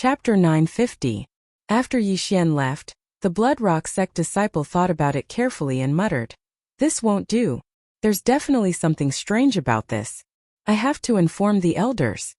Chapter 950. After Yixian left, the Blood Rock sect disciple thought about it carefully and muttered, "This won't do. There's definitely something strange about this. I have to inform the elders."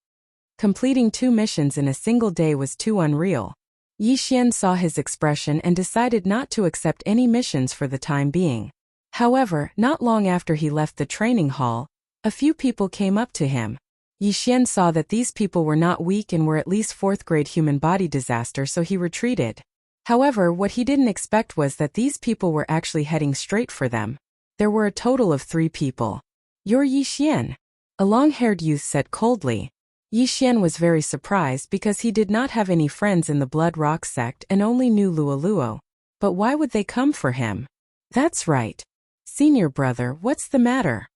Completing 2 missions in a single day was too unreal. Yixian saw his expression and decided not to accept any missions for the time being. However, not long after he left the training hall, a few people came up to him. Yixian saw that these people were not weak and were at least 4th grade human body disaster, so he retreated. However, what he didn't expect was that these people were actually heading straight for them. There were a total of 3 people. "You're Yixian," a long-haired youth said coldly. Yixian was very surprised because he did not have any friends in the Blood Rock sect and only knew Luoluo. But why would they come for him? "That's right. Senior brother, what's the matter?"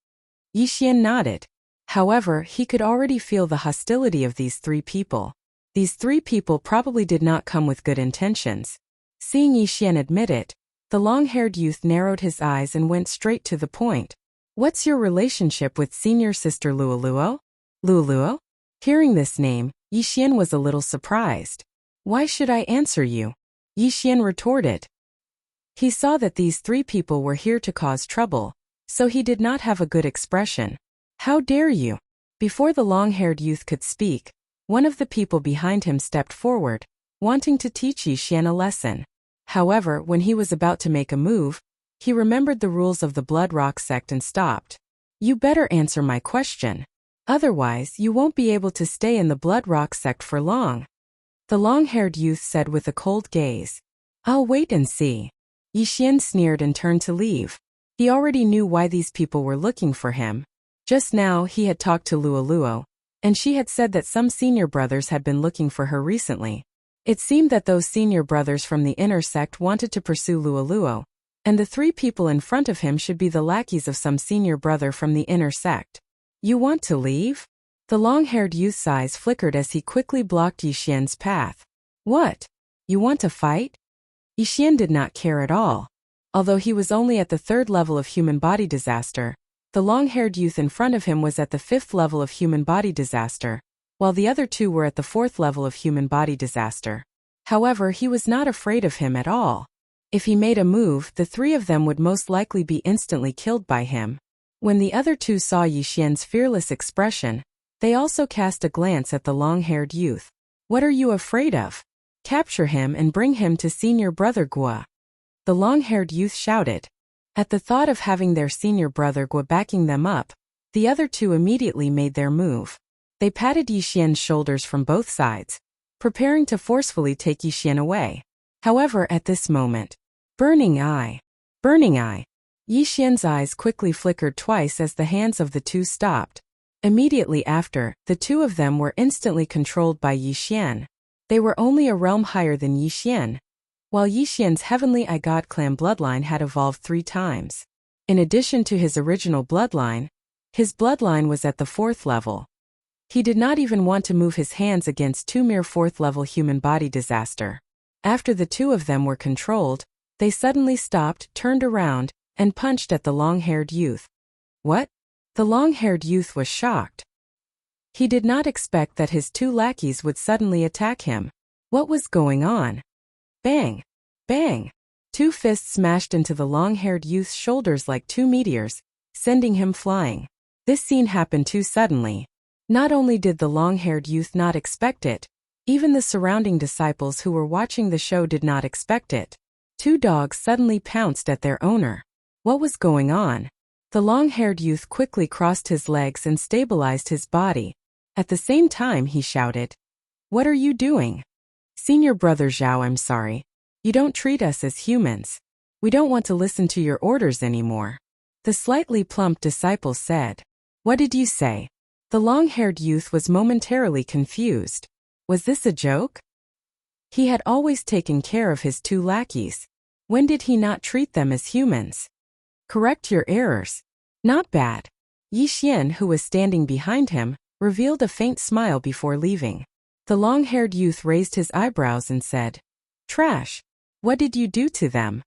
Yixian nodded. However, he could already feel the hostility of these 3 people. These 3 people probably did not come with good intentions. Seeing Yixian admit it, the long-haired youth narrowed his eyes and went straight to the point. "What's your relationship with senior sister Luoluo?" "Luoluo?" Hearing this name, Yixian was a little surprised. "Why should I answer you?" Yixian retorted. He saw that these 3 people were here to cause trouble, so he did not have a good expression. "How dare you?" Before the long-haired youth could speak, one of the people behind him stepped forward, wanting to teach Yixian a lesson. However, when he was about to make a move, he remembered the rules of the Blood Rock sect and stopped. "You better answer my question. Otherwise, you won't be able to stay in the Blood Rock sect for long," the long-haired youth said with a cold gaze. "I'll wait and see." Yixian sneered and turned to leave. He already knew why these people were looking for him. Just now, he had talked to Luoluo, and she had said that some senior brothers had been looking for her recently. It seemed that those senior brothers from the inner sect wanted to pursue Luoluo, and the 3 people in front of him should be the lackeys of some senior brother from the inner sect. "You want to leave?" The long-haired youth's eyes flickered as he quickly blocked Yixian's path. "What? You want to fight?" Yixian did not care at all. Although he was only at the 3rd level of human body disaster, the long-haired youth in front of him was at the 5th level of human body disaster, while the other 2 were at the 4th level of human body disaster. However, he was not afraid of him at all. If he made a move, the 3 of them would most likely be instantly killed by him. When the other 2 saw Yixian's fearless expression, they also cast a glance at the long-haired youth. "What are you afraid of? Capture him and bring him to senior brother Gua," the long-haired youth shouted. At the thought of having their senior brother Gua backing them up, the other 2 immediately made their move. They patted Yixian's shoulders from both sides, preparing to forcefully take Yixian away. However, at this moment, burning eye, Yixian's eyes quickly flickered twice as the hands of the 2 stopped. Immediately after, the 2 of them were instantly controlled by Yixian. They were only a realm higher than Yixian, while Yixian's Heavenly I God clan bloodline had evolved 3 times. In addition to his original bloodline, his bloodline was at the 4th level. He did not even want to move his hands against 2 mere 4th level human body disaster. After the 2 of them were controlled, they suddenly stopped, turned around, and punched at the long-haired youth. "What?" The long-haired youth was shocked. He did not expect that his 2 lackeys would suddenly attack him. What was going on? Bang! Bang! 2 fists smashed into the long-haired youth's shoulders like 2 meteors, sending him flying. This scene happened too suddenly. Not only did the long-haired youth not expect it, even the surrounding disciples who were watching the show did not expect it. 2 dogs suddenly pounced at their owner. What was going on? The long-haired youth quickly crossed his legs and stabilized his body. At the same time, he shouted, "What are you doing?" "Senior brother Zhao, I'm sorry. You don't treat us as humans. We don't want to listen to your orders anymore," the slightly plump disciple said. "What did you say?" The long-haired youth was momentarily confused. Was this a joke? He had always taken care of his 2 lackeys. When did he not treat them as humans? "Correct your errors." "Not bad." Yixian, who was standing behind him, revealed a faint smile before leaving. The long-haired youth raised his eyebrows and said, "Trash. What did you do to them?"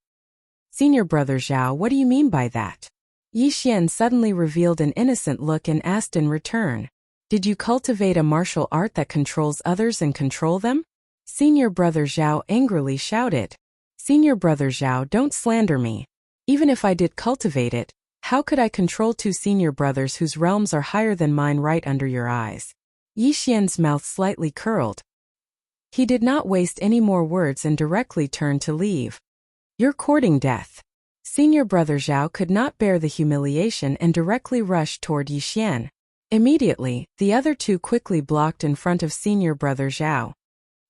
"Senior brother Zhao, what do you mean by that?" Yixian suddenly revealed an innocent look and asked in return, "Did you cultivate a martial art that controls others and control them?" Senior Brother Zhao angrily shouted. Senior Brother Zhao, don't slander me. Even if I did cultivate it, how could I control two senior brothers whose realms are higher than mine right under your eyes? Yi Xian's mouth slightly curled. He did not waste any more words and directly turned to leave. You're courting death. Senior Brother Zhao could not bear the humiliation and directly rushed toward Yi Xian. Immediately, the other two quickly blocked in front of Senior Brother Zhao.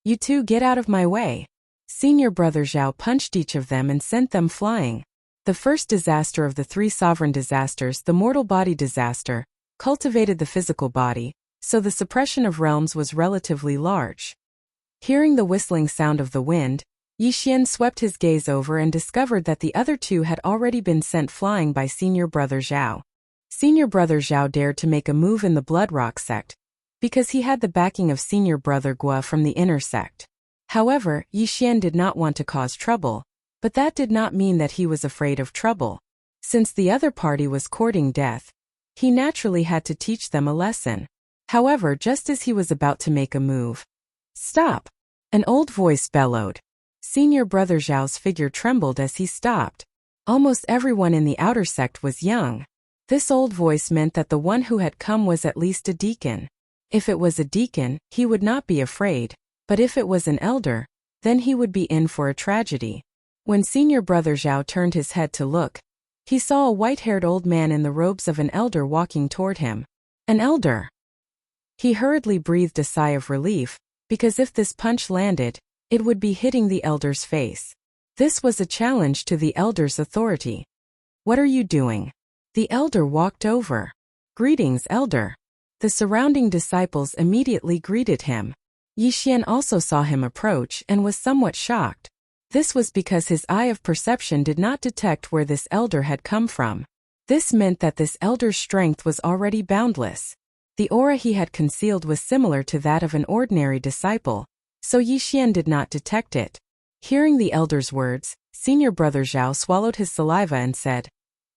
You two get out of my way. Senior Brother Zhao punched each of them and sent them flying. The first disaster of the three sovereign disasters, the mortal body disaster, cultivated the physical body, so the suppression of realms was relatively large. Hearing the whistling sound of the wind, Yi Xian swept his gaze over and discovered that the other two had already been sent flying by Senior Brother Zhao. Senior Brother Zhao dared to make a move in the Bloodrock sect, because he had the backing of Senior Brother Gua from the inner sect. However, Yi Xian did not want to cause trouble, but that did not mean that he was afraid of trouble. Since the other party was courting death, he naturally had to teach them a lesson. However, just as he was about to make a move, "Stop!" an old voice bellowed. Senior Brother Zhao's figure trembled as he stopped. Almost everyone in the outer sect was young. This old voice meant that the one who had come was at least a deacon. If it was a deacon, he would not be afraid, but if it was an elder, then he would be in for a tragedy. When Senior Brother Zhao turned his head to look, he saw a white-haired old man in the robes of an elder walking toward him. An elder! He hurriedly breathed a sigh of relief, because if this punch landed, it would be hitting the elder's face. This was a challenge to the elder's authority. What are you doing? The elder walked over. Greetings, elder. The surrounding disciples immediately greeted him. Yi Xian also saw him approach and was somewhat shocked. This was because his eye of perception did not detect where this elder had come from. This meant that this elder's strength was already boundless. The aura he had concealed was similar to that of an ordinary disciple, so Yi Xian did not detect it. Hearing the elder's words, Senior Brother Zhao swallowed his saliva and said,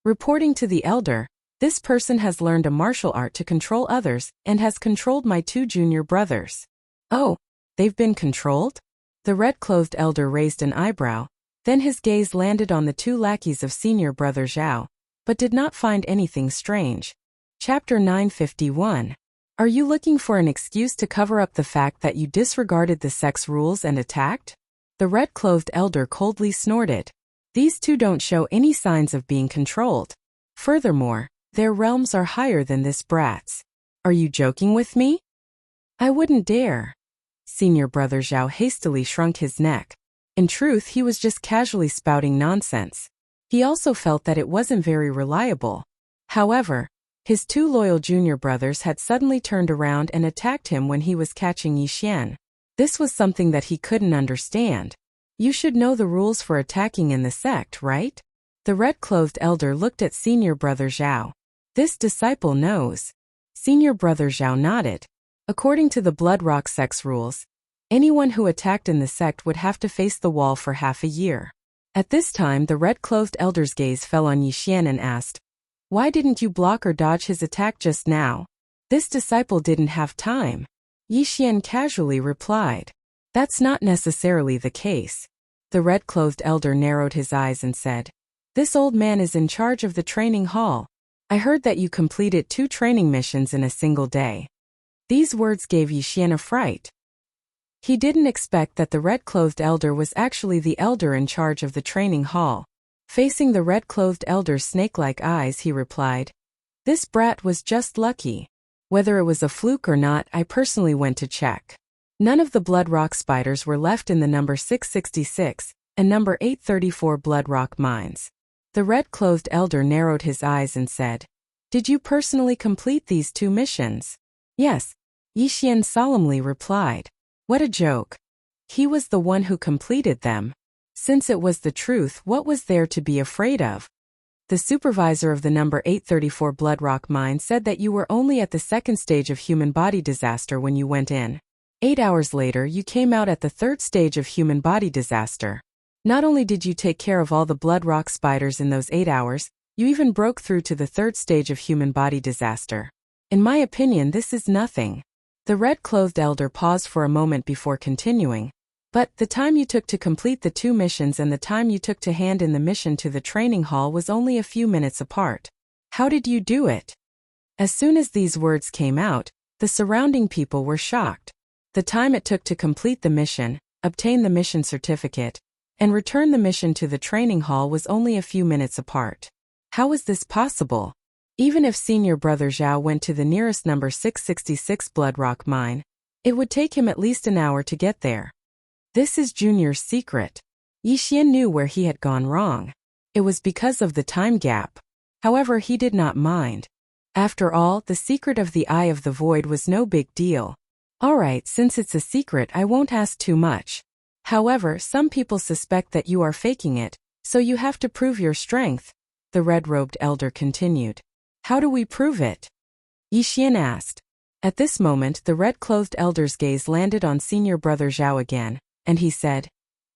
"Reporting to the elder, this person has learned a martial art to control others and has controlled my two junior brothers." "Oh, they've been controlled?" The red-clothed elder raised an eyebrow, then his gaze landed on the two lackeys of Senior Brother Zhao, but did not find anything strange. Chapter 951. Are you looking for an excuse to cover up the fact that you disregarded the sect's rules and attacked? The red-clothed elder coldly snorted. These two don't show any signs of being controlled. Furthermore, their realms are higher than this brat's. Are you joking with me? I wouldn't dare. Senior Brother Zhao hastily shrunk his neck. In truth, he was just casually spouting nonsense. He also felt that it wasn't very reliable. However, his two loyal junior brothers had suddenly turned around and attacked him when he was catching Yi Xian. This was something that he couldn't understand. You should know the rules for attacking in the sect, right? The red-clothed elder looked at Senior Brother Zhao. This disciple knows. Senior Brother Zhao nodded. According to the Bloodrock sect's rules, anyone who attacked in the sect would have to face the wall for half a year. At this time, the red-clothed elder's gaze fell on Yi Xian and asked, "Why didn't you block or dodge his attack just now?" This disciple didn't have time. Yi Xian casually replied, "That's not necessarily the case." The red-clothed elder narrowed his eyes and said, "This old man is in charge of the training hall. I heard that you completed 2 training missions in a single day." These words gave Yi Xian a fright. He didn't expect that the red-clothed elder was actually the elder in charge of the training hall. Facing the red-clothed elder's snake-like eyes, he replied, "This brat was just lucky. Whether it was a fluke or not, I personally went to check. None of the Bloodrock spiders were left in the number 666 and number 834 Bloodrock mines." The red-clothed elder narrowed his eyes and said, "Did you personally complete these 2 missions?" "Yes," Yi Xian solemnly replied. What a joke. He was the one who completed them. Since it was the truth, what was there to be afraid of? The supervisor of the number 834 Bloodrock mine said that you were only at the 2nd stage of human body disaster when you went in. 8 hours later, you came out at the 3rd stage of human body disaster. Not only did you take care of all the Bloodrock spiders in those 8 hours, you even broke through to the 3rd stage of human body disaster. In my opinion, this is nothing. The red-clothed elder paused for a moment before continuing. But the time you took to complete the 2 missions and the time you took to hand in the mission to the training hall was only a few minutes apart. How did you do it? As soon as these words came out, the surrounding people were shocked. The time it took to complete the mission, obtain the mission certificate, and return the mission to the training hall was only a few minutes apart. How was this possible? Even if Senior Brother Zhao went to the nearest number 666 Blood Rock mine, it would take him at least an hour to get there. This is Junior's secret. Yi Xian knew where he had gone wrong. It was because of the time gap. However, he did not mind. After all, the secret of the Eye of the Void was no big deal. Alright, since it's a secret, I won't ask too much. However, some people suspect that you are faking it, so you have to prove your strength, the red-robed elder continued. How do we prove it? Yi Xian asked. At this moment, the red-clothed elder's gaze landed on Senior Brother Zhao again, and he said,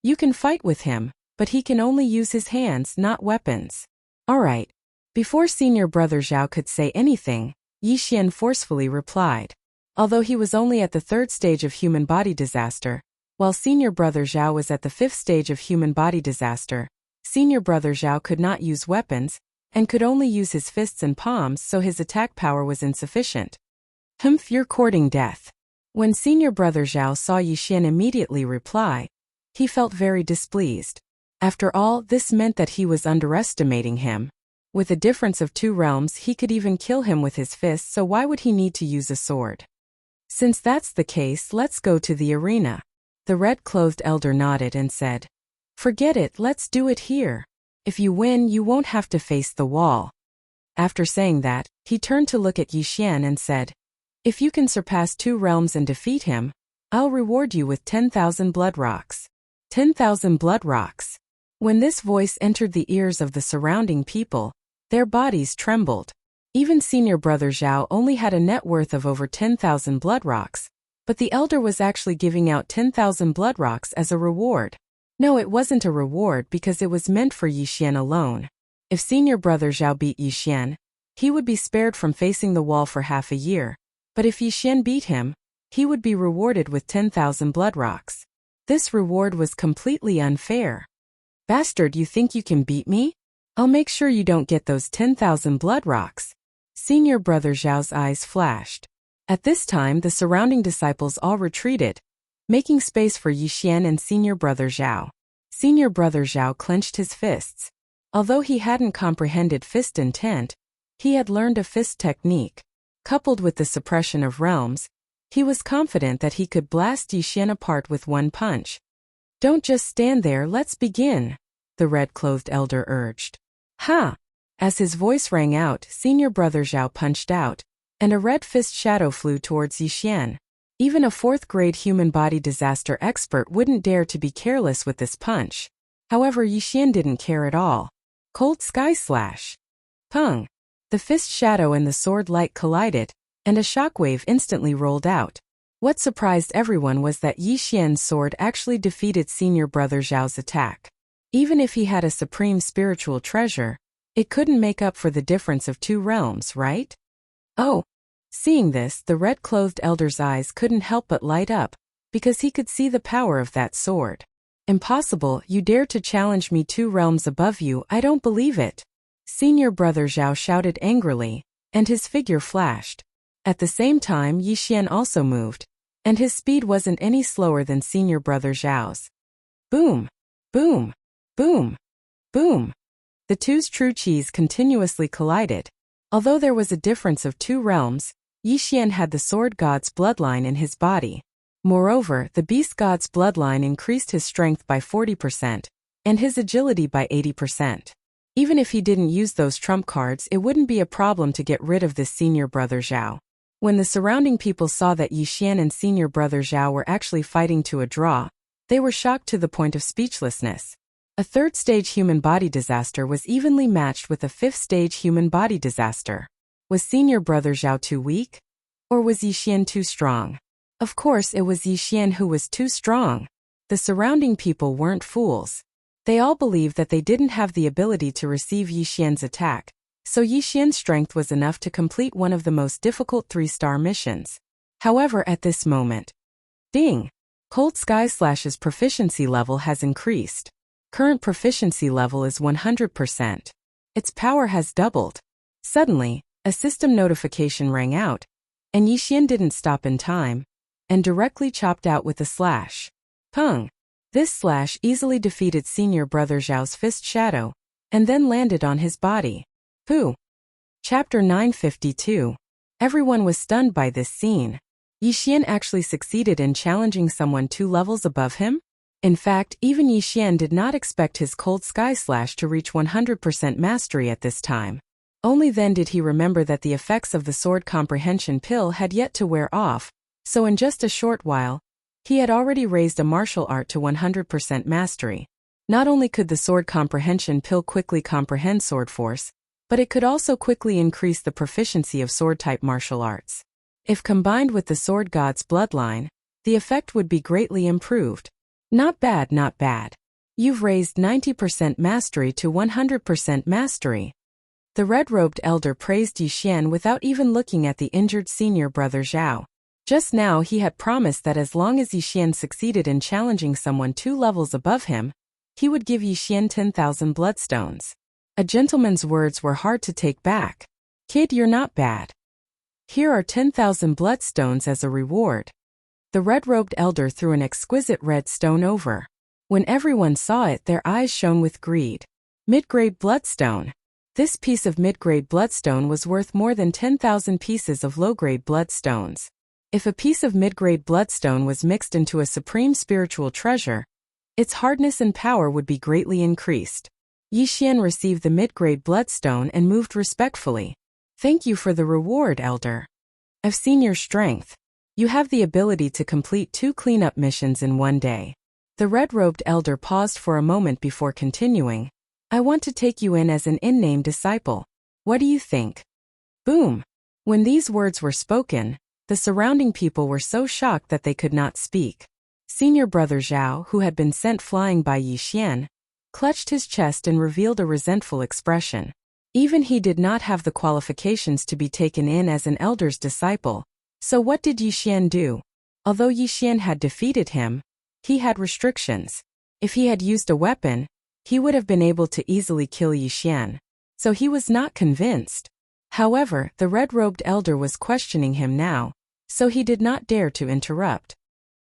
"You can fight with him, but he can only use his hands, not weapons." Alright. Before Senior Brother Zhao could say anything, Yi Xian forcefully replied. Although he was only at the 3rd stage of human body disaster, while Senior Brother Zhao was at the 5th stage of human body disaster, Senior Brother Zhao could not use weapons, and could only use his fists and palms, so his attack power was insufficient. You're courting death. When Senior Brother Zhao saw Yi Xian immediately reply, he felt very displeased. After all, this meant that he was underestimating him. With a difference of 2 realms, he could even kill him with his fists, so why would he need to use a sword? Since that's the case, let's go to the arena. The red-clothed elder nodded and said, "Forget it, let's do it here. If you win, you won't have to face the wall." After saying that, he turned to look at Yi Xian and said, "If you can surpass 2 realms and defeat him, I'll reward you with 10,000 blood rocks." 10,000 blood rocks. When this voice entered the ears of the surrounding people, their bodies trembled. Even Senior Brother Zhao only had a net worth of over 10,000 blood rocks, but the elder was actually giving out 10,000 blood rocks as a reward. No, it wasn't a reward because it was meant for Yi Xian alone. If Senior Brother Zhao beat Yi Xian, he would be spared from facing the wall for half a year. But if Yi Xian beat him, he would be rewarded with 10,000 blood rocks. This reward was completely unfair. "Bastard, you think you can beat me? I'll make sure you don't get those 10,000 blood rocks." Senior Brother Zhao's eyes flashed. At this time, the surrounding disciples all retreated, making space for Yi Xian and Senior Brother Zhao. Senior Brother Zhao clenched his fists. Although he hadn't comprehended fist intent, he had learned a fist technique. Coupled with the suppression of realms, he was confident that he could blast Yi Xian apart with one punch. "Don't just stand there, let's begin," the red-clothed elder urged. "Ha!" As his voice rang out, Senior Brother Zhao punched out, and a red fist shadow flew towards Yi Xian. Even a 4th-grade human body disaster expert wouldn't dare to be careless with this punch. However, Yi Xian didn't care at all. Cold Sky Slash. Pung! The fist shadow and the sword light collided, and a shockwave instantly rolled out. What surprised everyone was that Yi Xian's sword actually defeated Senior Brother Zhao's attack. Even if he had a supreme spiritual treasure, it couldn't make up for the difference of 2 realms, right? Oh! Seeing this, the red-clothed elder's eyes couldn't help but light up, because he could see the power of that sword. "Impossible, you dare to challenge me 2 realms above you, I don't believe it." Senior Brother Zhao shouted angrily, and his figure flashed. At the same time, Yi Xian also moved, and his speed wasn't any slower than Senior Brother Zhao's. Boom! Boom! Boom! Boom! The 2's true qis continuously collided. Although there was a difference of 2 realms, Yi Xian had the Sword God's bloodline in his body. Moreover, the Beast God's bloodline increased his strength by 40%, and his agility by 80%. Even if he didn't use those trump cards, it wouldn't be a problem to get rid of this Senior Brother Zhao. When the surrounding people saw that Yi Xian and Senior Brother Zhao were actually fighting to a draw, they were shocked to the point of speechlessness. A 3rd-stage human body disaster was evenly matched with a 5th-stage human body disaster. Was Senior Brother Zhao too weak? Or was Yi Xian too strong? Of course it was Yi Xian who was too strong. The surrounding people weren't fools. They all believed that they didn't have the ability to receive Yi Xian's attack, so Yi Xian's strength was enough to complete one of the most difficult 3-star missions. However, at this moment, ding! Cold Sky/'s proficiency level has increased. Current proficiency level is 100%. Its power has doubled. Suddenly, a system notification rang out, and Yixian didn't stop in time, and directly chopped out with a slash. Pung! This slash easily defeated senior brother Zhao's fist shadow, and then landed on his body. Pooh! Chapter 952. Everyone was stunned by this scene. Yixian actually succeeded in challenging someone 2 levels above him? In fact, even Yixian did not expect his Cold Sky/' to reach 100% mastery at this time. Only then did he remember that the effects of the sword comprehension pill had yet to wear off, so in just a short while, he had already raised a martial art to 100% mastery. Not only could the sword comprehension pill quickly comprehend sword force, but it could also quickly increase the proficiency of sword-type martial arts. If combined with the sword god's bloodline, the effect would be greatly improved. Not bad, not bad. You've raised 90% mastery to 100% mastery. The red-robed elder praised Yixian without even looking at the injured senior brother Zhao. Just now he had promised that as long as Yixian succeeded in challenging someone 2 levels above him, he would give Yixian 10,000 bloodstones. A gentleman's words were hard to take back. Kid, you're not bad. Here are 10,000 bloodstones as a reward. The red-robed elder threw an exquisite red stone over. When everyone saw it, their eyes shone with greed. Mid-grade bloodstone. This piece of mid-grade bloodstone was worth more than 10,000 pieces of low-grade bloodstones. If a piece of mid-grade bloodstone was mixed into a supreme spiritual treasure, its hardness and power would be greatly increased. Yixian received the mid-grade bloodstone and moved respectfully. Thank you for the reward, elder. I've seen your strength. You have the ability to complete 2 cleanup missions in one day. The red-robed elder paused for a moment before continuing. I want to take you in as an in-name disciple. What do you think? Boom! When these words were spoken, the surrounding people were so shocked that they could not speak. Senior brother Zhao, who had been sent flying by Yixian, clutched his chest and revealed a resentful expression. Even he did not have the qualifications to be taken in as an elder's disciple. So what did Yixian do? Although Yixian had defeated him, he had restrictions. If he had used a weapon, he would have been able to easily kill Yixian. So he was not convinced. However, the red-robed elder was questioning him now, so he did not dare to interrupt.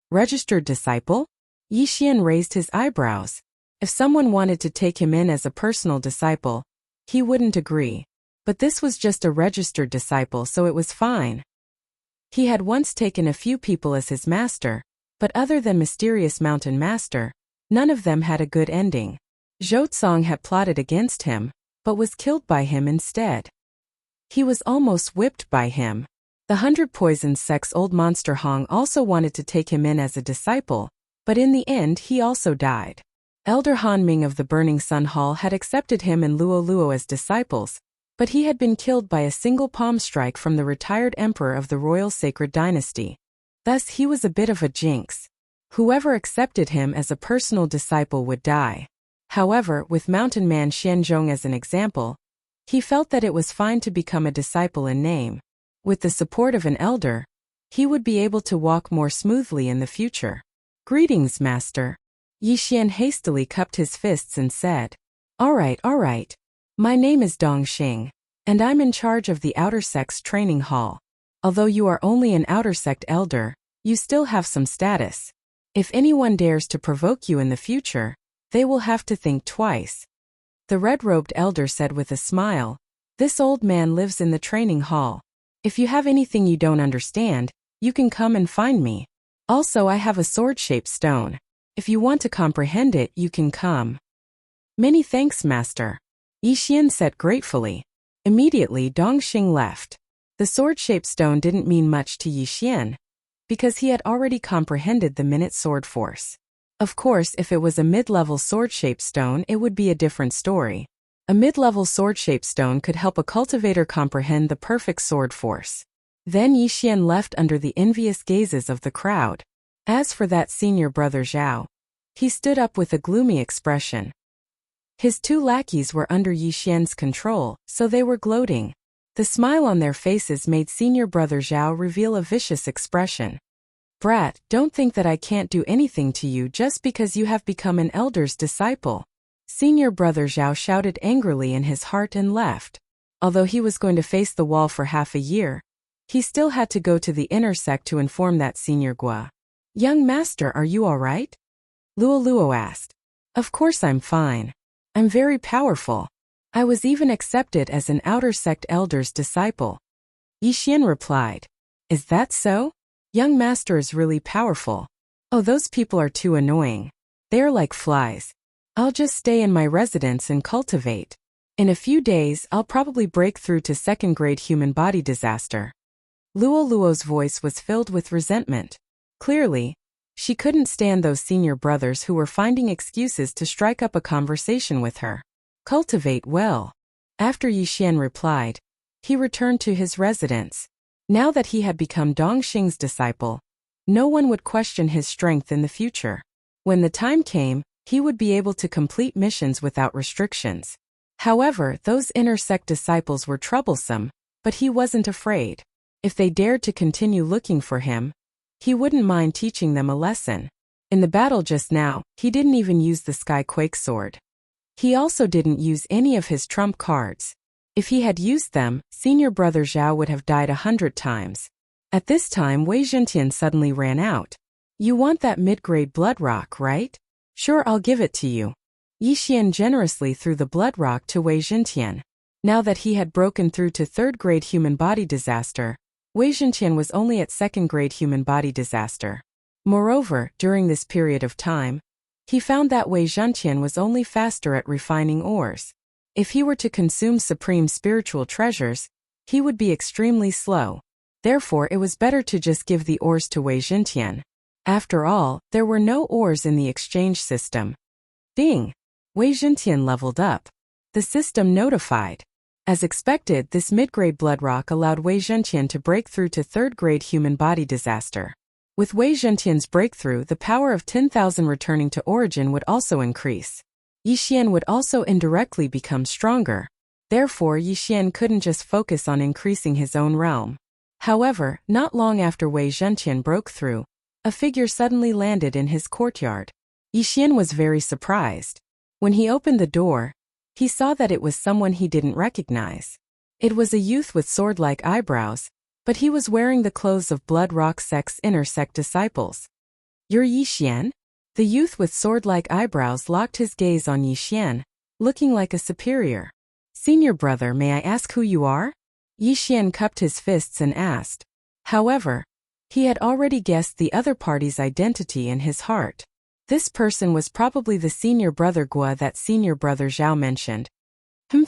Registered disciple? Yixian raised his eyebrows. If someone wanted to take him in as a personal disciple, he wouldn't agree. But this was just a registered disciple, so it was fine. He had once taken a few people as his master, but other than Mysterious Mountain Master, none of them had a good ending. Zhou had plotted against him, but was killed by him instead. He was almost whipped by him. The 100 Poisons Sect's old monster Hong also wanted to take him in as a disciple, but in the end he also died. Elder Han Ming of the Burning Sun Hall had accepted him and Luo Luo as disciples, but he had been killed by a single palm strike from the retired emperor of the Royal Sacred Dynasty. Thus he was a bit of a jinx. Whoever accepted him as a personal disciple would die. However, with Mountain Man Xianzhong as an example, he felt that it was fine to become a disciple in name. With the support of an elder, he would be able to walk more smoothly in the future. Greetings, Master. Yixian hastily cupped his fists and said, All right. My name is Dong Xing, and I'm in charge of the Outer Sect's training hall. Although you are only an Outer Sect elder, you still have some status. If anyone dares to provoke you in the future, they will have to think twice. The red-robed elder said with a smile, This old man lives in the training hall. If you have anything you don't understand, you can come and find me. Also, I have a sword-shaped stone. If you want to comprehend it, you can come. Many thanks, Master. Yixian said gratefully. Immediately, Dongxing left. The sword-shaped stone didn't mean much to Yixian, because he had already comprehended the minute sword force. Of course, if it was a mid-level sword-shaped stone, it would be a different story. A mid-level sword-shaped stone could help a cultivator comprehend the perfect sword force. Then Yixian left under the envious gazes of the crowd. As for that senior brother Zhao, he stood up with a gloomy expression. His 2 lackeys were under Yixian's control, so they were gloating. The smile on their faces made senior brother Zhao reveal a vicious expression. Brat, don't think that I can't do anything to you just because you have become an elder's disciple. Senior brother Zhao shouted angrily in his heart and left. Although he was going to face the wall for half a year, he still had to go to the inner sect to inform that Senior Gua. Young master, are you all right? Luo Luo asked. Of course I'm fine. I'm very powerful. I was even accepted as an outer sect elder's disciple. Yixian replied. Is that so? Young master is really powerful. Oh, those people are too annoying. They are like flies. I'll just stay in my residence and cultivate. In a few days, I'll probably break through to second-grade human body disaster. Luo Luo's voice was filled with resentment. Clearly, she couldn't stand those senior brothers who were finding excuses to strike up a conversation with her. Cultivate well. After Yixian replied, he returned to his residence. Now that he had become Dongxing's disciple, no one would question his strength in the future. When the time came, he would be able to complete missions without restrictions. However, those inner sect disciples were troublesome, but he wasn't afraid. If they dared to continue looking for him, he wouldn't mind teaching them a lesson. In the battle just now, he didn't even use the Skyquake sword. He also didn't use any of his trump cards. If he had used them, senior brother Zhao would have died 100 times. At this time, Wei Zhentian suddenly ran out. You want that mid-grade blood rock, right? Sure, I'll give it to you. Yixian generously threw the blood rock to Wei Zhentian. Now that he had broken through to third-grade human body disaster, Wei Zhentian was only at second-grade human body disaster. Moreover, during this period of time, he found that Wei Zhentian was only faster at refining ores. If he were to consume supreme spiritual treasures, he would be extremely slow. Therefore, it was better to just give the ores to Wei Zhentian. After all, there were no ores in the exchange system. Ding! Wei Zhentian leveled up. The system notified. As expected, this mid-grade blood rock allowed Wei Zhentian to break through to third-grade human body disaster. With Wei Zhentian's breakthrough, the power of 10,000 returning to origin would also increase. Yixian would also indirectly become stronger. Therefore, Yixian couldn't just focus on increasing his own realm. However, not long after Wei Zhentian broke through, a figure suddenly landed in his courtyard. Yixian was very surprised. When he opened the door, he saw that it was someone he didn't recognize. It was a youth with sword-like eyebrows, but he was wearing the clothes of Blood Rock Sect's inner sect disciples. You're Yixian? The youth with sword-like eyebrows locked his gaze on Yixian, looking like a superior. Senior brother, may I ask who you are? Yixian cupped his fists and asked. However, he had already guessed the other party's identity in his heart. This person was probably the senior brother Gua that senior brother Zhao mentioned.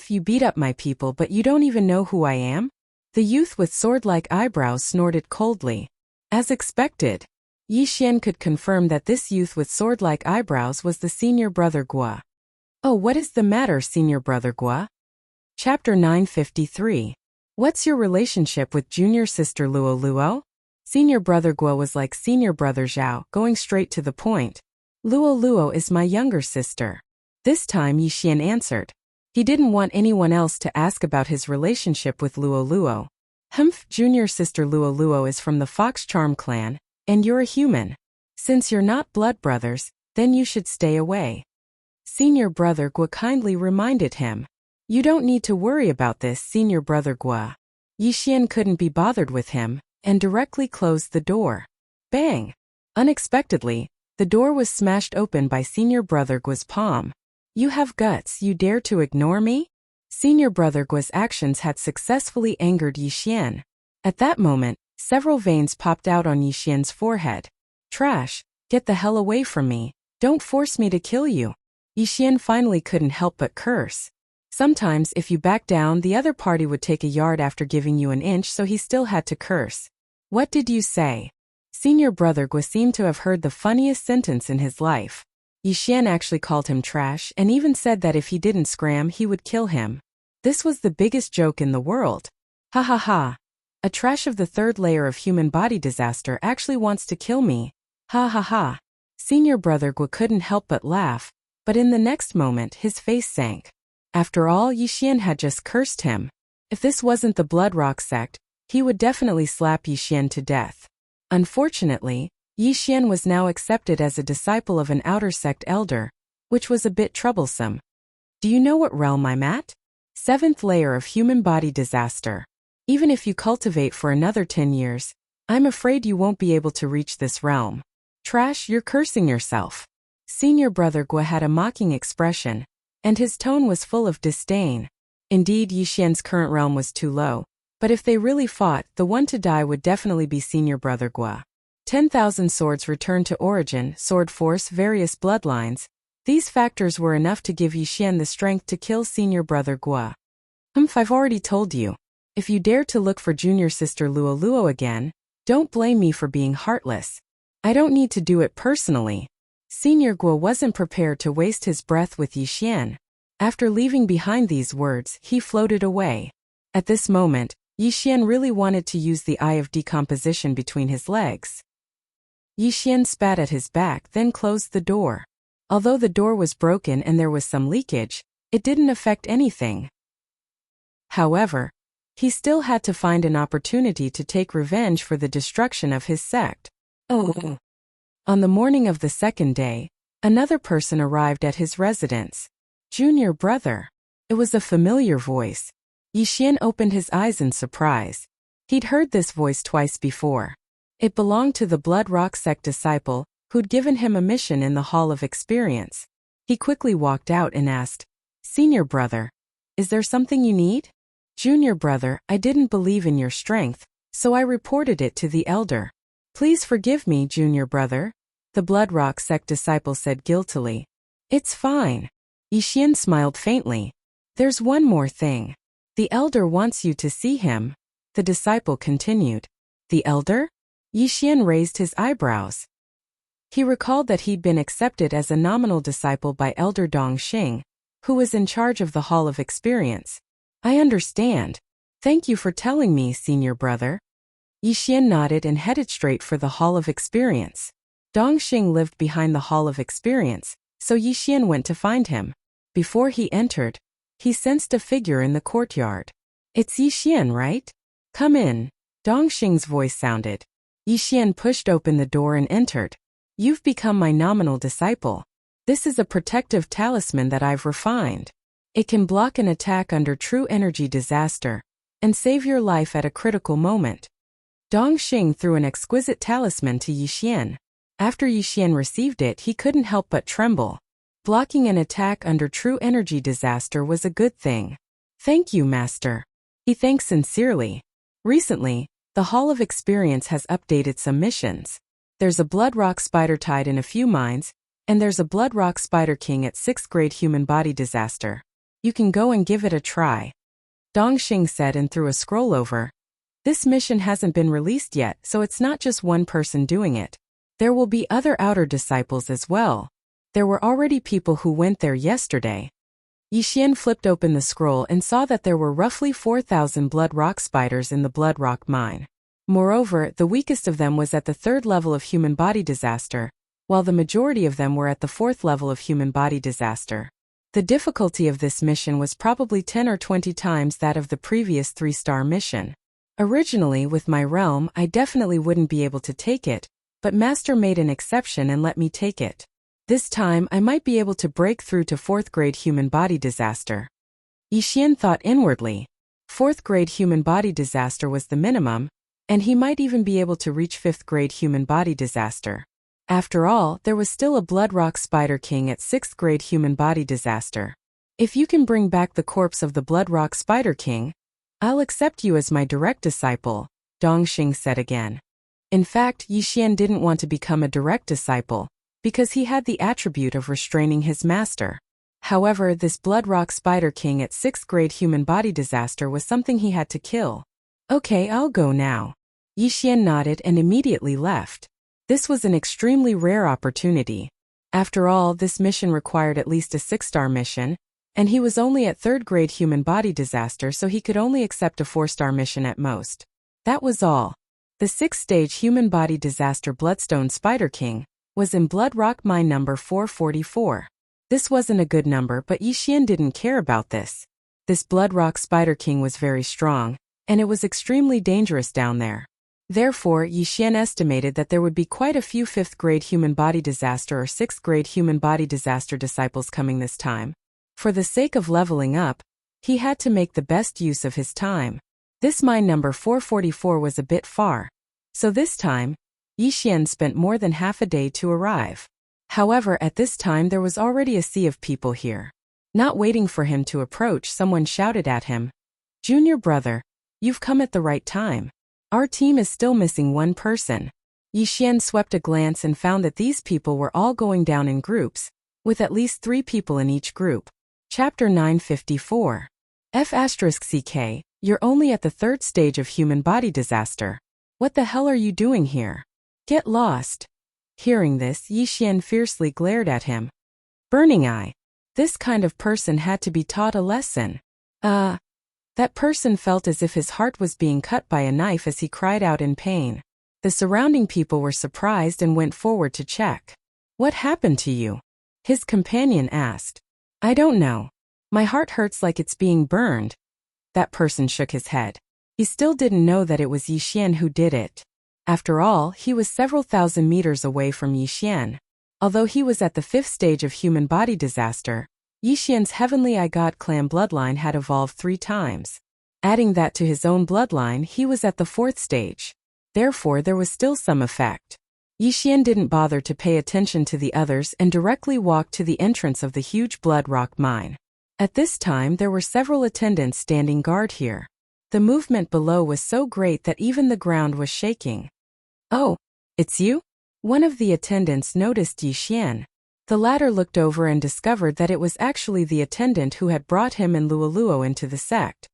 You beat up my people but you don't even know who I am? The youth with sword-like eyebrows snorted coldly. As expected, Yixian could confirm that this youth with sword-like eyebrows was the senior brother Gua. Oh, what is the matter, senior brother Gua? Chapter 953. What's your relationship with junior sister Luo Luo? Senior brother Gua was like senior brother Zhao, going straight to the point. Luo Luo is my younger sister. This time Yixian answered. He didn't want anyone else to ask about his relationship with Luo Luo. Junior sister Luo Luo is from the Fox Charm clan, and you're a human. Since you're not blood brothers, then you should stay away. Senior brother Gua kindly reminded him. You don't need to worry about this, senior brother Gua. Yixian couldn't be bothered with him, and directly closed the door. Bang! Unexpectedly, the door was smashed open by senior brother Gua's palm. You have guts, you dare to ignore me? Senior brother Gua's actions had successfully angered Yixian. At that moment, several veins popped out on Yixian's forehead. Trash, get the hell away from me, don't force me to kill you. Yixian finally couldn't help but curse. Sometimes if you back down, the other party would take a yard after giving you an inch, so he still had to curse. What did you say? Senior brother Gua seemed to have heard the funniest sentence in his life. Yixian actually called him trash and even said that if he didn't scram he would kill him. This was the biggest joke in the world. Ha ha ha. A trash of the third layer of human body disaster actually wants to kill me. Ha ha ha. Senior brother Gua couldn't help but laugh, but in the next moment his face sank. After all, Yixian had just cursed him. If this wasn't the Blood Rock sect, he would definitely slap Yixian to death. Unfortunately, Yi Xian was now accepted as a disciple of an outer sect elder, which was a bit troublesome. Do you know what realm I'm at? 7th layer of human body disaster. Even if you cultivate for another 10 years, I'm afraid you won't be able to reach this realm. Trash, you're cursing yourself. Senior brother Gua had a mocking expression, and his tone was full of disdain. Indeed, Yi Xian's current realm was too low, but if they really fought, the one to die would definitely be senior brother Gua. 10,000 swords returned to origin, sword force, various bloodlines. These factors were enough to give Yi Xian the strength to kill senior brother Gua. I've already told you. If you dare to look for junior sister Luo Luo again, don't blame me for being heartless. I don't need to do it personally. Senior Gua wasn't prepared to waste his breath with Yi Xian. After leaving behind these words, he floated away. At this moment, Yi Xian really wanted to use the eye of decomposition between his legs. Yi Xian spat at his back, then closed the door. Although the door was broken and there was some leakage, it didn't affect anything. However, he still had to find an opportunity to take revenge for the destruction of his sect. Oh. On the morning of the second day, another person arrived at his residence. Junior brother. It was a familiar voice. Yi Xian opened his eyes in surprise. He'd heard this voice twice before. It belonged to the Blood Rock sect disciple, who'd given him a mission in the Hall of Experience. He quickly walked out and asked, "Senior brother, is there something you need?" "Junior brother, I didn't believe in your strength, so I reported it to the elder. Please forgive me, junior brother," the Blood Rock sect disciple said guiltily. "It's fine." Yi Xian smiled faintly. "There's one more thing. The elder wants you to see him," the disciple continued. "The elder?" Yi Xian raised his eyebrows. He recalled that he'd been accepted as a nominal disciple by Elder Dongxing, who was in charge of the Hall of Experience. "I understand. Thank you for telling me, senior brother." Yi Xian nodded and headed straight for the Hall of Experience. Dongxing lived behind the Hall of Experience, so Yi Xian went to find him. Before he entered, he sensed a figure in the courtyard. "It's Yi Xian, right? Come in," Dongxing's voice sounded. Yi Xian pushed open the door and entered. "You've become my nominal disciple. This is a protective talisman that I've refined. It can block an attack under true energy disaster and save your life at a critical moment." Dongxing threw an exquisite talisman to Yi Xian. After Yi Xian received it, he couldn't help but tremble. Blocking an attack under true energy disaster was a good thing. "Thank you, master." He thanked sincerely. Recently, the Hall of Experience has updated some missions. There's a Blood Rock Spider Tide in a few mines, and there's a Blood Rock Spider King at 6th grade human body disaster. You can go and give it a try," Dongxing said and threw a scroll over. "This mission hasn't been released yet, so it's not just one person doing it. There will be other outer disciples as well. There were already people who went there yesterday." Yi Xian flipped open the scroll and saw that there were roughly 4,000 Blood Rock spiders in the Blood Rock mine. Moreover, the weakest of them was at the 3rd level of human body disaster, while the majority of them were at the 4th level of human body disaster. The difficulty of this mission was probably 10 or 20 times that of the previous 3-star mission. Originally, with my realm, I definitely wouldn't be able to take it, but Master made an exception and let me take it. This time, I might be able to break through to 4th grade human body disaster. Yi Xian thought inwardly. 4th grade human body disaster was the minimum, and he might even be able to reach 5th grade human body disaster. After all, there was still a Blood Rock Spider King at 6th grade human body disaster. "If you can bring back the corpse of the Blood Rock Spider King, I'll accept you as my direct disciple," Dongxing said again. In fact, Yi Xian didn't want to become a direct disciple, because he had the attribute of restraining his master. However, this Blood Rock Spider King at 6th grade human body disaster was something he had to kill. "Okay, I'll go now." Yi Xian nodded and immediately left. This was an extremely rare opportunity. After all, this mission required at least a 6-star mission, and he was only at 3rd grade human body disaster, so he could only accept a 4-star mission at most. That was all. The 6th stage human body disaster Bloodstone Spider King was in Blood Rock mine number 444. This wasn't a good number, but Yi Xian didn't care about this. This Blood Rock Spider King was very strong, and it was extremely dangerous down there. Therefore, Yixian estimated that there would be quite a few 5th grade human body disaster or 6th grade human body disaster disciples coming this time. For the sake of leveling up, he had to make the best use of his time. This mine number 444 was a bit far, so this time, Yixian spent more than half a day to arrive. However, at this time there was already a sea of people here. Not waiting for him to approach, someone shouted at him, "Junior brother, you've come at the right time. Our team is still missing one person." Yixian swept a glance and found that these people were all going down in groups, with at least 3 people in each group. Chapter 954. F***CK, you're only at the 3rd stage of human body disaster. What the hell are you doing here? Get lost. Hearing this, Yixian fiercely glared at him. Burning eye. This kind of person had to be taught a lesson. That person felt as if his heart was being cut by a knife as he cried out in pain. The surrounding people were surprised and went forward to check. What happened to you? His companion asked. I don't know. My heart hurts like it's being burned. That person shook his head. He still didn't know that it was Yixian who did it. After all, he was several thousand meters away from Yixian. Although he was at the 5th stage of human body disaster, Yixian's Heavenly I God clan bloodline had evolved 3 times. Adding that to his own bloodline, he was at the 4th stage. Therefore, there was still some effect. Yixian didn't bother to pay attention to the others and directly walked to the entrance of the huge blood rock mine. At this time, there were several attendants standing guard here. The movement below was so great that even the ground was shaking. Oh, it's you? One of the attendants noticed Yixian. The latter looked over and discovered that it was actually the attendant who had brought him and Luoluo into the sect.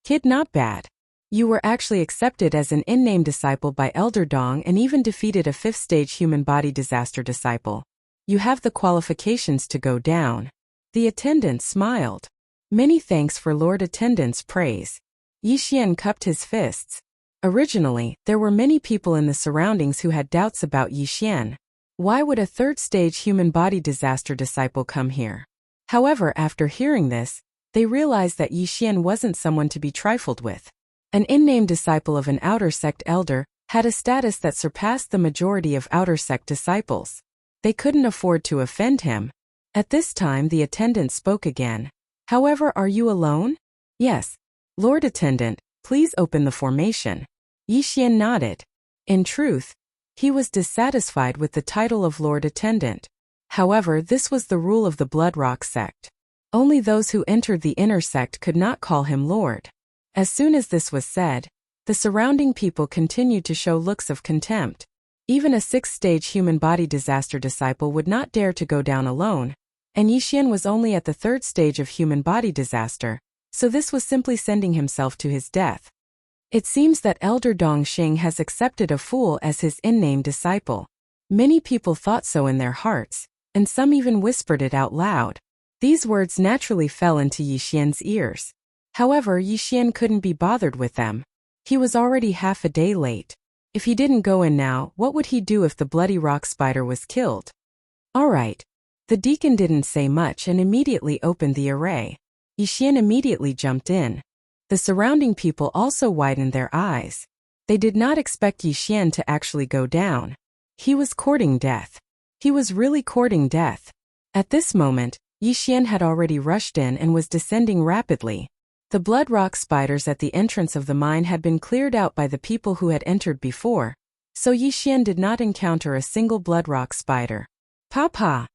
Kid, not bad. You were actually accepted as an in-name disciple by Elder Dong and even defeated a 5th stage human body disaster disciple. You have the qualifications to go down. The attendant smiled. Many thanks for Lord Attendant's praise. Yixian cupped his fists. Originally, there were many people in the surroundings who had doubts about Yixian. Why would a 3rd stage human body disaster disciple come here? However, after hearing this, they realized that Yixian wasn't someone to be trifled with. An in-name disciple of an outer sect elder had a status that surpassed the majority of outer sect disciples. They couldn't afford to offend him. At this time, the attendant spoke again. However, are you alone? Yes. Lord Attendant, please open the formation. Yixian nodded. In truth, he was dissatisfied with the title of Lord Attendant. However, this was the rule of the Bloodrock sect. Only those who entered the inner sect could not call him Lord. As soon as this was said, the surrounding people continued to show looks of contempt. Even a 6th stage human body disaster disciple would not dare to go down alone, and Yixian was only at the 3rd stage of human body disaster, so this was simply sending himself to his death. It seems that Elder Dongxing has accepted a fool as his in-name disciple. Many people thought so in their hearts, and some even whispered it out loud. These words naturally fell into Yixian's ears. However, Yixian couldn't be bothered with them. He was already half a day late. If he didn't go in now, what would he do if the bloody rock spider was killed? Alright. The deacon didn't say much and immediately opened the array. Yixian immediately jumped in. The surrounding people also widened their eyes. They did not expect Yixian to actually go down. He was courting death. He was really courting death. At this moment, Yixian had already rushed in and was descending rapidly. The blood rock spiders at the entrance of the mine had been cleared out by the people who had entered before, so Yixian did not encounter a single blood rock spider. Papa!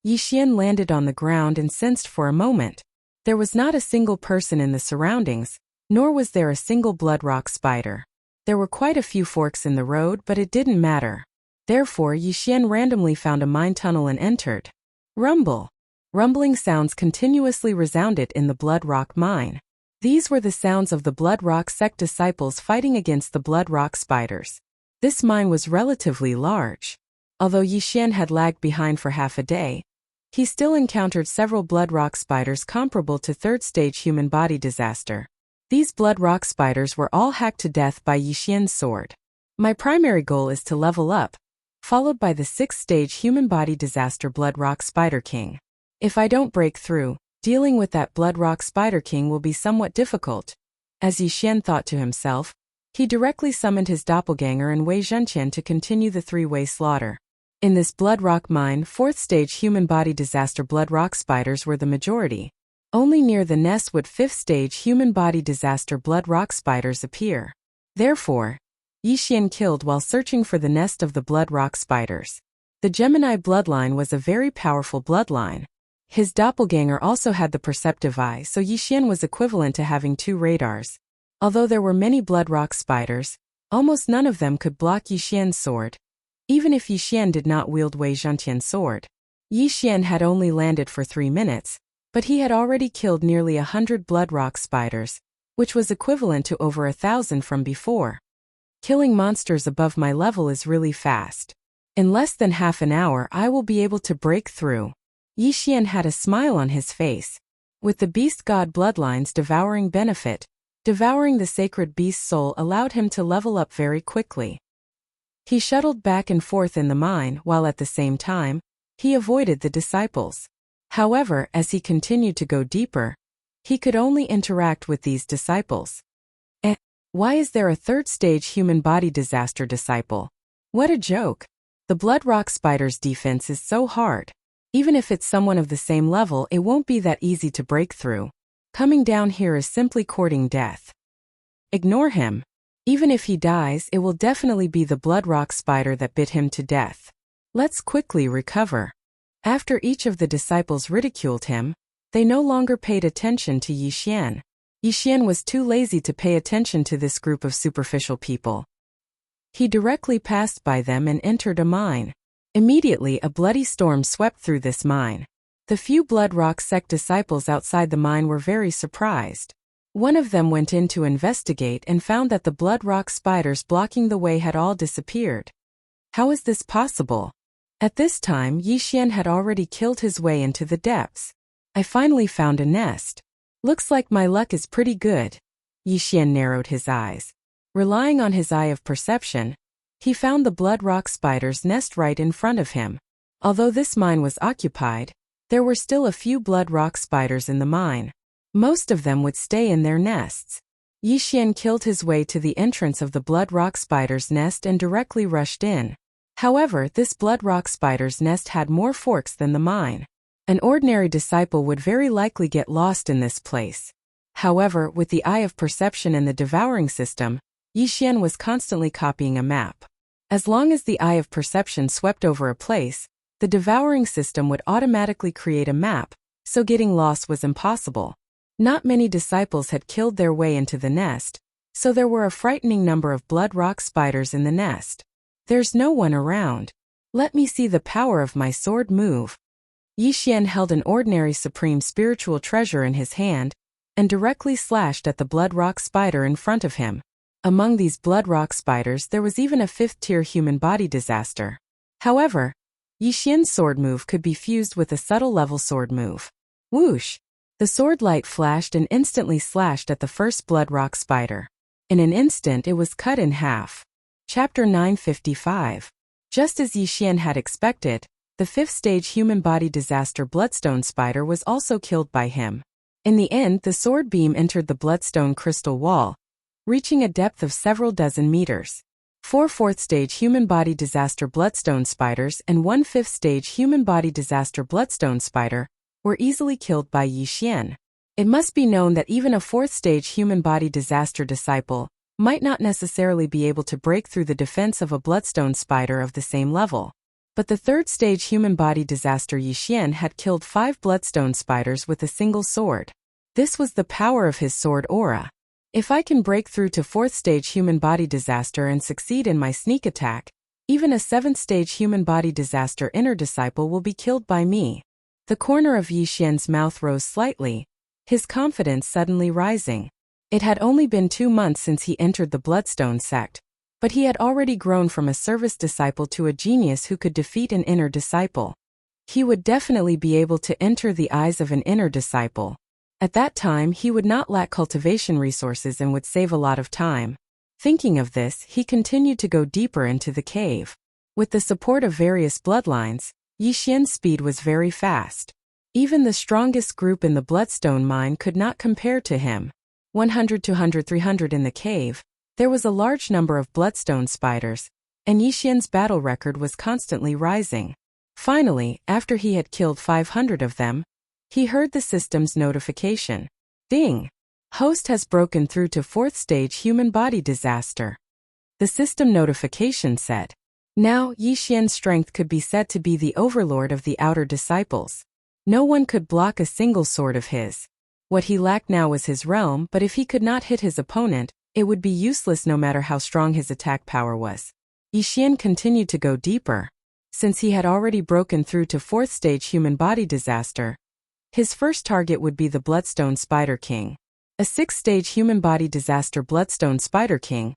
Yixian landed on the ground and sensed for a moment. There was not a single person in the surroundings, nor was there a single blood rock spider. There were quite a few forks in the road, but it didn't matter. Therefore, Yixian randomly found a mine tunnel and entered. Rumble. Rumbling sounds continuously resounded in the blood rock mine. These were the sounds of the blood rock sect disciples fighting against the blood rock spiders. This mine was relatively large. Although Yixian had lagged behind for half a day, he still encountered several blood rock spiders comparable to 3rd stage human body disaster. These blood rock spiders were all hacked to death by Yixian's sword. My primary goal is to level up, followed by the 6th stage human body disaster blood rock spider king. If I don't break through, dealing with that blood rock spider king will be somewhat difficult. As Yixian thought to himself, He directly summoned his doppelganger and Wei Zhenqian to continue the three-way slaughter. In this blood rock mine, 4th stage human body disaster blood rock spiders were the majority. Only near the nest would 5th stage human body disaster blood rock spiders appear. Therefore, Yi Xian killed while searching for the nest of the blood rock spiders. The Gemini bloodline was a very powerful bloodline. His doppelganger also had the perceptive eye, so Yi Xian was equivalent to having 2 radars. Although there were many blood rock spiders, almost none of them could block Yi Xian's sword. Even if Yi Xian did not wield Wei Zhenqian's sword. Yi Xian had only landed for 3 minutes, but he had already killed nearly 100 blood rock spiders, which was equivalent to over 1,000 from before. Killing monsters above my level is really fast. In less than half an hour I will be able to break through. Yi Xian had a smile on his face. With the beast god bloodline's devouring benefit, devouring the sacred beast's soul allowed him to level up very quickly. He shuttled back and forth in the mine while at the same time, he avoided the disciples. However, as he continued to go deeper, he could only interact with these disciples. Why is there a 3rd stage human body disaster disciple? What a joke! The blood rock spider's defense is so hard. Even if it's someone of the same level, it won't be that easy to break through. Coming down here is simply courting death. Ignore him. Even if he dies, it will definitely be the blood rock spider that bit him to death. Let's quickly recover. After each of the disciples ridiculed him, they no longer paid attention to Yi Xian. Yi Xian was too lazy to pay attention to this group of superficial people. He directly passed by them and entered a mine. Immediately a bloody storm swept through this mine. The few blood rock sect disciples outside the mine were very surprised. One of them went in to investigate and found that the blood rock spiders blocking the way had all disappeared. How is this possible? At this time Yi Xian had already killed his way into the depths. I finally found a nest. Looks like my luck is pretty good. Yi Xian narrowed his eyes. Relying on his eye of perception, he found the blood rock spider's nest right in front of him. Although this mine was occupied, there were still a few blood rock spiders in the mine. Most of them would stay in their nests. Yi Xian killed his way to the entrance of the blood rock spider's nest and directly rushed in. However, this blood rock spider's nest had more forks than the mine. An ordinary disciple would very likely get lost in this place. However, with the eye of perception and the devouring system, Yi Xian was constantly copying a map. As long as the eye of perception swept over a place, the devouring system would automatically create a map, so getting lost was impossible. Not many disciples had killed their way into the nest, so there were a frightening number of blood rock spiders in the nest. There's no one around. Let me see the power of my sword move. Yi Xian held an ordinary supreme spiritual treasure in his hand, and directly slashed at the blood rock spider in front of him. Among these blood rock spiders there was even a 5th-tier human body disaster. However, Yi Xian's sword move could be fused with a subtle level sword move. Whoosh! The sword light flashed and instantly slashed at the first blood rock spider. In an instant it was cut in half. Chapter 955. Just as Yi Xian had expected, the 5th stage human body disaster bloodstone spider was also killed by him. In the end, the sword beam entered the bloodstone crystal wall, reaching a depth of several dozen meters. 4 4th stage human body disaster bloodstone spiders and 1 5th stage human body disaster bloodstone spider were easily killed by Yi Xian. It must be known that even a 4th stage human body disaster disciple might not necessarily be able to break through the defense of a bloodstone spider of the same level. But the 3rd stage human body disaster Yi Xian had killed 5 bloodstone spiders with a single sword. This was the power of his sword aura. If I can break through to 4th stage human body disaster and succeed in my sneak attack, even a 7th stage human body disaster inner disciple will be killed by me. The corner of Yi Xian's mouth rose slightly, his confidence suddenly rising. It had only been 2 months since he entered the Bloodstone sect, but he had already grown from a service disciple to a genius who could defeat an inner disciple. He would definitely be able to enter the eyes of an inner disciple. At that time he would not lack cultivation resources and would save a lot of time. Thinking of this, he continued to go deeper into the cave. With the support of various bloodlines, Yi Xian's speed was very fast. Even the strongest group in the Bloodstone mine could not compare to him. 100, 200, 300 in the cave, There was a large number of bloodstone spiders, and Yixian's battle record was constantly rising. Finally, after he had killed 500 of them, he heard the system's notification. Ding! Host has broken through to 4th stage human body disaster. The system notification said. Now, Yixian's strength could be said to be the overlord of the outer disciples. No one could block a single sword of his. What he lacked now was his realm, but if he could not hit his opponent, it would be useless no matter how strong his attack power was. Yixian continued to go deeper. Since he had already broken through to 4th stage human body disaster, his first target would be the Bloodstone Spider King. A 6th stage human body disaster Bloodstone Spider King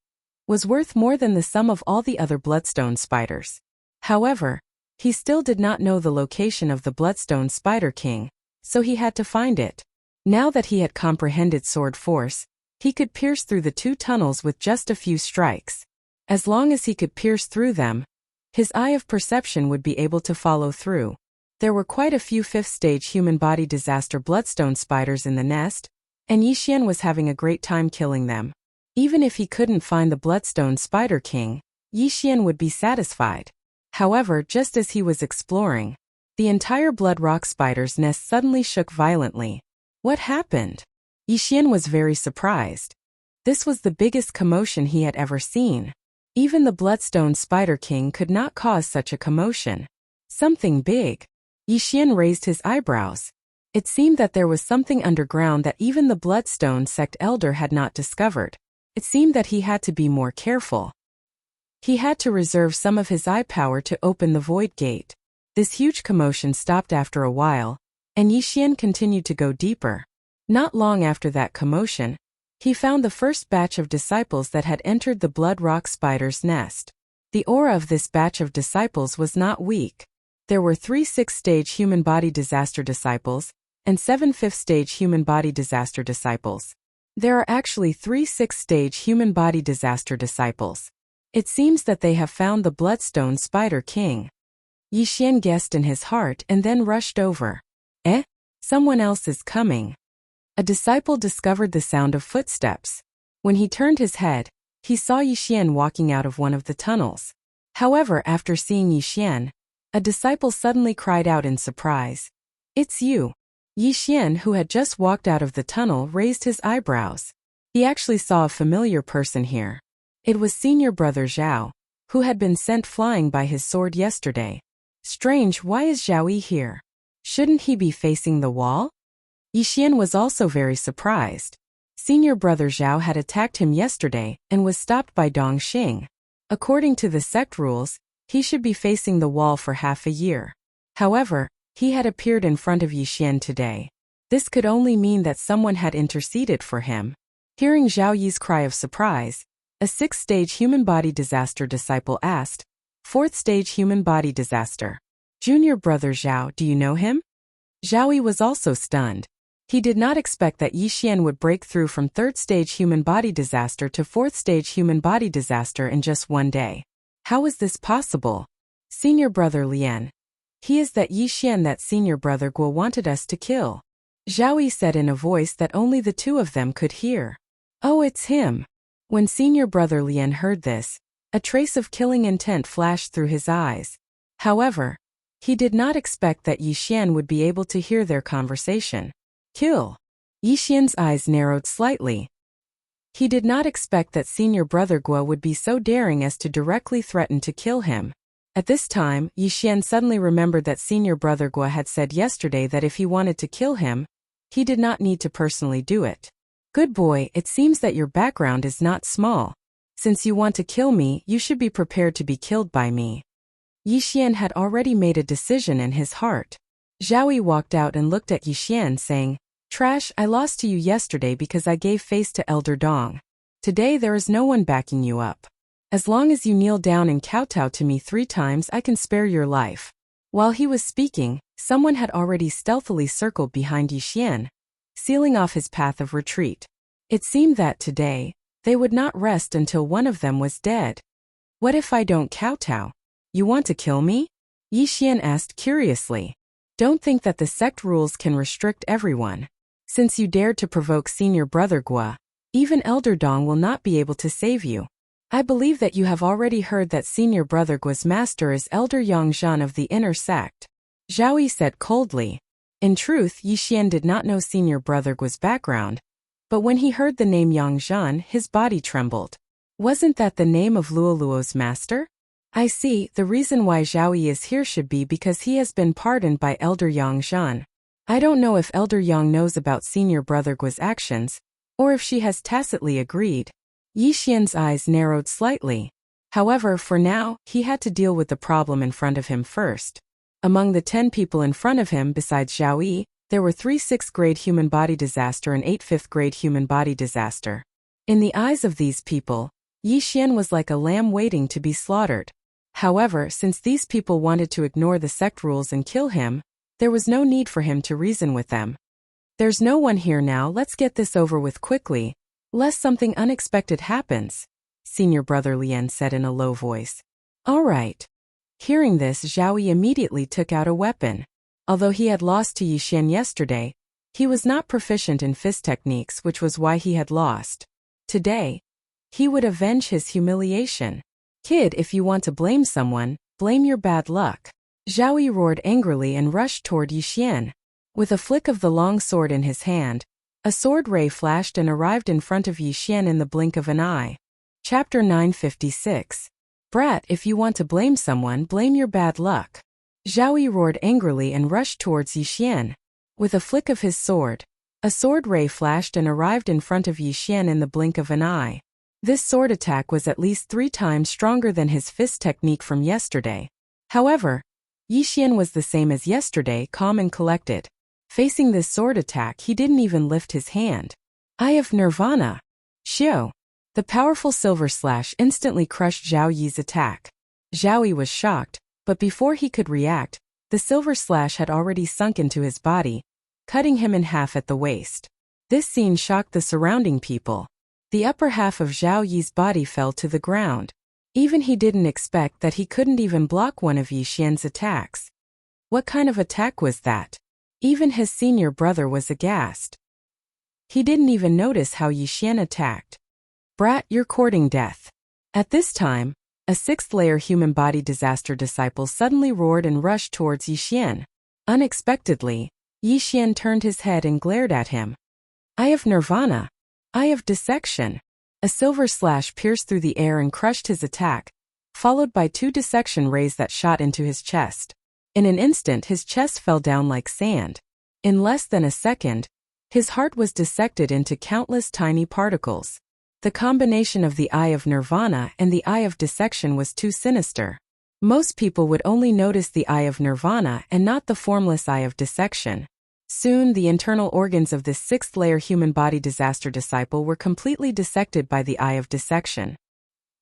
was worth more than the sum of all the other Bloodstone spiders. However, he still did not know the location of the Bloodstone Spider King, so he had to find it. Now that he had comprehended sword force, he could pierce through the 2 tunnels with just a few strikes. As long as he could pierce through them, his eye of perception would be able to follow through. There were quite a few 5th stage human body disaster Bloodstone spiders in the nest, and Yixian was having a great time killing them. Even if he couldn't find the Bloodstone Spider King, Yixian would be satisfied. However, just as he was exploring, the entire blood rock spider's nest suddenly shook violently. What happened? Yixian was very surprised. This was the biggest commotion he had ever seen. Even the Bloodstone Spider King could not cause such a commotion. Something big. Yixian raised his eyebrows. It seemed that there was something underground that even the Bloodstone sect elder had not discovered. It seemed that he had to be more careful. He had to reserve some of his eye power to open the void gate. This huge commotion stopped after a while, and Yixian continued to go deeper. Not long after that commotion, he found the first batch of disciples that had entered the blood rock spider's nest. The aura of this batch of disciples was not weak. There were 3 6th stage human body disaster disciples, and 7 5th stage human body disaster disciples. There are actually 3 6th stage human body disaster disciples. It seems that they have found the Bloodstone Spider King. Yixian guessed in his heart and then rushed over. Someone else is coming. A disciple discovered the sound of footsteps. When he turned his head, he saw Yixian walking out of one of the tunnels. However, after seeing Yixian, a disciple suddenly cried out in surprise. It's you. Yixian, who had just walked out of the tunnel, raised his eyebrows. He actually saw a familiar person here. It was senior brother Zhao, who had been sent flying by his sword yesterday. Strange, why is Zhao Yi here? Shouldn't he be facing the wall? Yixian was also very surprised. Senior brother Zhao had attacked him yesterday and was stopped by Dong Xing. According to the sect rules, he should be facing the wall for half a year. However, he had appeared in front of Yixian today. This could only mean that someone had interceded for him. Hearing Zhao Yi's cry of surprise, a 6th stage human body disaster disciple asked, 4th stage human body disaster. Junior brother Zhao, do you know him? Zhao Yi was also stunned. He did not expect that Yixian would break through from 3rd stage human body disaster to 4th stage human body disaster in just one day. How is this possible? Senior brother Lian. He is that Yixian that senior brother Guo wanted us to kill. Zhao Yi said in a voice that only the 2 of them could hear. Oh, it's him. When senior brother Lian heard this, a trace of killing intent flashed through his eyes. However, he did not expect that Yixian would be able to hear their conversation. Kill. Yixian's eyes narrowed slightly. He did not expect that senior brother Guo would be so daring as to directly threaten to kill him. At this time, Yixian suddenly remembered that senior brother Guo had said yesterday that if he wanted to kill him, he did not need to personally do it. Good boy, it seems that your background is not small. Since you want to kill me, you should be prepared to be killed by me. Yixian had already made a decision in his heart. Zhao Yi walked out and looked at Yixian saying, Trash, I lost to you yesterday because I gave face to Elder Dong. Today there is no one backing you up. As long as you kneel down and kowtow to me 3 times, I can spare your life. While he was speaking, someone had already stealthily circled behind Yixian, sealing off his path of retreat. It seemed that today, they would not rest until one of them was dead. What if I don't kowtow? You want to kill me? Yixian asked curiously. Don't think that the sect rules can restrict everyone. Since you dared to provoke senior brother Guo, Even Elder Dong will not be able to save you. I believe that you have already heard that senior brother Guo's master is Elder Yongzhan of the inner sect. Zhao Yi said coldly. In truth, Yi Xian did not know senior brother Guo's background, but when he heard the name Yongzhan, his body trembled. Wasn't that the name of Luoluo's master? I see, the reason why Zhao Yi is here should be because he has been pardoned by Elder Yongzhan. I don't know if Elder Yang knows about senior brother Guo's actions, or if she has tacitly agreed. Yi Xian's eyes narrowed slightly. However, for now, he had to deal with the problem in front of him first. Among the 10 people in front of him besides Zhao Yi, there were 3 6th-grade human body disaster and 8 5th-grade human body disaster. In the eyes of these people, Yi Xian was like a lamb waiting to be slaughtered. However, since these people wanted to ignore the sect rules and kill him, there was no need for him to reason with them. There's no one here now, let's get this over with quickly, lest something unexpected happens, senior brother Lian said in a low voice. All right. Hearing this, Zhao Yi immediately took out a weapon. Although he had lost to Yi Xian yesterday, he was not proficient in fist techniques, which was why he had lost. Today, he would avenge his humiliation. Kid, if you want to blame someone, blame your bad luck. Zhao Yi roared angrily and rushed toward Yi Xian. With a flick of the long sword in his hand, a sword ray flashed and arrived in front of Yi Xian in the blink of an eye. Chapter 956. Brat, if you want to blame someone, blame your bad luck. Zhao Yi roared angrily and rushed towards Yi Xian. With a flick of his sword, a sword ray flashed and arrived in front of Yi Xian in the blink of an eye. This sword attack was at least 3 times stronger than his fist technique from yesterday. However, Yi Xian was the same as yesterday, calm and collected. Facing this sword attack, he didn't even lift his hand. Eye of Nirvana. Xiao. The powerful silver slash instantly crushed Zhao Yi's attack. Zhao Yi was shocked, but before he could react, the silver slash had already sunk into his body, cutting him in half at the waist. This scene shocked the surrounding people. The upper half of Zhao Yi's body fell to the ground. Even he didn't expect that he couldn't even block one of Yi Xian's attacks. What kind of attack was that? Even his senior brother was aghast. He didn't even notice how Yi Xian attacked. Brat, you're courting death. At this time, a 6th-layer human body disaster disciple suddenly roared and rushed towards Yi Xian. Unexpectedly, Yi Xian turned his head and glared at him. Eye of Nirvana. Eye of Dissection. A silver slash pierced through the air and crushed his attack, followed by 2 dissection rays that shot into his chest. In an instant, his chest fell down like sand. In less than a second, his heart was dissected into countless tiny particles. The combination of the Eye of Nirvana and the Eye of Dissection was too sinister. Most people would only notice the Eye of Nirvana and not the formless Eye of Dissection. Soon, the internal organs of this 6th-layer human body disaster disciple were completely dissected by the Eye of Dissection.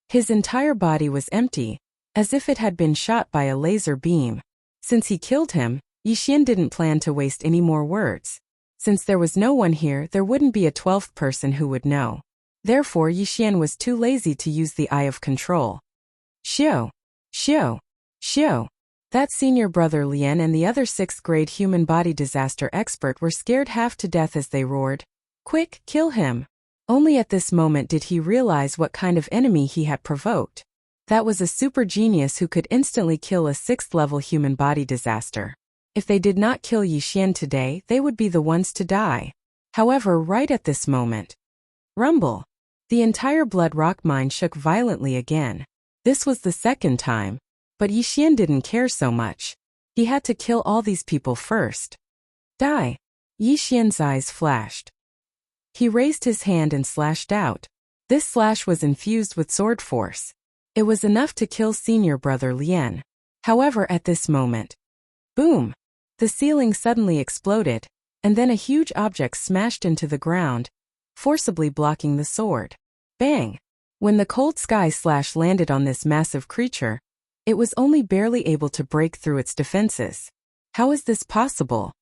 His entire body was empty, as if it had been shot by a laser beam. Since he killed him, Yi Xian didn't plan to waste any more words. Since there was no one here, there wouldn't be a 12th person who would know. Therefore, Yi Xian was too lazy to use the Eye of Control. Xiao! Xiao! Xiao! That senior brother Lian and the other 6th-grade human body disaster expert were scared half to death as they roared. Quick, kill him! Only at this moment did he realize what kind of enemy he had provoked. That was a super genius who could instantly kill a 6th-level human body disaster. If they did not kill Yi Xian today, they would be the ones to die. However, right at this moment, rumble! The entire Blood Rock mine shook violently again. This was the 2nd time, but Yi Xian didn't care so much. He had to kill all these people first. Die! Yi Xian's eyes flashed. He raised his hand and slashed out. This slash was infused with sword force. It was enough to kill senior brother Lian. However, at this moment, boom! The ceiling suddenly exploded, and then a huge object smashed into the ground, forcibly blocking the sword. Bang! When the cold sky slash landed on this massive creature, it was only barely able to break through its defenses. How is this possible?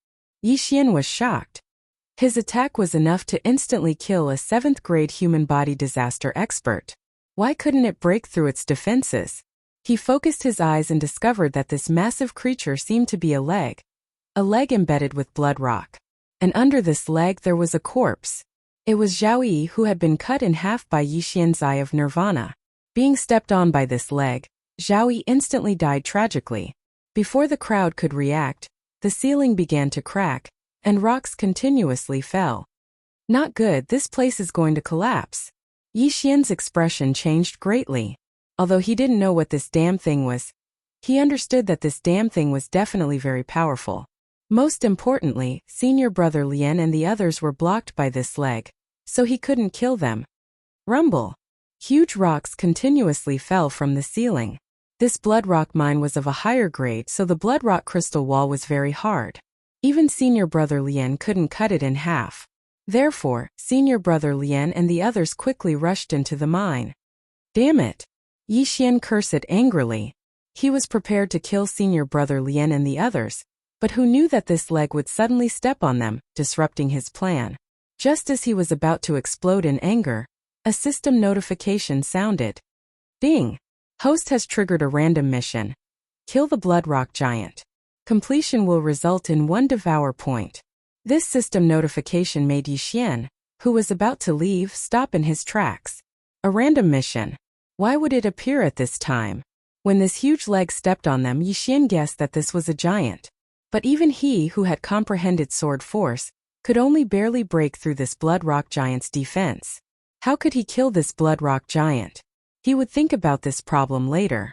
Yi Xian was shocked. His attack was enough to instantly kill a 7th-grade human body disaster expert. Why couldn't it break through its defenses? He focused his eyes and discovered that this massive creature seemed to be a leg embedded with blood rock. And under this leg there was a corpse. It was Zhao Yi who had been cut in half by Yixian's Eye of Nirvana. Being stepped on by this leg, Zhao Yi instantly died tragically. Before the crowd could react, the ceiling began to crack, and rocks continuously fell. Not good, this place is going to collapse. Yixian's expression changed greatly. Although he didn't know what this damn thing was, he understood that this damn thing was definitely very powerful. Most importantly, senior brother Lian and the others were blocked by this leg, so he couldn't kill them. Rumble. Huge rocks continuously fell from the ceiling. This blood rock mine was of a higher grade, so the blood rock crystal wall was very hard. Even senior brother Lian couldn't cut it in half. Therefore, senior brother Lian and the others quickly rushed into the mine. Damn it! Yixian cursed angrily. He was prepared to kill senior brother Lian and the others, but who knew that this leg would suddenly step on them, disrupting his plan. Just as he was about to explode in anger, a system notification sounded. Ding! Host has triggered a random mission. Kill the blood rock giant. Completion will result in 1 devour point. This system notification made Yixian, who was about to leave, stop in his tracks. A random mission. Why would it appear at this time? When this huge leg stepped on them, Yixian guessed that this was a giant. But even he, who had comprehended sword force, could only barely break through this blood rock giant's defense. How could he kill this blood rock giant? He would think about this problem later.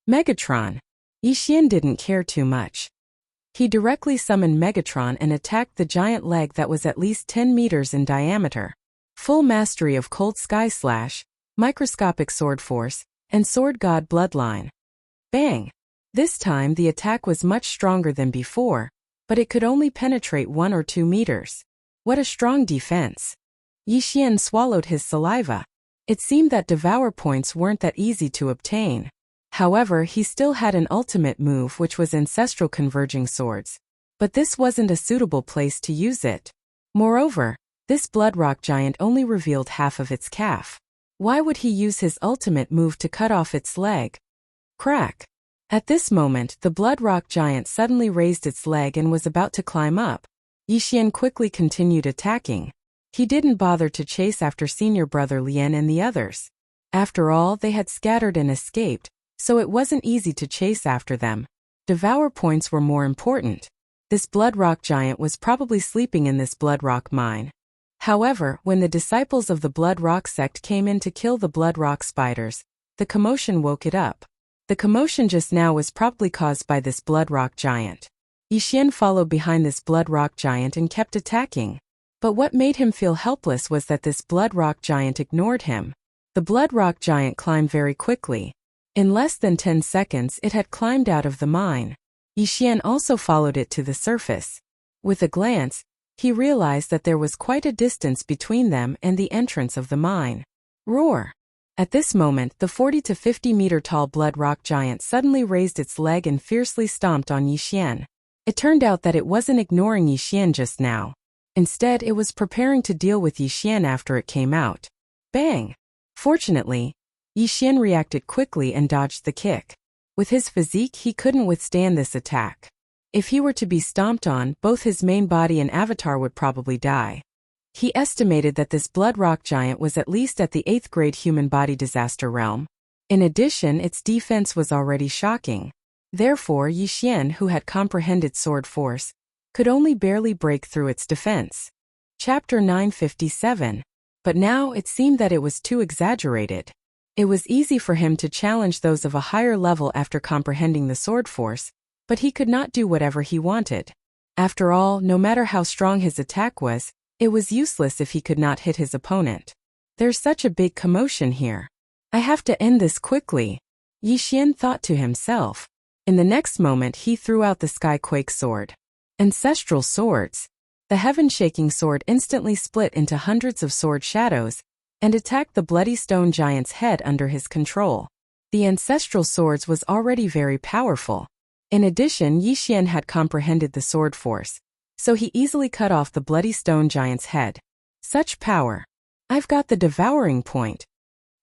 Megatron. Yixian didn't care too much. He directly summoned Megatron and attacked the giant leg that was at least 10 meters in diameter. Full mastery of Cold Sky Slash, microscopic sword force, and sword god bloodline. Bang! This time the attack was much stronger than before, but it could only penetrate 1 or 2 meters. What a strong defense! Yixian swallowed his saliva. It seemed that devour points weren't that easy to obtain. However, he still had an ultimate move, which was ancestral converging swords. But this wasn't a suitable place to use it. Moreover, this blood rock giant only revealed half of its calf. Why would he use his ultimate move to cut off its leg? Crack! At this moment, the blood rock giant suddenly raised its leg and was about to climb up. Yixian quickly continued attacking. He didn't bother to chase after senior brother Lian and the others. After all, they had scattered and escaped, so it wasn't easy to chase after them. Devour points were more important. This blood rock giant was probably sleeping in this blood rock mine. However, when the disciples of the blood rock sect came in to kill the blood rock spiders, the commotion woke it up. The commotion just now was probably caused by this blood rock giant. Yixian followed behind this blood rock giant and kept attacking. But what made him feel helpless was that this blood rock giant ignored him. The blood rock giant climbed very quickly. In less than 10 seconds it had climbed out of the mine. Yixian also followed it to the surface. With a glance, he realized that there was quite a distance between them and the entrance of the mine. Roar! At this moment, the 40 to 50 meter tall blood rock giant suddenly raised its leg and fiercely stomped on Yixian. It turned out that it wasn't ignoring Yixian just now. Instead, it was preparing to deal with Yixian after it came out. Bang! Fortunately, Yixian reacted quickly and dodged the kick. With his physique, he couldn't withstand this attack. If he were to be stomped on, both his main body and avatar would probably die. He estimated that this blood rock giant was at least at the 8th grade human body disaster realm. In addition, its defense was already shocking. Therefore, Yixian, who had comprehended sword force, could only barely break through its defense. Chapter 957. But now it seemed that it was too exaggerated. It was easy for him to challenge those of a higher level after comprehending the sword force, but he could not do whatever he wanted. After all, no matter how strong his attack was, it was useless if he could not hit his opponent. There's such a big commotion here. I have to end this quickly, Yixian thought to himself. In the next moment he threw out the Skyquake sword. Ancestral swords. The heaven-shaking sword instantly split into hundreds of sword shadows and attacked the bloody stone giant's head under his control. The ancestral swords was already very powerful. In addition, Yixian had comprehended the sword force, so he easily cut off the bloody stone giant's head. Such power! I've got the devouring point.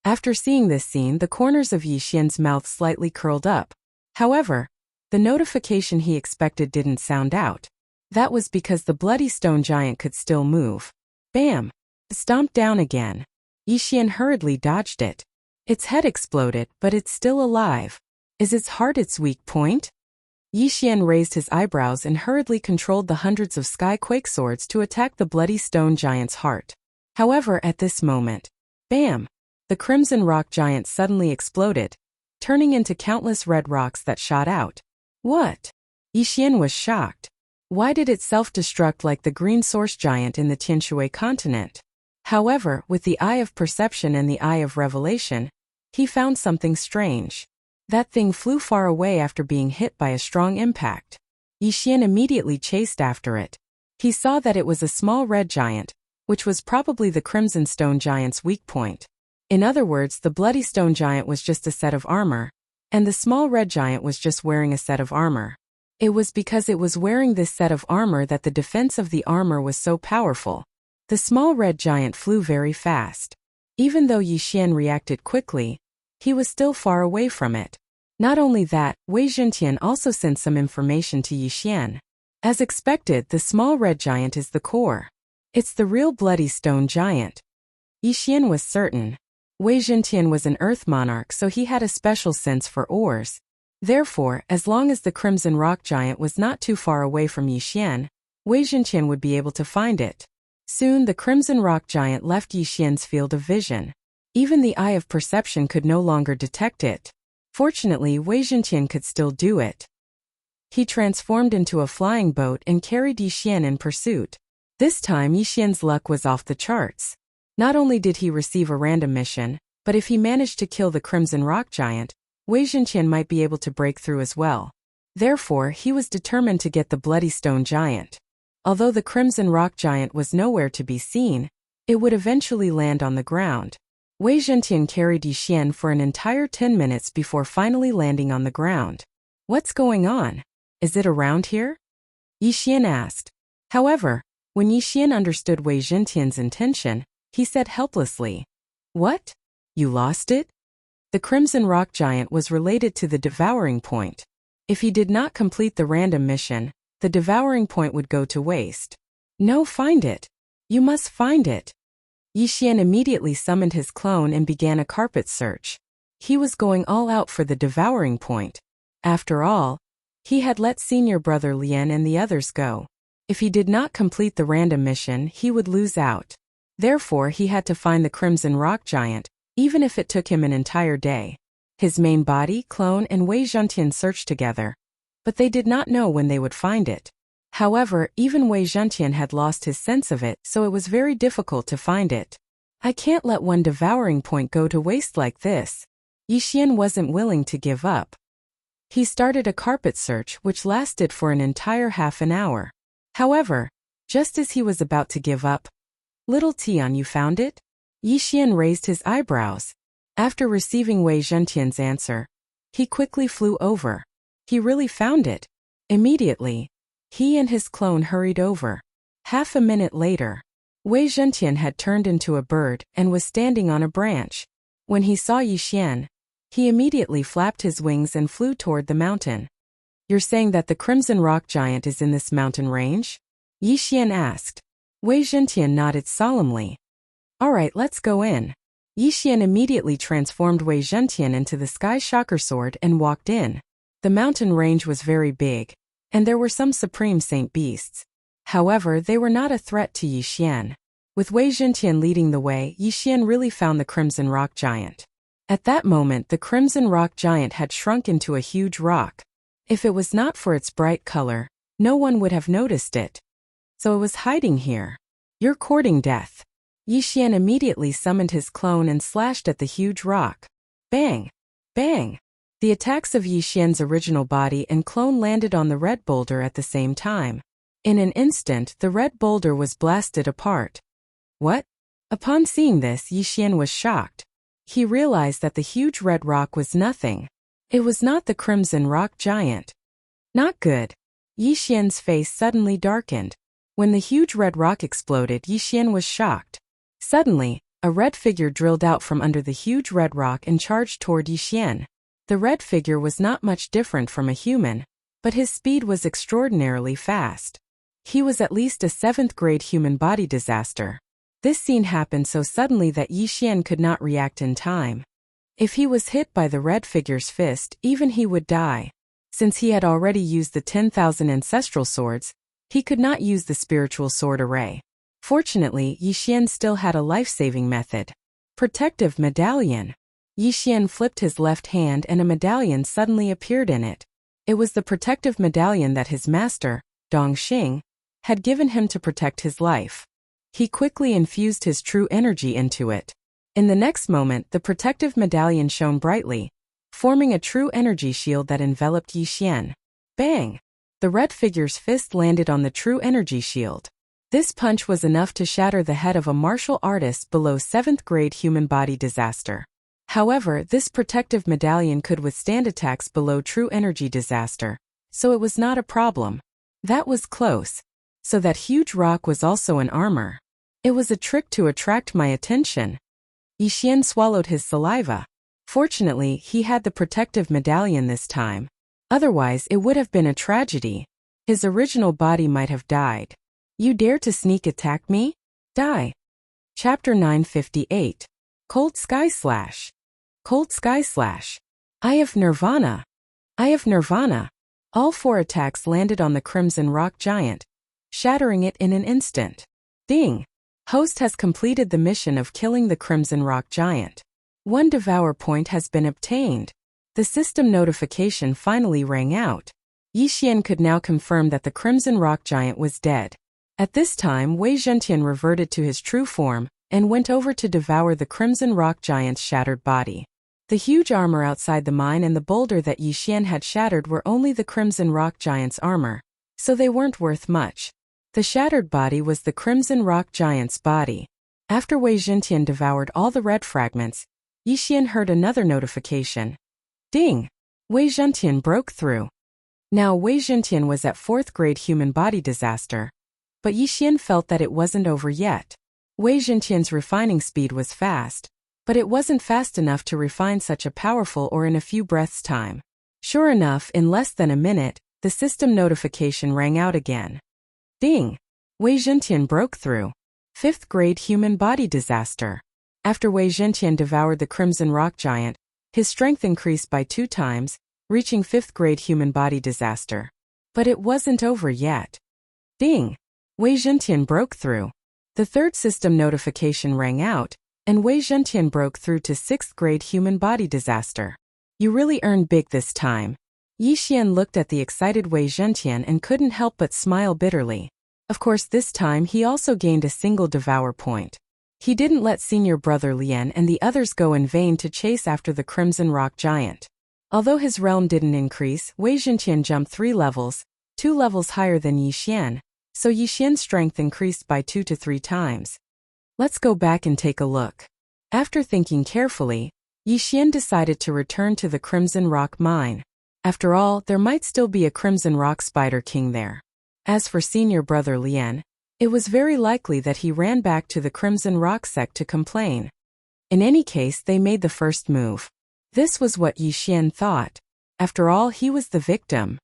After seeing this scene, the corners of Yixian's mouth slightly curled up. However, the notification he expected didn't sound out. That was because the bloody stone giant could still move. Bam! Stomped down again. Yixian hurriedly dodged it. Its head exploded, but it's still alive. Is its heart its weak point? Yixian raised his eyebrows and hurriedly controlled the hundreds of sky quake swords to attack the bloody stone giant's heart. However, at this moment, bam! The crimson rock giant suddenly exploded, turning into countless red rocks that shot out. What? Yixian was shocked. Why did it self-destruct like the green source giant in the Tianshui continent? However, with the eye of perception and the eye of revelation, he found something strange. That thing flew far away after being hit by a strong impact. Yixian immediately chased after it. He saw that it was a small red giant, which was probably the crimson stone giant's weak point. In other words, the bloody stone giant was just a set of armor, and the small red giant was just wearing a set of armor. It was because it was wearing this set of armor that the defense of the armor was so powerful. The small red giant flew very fast. Even though Yixian reacted quickly, he was still far away from it. Not only that, Wei Zhentian also sent some information to Yixian. As expected, the small red giant is the core. It's the real bloody stone giant. Yixian was certain. Wei Zhentian was an earth monarch, so he had a special sense for ores. Therefore, as long as the crimson rock giant was not too far away from Yixian, Wei Zhentian would be able to find it. Soon the crimson rock giant left Yixian's field of vision. Even the eye of perception could no longer detect it. Fortunately, Wei Zhentian could still do it. He transformed into a flying boat and carried Yixian in pursuit. This time Yixian's luck was off the charts. Not only did he receive a random mission, but if he managed to kill the crimson rock giant, Wei Zhentian might be able to break through as well. Therefore, he was determined to get the bloody stone giant. Although the crimson rock giant was nowhere to be seen, it would eventually land on the ground. Wei Zhentian carried Yixian for an entire 10 minutes before finally landing on the ground. What's going on? Is it around here? Yixian asked. However, when Yixian understood Wei Zhentian's intention, he said helplessly, "What? You lost it?" The crimson rock giant was related to the devouring point. If he did not complete the random mission, the devouring point would go to waste. No, find it. You must find it. Yixian immediately summoned his clone and began a carpet search. He was going all out for the devouring point. After all, he had let senior brother Lian and the others go. If he did not complete the random mission, he would lose out. Therefore, he had to find the crimson rock giant, even if it took him an entire day. His main body, clone, and Wei Zhentian searched together, but they did not know when they would find it. However, even Wei Zhentian had lost his sense of it, so it was very difficult to find it. I can't let one devouring point go to waste like this. Yixian wasn't willing to give up. He started a carpet search which lasted for an entire half an hour. However, just as he was about to give up, "Little Tian, you found it?" Yixian raised his eyebrows. After receiving Wei Zhentian's answer, he quickly flew over. He really found it. Immediately, he and his clone hurried over. Half a minute later, Wei Zhentian had turned into a bird and was standing on a branch. When he saw Yixian, he immediately flapped his wings and flew toward the mountain. "You're saying that the crimson rock giant is in this mountain range?" Yixian asked. Wei Zhentian nodded solemnly. "All right, let's go in." Yixian immediately transformed Wei Zhentian into the Sky Shocker Sword and walked in. The mountain range was very big, and there were some supreme saint beasts. However, they were not a threat to Yixian. With Wei Zhentian leading the way, Yixian really found the crimson rock giant. At that moment, the crimson rock giant had shrunk into a huge rock. If it was not for its bright color, no one would have noticed it. So it was hiding here. "You're courting death." Yixian immediately summoned his clone and slashed at the huge rock. Bang! Bang! The attacks of Yixian's original body and clone landed on the red boulder at the same time. In an instant, the red boulder was blasted apart. What? Upon seeing this, Yixian was shocked. He realized that the huge red rock was nothing. It was not the crimson rock giant. Not good. Yixian's face suddenly darkened. When the huge red rock exploded, Yixian was shocked. Suddenly, a red figure drilled out from under the huge red rock and charged toward Yixian. The red figure was not much different from a human, but his speed was extraordinarily fast. He was at least a 7th-grade human body disaster. This scene happened so suddenly that Yi Xian could not react in time. If he was hit by the red figure's fist, even he would die. Since he had already used the 10,000 ancestral swords, he could not use the spiritual sword array. Fortunately, Yi Xian still had a life-saving method. Protective medallion. Yi Xian flipped his left hand and a medallion suddenly appeared in it. It was the protective medallion that his master, Dongxing, had given him to protect his life. He quickly infused his true energy into it. In the next moment, the protective medallion shone brightly, forming a true energy shield that enveloped Yi Xian. Bang! The red figure's fist landed on the true energy shield. This punch was enough to shatter the head of a martial artist below 7th grade human body disaster. However, this protective medallion could withstand attacks below true energy disaster, so it was not a problem. That was close. So that huge rock was also an armor. It was a trick to attract my attention. Yi Xian swallowed his saliva. Fortunately, he had the protective medallion this time. Otherwise, it would have been a tragedy. His original body might have died. You dare to sneak attack me? Die. Chapter 958. Cold Sky Slash. Cold Sky Slash. Eye of Nirvana. Eye of Nirvana. All 4 attacks landed on the Crimson Rock Giant, shattering it in an instant. Ding! Host has completed the mission of killing the Crimson Rock Giant. 1 Devour point has been obtained. The system notification finally rang out. Yi Xian could now confirm that the Crimson Rock Giant was dead. At this time, Wei Zhentian reverted to his true form and went over to devour the Crimson Rock Giant's shattered body. The huge armor outside the mine and the boulder that Yi Xian had shattered were only the Crimson Rock Giant's armor, so they weren't worth much. The shattered body was the Crimson Rock Giant's body. After Wei Zhentian devoured all the red fragments, Yi Xian heard another notification. Ding! Wei Zhentian broke through. Now Wei Zhentian was at 4th grade human body disaster. But Yi Xian felt that it wasn't over yet. Wei Zhentian's refining speed was fast, but it wasn't fast enough to refine such a powerful ore in a few breaths' time. Sure enough, in less than a minute, the system notification rang out again. Ding! Wei Zhentian broke through. 5th grade human body disaster. After Wei Zhentian devoured the Crimson Rock Giant, his strength increased by 2 times, reaching 5th grade human body disaster. But it wasn't over yet. Ding! Wei Zhentian broke through. The 3rd system notification rang out, and Wei Zhentian broke through to 6th grade human body disaster. You really earned big this time. Yi Xian looked at the excited Wei Zhentian and couldn't help but smile bitterly. Of course, this time he also gained a single devour point. He didn't let senior brother Lian and the others go in vain to chase after the Crimson Rock Giant. Although his realm didn't increase, Wei Zhentian jumped 3 levels, 2 levels higher than Yi Xian, so Yi Xian's strength increased by 2 to 3 times. Let's go back and take a look. After thinking carefully, Yi Xian decided to return to the Crimson Rock Mine. After all, there might still be a Crimson Rock Spider King there. As for senior brother Lian, it was very likely that he ran back to the Crimson Rock sect to complain. In any case, they made the first move. This was what Yi Xian thought. After all, he was the victim.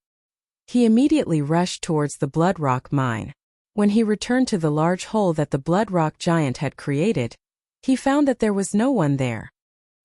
He immediately rushed towards the Blood Rock Mine. When he returned to the large hole that the Blood Rock Giant had created, he found that there was no one there.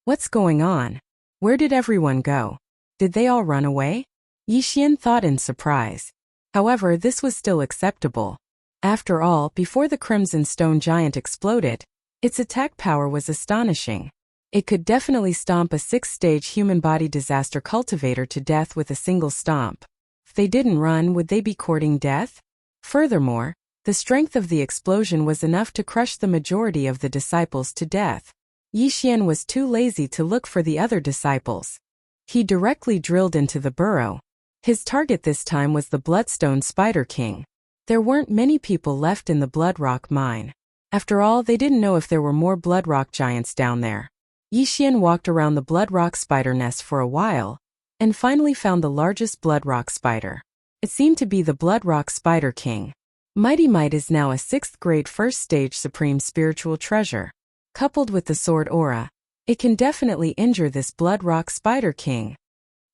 What's going on? Where did everyone go? Did they all run away? Yi Xian thought in surprise. However, this was still acceptable. After all, before the Crimson Stone Giant exploded, its attack power was astonishing. It could definitely stomp a 6th-stage human body disaster cultivator to death with a single stomp. If they didn't run, would they be courting death? Furthermore, the strength of the explosion was enough to crush the majority of the disciples to death. Yi Xian was too lazy to look for the other disciples. He directly drilled into the burrow. His target this time was the Bloodstone Spider King. There weren't many people left in the Blood Rock Mine. After all, they didn't know if there were more Blood Rock Giants down there. Yi Xian walked around the Blood Rock Spider nest for a while, and finally found the largest Blood Rock Spider. It seemed to be the Blood Rock Spider King. Mighty Might is now a 6th grade 1st stage supreme spiritual treasure. Coupled with the sword aura, it can definitely injure this Blood Rock Spider King.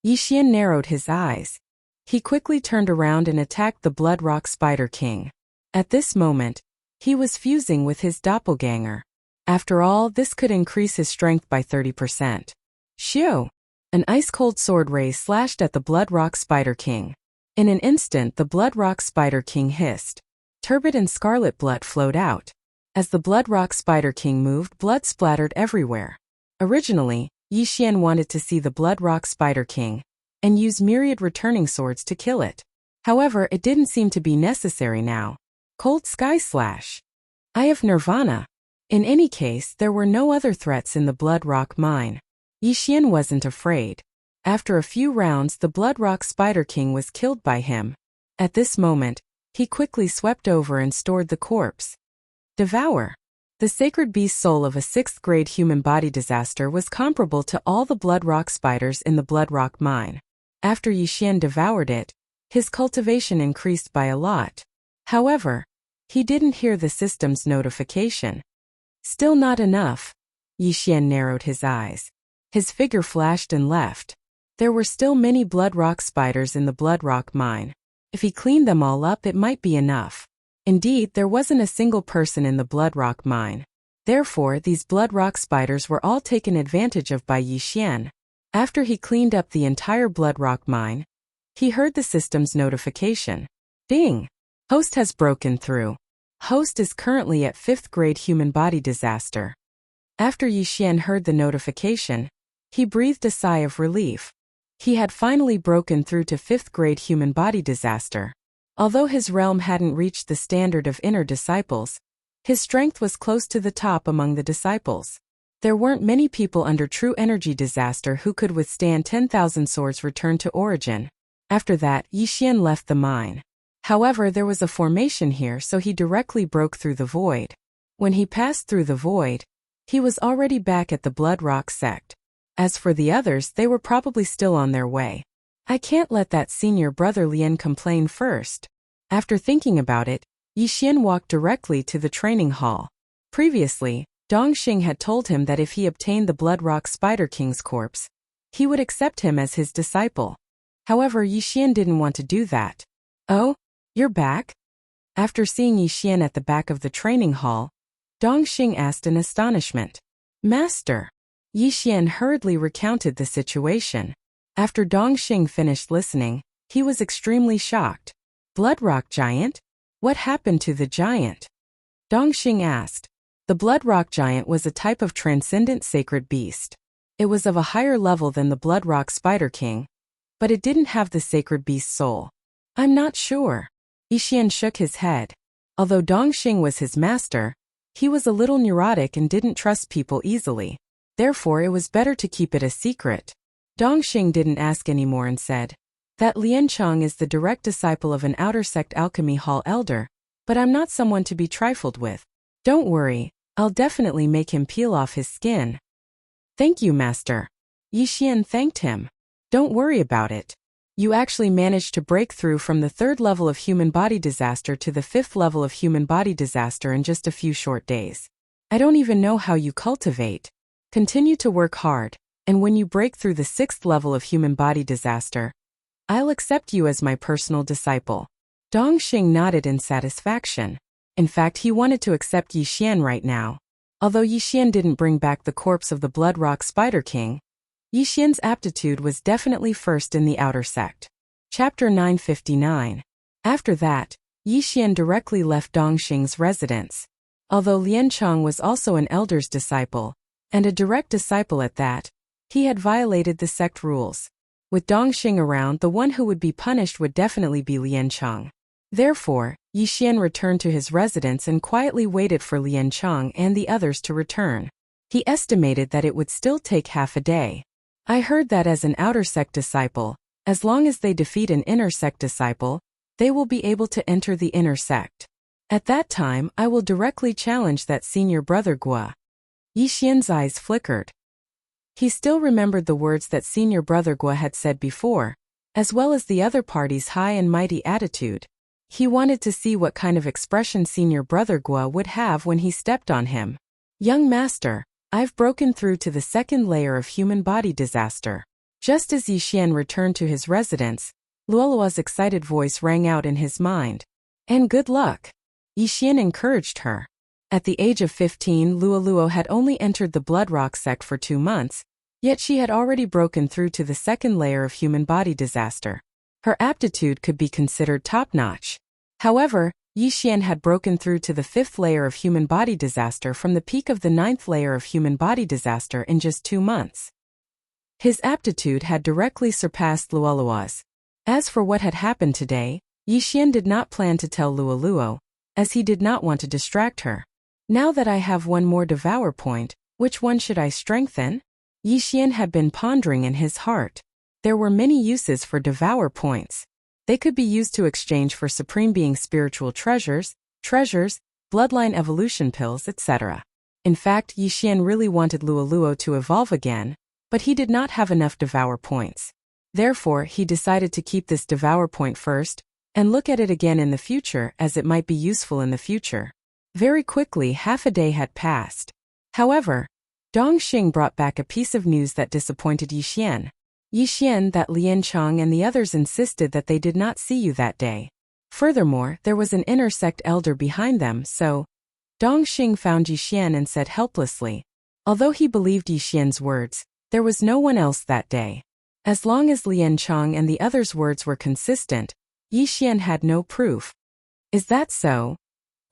Yi Xian narrowed his eyes. He quickly turned around and attacked the Blood Rock Spider King. At this moment, He was fusing with his doppelganger. After all, this could increase his strength by 30%. Shio! An ice-cold sword ray slashed at the Blood Rock Spider King. In an instant, the Blood Rock Spider King hissed. Turbid and scarlet blood flowed out. As the Blood Rock Spider King moved, blood splattered everywhere. Originally, Yi Xian wanted to see the Blood Rock Spider King and use myriad returning swords to kill it. However, it didn't seem to be necessary now. Cold Sky Slash. Eye of Nirvana. In any case, there were no other threats in the Blood Rock mine. Yi Xian wasn't afraid. After a few rounds, the Blood Rock Spider King was killed by him. At this moment, he quickly swept over and stored the corpse. Devour. The sacred beast soul of a 6th-grade human body disaster was comparable to all the Blood Rock spiders in the Blood Rock mine. After Yi Xian devoured it, his cultivation increased by a lot. However, he didn't hear the system's notification. Still not enough. Yi Xian narrowed his eyes. His figure flashed and left. There were still many Blood Rock spiders in the Blood Rock mine. If he cleaned them all up, it might be enough. Indeed, there wasn't a single person in the Blood Rock mine. Therefore, these Blood Rock spiders were all taken advantage of by Yi Xian. After he cleaned up the entire Blood Rock mine, he heard the system's notification. Ding! Host has broken through. Host is currently at 5th-grade human body disaster. After Yi Xian heard the notification, he breathed a sigh of relief. He had finally broken through to 5th-grade human body disaster. Although his realm hadn't reached the standard of inner disciples, his strength was close to the top among the disciples. There weren't many people under true energy disaster who could withstand 10,000 swords return to origin. After that, Yi Xian left the mine. However, there was a formation here, so he directly broke through the void. When he passed through the void, he was already back at the Blood Rock sect. As for the others, they were probably still on their way. I can't let that senior brother Lian complain first. After thinking about it, Yi Xian walked directly to the training hall. Previously, Dongxing had told him that if he obtained the Blood Rock Spider King's corpse, he would accept him as his disciple. However, Yi Xian didn't want to do that. Oh, you're back? After seeing Yi Xian at the back of the training hall, Dongxing asked in astonishment. Master. Yi Xian hurriedly recounted the situation. After Dongxing finished listening, he was extremely shocked. Blood Rock Giant? What happened to the giant? Dongxing asked. The Blood Rock Giant was a type of transcendent sacred beast. It was of a higher level than the Blood Rock Spider King, but it didn't have the sacred beast soul. I'm not sure. Yi Xian shook his head. Although Dongxing was his master, he was a little neurotic and didn't trust people easily. Therefore, it was better to keep it a secret. Dongxing didn't ask anymore and said, that Lian Cheng is the direct disciple of an outer sect alchemy hall elder, but I'm not someone to be trifled with. Don't worry, I'll definitely make him peel off his skin. Thank you, Master. Yi Xian thanked him. Don't worry about it. You actually managed to break through from the 3rd level of human body disaster to the 5th level of human body disaster in just a few short days. I don't even know how you cultivate. Continue to work hard, and when you break through the 6th level of human body disaster, I'll accept you as my personal disciple. Dongxing nodded in satisfaction. In fact, he wanted to accept Yi Xian right now. Although Yi Xian didn't bring back the corpse of the Blood Rock Spider King, Yi Xian's aptitude was definitely first in the outer sect. Chapter 959. After that, Yi Xian directly left Dongxing's residence. Although Lian Cheng was also an elder's disciple, and a direct disciple at that, he had violated the sect rules. With Dongxing around, the one who would be punished would definitely be Lian Cheng. Therefore, Yi Xian returned to his residence and quietly waited for Lian Cheng and the others to return. He estimated that it would still take half a day. I heard that as an outer sect disciple, as long as they defeat an inner sect disciple, they will be able to enter the inner sect. At that time, I will directly challenge that senior brother Gua. Yi Xian's eyes flickered. He still remembered the words that senior brother Gua had said before, as well as the other party's high and mighty attitude. He wanted to see what kind of expression senior brother Gua would have when he stepped on him. Young master, I've broken through to the 2nd layer of human body disaster. Just as Yi Xian returned to his residence, Luolua's excited voice rang out in his mind. And good luck. Yixian encouraged her. At the age of 15, Luoluo had only entered the Blood Rock sect for 2 months, yet she had already broken through to the second layer of human body disaster. Her aptitude could be considered top-notch. However, Yixian had broken through to the 5th layer of human body disaster from the peak of the 9th layer of human body disaster in just 2 months. His aptitude had directly surpassed Luoluo's. As for what had happened today, Yixian did not plan to tell Luoluo, as he did not want to distract her. Now that I have one more devour point, which one should I strengthen? Yixian had been pondering in his heart. There were many uses for devour points. They could be used to exchange for Supreme Being spiritual treasures, bloodline evolution pills, etc. In fact, Yixian really wanted Luoluo to evolve again, but he did not have enough devour points. Therefore, he decided to keep this devour point first, and look at it again in the future as it might be useful in the future. Very quickly, half a day had passed. However, Dongxing brought back a piece of news that disappointed Yixian. Yixian, that Lian Chang and the others insisted that they did not see you that day. Furthermore, there was an inner sect elder behind them, so Dongxing found Yixian and said helplessly. Although he believed Yixian's words, there was no one else that day. As long as Lian Chang and the others' words were consistent, Yixian had no proof. Is that so?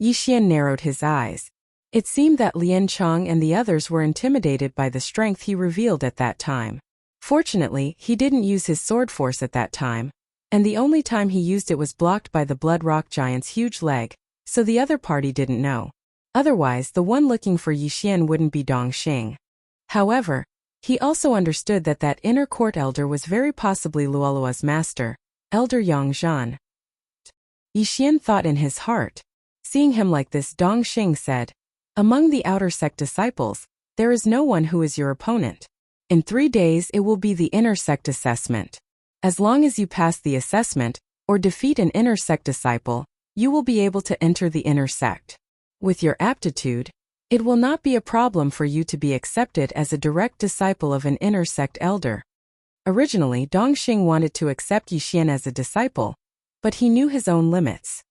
Yixian narrowed his eyes. It seemed that Lian Chang and the others were intimidated by the strength he revealed at that time. Fortunately, he didn't use his sword force at that time, and the only time he used it was blocked by the Blood Rock Giant's huge leg, so the other party didn't know. Otherwise, the one looking for Yixian wouldn't be Dongxing. However, he also understood that that inner court elder was very possibly Luoluo's master, Elder Yang Zhan. Yixian thought in his heart. Seeing him like this, Dongxing said, "Among the outer sect disciples, there is no one who is your opponent. In 3 days it will be the inner sect assessment. As long as you pass the assessment, or defeat an inner sect disciple, you will be able to enter the inner sect. With your aptitude, it will not be a problem for you to be accepted as a direct disciple of an inner sect elder." Originally, Dongxing wanted to accept Yixian as a disciple, but he knew his own limits.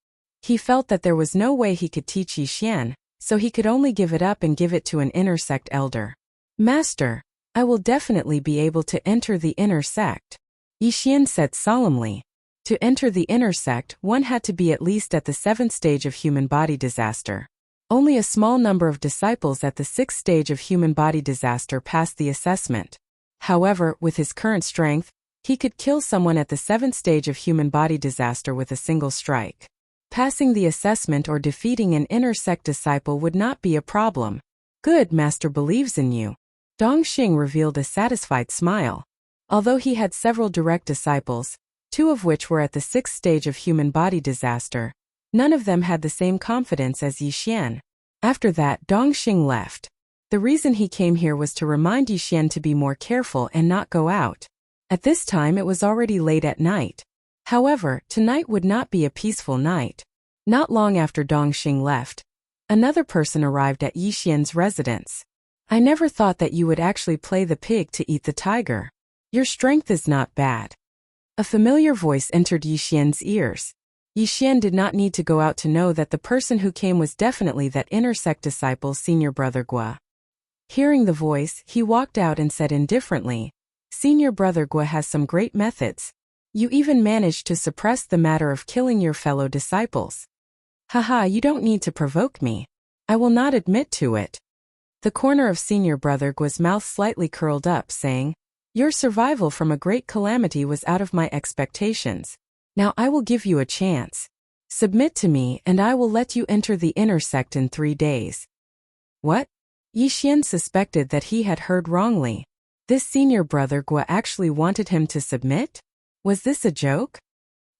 He felt that there was no way he could teach Yixian, so he could only give it up and give it to an inner sect elder. "Master, I will definitely be able to enter the inner sect," Yixian said solemnly. To enter the inner sect, one had to be at least at the 7th stage of human body disaster. Only a small number of disciples at the 6th stage of human body disaster passed the assessment. However, with his current strength, he could kill someone at the 7th stage of human body disaster with a single strike. Passing the assessment or defeating an inner sect disciple would not be a problem. "Good, Master believes in you." Dongxing revealed a satisfied smile. Although he had several direct disciples, 2 of which were at the 6th stage of human body disaster, none of them had the same confidence as Yixian. After that, Dongxing left. The reason he came here was to remind Yixian to be more careful and not go out. At this time it was already late at night. However, tonight would not be a peaceful night. Not long after Dongxing left, another person arrived at Yixian's residence. "I never thought that you would actually play the pig to eat the tiger. Your strength is not bad." A familiar voice entered Yixian's ears. Yixian did not need to go out to know that the person who came was definitely that inner sect disciple's senior brother Gua. Hearing the voice, he walked out and said indifferently, "Senior brother Gua has some great methods. You even managed to suppress the matter of killing your fellow disciples. Haha, you don't need to provoke me. I will not admit to it." The corner of senior brother Gua's mouth slightly curled up, saying, "Your survival from a great calamity was out of my expectations. Now I will give you a chance. Submit to me and I will let you enter the inner sect in 3 days." What? Yixian suspected that he had heard wrongly. This senior brother Gua actually wanted him to submit? Was this a joke?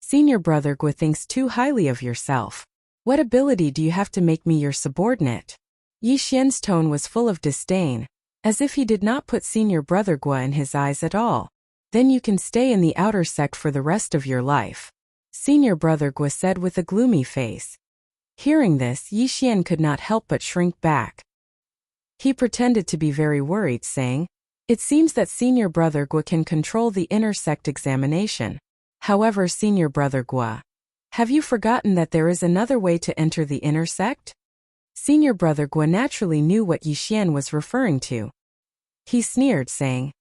Senior brother Gua thinks too highly of yourself. What ability do you have to make me your subordinate? Yixian's tone was full of disdain, as if he did not put senior brother Gua in his eyes at all. "Then you can stay in the outer sect for the rest of your life," senior brother Gua said with a gloomy face. Hearing this, Yixian could not help but shrink back. He pretended to be very worried, saying, "It seems that senior brother Gua can control the inner sect examination. However, senior brother Gua, Have you forgotten that there is another way to enter the inner sect? Senior brother Gua naturally knew what Yixian was referring to. He sneered, saying,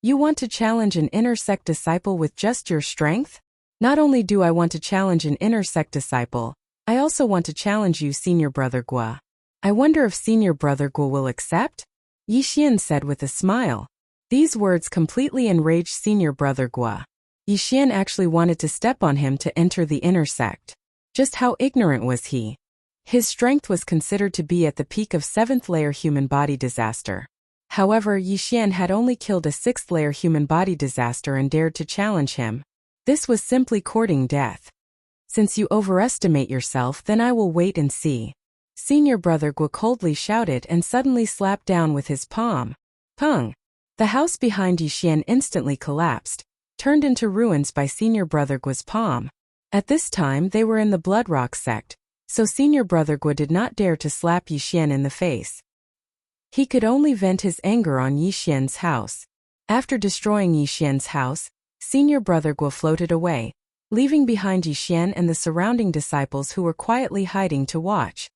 "You want to challenge an inner sect disciple with just your strength? Not only do I want to challenge an inner sect disciple, I also want to challenge you, Senior brother Gua. I wonder if Senior brother Gua will accept?" Yixian said with a smile. These words completely enraged Senior brother Gua. Yixian actually wanted to step on him to enter the inner sect. Just how ignorant was he? His strength was considered to be at the peak of 7th layer human body disaster. However, Yixian had only killed a 6th layer human body disaster and dared to challenge him. This was simply courting death. Since you overestimate yourself, then I will wait and see. Senior brother Gua coldly shouted and suddenly slapped down with his palm. Pung! The house behind Yixian instantly collapsed, turned into ruins by Senior brother Gua's palm. At this time they were in the Bloodrock sect, so Senior brother Gua did not dare to slap Yixian in the face. He could only vent his anger on Yixian's house. After destroying Yixian's house, Senior brother Gua floated away, leaving behind Yixian and the surrounding disciples who were quietly hiding to watch.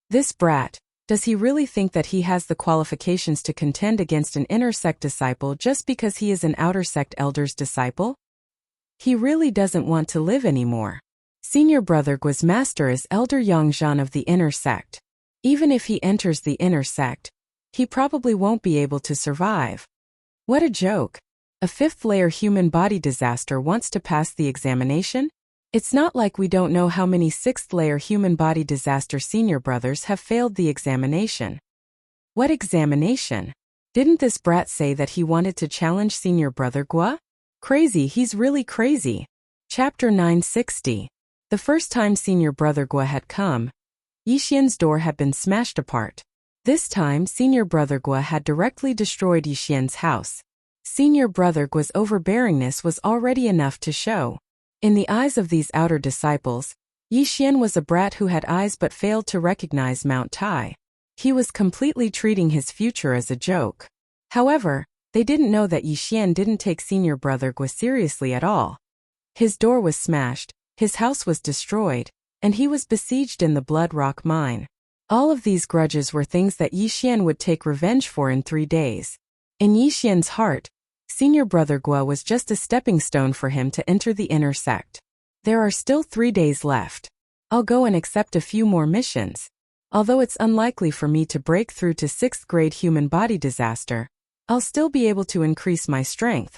This brat, does he really think that he has the qualifications to contend against an inner sect disciple just because he is an outer sect elder's disciple? He really doesn't want to live anymore. Senior brother Gua's master is Elder Yangzhan of the inner sect. Even if he enters the inner sect, he probably won't be able to survive. What a joke. A 5th layer human body disaster wants to pass the examination? It's not like we don't know how many 6th layer human body disaster senior brothers have failed the examination. What examination? Didn't this brat say that he wanted to challenge Senior brother Gua? Crazy, he's really crazy. Chapter 960. The first time Senior brother Gua had come, Yixian's door had been smashed apart. This time Senior brother Gua had directly destroyed Yixian's house. Senior brother Gua's overbearingness was already enough to show. In the eyes of these outer disciples, Yixian was a brat who had eyes but failed to recognize Mount Tai. He was completely treating his future as a joke. However, they didn't know that Yixian didn't take Senior brother Gua seriously at all. His door was smashed, his house was destroyed, and he was besieged in the Bloodrock mine. All of these grudges were things that Yixian would take revenge for in 3 days. In Yixian's heart, Senior brother Gua was just a stepping stone for him to enter the inner sect. There are still 3 days left. I'll go and accept a few more missions. Although it's unlikely for me to break through to 6th grade human body disaster, I'll still be able to increase my strength.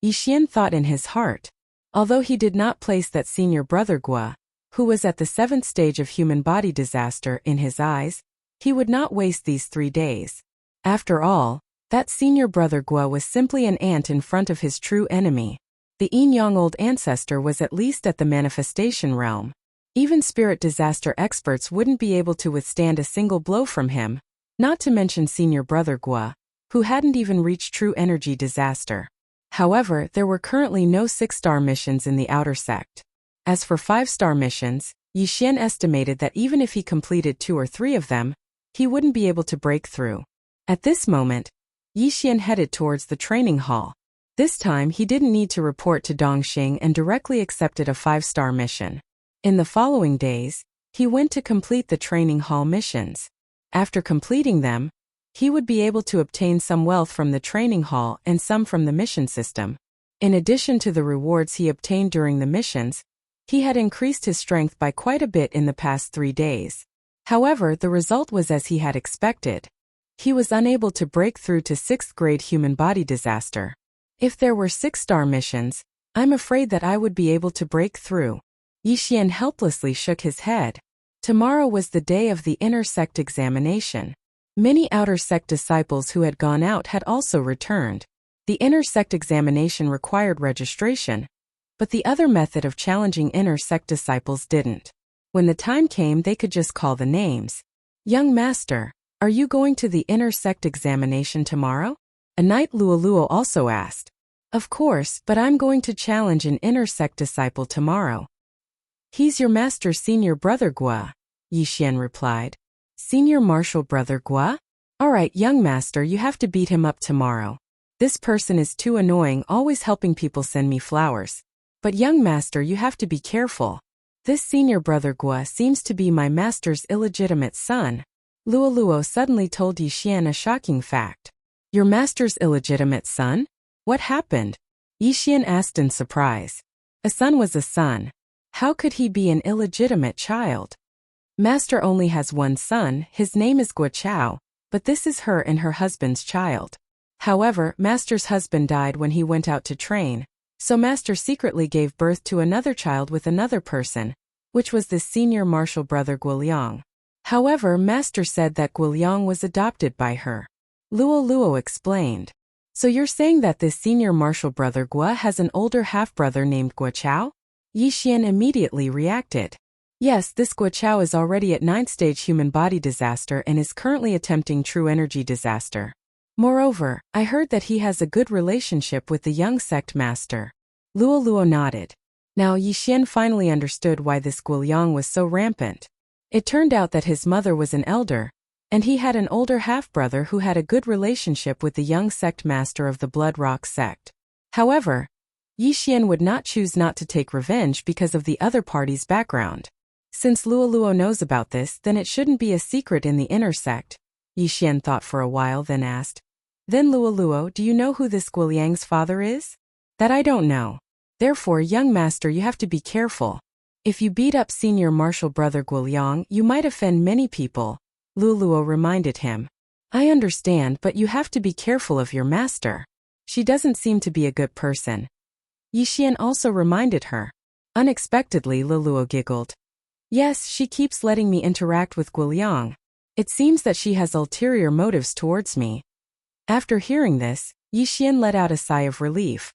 Yixian thought in his heart. Although he did not place that Senior brother Gua, who was at the 7th stage of human body disaster, in his eyes, he would not waste these 3 days. After all, that Senior brother Gua was simply an ant in front of his true enemy. The Yin-Yang old ancestor was at least at the manifestation realm. Even spirit disaster experts wouldn't be able to withstand a single blow from him, not to mention Senior brother Gua, who hadn't even reached true energy disaster. However, there were currently no 6-star missions in the outer sect. As for 5-star missions, Yixian estimated that even if he completed 2 or 3 of them, he wouldn't be able to break through. At this moment, Yixian headed towards the training hall. This time he didn't need to report to Dongxing and directly accepted a 5-star mission. In the following days, he went to complete the training hall missions. After completing them, he would be able to obtain some wealth from the training hall and some from the mission system. In addition to the rewards he obtained during the missions, he had increased his strength by quite a bit in the past 3 days. However, the result was as he had expected. He was unable to break through to 6th grade human body disaster. If there were 6-star missions, I'm afraid that I would be able to break through. Yixian helplessly shook his head. Tomorrow was the day of the inner sect examination. Many outer sect disciples who had gone out had also returned. The inner sect examination required registration, but the other method of challenging inner sect disciples didn't. When the time came, they could just call the names. Young master, are you going to the inner sect examination tomorrow? A knight Luoluo also asked. Of course, but I'm going to challenge an inner sect disciple tomorrow. He's your master's senior brother Gua, Yixian replied. Senior martial brother Gua? Alright, young master, you have to beat him up tomorrow. This person is too annoying, always helping people send me flowers. But young master, you have to be careful. This senior brother Gua seems to be my master's illegitimate son. Luoluo suddenly told Yixian a shocking fact. Your master's illegitimate son? What happened? Yixian asked in surprise. A son was a son. How could he be an illegitimate child? Master only has one son, his name is Gua Chao, but this is her and her husband's child. However, Master's husband died when he went out to train, so Master secretly gave birth to another child with another person, which was this senior martial brother Guoliang. However, Master said that Guoliang was adopted by her. Luoluo explained. So you're saying that this senior martial brother Gua has an older half-brother named Gua Chao? Yixian immediately reacted. Yes, this Gua Chao is already at 9th stage human body disaster and is currently attempting true energy disaster. Moreover, I heard that he has a good relationship with the young sect master. Luoluo nodded. Now Yixian finally understood why this Guoliang was so rampant. It turned out that his mother was an elder, and he had an older half-brother who had a good relationship with the young sect master of the Blood Rock sect. However, Yixian would not choose not to take revenge because of the other party's background. Since Luoluo knows about this, then it shouldn't be a secret in the inner sect. Yixian thought for a while, then asked. Then Luoluo, do you know who this Guoliang's father is? That I don't know. Therefore, young master, you have to be careful. If you beat up senior martial brother Guoliang, you might offend many people. Luoluo reminded him. I understand, but you have to be careful of your master. She doesn't seem to be a good person. Yixian also reminded her. Unexpectedly, Luoluo giggled. Yes, she keeps letting me interact with Guoliang. It seems that she has ulterior motives towards me. After hearing this, Yixian let out a sigh of relief.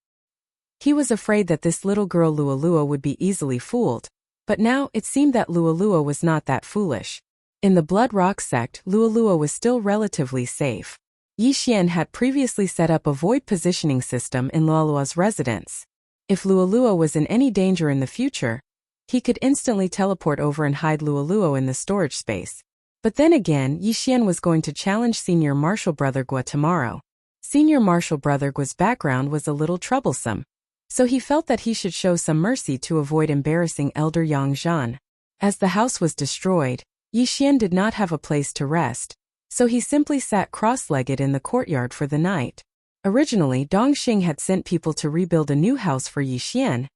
He was afraid that this little girl Luoluo would be easily fooled, but now it seemed that Luoluo was not that foolish. In the Blood Rock sect, Luoluo was still relatively safe. Yixian had previously set up a void positioning system in Luoluo's residence. If Luoluo was in any danger in the future, he could instantly teleport over and hide Luoluo in the storage space. But then again, Yixian was going to challenge Senior Martial Brother Gua tomorrow. Senior Martial Brother Gua's background was a little troublesome, so he felt that he should show some mercy to avoid embarrassing Elder Yang Zhan. As the house was destroyed, Yixian did not have a place to rest, so he simply sat cross-legged in the courtyard for the night. Originally, Dongxing had sent people to rebuild a new house for Yixian,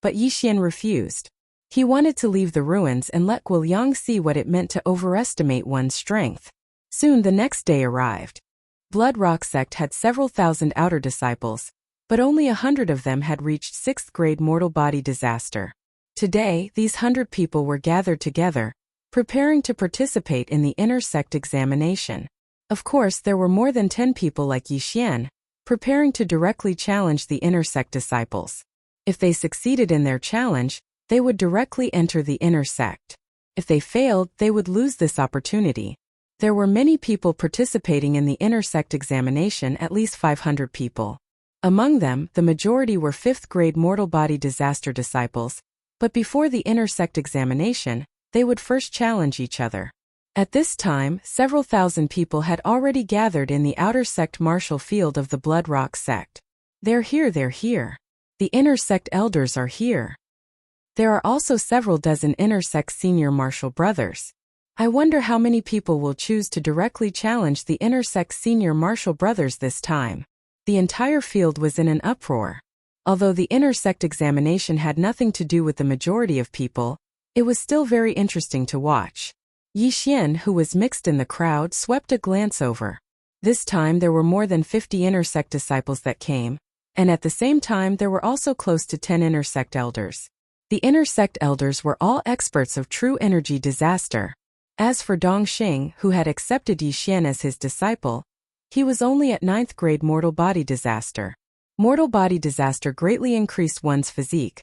but Yixian refused. He wanted to leave the ruins and let Guoliang see what it meant to overestimate one's strength. Soon the next day arrived. Blood Rock sect had several thousand outer disciples, but only 100 of them had reached 6th grade mortal body disaster. Today, these 100 people were gathered together, preparing to participate in the inner sect examination. Of course, there were more than 10 people like Yixian, preparing to directly challenge the inner sect disciples. If they succeeded in their challenge, they would directly enter the inner sect. If they failed, they would lose this opportunity. There were many people participating in the inner sect examination, at least 500 people. Among them, the majority were 5th grade mortal body disaster disciples, but before the inner sect examination, they would first challenge each other. At this time, several thousand people had already gathered in the outer sect martial field of the Blood Rock sect. They're here. The inner sect elders are here. There are also several dozen inner sect senior martial brothers. I wonder how many people will choose to directly challenge the inner sect senior martial brothers this time. The entire field was in an uproar. Although the inner sect examination had nothing to do with the majority of people, it was still very interesting to watch. Yixian, who was mixed in the crowd, swept a glance over. This time there were more than 50 inner sect disciples that came, and at the same time there were also close to 10 inner sect elders. The inner sect elders were all experts of true energy disaster. As for Dongxing, who had accepted Yixian as his disciple, he was only at 9th grade mortal body disaster. Mortal body disaster greatly increased one's physique,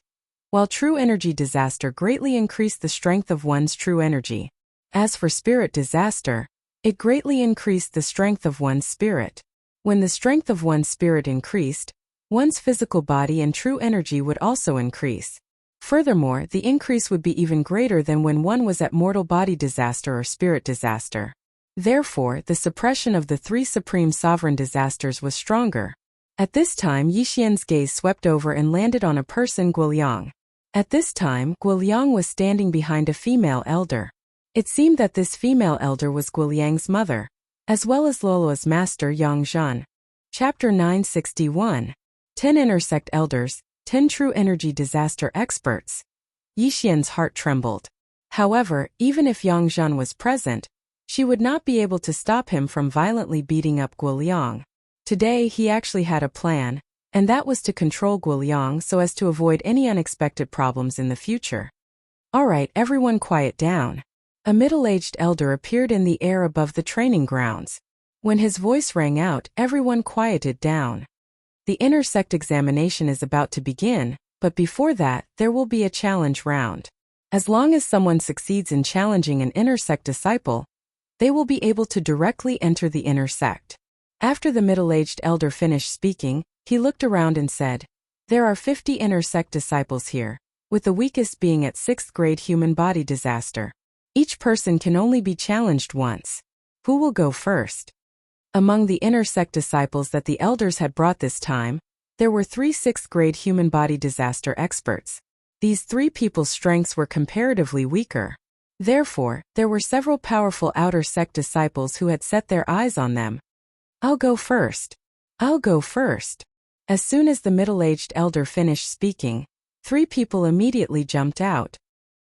while true energy disaster greatly increased the strength of one's true energy. As for spirit disaster, it greatly increased the strength of one's spirit. When the strength of one's spirit increased, one's physical body and true energy would also increase. Furthermore, the increase would be even greater than when one was at mortal body disaster or spirit disaster. Therefore, the suppression of the 3 supreme sovereign disasters was stronger. At this time, Yixian's gaze swept over and landed on a person, Guoliang. At this time, Guiliang was standing behind a female elder. It seemed that this female elder was Guiliang's mother, as well as Luoluo's master Yang Zhan. Chapter 961. 10 Intersect Elders, 10 True Energy Disaster Experts. Yixian's heart trembled. However, even if Yang Zhan was present, she would not be able to stop him from violently beating up Guiliang. Today he actually had a plan, and that was to control Guiliang so as to avoid any unexpected problems in the future. Alright, everyone quiet down. A middle-aged elder appeared in the air above the training grounds. When his voice rang out, everyone quieted down. The intersect examination is about to begin, but before that, there will be a challenge round. As long as someone succeeds in challenging an intersect disciple, they will be able to directly enter the intersect. After the middle-aged elder finished speaking, he looked around and said, "There are 50 intersect disciples here, with the weakest being at 6th grade human body disaster. Each person can only be challenged once. Who will go first?" Among the intersect disciples that the elders had brought this time, there were 3 6th grade human body disaster experts. These 3 people's strengths were comparatively weaker. Therefore, there were several powerful outer sect disciples who had set their eyes on them. "I'll go first. I'll go first." As soon as the middle-aged elder finished speaking, 3 people immediately jumped out.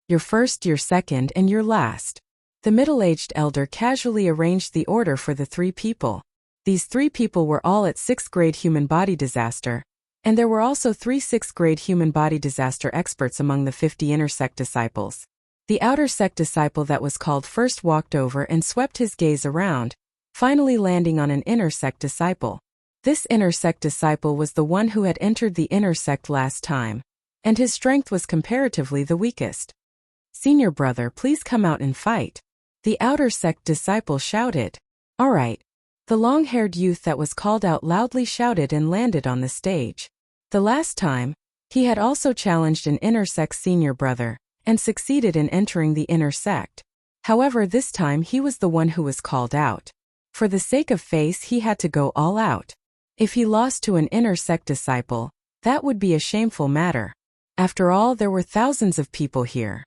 "You're first, you're second, and you're last." The middle-aged elder casually arranged the order for the 3 people. These 3 people were all at 6th grade human body disaster, and there were also 3 6th grade human body disaster experts among the 50 intersect disciples. The outer sect disciple that was called first walked over and swept his gaze around, finally landing on an intersect disciple. This intersect disciple was the one who had entered the intersect last time, and his strength was comparatively the weakest. "Senior brother, please come out and fight." The outer sect disciple shouted. "Alright." The long-haired youth that was called out loudly shouted and landed on the stage. The last time, he had also challenged an intersect senior brother, and succeeded in entering the intersect. However, this time he was the one who was called out. For the sake of face, he had to go all out. If he lost to an intersect disciple, that would be a shameful matter. After all, there were thousands of people here.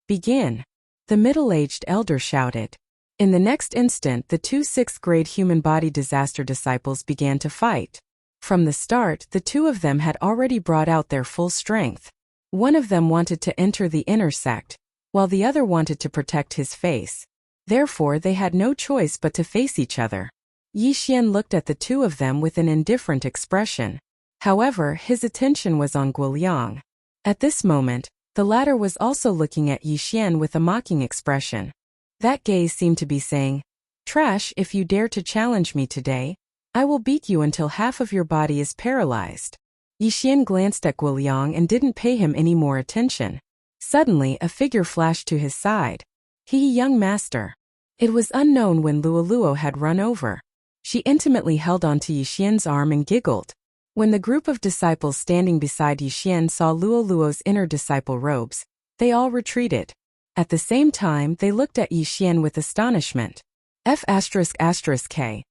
"Begin." The middle-aged elder shouted. In the next instant, the 2 6th grade human body disaster disciples began to fight. From the start, the 2 of them had already brought out their full strength. One of them wanted to enter the intersect, while the other wanted to protect his face. Therefore, they had no choice but to face each other. Yixian looked at the 2 of them with an indifferent expression. However, his attention was on Guiliang. At this moment, the latter was also looking at Yixian with a mocking expression. That gaze seemed to be saying, "Trash, if you dare to challenge me today, I will beat you until half of your body is paralyzed." Yixian glanced at Guiliang and didn't pay him any more attention. Suddenly, a figure flashed to his side. Young master." It was unknown when Luoluo had run over. She intimately held onto Yixian's arm and giggled. When the group of disciples standing beside Yixian saw Luoluo's inner disciple robes, they all retreated. At the same time, they looked at Yixian with astonishment. F***K.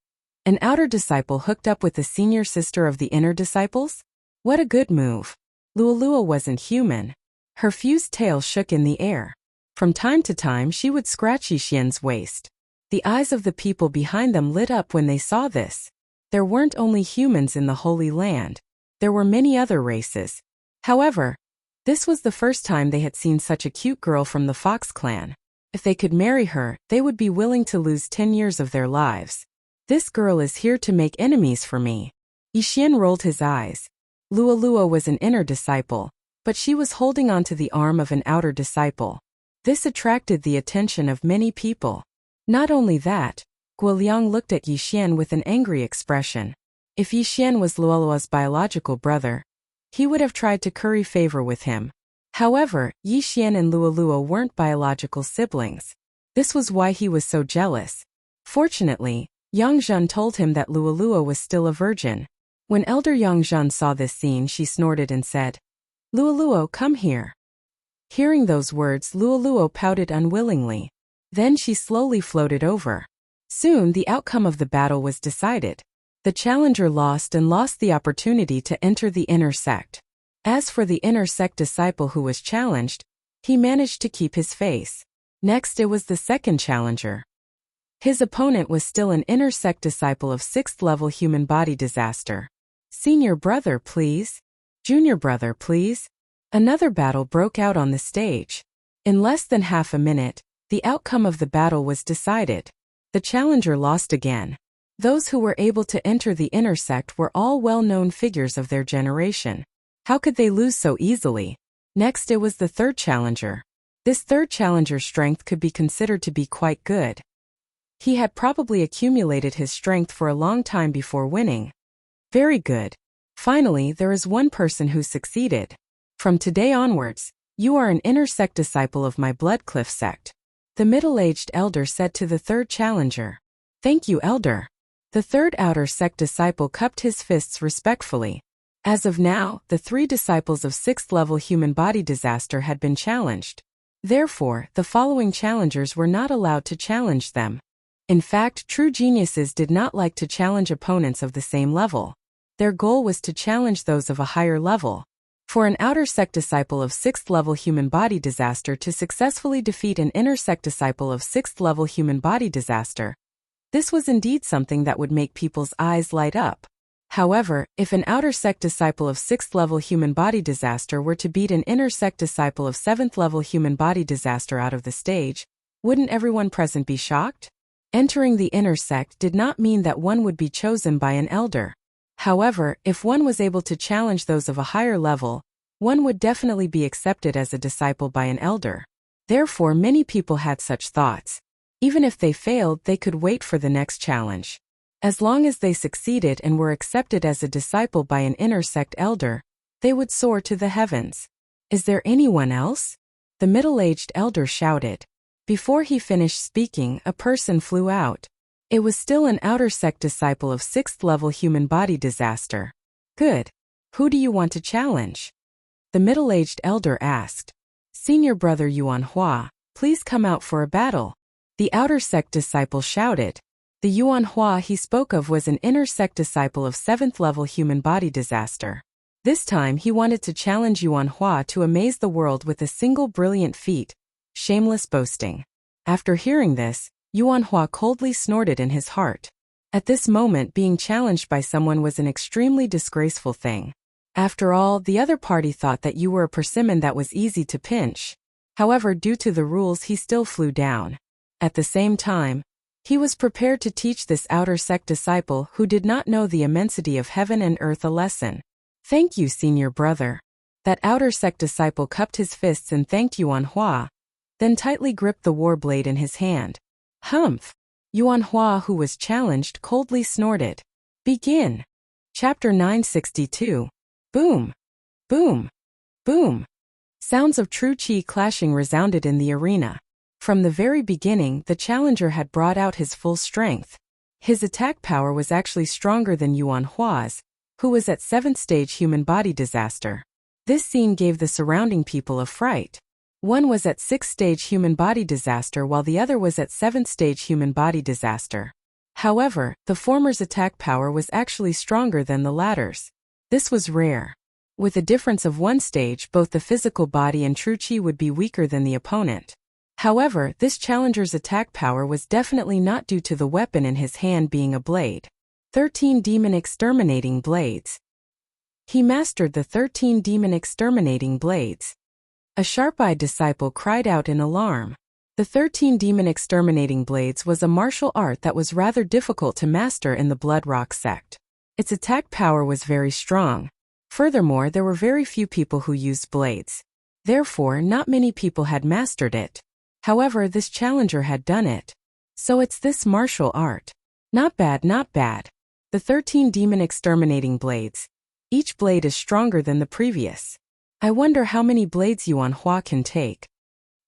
An outer disciple hooked up with the senior sister of the inner disciples? What a good move. Luoluo wasn't human. Her fused tail shook in the air. From time to time, she would scratch Yixian's waist. The eyes of the people behind them lit up when they saw this. There weren't only humans in the Holy Land. There were many other races. However, this was the first time they had seen such a cute girl from the Fox clan. If they could marry her, they would be willing to lose 10 years of their lives. This girl is here to make enemies for me. Yixian rolled his eyes. Luoluo was an inner disciple, but she was holding onto the arm of an outer disciple. This attracted the attention of many people. Not only that, Guiliang looked at Yixian with an angry expression. If Yixian was Luoluo's biological brother, he would have tried to curry favor with him. However, Yixian and Luoluo weren't biological siblings. This was why he was so jealous. Fortunately, Yang Zhan told him that Luoluo was still a virgin. When Elder Yang Zhan saw this scene, she snorted and said, "Luoluo, come here." Hearing those words, Luoluo pouted unwillingly. Then she slowly floated over. Soon the outcome of the battle was decided. The challenger lost and lost the opportunity to enter the intersect. As for the inner sect disciple who was challenged, he managed to keep his face. Next it was the second challenger. His opponent was still an inner sect disciple of 6th level human body disaster. Senior brother, please. Junior brother, please. Another battle broke out on the stage. In less than half a minute, the outcome of the battle was decided. The challenger lost again. Those who were able to enter the inner sect were all well-known figures of their generation. How could they lose so easily? Next it was the third challenger. This third challenger's strength could be considered to be quite good. He had probably accumulated his strength for a long time before winning. Very good. Finally, there is one person who succeeded. From today onwards, you are an inner sect disciple of my Bloodcliff sect. The middle-aged elder said to the third challenger. Thank you, elder. The third outer sect disciple cupped his fists respectfully. As of now, the 3 disciples of 6th level human body disaster had been challenged. Therefore, the following challengers were not allowed to challenge them. In fact, true geniuses did not like to challenge opponents of the same level. Their goal was to challenge those of a higher level. For an outer sect disciple of 6th level human body disaster to successfully defeat an inner sect disciple of 6th level human body disaster, this was indeed something that would make people's eyes light up. However, if an outer sect disciple of 6th level human body disaster were to beat an inner sect disciple of 7th level human body disaster out of the stage, wouldn't everyone present be shocked? Entering the inner sect did not mean that one would be chosen by an elder. However, if one was able to challenge those of a higher level, one would definitely be accepted as a disciple by an elder. Therefore, many people had such thoughts. Even if they failed, they could wait for the next challenge. As long as they succeeded and were accepted as a disciple by an inner sect elder, they would soar to the heavens. Is there anyone else? The middle-aged elder shouted. Before he finished speaking, a person flew out. It was still an outer sect disciple of 6th level human body disaster. Good. Who do you want to challenge? The middle-aged elder asked. Senior brother Yuan Hua, please come out for a battle. The outer sect disciple shouted. The Yuan Hua he spoke of was an inner sect disciple of 7th level human body disaster. This time he wanted to challenge Yuan Hua to amaze the world with a single brilliant feat. Shameless boasting. After hearing this, Yuan Hua coldly snorted in his heart. At this moment, being challenged by someone was an extremely disgraceful thing. After all, the other party thought that you were a persimmon that was easy to pinch. However, due to the rules, he still flew down. At the same time, he was prepared to teach this outer sect disciple who did not know the immensity of heaven and earth a lesson. Thank you, senior brother. That outer sect disciple cupped his fists and thanked Yuan Hua, then tightly gripped the war blade in his hand. Humph! Yuan Hua, who was challenged, coldly snorted. Begin. Chapter 962. Boom! Boom! Boom! Sounds of true qi clashing resounded in the arena. From the very beginning, the challenger had brought out his full strength. His attack power was actually stronger than Yuan Hua's, who was at 7th stage human body disaster. This scene gave the surrounding people a fright. One was at 6th stage human body disaster while the other was at 7th stage human body disaster. However, the former's attack power was actually stronger than the latter's. This was rare. With a difference of 1 stage, both the physical body and true qi would be weaker than the opponent. However, this challenger's attack power was definitely not due to the weapon in his hand being a blade. 13 Demon Exterminating Blades. He mastered the 13 Demon Exterminating Blades. A sharp-eyed disciple cried out in alarm. The 13 Demon Exterminating Blades was a martial art that was rather difficult to master in the Blood Rock sect. Its attack power was very strong. Furthermore, there were very few people who used blades. Therefore, not many people had mastered it. However, this challenger had done it. So it's this martial art. Not bad, not bad. The 13 Demon Exterminating Blades. Each blade is stronger than the previous. I wonder how many blades Yuan Hua can take.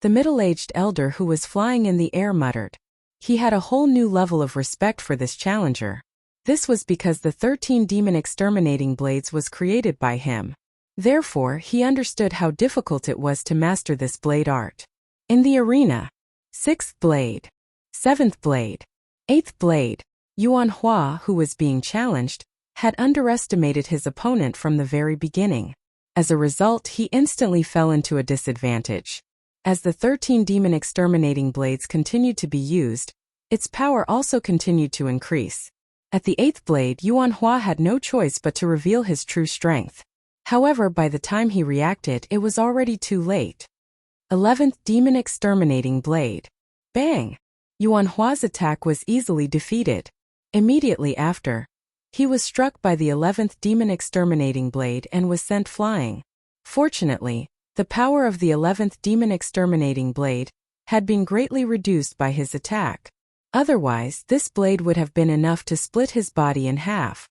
The middle-aged elder who was flying in the air muttered. He had a whole new level of respect for this challenger. This was because the 13 Demon Exterminating Blades was created by him. Therefore, he understood how difficult it was to master this blade art. In the arena, 6th blade, 7th blade, 8th blade, Yuan Hua, who was being challenged, had underestimated his opponent from the very beginning. As a result, he instantly fell into a disadvantage. As the 13 demon exterminating blades continued to be used, its power also continued to increase. At the 8th blade, Yuan Hua had no choice but to reveal his true strength. However, by the time he reacted, it was already too late. 11th demon exterminating blade. Bang! Yuan Hua's attack was easily defeated. Immediately after, he was struck by the 11th demon exterminating blade and was sent flying. Fortunately, the power of the 11th demon exterminating blade had been greatly reduced by his attack. Otherwise, this blade would have been enough to split his body in half.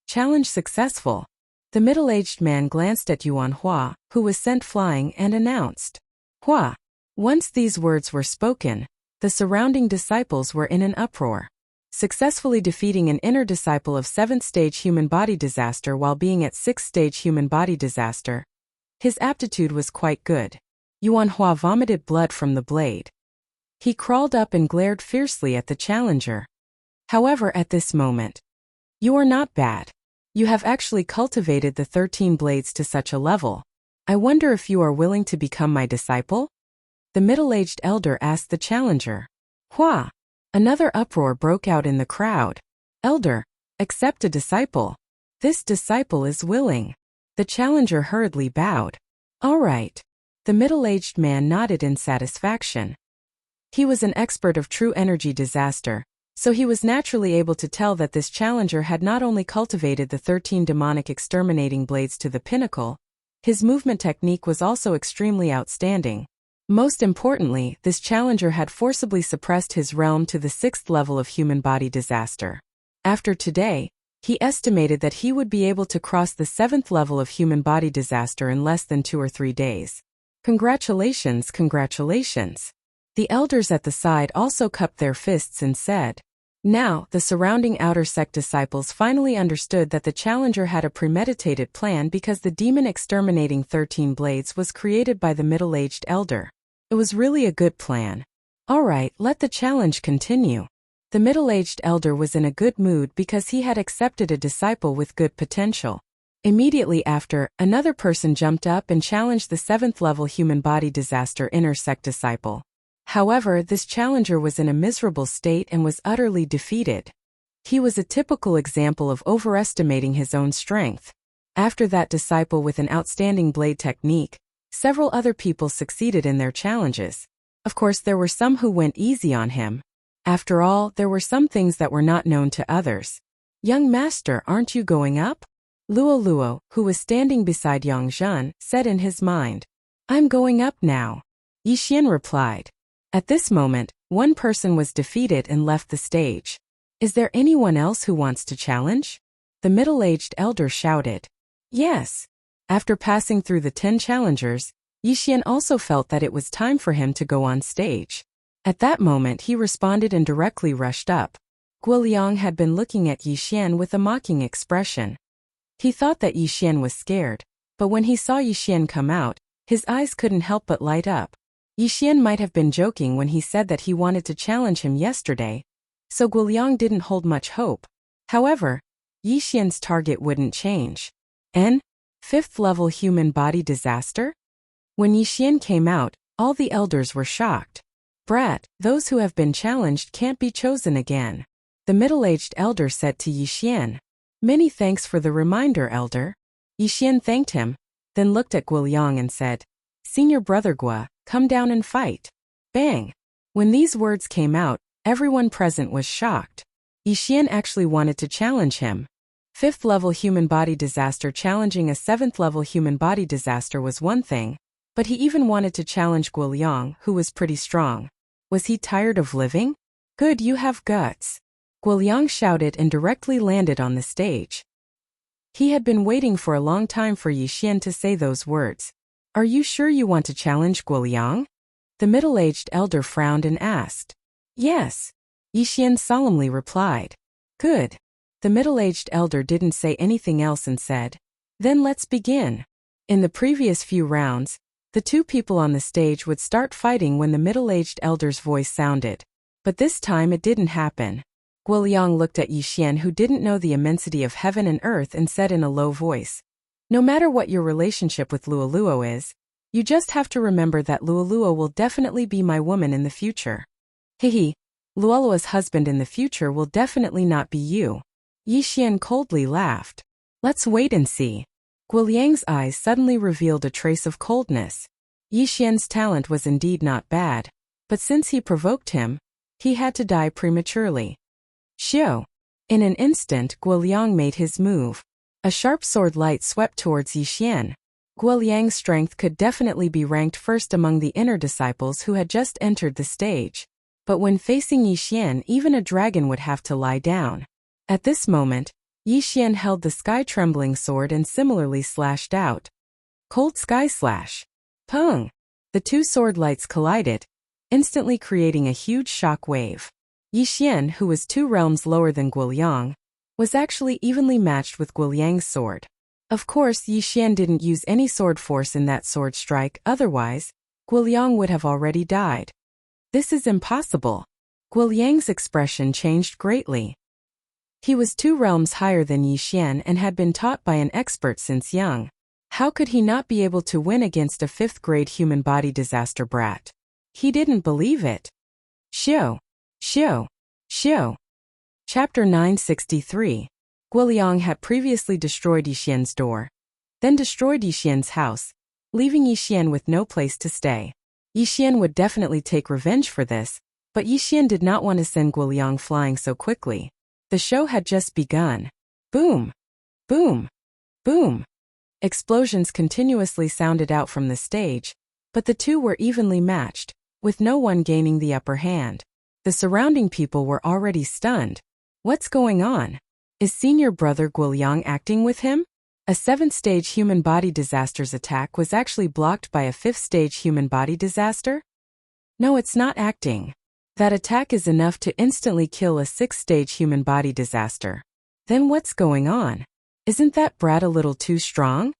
Challenge successful. The middle-aged man glanced at Yuan Hua, who was sent flying, and announced, "Hua." Once these words were spoken, the surrounding disciples were in an uproar. Successfully defeating an inner disciple of 7th stage human body disaster while being at 6th stage human body disaster. His aptitude was quite good. Yuan Hua vomited blood from the blade. He crawled up and glared fiercely at the challenger. However, at this moment, "You are not bad. You have actually cultivated the 13 blades to such a level. I wonder if you are willing to become my disciple?" The middle-aged elder asked the challenger. "Hua!" Another uproar broke out in the crowd. "Elder, accept a disciple. This disciple is willing." The challenger hurriedly bowed. "All right." The middle-aged man nodded in satisfaction. He was an expert of true energy disaster, so he was naturally able to tell that this challenger had not only cultivated the 13 demonic exterminating blades to the pinnacle, his movement technique was also extremely outstanding. Most importantly, this challenger had forcibly suppressed his realm to the 6th level of human body disaster. After today, he estimated that he would be able to cross the 7th level of human body disaster in less than 2 or 3 days. Congratulations, congratulations. The elders at the side also cupped their fists and said. Now, the surrounding outer sect disciples finally understood that the challenger had a premeditated plan because the demon exterminating 13 blades was created by the middle-aged elder. It was really a good plan. All right, let the challenge continue. The middle-aged elder was in a good mood because he had accepted a disciple with good potential. Immediately after, another person jumped up and challenged the 7th level human body disaster inner sect disciple. However, this challenger was in a miserable state and was utterly defeated. He was a typical example of overestimating his own strength. After that disciple with an outstanding blade technique, several other people succeeded in their challenges. Of course, there were some who went easy on him. After all, there were some things that were not known to others. "Young master, aren't you going up?" Luo, who was standing beside Yang Zhen, said in his mind. "I'm going up now," Yixian replied. At this moment, one person was defeated and left the stage. "Is there anyone else who wants to challenge?" The middle-aged elder shouted. Yes. After passing through the 10 challengers, Yixian also felt that it was time for him to go on stage. At that moment he responded and directly rushed up. Guoliang had been looking at Yixian with a mocking expression. He thought that Yixian was scared, but when he saw Yixian come out, his eyes couldn't help but light up. Yixian might have been joking when he said that he wanted to challenge him yesterday, so Guoliang didn't hold much hope. However, Yixian's target wouldn't change. 5th level human body disaster? When Yixian came out, all the elders were shocked. "Brat, those who have been challenged can't be chosen again," the middle-aged elder said to Yixian. "Many thanks for the reminder, elder." Yixian thanked him, then looked at Guoliang and said, "Senior brother Gua, come down and fight." Bang! When these words came out, everyone present was shocked. Yixian actually wanted to challenge him. 5th level human body disaster challenging a 7th level human body disaster was one thing, but he even wanted to challenge Guoliang, who was pretty strong. Was he tired of living? "Good, you have guts," Guoliang shouted and directly landed on the stage. He had been waiting for a long time for Yixian to say those words. "Are you sure you want to challenge Guoliang?" The middle-aged elder frowned and asked. "Yes," Yixian solemnly replied. "Good." The middle-aged elder didn't say anything else and said, "Then let's begin." In the previous few rounds, the two people on the stage would start fighting when the middle-aged elder's voice sounded. But this time it didn't happen. Guoliang looked at Yixian, who didn't know the immensity of heaven and earth, and said in a low voice, No matter what your relationship with Luoluo is, you just have to remember that Luoluo will definitely be my woman in the future. Hehe, Luoluo's husband in the future will definitely not be you. Yi Xian coldly laughed. Let's wait and see. Guoliang's eyes suddenly revealed a trace of coldness. Yi Xian's talent was indeed not bad, but since he provoked him, he had to die prematurely. Xiao. In an instant, Guoliang made his move. A sharp sword light swept towards Yi Xian. Guoliang's strength could definitely be ranked first among the inner disciples who had just entered the stage. But when facing Yi Xian, even a dragon would have to lie down. At this moment, Yi Xian held the sky-trembling sword and similarly slashed out. Cold Sky Slash. Pung! The two sword lights collided, instantly creating a huge shock wave. Yi Xian, who was 2 realms lower than Guoliang, was actually evenly matched with Guoliang's sword. Of course, Yi Xian didn't use any sword force in that sword strike, otherwise, Guoliang would have already died. This is impossible. Guoliang's expression changed greatly. He was 2 realms higher than Yi Xian and had been taught by an expert since young. How could he not be able to win against a 5th-grade human body disaster brat? He didn't believe it. Xiao. Xiao. Xiao. Chapter 963. Guoliang had previously destroyed Yi Xian's door, then destroyed Yi Xian's house, leaving Yi Xian with no place to stay. Yi Xian would definitely take revenge for this, but Yi Xian did not want to send Guoliang flying so quickly. The show had just begun. Boom! Boom! Boom! Explosions continuously sounded out from the stage, but the two were evenly matched, with no one gaining the upper hand. The surrounding people were already stunned. What's going on? Is senior brother Guoliang acting with him? A 7th-stage human body disaster's attack was actually blocked by a 5th-stage human body disaster? No, it's not acting. That attack is enough to instantly kill a 6th-stage human body disaster. Then what's going on? Isn't that brat a little too strong?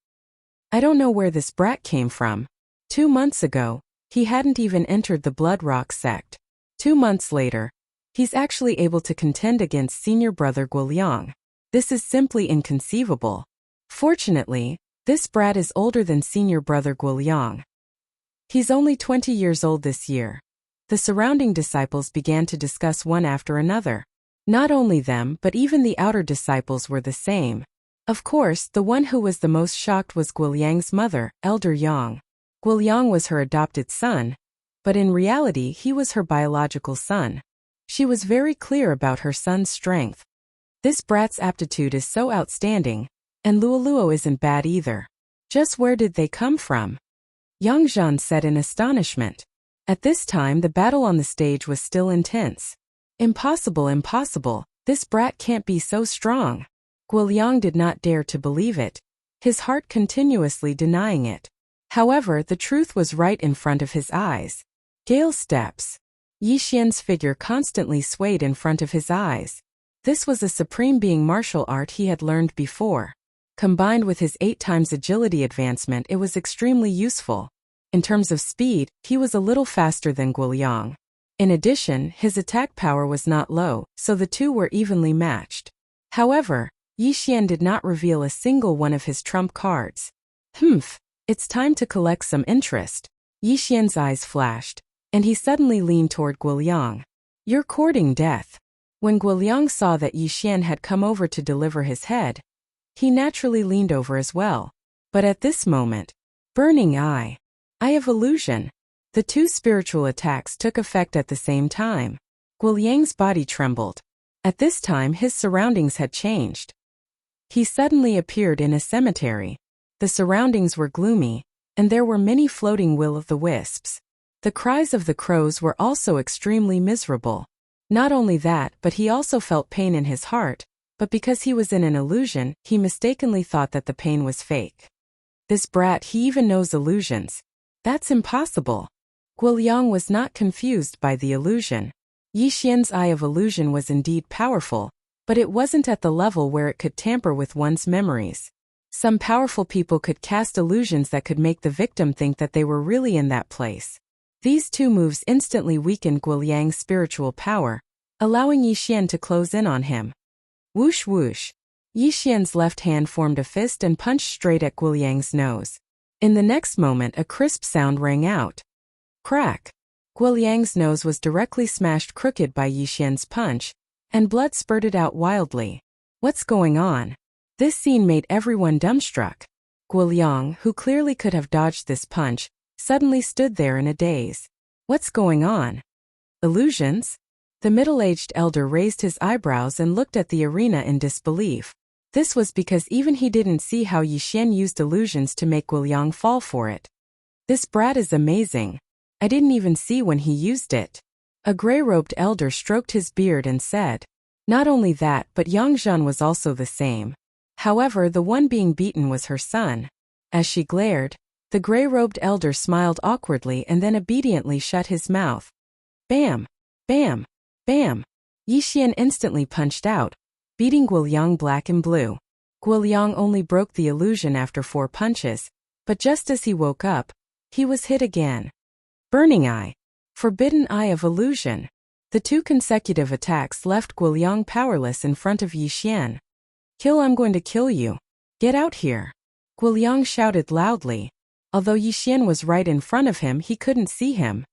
I don't know where this brat came from. 2 months ago, he hadn't even entered the Blood Rock sect. 2 months later, he's actually able to contend against senior brother Guoliang. This is simply inconceivable. Fortunately, this brat is older than senior brother Guoliang. He's only 20 years old this year. The surrounding disciples began to discuss one after another. Not only them but even the outer disciples were the same. Of course, the one who was the most shocked was Guoliang's mother, Elder Yang. Guoliang was her adopted son, but in reality he was her biological son. She was very clear about her son's strength. This brat's aptitude is so outstanding, and Luoluo isn't bad either. Just where did they come from? Yang Zhan said in astonishment. At this time the battle on the stage was still intense. Impossible, impossible, this brat can't be so strong. Guoliang did not dare to believe it, his heart continuously denying it. However, the truth was right in front of his eyes. Gale steps. Yi Xian's figure constantly swayed in front of his eyes. This was a supreme being martial art he had learned before. Combined with his 8 times agility advancement, it was extremely useful. In terms of speed, he was a little faster than Guoliang. In addition, his attack power was not low, so the two were evenly matched. However, Yi Xian did not reveal a single one of his trump cards. It's time to collect some interest. Yi Xian's eyes flashed, and he suddenly leaned toward Guoliang. You're courting death. When Guoliang saw that Yi Xian had come over to deliver his head, he naturally leaned over as well. But at this moment, Burning Eye of Illusion. The 2 spiritual attacks took effect at the same time. Guoliang's body trembled. At this time his surroundings had changed. He suddenly appeared in a cemetery. The surroundings were gloomy, and there were many floating will-o'-the-wisps. The cries of the crows were also extremely miserable. Not only that, but he also felt pain in his heart, but because he was in an illusion, he mistakenly thought that the pain was fake. This brat, he even knows illusions. That's impossible. Guoliang was not confused by the illusion. Yi Xian's eye of illusion was indeed powerful, but it wasn't at the level where it could tamper with one's memories. Some powerful people could cast illusions that could make the victim think that they were really in that place. These 2 moves instantly weakened Guoliang's spiritual power, allowing Yi Xian to close in on him. Whoosh whoosh. Yixian's left hand formed a fist and punched straight at Guiliang's nose. In the next moment, a crisp sound rang out. Crack! Guiliang's nose was directly smashed crooked by Yixian's punch, and blood spurted out wildly. What's going on? This scene made everyone dumbstruck. Guiliang, who clearly could have dodged this punch, suddenly stood there in a daze. What's going on? Illusions? The middle-aged elder raised his eyebrows and looked at the arena in disbelief. This was because even he didn't see how Yixian used illusions to make Guiliang fall for it. This brat is amazing. I didn't even see when he used it. A gray-robed elder stroked his beard and said. Not only that, but Yangzhan was also the same. However, the one being beaten was her son. As she glared, the gray-robed elder smiled awkwardly and then obediently shut his mouth. Bam! Bam! Bam! Yixian instantly punched out, beating Guiliang black and blue. Guiliang only broke the illusion after 4 punches, but just as he woke up, he was hit again. Burning Eye. Forbidden Eye of Illusion. The 2 consecutive attacks left Guiliang powerless in front of Yixian. Kill, I'm going to kill you. Get out here. Guiliang shouted loudly. Although Yixian was right in front of him, he couldn't see him.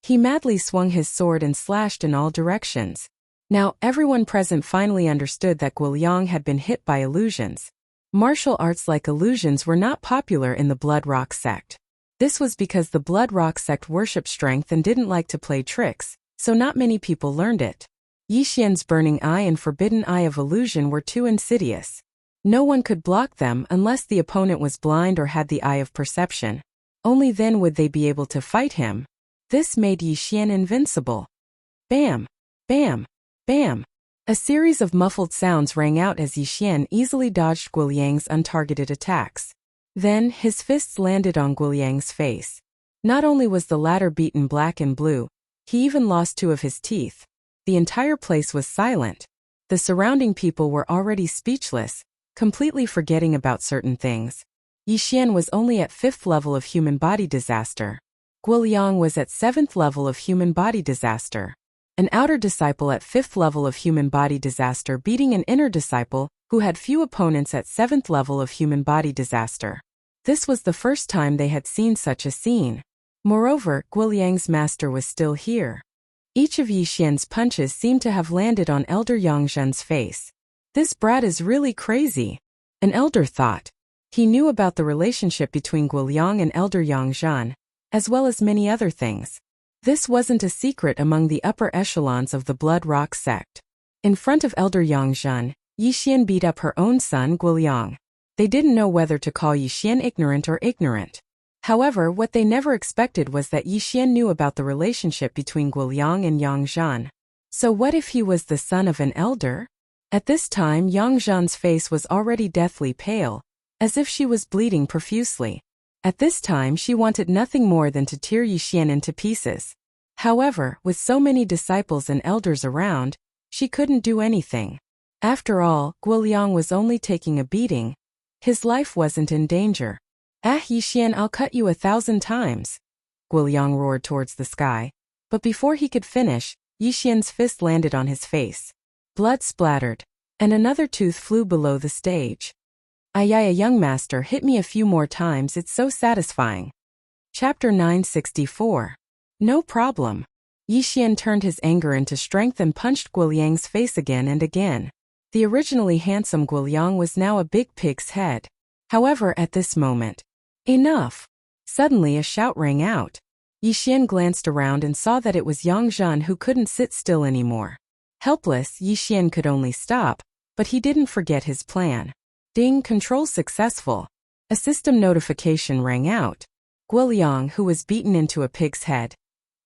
He madly swung his sword and slashed in all directions. Now, everyone present finally understood that Guiliang had been hit by illusions. Martial arts like illusions were not popular in the Blood Rock sect. This was because the Blood Rock sect worshipped strength and didn't like to play tricks, so not many people learned it. Yixian's Burning Eye and Forbidden Eye of Illusion were too insidious. No one could block them unless the opponent was blind or had the Eye of Perception. Only then would they be able to fight him. This made Yixian invincible. Bam! Bam! Bam! A series of muffled sounds rang out as Yixian easily dodged Guiliang's untargeted attacks. Then, his fists landed on Guiliang's face. Not only was the latter beaten black and blue, he even lost 2 of his teeth. The entire place was silent. The surrounding people were already speechless, completely forgetting about certain things. Yixian was only at 5th level of human body disaster. Guiliang was at 7th level of human body disaster. An outer disciple at 5th level of human body disaster beating an inner disciple who had few opponents at 7th level of human body disaster. This was the first time they had seen such a scene. Moreover, Guiliang's master was still here. Each of Yixian's punches seemed to have landed on Elder Yangzhan's face. This brat is really crazy. An elder thought. He knew about the relationship between Guiliang and Elder Yangzhan, as well as many other things. This wasn't a secret among the upper echelons of the Blood Rock sect. In front of Elder Yangzhan, Yixian beat up her own son Guiliang. They didn't know whether to call Yixian ignorant or ignorant. However, what they never expected was that Yixian knew about the relationship between Guiliang and Yangzhan. So what if he was the son of an elder? At this time, Yangzhan's face was already deathly pale, as if she was bleeding profusely. At this time, she wanted nothing more than to tear Yixian into pieces. However, with so many disciples and elders around, she couldn't do anything. After all, Guiliang was only taking a beating. His life wasn't in danger. Ah, Yixian, I'll cut you 1,000 times. Guiliang roared towards the sky. But before he could finish, Yixian's fist landed on his face. Blood splattered, and another tooth flew below the stage. Ayaya, young master, hit me a few more times, it's so satisfying. Chapter 964. No problem. Yixian turned his anger into strength and punched Guiliang's face again and again. The originally handsome Guiliang was now a big pig's head. However, at this moment, enough! Suddenly a shout rang out. Yixian glanced around and saw that it was Yangzhan who couldn't sit still anymore. Helpless, Yixian could only stop, but he didn't forget his plan. Ding, control successful. A system notification rang out. Guiliang, who was beaten into a pig's head,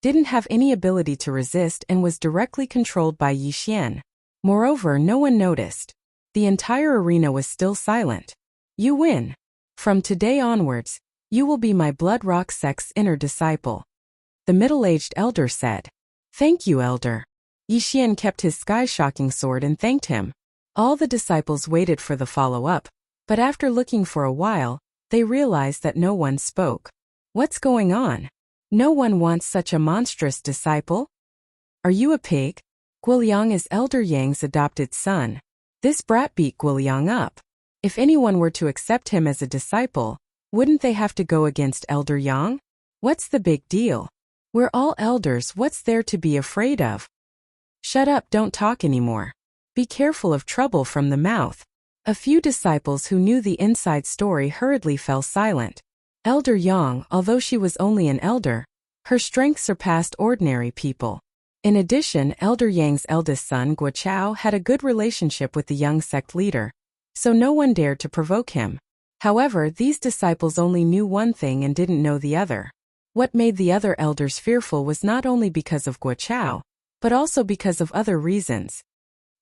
didn't have any ability to resist and was directly controlled by Yixian. Moreover, no one noticed. The entire arena was still silent. You win. From today onwards, you will be my Blood Rock sect's inner disciple. The middle-aged elder said. Thank you, elder. Yixian kept his sky-shocking sword and thanked him. All the disciples waited for the follow-up, but after looking for a while, they realized that no one spoke. What's going on? No one wants such a monstrous disciple? Are you a pig? Guiliang is Elder Yang's adopted son. This brat beat Guiliang up. If anyone were to accept him as a disciple, wouldn't they have to go against Elder Yang? What's the big deal? We're all elders, what's there to be afraid of? Shut up, don't talk anymore. Be careful of trouble from the mouth. A few disciples who knew the inside story hurriedly fell silent. Elder Yang, although she was only an elder, her strength surpassed ordinary people. In addition, Elder Yang's eldest son Guo had a good relationship with the young sect leader, so no one dared to provoke him. However, these disciples only knew one thing and didn't know the other. What made the other elders fearful was not only because of Guo, but also because of other reasons.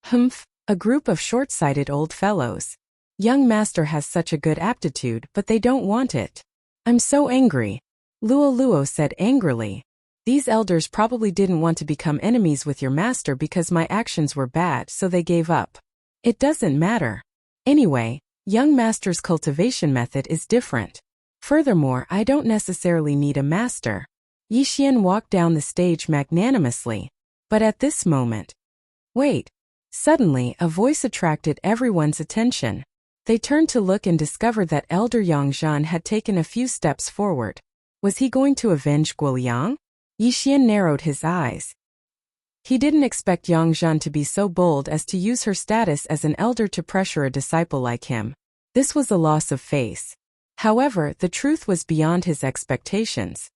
Humph, a group of short-sighted old fellows. Young master has such a good aptitude, but they don't want it. I'm so angry. Luo said angrily. These elders probably didn't want to become enemies with your master because my actions were bad, so they gave up. It doesn't matter. Anyway, young master's cultivation method is different. Furthermore, I don't necessarily need a master. Yixian walked down the stage magnanimously. But at this moment... Wait. Suddenly, a voice attracted everyone's attention. They turned to look and discovered that Elder Yang Zhan had taken a few steps forward. Was he going to avenge Guiliang? Yixian narrowed his eyes. He didn't expect Yang Zhan to be so bold as to use her status as an elder to pressure a disciple like him. This was a loss of face. However, the truth was beyond his expectations.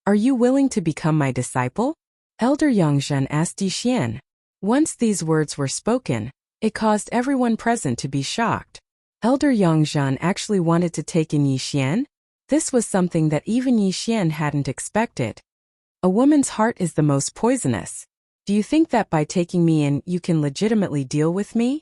Are you willing to become my disciple? Elder Yang Zhan asked Yixian. Once these words were spoken, it caused everyone present to be shocked. Elder Yang Zhan actually wanted to take in Yixian? This was something that even Yixian hadn't expected. A woman's heart is the most poisonous. Do you think that by taking me in, you can legitimately deal with me?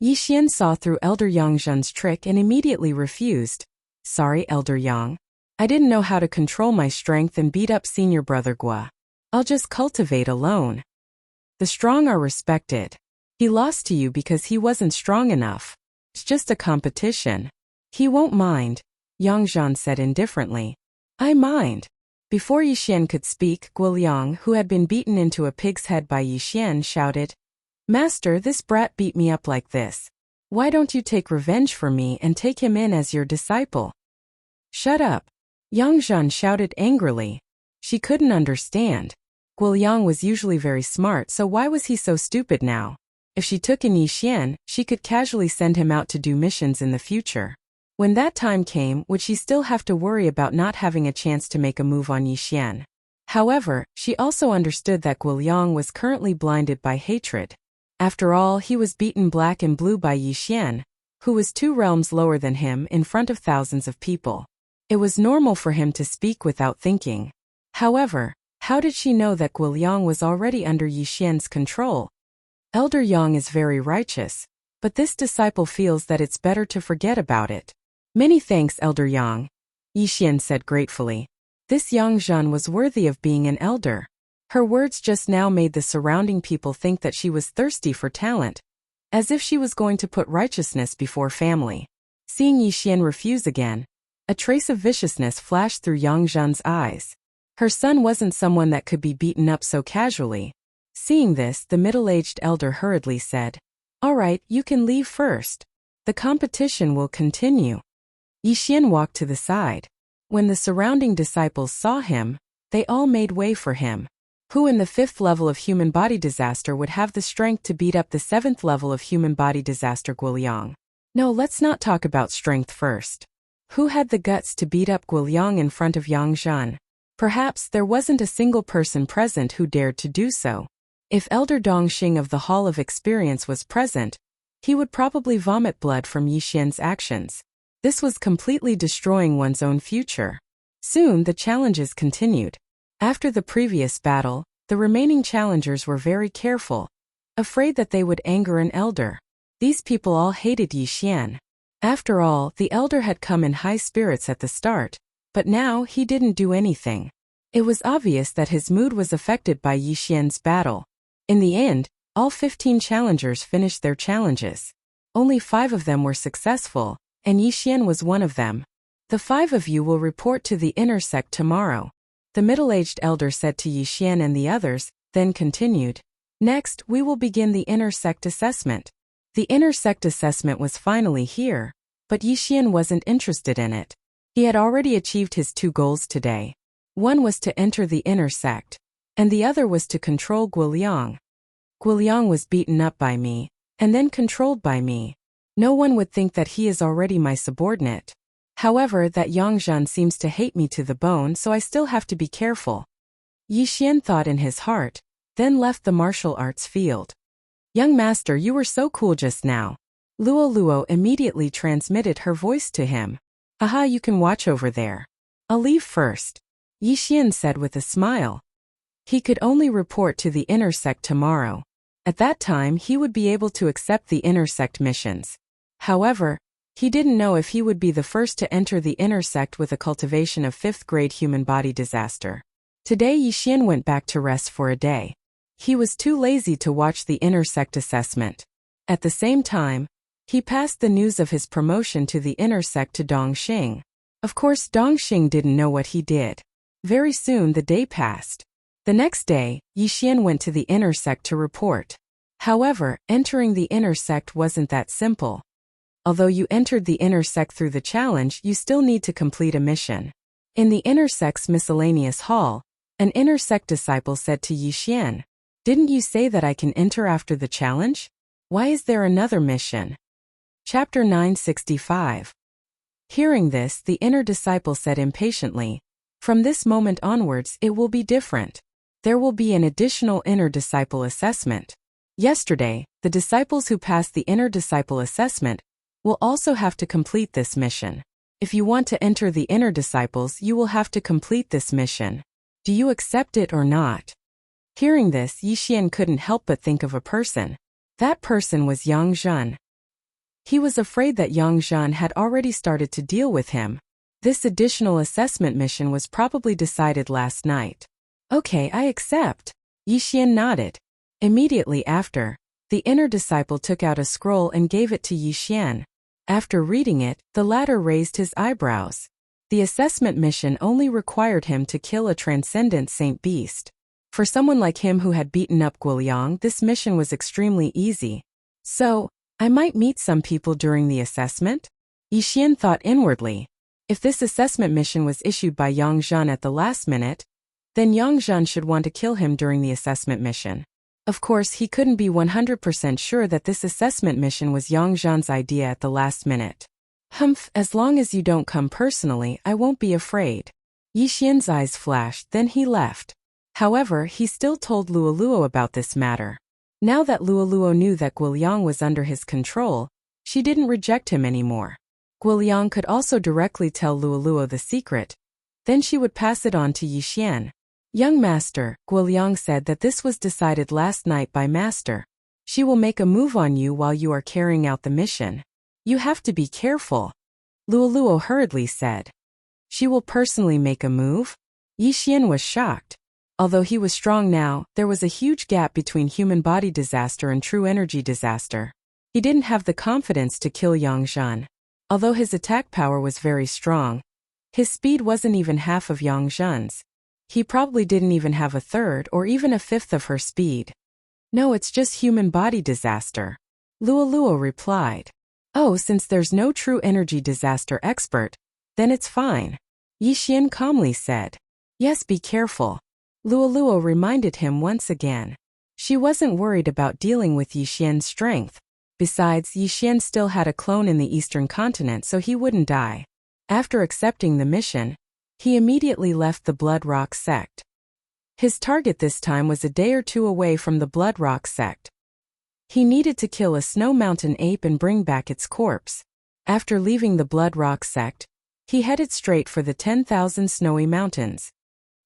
Yixian saw through Elder Yang Zhan's trick and immediately refused. Sorry, Elder Yang. I didn't know how to control my strength and beat up senior brother Guo. I'll just cultivate alone. The strong are respected. He lost to you because he wasn't strong enough. It's just a competition. He won't mind, Yang Zhan said indifferently. I mind. Before Yixian could speak, Guiliang, who had been beaten into a pig's head by Yixian, shouted, Master, this brat beat me up like this. Why don't you take revenge for me and take him in as your disciple? Shut up. Yang Zhan shouted angrily. She couldn't understand. Guiliang was usually very smart, so why was he so stupid now? If she took in Yixian, she could casually send him out to do missions in the future. When that time came, would she still have to worry about not having a chance to make a move on Yixian? However, she also understood that Guiliang was currently blinded by hatred. After all, he was beaten black and blue by Yixian, who was 2 realms lower than him, in front of thousands of people. It was normal for him to speak without thinking. However, how did she know that Guiliang was already under Yixian's control? Elder Yang is very righteous, but this disciple feels that it's better to forget about it. Many thanks, Elder Yang, Yixian said gratefully. This Yang Zhan was worthy of being an elder. Her words just now made the surrounding people think that she was thirsty for talent, as if she was going to put righteousness before family. Seeing Yixian refuse again, a trace of viciousness flashed through Yang Zhan's eyes. Her son wasn't someone that could be beaten up so casually. Seeing this, the middle-aged elder hurriedly said, All right, you can leave first. The competition will continue. Yixian walked to the side. When the surrounding disciples saw him, they all made way for him. Who in the 5th level of human body disaster would have the strength to beat up the 7th level of human body disaster Guiliang? No, let's not talk about strength first. Who had the guts to beat up Guiliang in front of Yang Zhan? Perhaps there wasn't a single person present who dared to do so. If Elder Dongxing of the Hall of Experience was present, he would probably vomit blood from Yixian's actions. This was completely destroying one's own future. Soon the challenges continued. After the previous battle, the remaining challengers were very careful, afraid that they would anger an elder. These people all hated Yixian. After all, the elder had come in high spirits at the start, but now he didn't do anything. It was obvious that his mood was affected by Yixian's battle. In the end, all 15 challengers finished their challenges. Only 5 of them were successful, and Yixian was one of them. The 5 of you will report to the inner sect tomorrow, the middle-aged elder said to Yixian and the others, then continued. Next, we will begin the inner sect assessment. The inner sect assessment was finally here, but Yixian wasn't interested in it. He had already achieved his 2 goals today. One was to enter the inner sect, and the other was to control Guiliang. Guiliang was beaten up by me, and then controlled by me. No one would think that he is already my subordinate. However, that Yangzhan seems to hate me to the bone, so I still have to be careful. Yixian thought in his heart, then left the martial arts field. Young master, you were so cool just now. Luo immediately transmitted her voice to him. Haha, you can watch over there. I'll leave first, Yixian said with a smile. He could only report to the inner sect tomorrow. At that time he would be able to accept the inner sect missions. However, he didn't know if he would be the first to enter the inner sect with a cultivation of 5th grade human body disaster. Today Yixian went back to rest for a day. He was too lazy to watch the inner sect assessment. At the same time, he passed the news of his promotion to the inner sect to Dongxing. Of course, Dongxing didn't know what he did. Very soon the day passed. The next day, Yixian went to the inner sect to report. However, entering the inner sect wasn't that simple. Although you entered the inner sect through the challenge, you still need to complete a mission. In the inner sect's miscellaneous hall, an inner sect disciple said to Yixian, "Didn't you say that I can enter after the challenge? Why is there another mission?" Chapter 965. Hearing this, the inner disciple said impatiently, "From this moment onwards, it will be different. There will be an additional inner disciple assessment. Yesterday, the disciples who passed the inner disciple assessment will also have to complete this mission. If you want to enter the inner disciples, you will have to complete this mission. Do you accept it or not?" Hearing this, Yixian couldn't help but think of a person. That person was Yang Zhan. He was afraid that Yang Zhan had already started to deal with him. This additional assessment mission was probably decided last night. "Okay, I accept." Yixian nodded. Immediately after, the inner disciple took out a scroll and gave it to Yixian. After reading it, the latter raised his eyebrows. The assessment mission only required him to kill a transcendent saint beast. For someone like him who had beaten up Guiliang, this mission was extremely easy. So, I might meet some people during the assessment? Yixian thought inwardly. If this assessment mission was issued by Yang Zhan at the last minute, then Yang Zhan should want to kill him during the assessment mission. Of course, he couldn't be 100% sure that this assessment mission was Yang Zhan's idea at the last minute. "Humph, as long as you don't come personally, I won't be afraid." Yixian's eyes flashed, then he left. However, he still told Luo about this matter. Now that Luo knew that Guiliang was under his control, she didn't reject him anymore. Guiliang could also directly tell Luo the secret. Then she would pass it on to Yixian. "Young master," Guiliang said that this was decided last night by master. "She will make a move on you while you are carrying out the mission. You have to be careful." Luo hurriedly said. "She will personally make a move?" Yixian was shocked. Although he was strong now, there was a huge gap between human body disaster and true energy disaster. He didn't have the confidence to kill Yang Zhan. Although his attack power was very strong, his speed wasn't even half of Yang Zhan's. He probably didn't even have a third or even a fifth of her speed. "No, it's just human body disaster," Luo replied. "Oh, since there's no true energy disaster expert, then it's fine," Yixian calmly said. "Yes, be careful." Luo reminded him once again. She wasn't worried about dealing with Yixian's strength. Besides, Yixian still had a clone in the eastern continent, so he wouldn't die. After accepting the mission, he immediately left the Blood Rock sect. His target this time was a day or two away from the Blood Rock sect. He needed to kill a snow mountain ape and bring back its corpse. After leaving the Blood Rock sect, he headed straight for the 10,000 snowy mountains.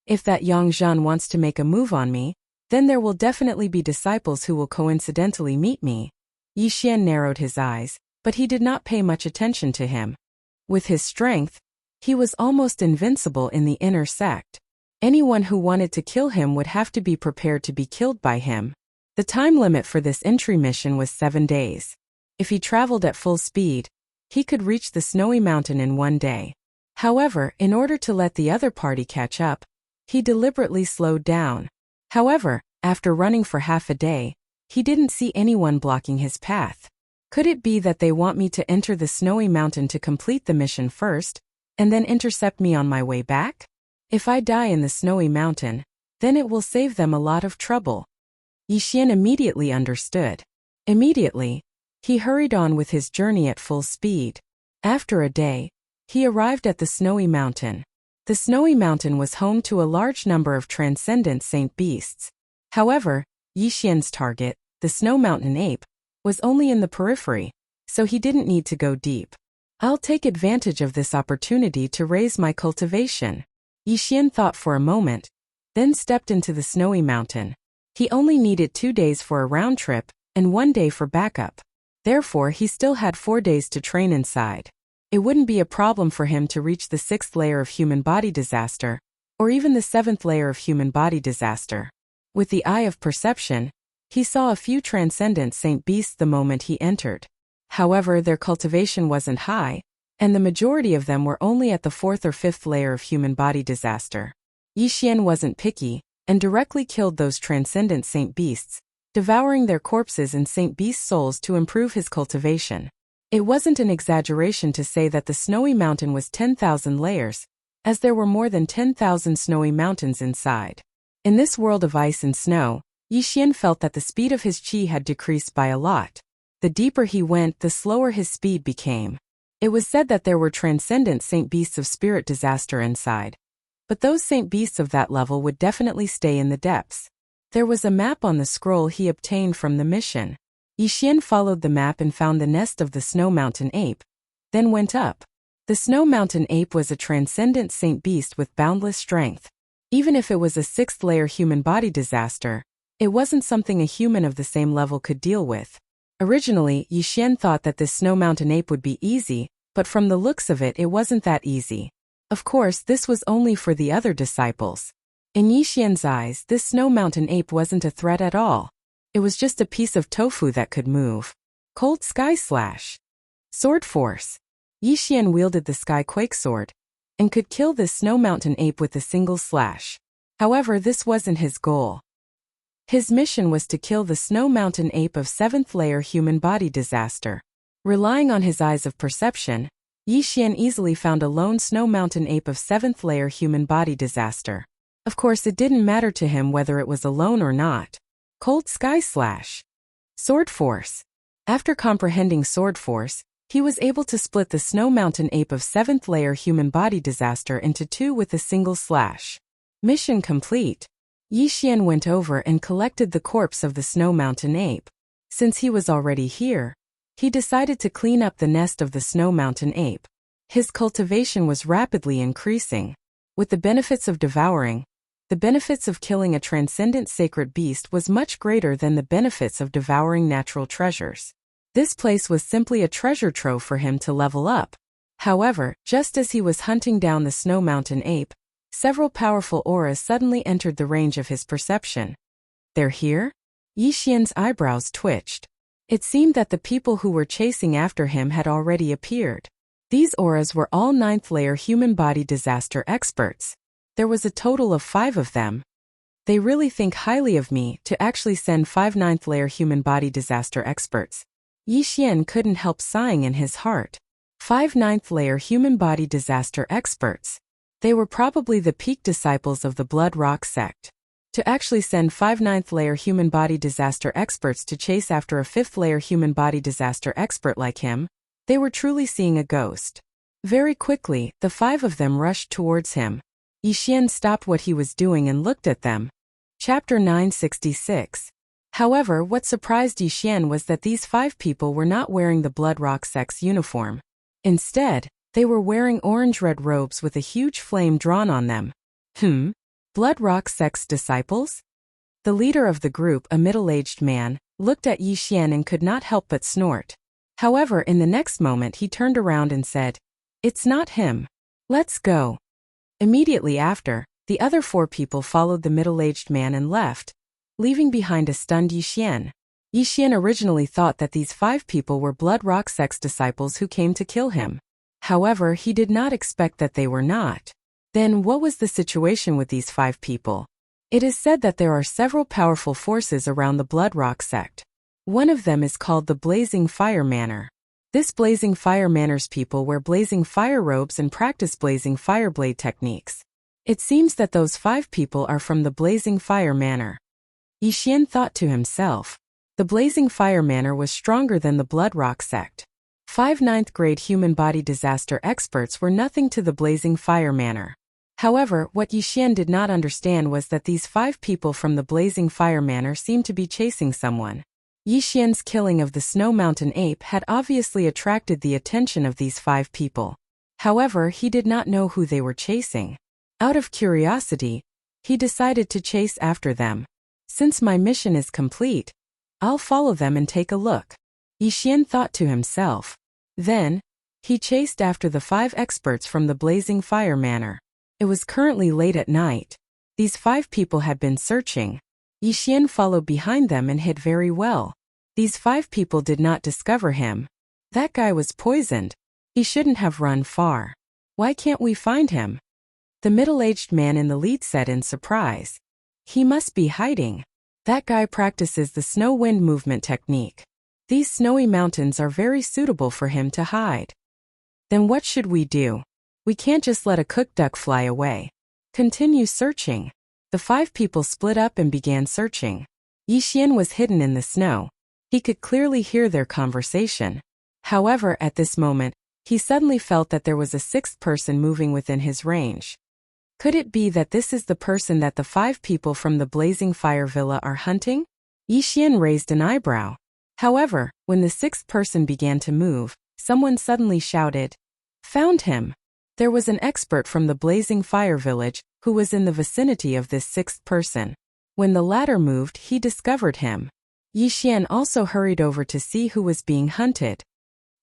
If that Yang Zhan wants to make a move on me, then there will definitely be disciples who will coincidentally meet me. Yixian narrowed his eyes, but he did not pay much attention to him. With his strength, he was almost invincible in the inner sect. Anyone who wanted to kill him would have to be prepared to be killed by him. The time limit for this entry mission was 7 days. If he traveled at full speed, he could reach the snowy mountain in 1 day. However, in order to let the other party catch up, he deliberately slowed down. However, after running for half a day, he didn't see anyone blocking his path. Could it be that they want me to enter the snowy mountain to complete the mission first, and then intercept me on my way back? If I die in the snowy mountain, then it will save them a lot of trouble. Yi Xian immediately understood. Immediately, he hurried on with his journey at full speed. After a day, he arrived at the snowy mountain. The snowy mountain was home to a large number of transcendent saint beasts. However, Yi Xian's target, the snow mountain ape, was only in the periphery, so he didn't need to go deep. I'll take advantage of this opportunity to raise my cultivation. Yi Xian thought for a moment, then stepped into the snowy mountain. He only needed 2 days for a round trip, and 1 day for backup. Therefore, he still had 4 days to train inside. It wouldn't be a problem for him to reach the 6th layer of human body disaster, or even the 7th layer of human body disaster. With the eye of perception, he saw a few transcendent saint beasts the moment he entered. However, their cultivation wasn't high, and the majority of them were only at the 4th or 5th layer of human body disaster. Yi Xian wasn't picky, and directly killed those transcendent saint beasts, devouring their corpses and saint beast souls to improve his cultivation. It wasn't an exaggeration to say that the snowy mountain was 10,000 layers, as there were more than 10,000 snowy mountains inside. In this world of ice and snow, Yi Xian felt that the speed of his qi had decreased by a lot. The deeper he went, the slower his speed became. It was said that there were transcendent saint beasts of spirit disaster inside. But those saint beasts of that level would definitely stay in the depths. There was a map on the scroll he obtained from the mission. Yi Xian followed the map and found the nest of the snow mountain ape, then went up. The snow mountain ape was a transcendent saint beast with boundless strength. Even if it was a 6th layer human body disaster, it wasn't something a human of the same level could deal with. Originally, Yi Xian thought that this snow mountain ape would be easy, but from the looks of it, it wasn't that easy. Of course, this was only for the other disciples. In Yi Xian's eyes, this snow mountain ape wasn't a threat at all. It was just a piece of tofu that could move. Cold Sky Slash. Sword Force. Yi Xian wielded the Sky Quake Sword, and could kill this snow mountain ape with a single slash. However, this wasn't his goal. His mission was to kill the snow mountain ape of 7th layer human body disaster. Relying on his eyes of perception, Yi Xian easily found a lone snow mountain ape of 7th layer human body disaster. Of course, it didn't matter to him whether it was alone or not. Cold Sky Slash. Sword Force. After comprehending Sword Force, he was able to split the snow mountain ape of 7th layer human body disaster into 2 with a single slash. Mission complete. Yi Xian went over and collected the corpse of the snow mountain ape. Since he was already here, he decided to clean up the nest of the snow mountain ape. His cultivation was rapidly increasing. With the benefits of devouring, the benefits of killing a transcendent sacred beast was much greater than the benefits of devouring natural treasures. This place was simply a treasure trove for him to level up. However, just as he was hunting down the snow mountain ape, several powerful auras suddenly entered the range of his perception. They're here? Yi Xian's eyebrows twitched. It seemed that the people who were chasing after him had already appeared. These auras were all 9th layer human body disaster experts. There was a total of 5 of them. They really think highly of me to actually send 5 9th layer human body disaster experts. Yi Xian couldn't help sighing in his heart. 5 9th layer human body disaster experts. They were probably the peak disciples of the Blood Rock sect. To actually send 5 9th layer human body disaster experts to chase after a 5th layer human body disaster expert like him, they were truly seeing a ghost. Very quickly, the 5 of them rushed towards him. Yi Xian stopped what he was doing and looked at them. Chapter 966. However, what surprised Yi Xian was that these 5 people were not wearing the Blood Rock sect's uniform. Instead, they were wearing orange-red robes with a huge flame drawn on them. Blood Rock sect's disciples? The leader of the group, a middle-aged man, looked at Yi Xian and could not help but snort. However, in the next moment he turned around and said, "It's not him. Let's go." Immediately after, the other 4 people followed the middle-aged man and left, leaving behind a stunned Yi Xian. Yi Xian originally thought that these 5 people were Blood Rock sect's disciples who came to kill him. However, he did not expect that they were not. Then what was the situation with these 5 people? It is said that there are several powerful forces around the Blood Rock sect. One of them is called the Blazing Fire Manor. This Blazing Fire Manor's people wear blazing fire robes and practice blazing fireblade techniques. It seems that those 5 people are from the Blazing Fire Manor. Yi Xian thought to himself. The Blazing Fire Manor was stronger than the Blood Rock sect. 5 ninth-grade human body disaster experts were nothing to the Blazing Fire Manor. However, what Yi Xian did not understand was that these 5 people from the Blazing Fire Manor seemed to be chasing someone. Yi Xian's killing of the Snow Mountain ape had obviously attracted the attention of these 5 people. However, he did not know who they were chasing. Out of curiosity, he decided to chase after them. Since my mission is complete, I'll follow them and take a look. Yi Xian thought to himself. Then, he chased after the 5 experts from the Blazing Fire Manor. It was currently late at night. These 5 people had been searching. Yi Xian followed behind them and hid very well. These 5 people did not discover him. That guy was poisoned. He shouldn't have run far. Why can't we find him? The middle-aged man in the lead said in surprise. He must be hiding. That guy practices the snow wind movement technique. These snowy mountains are very suitable for him to hide. Then what should we do? We can't just let a cooked duck fly away. Continue searching. The 5 people split up and began searching. Yi Xian was hidden in the snow. He could clearly hear their conversation. However, at this moment, he suddenly felt that there was a 6th person moving within his range. Could it be that this is the person that the 5 people from the Blazing Fire Villa are hunting? Yi Xian raised an eyebrow. However, when the 6th person began to move, someone suddenly shouted, "Found him!" There was an expert from the Blazing Fire Village who was in the vicinity of this 6th person. When the latter moved, he discovered him. Yi Xian also hurried over to see who was being hunted.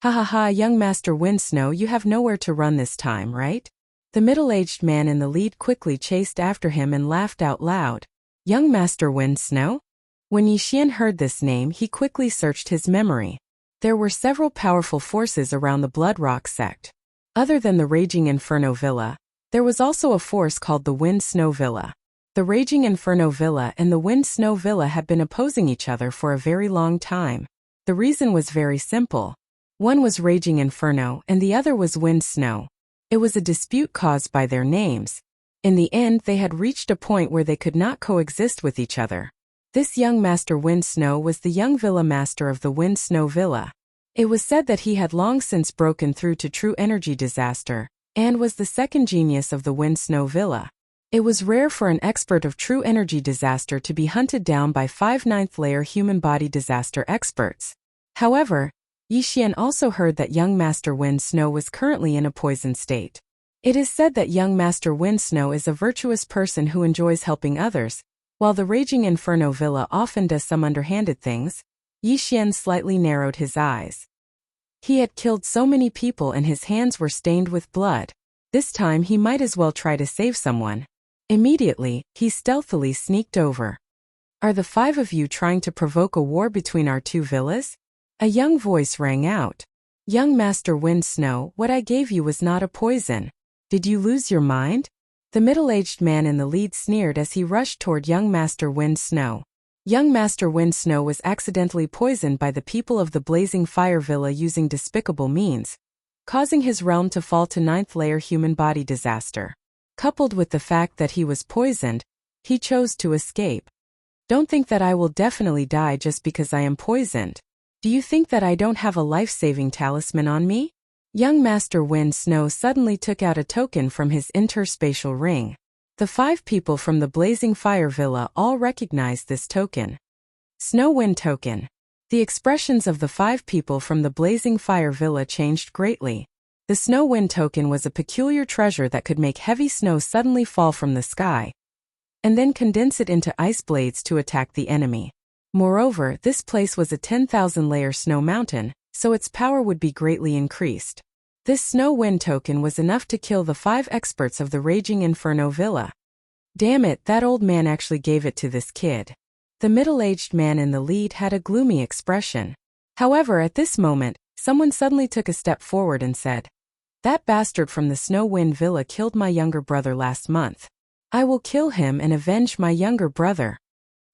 "Ha ha ha, young Master Windsnow, you have nowhere to run this time, right?" The middle-aged man in the lead quickly chased after him and laughed out loud. "Young Master Windsnow?" When Yi Xian heard this name, he quickly searched his memory. There were several powerful forces around the Blood Rock sect. Other than the Raging Inferno Villa, there was also a force called the Wind Snow Villa. The Raging Inferno Villa and the Wind Snow Villa had been opposing each other for a very long time. The reason was very simple. One was Raging Inferno and the other was Wind Snow. It was a dispute caused by their names. In the end, they had reached a point where they could not coexist with each other. This young Master Wind Snow was the young Villa Master of the Wind Snow Villa. It was said that he had long since broken through to true energy disaster, and was the second genius of the Wind Snow Villa. It was rare for an expert of true energy disaster to be hunted down by 5 ninth-layer human body disaster experts. However, Yi Xian also heard that young Master Wind Snow was currently in a poisoned state. It is said that young Master Wind Snow is a virtuous person who enjoys helping others, while the Raging Inferno Villa often does some underhanded things. Yi Xian slightly narrowed his eyes. He had killed so many people and his hands were stained with blood. This time he might as well try to save someone. Immediately, he stealthily sneaked over. "Are the 5 of you trying to provoke a war between our 2 villas?" A young voice rang out. "Young Master Wind Snow, what I gave you was not a poison. Did you lose your mind?" The middle-aged man in the lead sneered as he rushed toward young Master Wind Snow. Young Master Wind Snow was accidentally poisoned by the people of the Blazing Fire Villa using despicable means, causing his realm to fall to 9th-layer human body disaster. Coupled with the fact that he was poisoned, he chose to escape. "Don't think that I will definitely die just because I am poisoned. Do you think that I don't have a life-saving talisman on me?" Young Master Wind Snow suddenly took out a token from his interspatial ring. The 5 people from the Blazing Fire Villa all recognized this token. Snow Wind Token. The expressions of the 5 people from the Blazing Fire Villa changed greatly. The Snow Wind Token was a peculiar treasure that could make heavy snow suddenly fall from the sky, and then condense it into ice blades to attack the enemy. Moreover, this place was a 10,000-layer snow mountain, so its power would be greatly increased. This Snow Wind Token was enough to kill the 5 experts of the Raging Inferno Villa. Damn it, that old man actually gave it to this kid. The middle-aged man in the lead had a gloomy expression. However, at this moment, someone suddenly took a step forward and said, "That bastard from the Snow Wind Villa killed my younger brother last month. I will kill him and avenge my younger brother."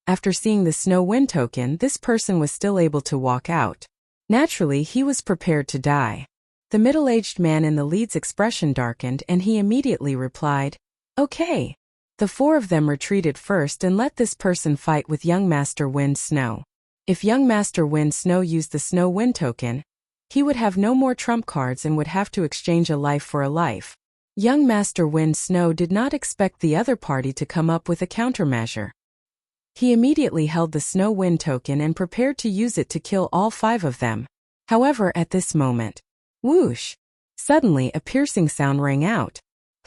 After seeing the snow wind token, this person was still able to walk out. Naturally, he was prepared to die. The middle-aged man in the lead's expression darkened and he immediately replied, "Okay." The four of them retreated first and let this person fight with young Master Wind Snow. If young Master Wind Snow used the snow wind token, he would have no more trump cards and would have to exchange a life for a life. Young Master Wind Snow did not expect the other party to come up with a countermeasure. He immediately held the snow wind token and prepared to use it to kill all five of them. However, at this moment, whoosh! Suddenly a piercing sound rang out.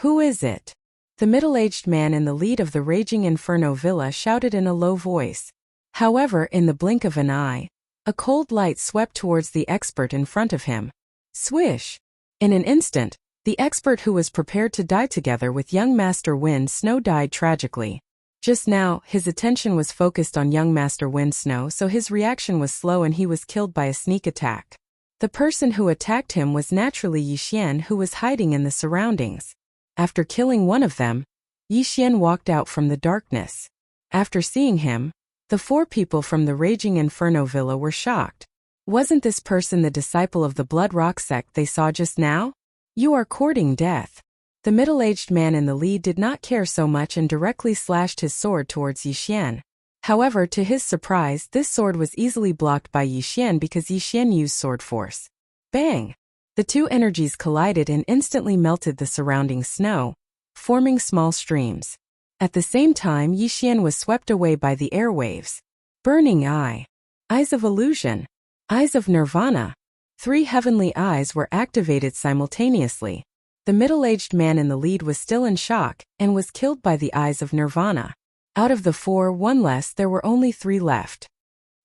"Who is it?" The middle-aged man in the lead of the Raging Inferno Villa shouted in a low voice. However, in the blink of an eye, a cold light swept towards the expert in front of him. Swish! In an instant, the expert who was prepared to die together with young Master Wind Snow died tragically. Just now, his attention was focused on young Master Wind Snow, so his reaction was slow and he was killed by a sneak attack. The person who attacked him was naturally Yixian, who was hiding in the surroundings. After killing one of them, Yixian walked out from the darkness. After seeing him, the four people from the Raging Inferno Villa were shocked. Wasn't this person the disciple of the Blood Rock sect they saw just now? "You are courting death." The middle-aged man in the lead did not care so much and directly slashed his sword towards Yixian. However, to his surprise, this sword was easily blocked by Yixian because Yixian used sword force. Bang! The two energies collided and instantly melted the surrounding snow, forming small streams. At the same time, Yixian was swept away by the airwaves. Burning Eye. Eyes of Illusion. Eyes of Nirvana. 3 heavenly eyes were activated simultaneously. The middle-aged man in the lead was still in shock and was killed by the eyes of Nirvana. Out of the 4, one less, there were only 3 left.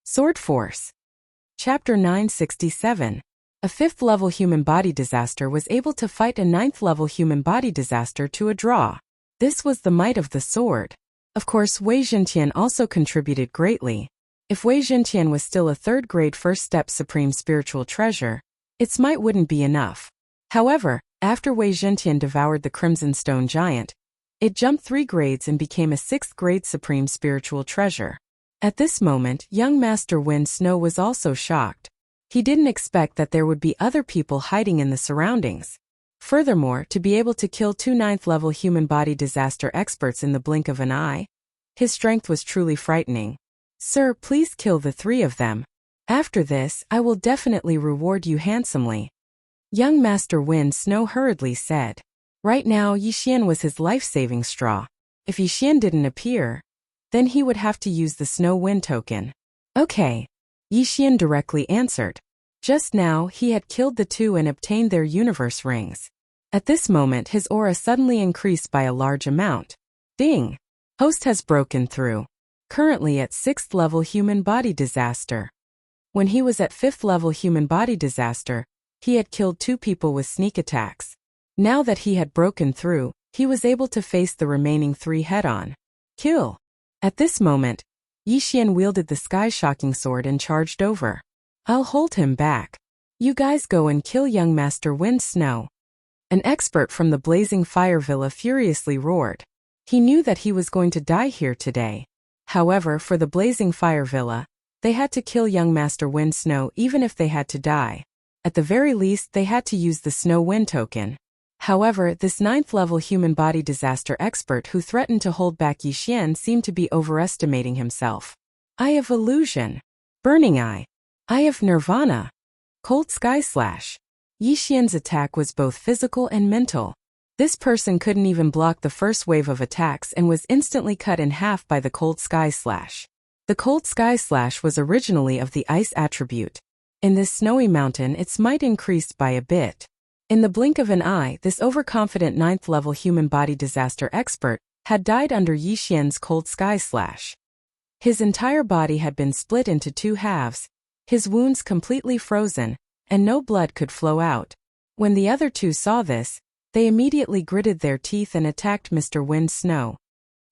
Sword Force. Chapter 967. A 5th-level human body disaster was able to fight a 9th-level human body disaster to a draw. This was the might of the sword. Of course, Wei Xintian also contributed greatly. If Wei Xintian was still a 3rd-grade first-step supreme spiritual treasure, its might wouldn't be enough. However, after Wei Xintian devoured the Crimson Stone Giant, it jumped 3 grades and became a 6th-grade supreme spiritual treasure. At this moment, young Master Wind Snow was also shocked. He didn't expect that there would be other people hiding in the surroundings. Furthermore, to be able to kill 2 9th-level human body disaster experts in the blink of an eye, his strength was truly frightening. "Sir, please kill the 3 of them. After this, I will definitely reward you handsomely." Young Master Wind Snow hurriedly said. Right now, Yixian was his life-saving straw. If Yixian didn't appear, then he would have to use the snow wind token. "Okay." Yixian directly answered. Just now, he had killed the 2 and obtained their universe rings. At this moment, his aura suddenly increased by a large amount. Ding! Host has broken through. Currently at 6th level human body disaster. When he was at 5th level human body disaster, he had killed 2 people with sneak attacks. Now that he had broken through, he was able to face the remaining 3 head-on. Kill! At this moment, Yixian wielded the sky-shocking sword and charged over. "I'll hold him back. You guys go and kill young Master Wind Snow." An expert from the Blazing Fire Villa furiously roared. He knew that he was going to die here today. However, for the Blazing Fire Villa, they had to kill young Master Wind Snow even if they had to die. At the very least, they had to use the snow wind token. However, this 9th-level human body disaster expert who threatened to hold back Yixian seemed to be overestimating himself. Eye of Illusion. Burning Eye. Eye of Nirvana. Cold Sky Slash. Yixian's attack was both physical and mental. This person couldn't even block the first wave of attacks and was instantly cut in half by the Cold Sky Slash. The Cold Sky Slash was originally of the ice attribute. In this snowy mountain, its might increased by a bit. In the blink of an eye, this overconfident 9th-level human body disaster expert had died under Yixian's Cold Sky Slash. His entire body had been split into 2 halves, his wounds completely frozen, and no blood could flow out. When the other 2 saw this, they immediately gritted their teeth and attacked Mr. Wind Snow.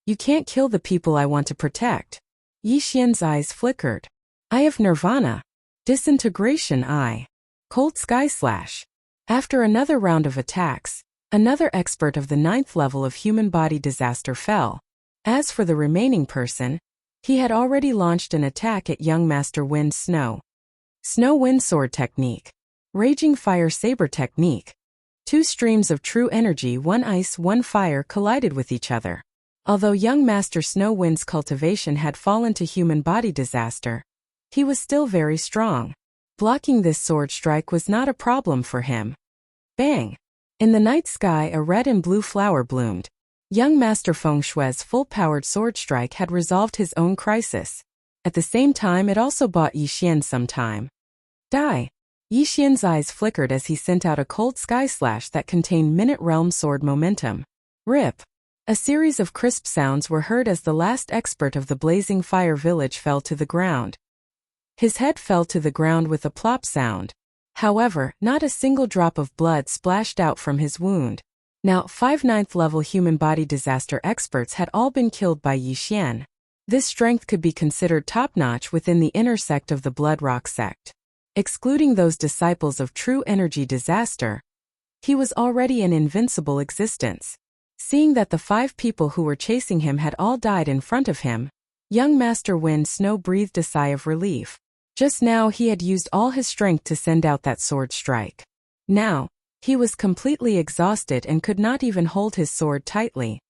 "You can't kill the people I want to protect." Yixian's eyes flickered. Eye of Nirvana. Disintegration Eye. Cold Sky Slash. After another round of attacks, another expert of the 9th level of human body disaster fell. As for the remaining person, He had already launched an attack at young Master Wind's Snow Wind Sword technique. Raging Fire Saber technique. Two streams of true energy, one ice, one fire, collided with each other. Although young Master Snow Wind's cultivation had fallen to human body disaster, he was still very strong. Blocking this sword strike was not a problem for him. Bang! In the night sky, a red and blue flower bloomed. Young Master Feng Shui's full-powered sword strike had resolved his own crisis. At the same time, it also bought Yi Xian some time. Die! Yi Xian's eyes flickered as he sent out a cold sky slash that contained Minute Realm sword momentum. Rip! A series of crisp sounds were heard as the last expert of the blazing fire village fell to the ground. His head fell to the ground with a plop sound. However, not a single drop of blood splashed out from his wound. Now, 5 9th-level human body disaster experts had all been killed by Yi Xian. This strength could be considered top-notch within the inner sect of the Blood Rock sect. Excluding those disciples of true energy disaster, he was already an invincible existence. Seeing that the 5 people who were chasing him had all died in front of him, young Master Wind Snow breathed a sigh of relief. Just now he had used all his strength to send out that sword strike. Now, he was completely exhausted and could not even hold his sword tightly.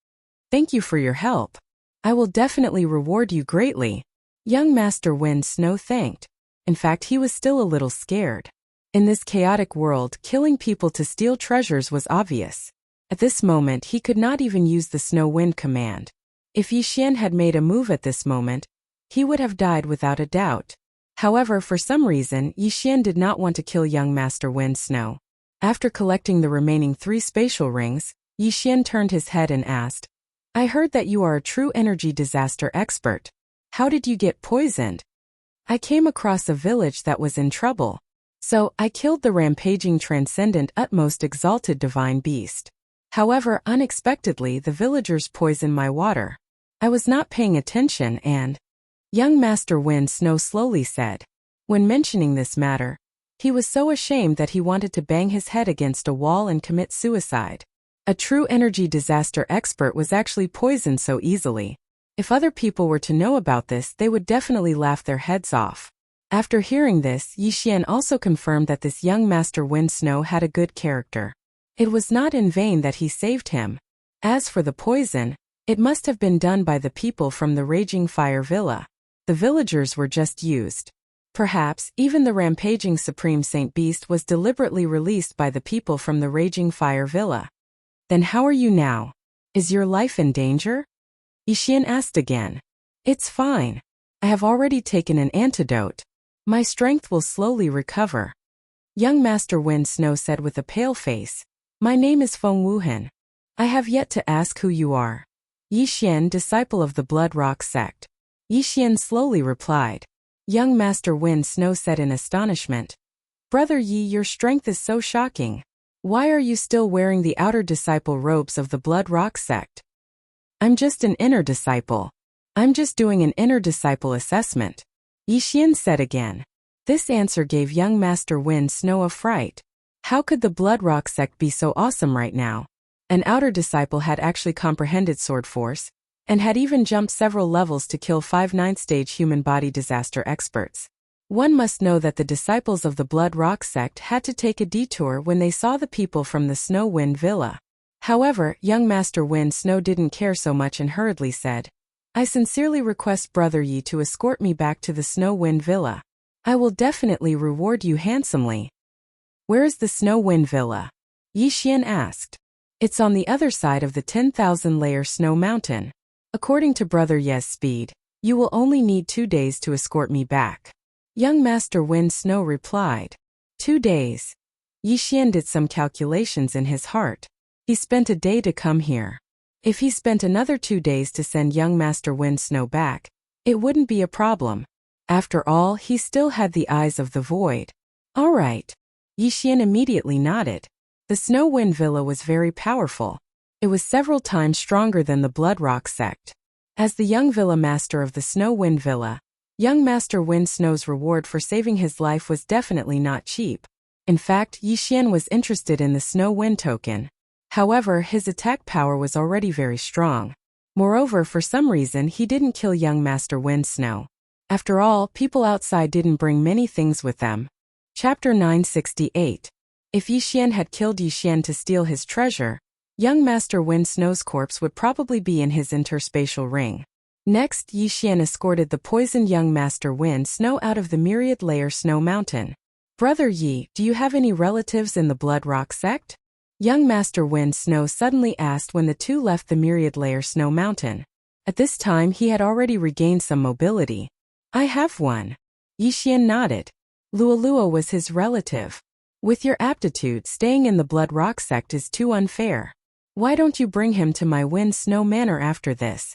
Thank you for your help. I will definitely reward you greatly. Young Master Wind Snow thanked. In fact, he was still a little scared. In this chaotic world, killing people to steal treasures was obvious. At this moment, he could not even use the Snow Wind command. If Yi Xian had made a move at this moment, he would have died without a doubt. However, for some reason, Yi Xian did not want to kill young Master Wind Snow. After collecting the remaining 3 spatial rings, Yi Xian turned his head and asked, I heard that you are a true energy disaster expert. How did you get poisoned? I came across a village that was in trouble. So, I killed the rampaging transcendent utmost exalted divine beast. However, unexpectedly the villagers poisoned my water. I was not paying attention and... Young Master Wind Snow slowly said. When mentioning this matter, he was so ashamed that he wanted to bang his head against a wall and commit suicide. A true energy disaster expert was actually poisoned so easily. If other people were to know about this, they would definitely laugh their heads off. After hearing this, Yi Xian also confirmed that this young Master Wind Snow had a good character. It was not in vain that he saved him. As for the poison, it must have been done by the people from the Raging Fire Villa. The villagers were just used. Perhaps, even the rampaging Supreme Saint Beast was deliberately released by the people from the Raging Fire Villa. Then how are you now? Is your life in danger? Yi Xian asked again. It's fine. I have already taken an antidote. My strength will slowly recover. Young Master Wind Snow said with a pale face. My name is Feng Wuhan. I have yet to ask who you are. Yi Xian, disciple of the Blood Rock sect. Yi Xian slowly replied. Young Master Wind Snow said in astonishment. Brother Yi, your strength is so shocking. Why are you still wearing the outer disciple robes of the Blood Rock sect? I'm just an inner disciple. I'm just doing an inner disciple assessment. Yi Xian said again. This answer gave young Master Wind Snow a fright. How could the Blood Rock sect be so awesome right now? An outer disciple had actually comprehended sword force, and had even jumped several levels to kill 5 9th stage human body disaster experts. One must know that the disciples of the Blood Rock sect had to take a detour when they saw the people from the Snow Wind Villa. However, young Master Wind Snow didn't care so much and hurriedly said, I sincerely request Brother Yi to escort me back to the Snow Wind Villa. I will definitely reward you handsomely. Where is the Snow Wind Villa? Yi Xian asked. It's on the other side of the 10,000-layer snow mountain. According to Brother Ye's speed, you will only need 2 days to escort me back. Young Master Wind Snow replied. 2 days. Yi Xian did some calculations in his heart. He spent a day to come here. If he spent another 2 days to send young Master Wind Snow back, it wouldn't be a problem. After all, he still had the eyes of the void. All right. Yi Xian immediately nodded. The Snow Wind Villa was very powerful. It was several times stronger than the Blood Rock sect. As the young Villa Master of the Snow Wind Villa, young Master Wind Snow's reward for saving his life was definitely not cheap. In fact, Yi Xian was interested in the Snow Wind token. However, his attack power was already very strong. Moreover, for some reason he didn't kill young Master Wind Snow. After all, people outside didn't bring many things with them. Chapter 968. If Yi Xian had killed Yi Xian to steal his treasure, young Master Wind Snow's corpse would probably be in his interspatial ring. Next, Yi Xian escorted the poisoned young Master Wind Snow out of the myriad layer Snow Mountain. Brother Yi, do you have any relatives in the Blood Rock sect? Young Master Wind Snow suddenly asked when the two left the myriad layer Snow Mountain. At this time he had already regained some mobility. I have one. Yi Xian nodded. Lualua was his relative. With your aptitude, staying in the Blood Rock sect is too unfair. Why don't you bring him to my Wind Snow Manor after this?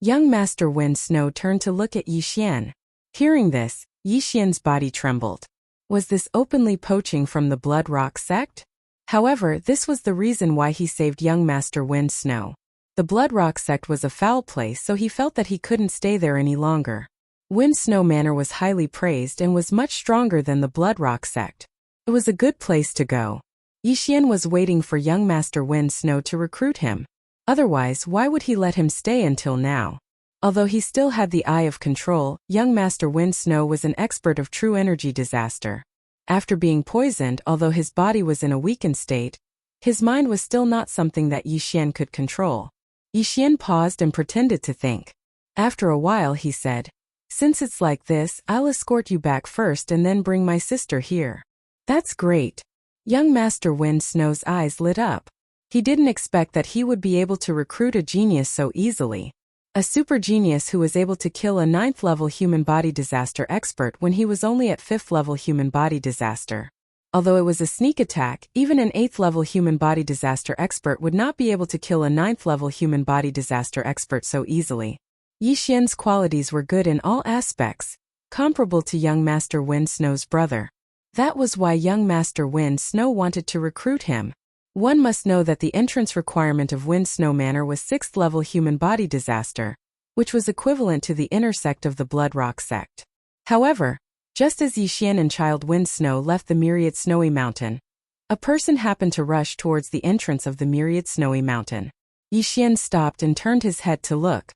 Young Master Wind Snow turned to look at Yi Xian. Hearing this, Yi Xian's body trembled. Was this openly poaching from the Blood Rock sect? However, this was the reason why he saved young Master Wind Snow. The Blood Rock sect was a foul place, so he felt that he couldn't stay there any longer. Wind Snow Manor was highly praised and was much stronger than the Blood Rock sect. It was a good place to go. Yi Xian was waiting for young Master Wind Snow to recruit him. Otherwise, why would he let him stay until now? Although he still had the eye of control, young Master Wind Snow was an expert of true energy disaster. After being poisoned, although his body was in a weakened state, his mind was still not something that Yi Xian could control. Yi Xian paused and pretended to think. After a while he said, "Since it's like this, I'll escort you back first and then bring my sister here." That's great. Young Master Wind Snow's eyes lit up. He didn't expect that he would be able to recruit a genius so easily. A super genius who was able to kill a 9th-level human body disaster expert when he was only at 5th-level human body disaster. Although it was a sneak attack, even an 8th-level human body disaster expert would not be able to kill a 9th-level human body disaster expert so easily. Yi Xian's qualities were good in all aspects, comparable to young Master Wind Snow's brother. That was why young Master Wind Snow wanted to recruit him. One must know that the entrance requirement of Wind Snow Manor was 6th-level human body disaster, which was equivalent to the inner sect of the Blood Rock sect. However, just as Yi Xian and Child Wind Snow left the myriad snowy mountain, a person happened to rush towards the entrance of the myriad snowy mountain. Yi Xian stopped and turned his head to look.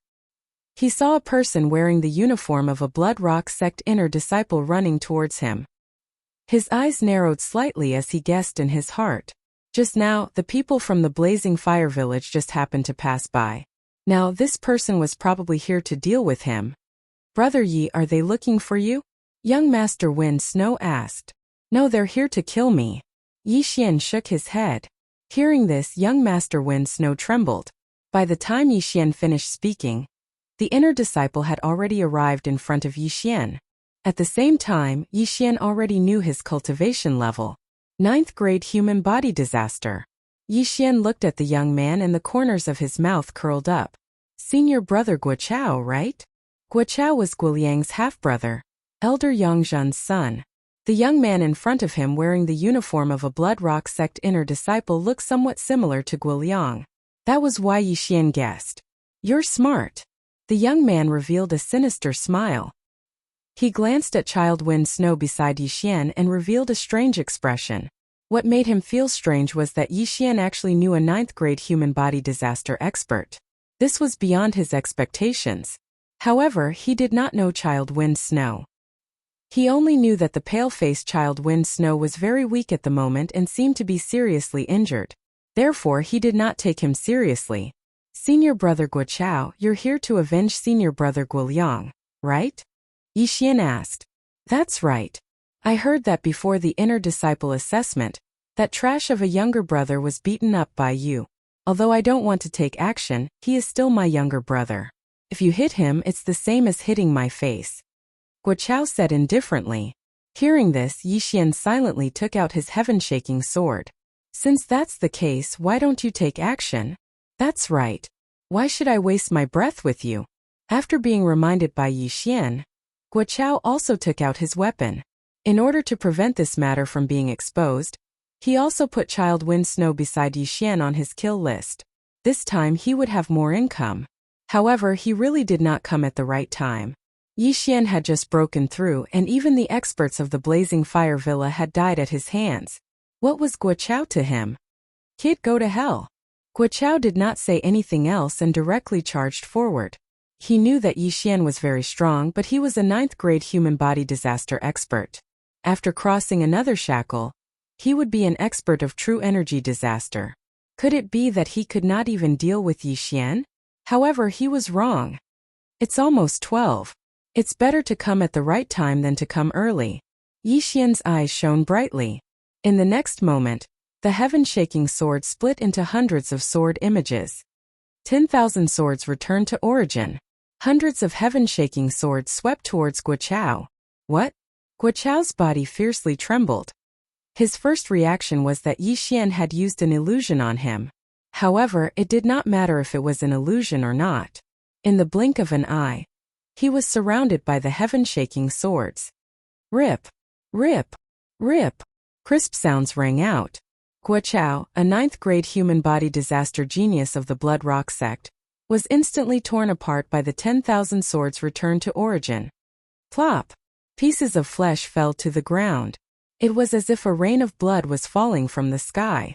He saw a person wearing the uniform of a Blood Rock sect inner disciple running towards him. His eyes narrowed slightly as he guessed in his heart. Just now, the people from the Blazing Fire Village just happened to pass by. Now, this person was probably here to deal with him. Brother Yi, are they looking for you? Young Master Wind Snow asked. No, they're here to kill me. Yi Xian shook his head. Hearing this, young Master Wind Snow trembled. By the time Yi Xian finished speaking, the inner disciple had already arrived in front of Yi Xian. At the same time, Yi Xian already knew his cultivation level. 9th grade human body disaster. Yi Xian looked at the young man and the corners of his mouth curled up. Senior brother Guoqiao, right? Guoqiao was Guoliang's half-brother, elder Yongzhen's son. The young man in front of him wearing the uniform of a Blood Rock sect inner disciple looked somewhat similar to Guoliang. That was why Yi Xian guessed. You're smart. The young man revealed a sinister smile. He glanced at Child Wind Snow beside Yi Xian and revealed a strange expression. What made him feel strange was that Yi Xian actually knew a 9th grade human body disaster expert. This was beyond his expectations. However, he did not know Child Wind Snow. He only knew that the pale-faced Child Wind Snow was very weak at the moment and seemed to be seriously injured. Therefore, he did not take him seriously. Senior brother Guoqiao, you're here to avenge senior brother Guoliang, right? Yi Xian asked. That's right. I heard that before the inner disciple assessment, that trash of a younger brother was beaten up by you. Although I don't want to take action, he is still my younger brother. If you hit him, it's the same as hitting my face. Guoqiao said indifferently. Hearing this, Yi Xian silently took out his heaven-shaking sword. Since that's the case, why don't you take action? That's right. Why should I waste my breath with you? After being reminded by Yi Xian, Guoqiao also took out his weapon. In order to prevent this matter from being exposed, he also put Child Wind Snow beside Yi Xian on his kill list. This time he would have more income. However, he really did not come at the right time. Yi Xian had just broken through and even the experts of the Blazing Fire Villa had died at his hands. What was Guoqiao to him? Kid, go to hell. Guo did not say anything else and directly charged forward. He knew that Yi Xian was very strong, but he was a 9th-grade human body disaster expert. After crossing another shackle, he would be an expert of true energy disaster. Could it be that he could not even deal with Yi Xian? However, he was wrong. It's almost 12. It's better to come at the right time than to come early. Yi Xian's eyes shone brightly. In the next moment, the heaven-shaking sword split into hundreds of sword images. 10,000 swords returned to origin. Hundreds of heaven-shaking swords swept towards Guo. What? Guo's body fiercely trembled. His first reaction was that Yi Xian had used an illusion on him. However, it did not matter if it was an illusion or not. In the blink of an eye, he was surrounded by the heaven-shaking swords. Rip! Rip! Rip! Crisp sounds rang out. Guo, a 9th-grade human body disaster genius of the Blood Rock sect, was instantly torn apart by the 10,000 swords returned to origin. Plop! Pieces of flesh fell to the ground. It was as if a rain of blood was falling from the sky.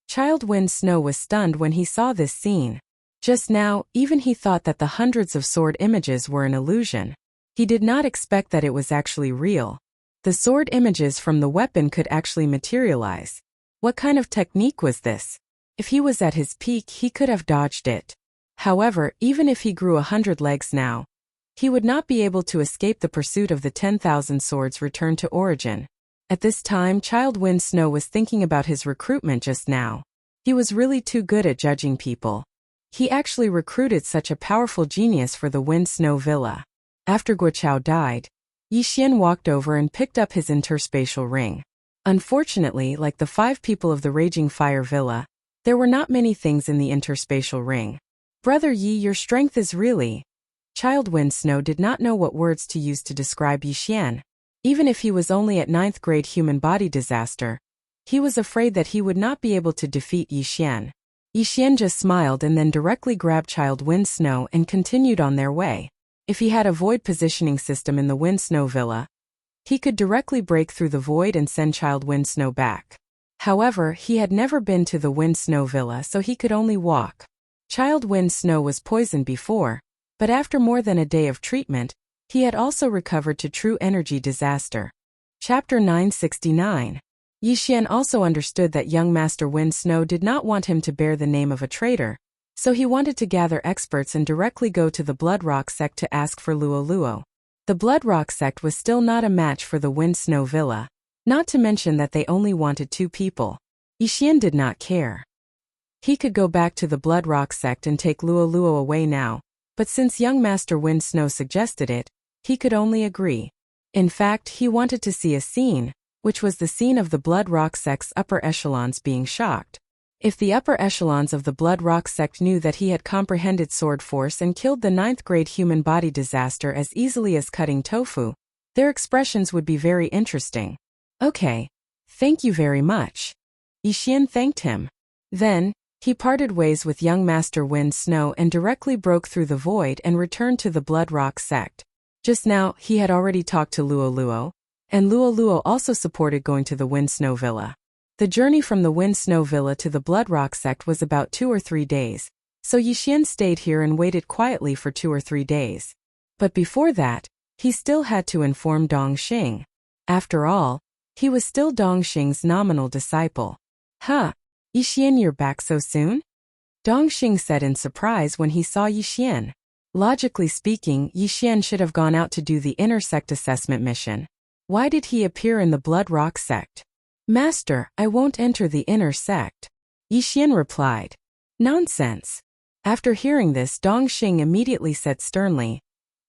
Child Wind Snow was stunned when he saw this scene. Just now, even he thought that the hundreds of sword images were an illusion. He did not expect that it was actually real. The sword images from the weapon could actually materialize. What kind of technique was this? If he was at his peak, he could have dodged it. However, even if he grew 100 legs now, he would not be able to escape the pursuit of the 10,000 swords returned to origin. At this time, Child Wind Snow was thinking about his recruitment just now. He was really too good at judging people. He actually recruited such a powerful genius for the Wind Snow Villa. After Guo died, Yi Xian walked over and picked up his interspatial ring. Unfortunately, like the 5 people of the Raging Fire Villa, there were not many things in the interspatial ring. Brother Yi, your strength is really... Child Wind Snow did not know what words to use to describe Yi Xian. Even if he was only at 9th grade human body disaster, he was afraid that he would not be able to defeat Yi Xian. Yi Xian just smiled and then directly grabbed Child Wind Snow and continued on their way. If he had a void positioning system in the Wind Snow Villa, he could directly break through the void and send Child Wind Snow back. However, he had never been to the Wind Snow Villa, so he could only walk. Child Wind Snow was poisoned before, but after more than a day of treatment, he had also recovered to true energy disaster. Chapter 969. Yi Xian also understood that young Master Wind Snow did not want him to bear the name of a traitor, so he wanted to gather experts and directly go to the Blood Rock sect to ask for Luo. The Blood Rock sect was still not a match for the Wind Snow Villa, not to mention that they only wanted 2 people. Yi Xian did not care. He could go back to the Blood Rock sect and take Luo away now, but since young Master Wind Snow suggested it, he could only agree. In fact, he wanted to see a scene, which was the scene of the Blood Rock sect's upper echelons being shocked. If the upper echelons of the Blood Rock sect knew that he had comprehended sword force and killed the 9th grade human body disaster as easily as cutting tofu, their expressions would be very interesting. Okay. Thank you very much. Yi Xian thanked him. Then, he parted ways with young Master Wind Snow and directly broke through the void and returned to the Blood Rock sect. Just now, he had already talked to Luo, and Luo also supported going to the Wind Snow Villa. The journey from the Wind Snow Villa to the Blood Rock sect was about 2 or 3 days, so Yi Xian stayed here and waited quietly for 2 or 3 days. But before that, he still had to inform Dongxing. After all, he was still Dongxing's nominal disciple. Huh? Yi Xian, you're back so soon? Dongxing said in surprise when he saw Yi Xian. Logically speaking, Yi Xian should have gone out to do the inner sect assessment mission. Why did he appear in the Blood Rock sect? Master, I won't enter the inner sect. Yi Xian replied. Nonsense. After hearing this, Dongxing immediately said sternly,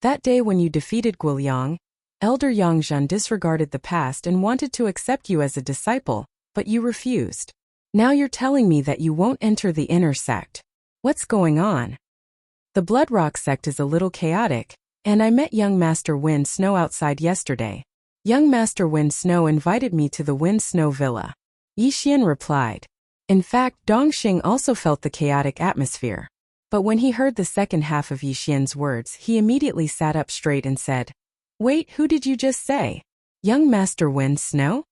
that day when you defeated Guoliang, Elder Yangzhen disregarded the past and wanted to accept you as a disciple, but you refused. Now you're telling me that you won't enter the inner sect. What's going on? The Blood Rock sect is a little chaotic, and I met young Master Wind Snow outside yesterday. Young Master Wind Snow invited me to the Wind Snow Villa. Yi Xian replied. In fact, Dongxing also felt the chaotic atmosphere. But when he heard the second half of Yi Xian's words, he immediately sat up straight and said, Wait, who did you just say? Young Master Wind Snow?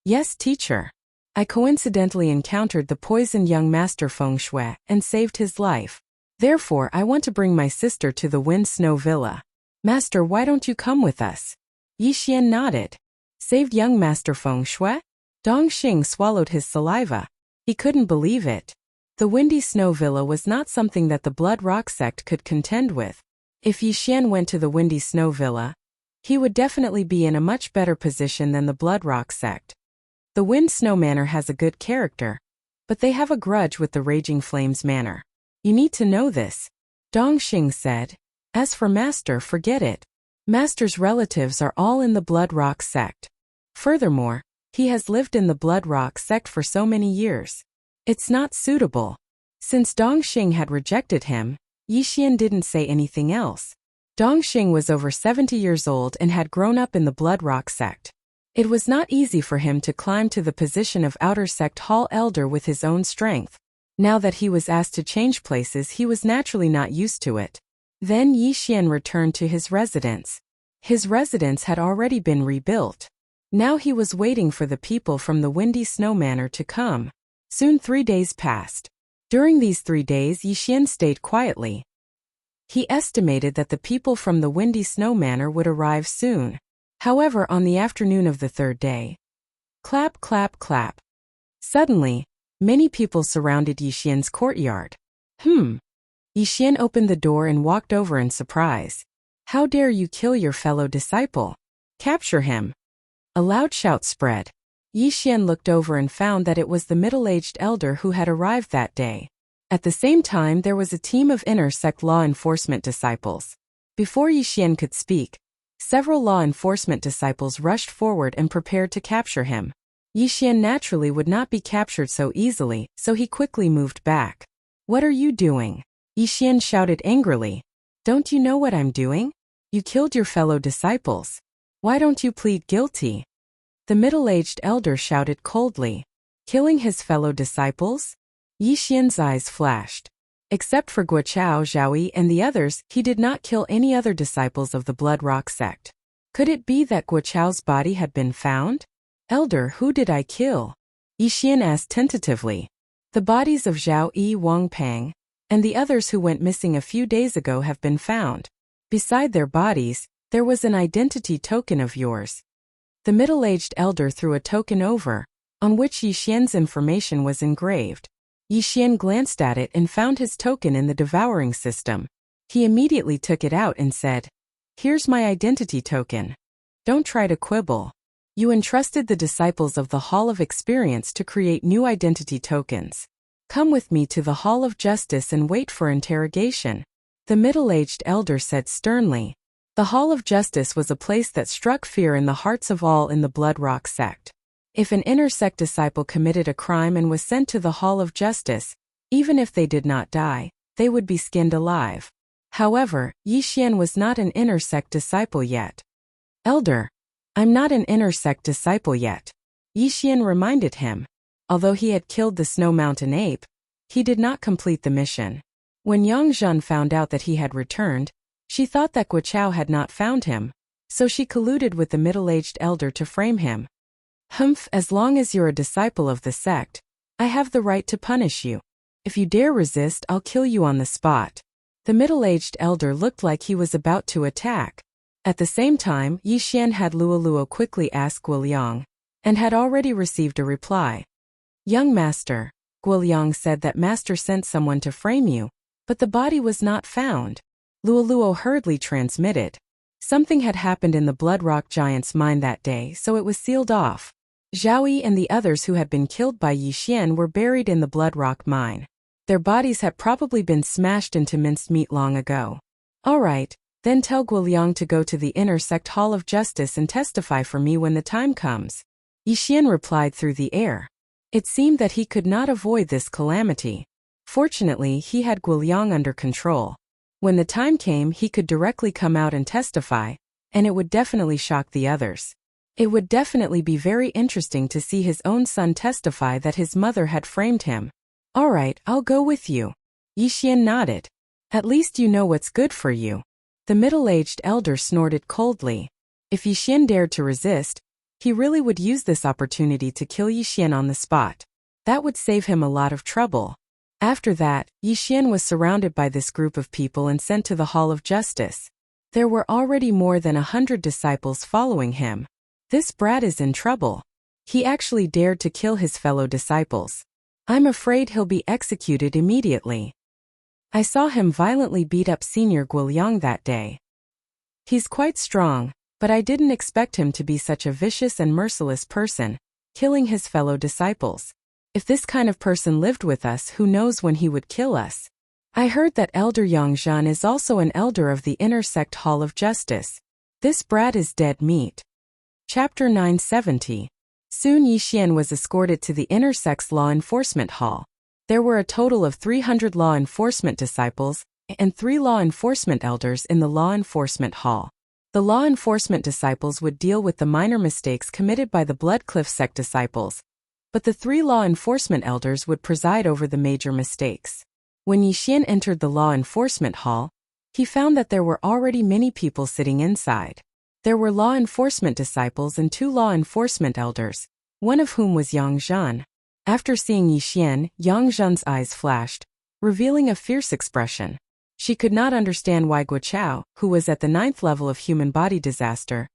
Yes, teacher. I coincidentally encountered the poisoned young master Feng Shui and saved his life. Therefore, I want to bring my sister to the Wind Snow Villa. Master, why don't you come with us? Yi Xian nodded. Saved young master Feng Shui? Dong Xing swallowed his saliva. He couldn't believe it. The Windy Snow Villa was not something that the Blood Rock sect could contend with. If Yi Xian went to the Windy Snow Villa, he would definitely be in a much better position than the Blood Rock sect. The Wind Snow Manor has a good character, but they have a grudge with the Raging Flames Manor. You need to know this, Dong Xing said. As for Master, forget it. Master's relatives are all in the Blood Rock sect. Furthermore, he has lived in the Blood Rock sect for so many years. It's not suitable. Since Dong Xing had rejected him, Yi Xian didn't say anything else. Dong Xing was over 70 years old and had grown up in the Blood Rock sect. It was not easy for him to climb to the position of Outer Sect Hall Elder with his own strength. Now that he was asked to change places, he was naturally not used to it. Then Yi Xian returned to his residence. His residence had already been rebuilt. Now he was waiting for the people from the Windy Snow Manor to come. Soon 3 days passed. During these 3 days, Yi Xian stayed quietly. He estimated that the people from the Windy Snow Manor would arrive soon. However, on the afternoon of the 3rd day, clap, clap, clap. Suddenly, many people surrounded Yi Xian's courtyard. Yi Xian opened the door and walked over in surprise. How dare you kill your fellow disciple? Capture him. A loud shout spread. Yi Xian looked over and found that it was the middle-aged elder who had arrived that day. At the same time, there was a team of inner sect law enforcement disciples. Before Yi Xian could speak, several law enforcement disciples rushed forward and prepared to capture him. Yi Xian naturally would not be captured so easily, so he quickly moved back. What are you doing? Yi Xian shouted angrily. Don't you know what I'm doing? You killed your fellow disciples. Why don't you plead guilty? The middle-aged elder shouted coldly. Killing his fellow disciples? Yi Xian's eyes flashed. Except for Guochao, Zhaoyi, and the others, he did not kill any other disciples of the Blood Rock sect. Could it be that Guochao's body had been found? Elder, who did I kill? Yi Xian asked tentatively. The bodies of Zhao Yi, Wang Pang, and the others who went missing a few days ago have been found. Beside their bodies, there was an identity token of yours. The middle-aged elder threw a token over, on which Yi Xian's information was engraved. Yi Xian glanced at it and found his token in the devouring system. He immediately took it out and said, Here's my identity token. Don't try to quibble. You entrusted the disciples of the Hall of Experience to create new identity tokens. Come with me to the Hall of Justice and wait for interrogation. The middle-aged elder said sternly. The Hall of Justice was a place that struck fear in the hearts of all in the Blood Rock sect. If an inner sect disciple committed a crime and was sent to the Hall of Justice, even if they did not die, they would be skinned alive. However, Yi Xian was not an inner sect disciple yet. Elder, I'm not an inner sect disciple yet. Yi Xian reminded him. Although he had killed the Snow Mountain ape, he did not complete the mission. When Yang Zhan found out that he had returned, she thought that Guochao had not found him, so she colluded with the middle-aged elder to frame him. Humph, as long as you're a disciple of the sect, I have the right to punish you. If you dare resist, I'll kill you on the spot. The middle-aged elder looked like he was about to attack. At the same time, Yi Xian had Luo quickly ask Guoliang, and had already received a reply. Young master, Guoliang said that master sent someone to frame you, but the body was not found. Luo hurriedly transmitted. Something had happened in the Blood Rock Giant's mine that day, so it was sealed off. Zhaoyi and the others who had been killed by Yi Xian were buried in the Blood Rock mine. Their bodies had probably been smashed into minced meat long ago. All right, then tell Guoliang to go to the Inner Sect Hall of Justice and testify for me when the time comes. Yi Xian replied through the air. It seemed that he could not avoid this calamity. Fortunately, he had Guoliang under control. When the time came, he could directly come out and testify, and it would definitely shock the others. It would definitely be very interesting to see his own son testify that his mother had framed him. All right, I'll go with you. Yi Xian nodded. At least you know what's good for you. The middle-aged elder snorted coldly. If Yi Xian dared to resist, He really would use this opportunity to kill Yixian on the spot. That would save him a lot of trouble. After that, Yixian was surrounded by this group of people and sent to the Hall of Justice. There were already more than 100 disciples following him. This brat is in trouble. He actually dared to kill his fellow disciples. I'm afraid he'll be executed immediately. I saw him violently beat up Senior Guiliang that day. He's quite strong, but I didn't expect him to be such a vicious and merciless person, killing his fellow disciples. If this kind of person lived with us, who knows when he would kill us. I heard that Elder Yang Zhan is also an elder of the Inner Sect Hall of Justice. This brat is dead meat. Chapter 970. Soon Yixian was escorted to the Inner Sect's Law Enforcement Hall. There were a total of 300 law enforcement disciples and 3 law enforcement elders in the Law Enforcement Hall. The law enforcement disciples would deal with the minor mistakes committed by the Bloodcliff sect disciples, but the 3 law enforcement elders would preside over the major mistakes. When Yixian entered the law enforcement hall, he found that there were already many people sitting inside. There were law enforcement disciples and 2 law enforcement elders, one of whom was Yang Zhan. After seeing Yixian, Yang Zhan's eyes flashed, revealing a fierce expression. She could not understand why Guo, who was at the 9th level of human body disaster,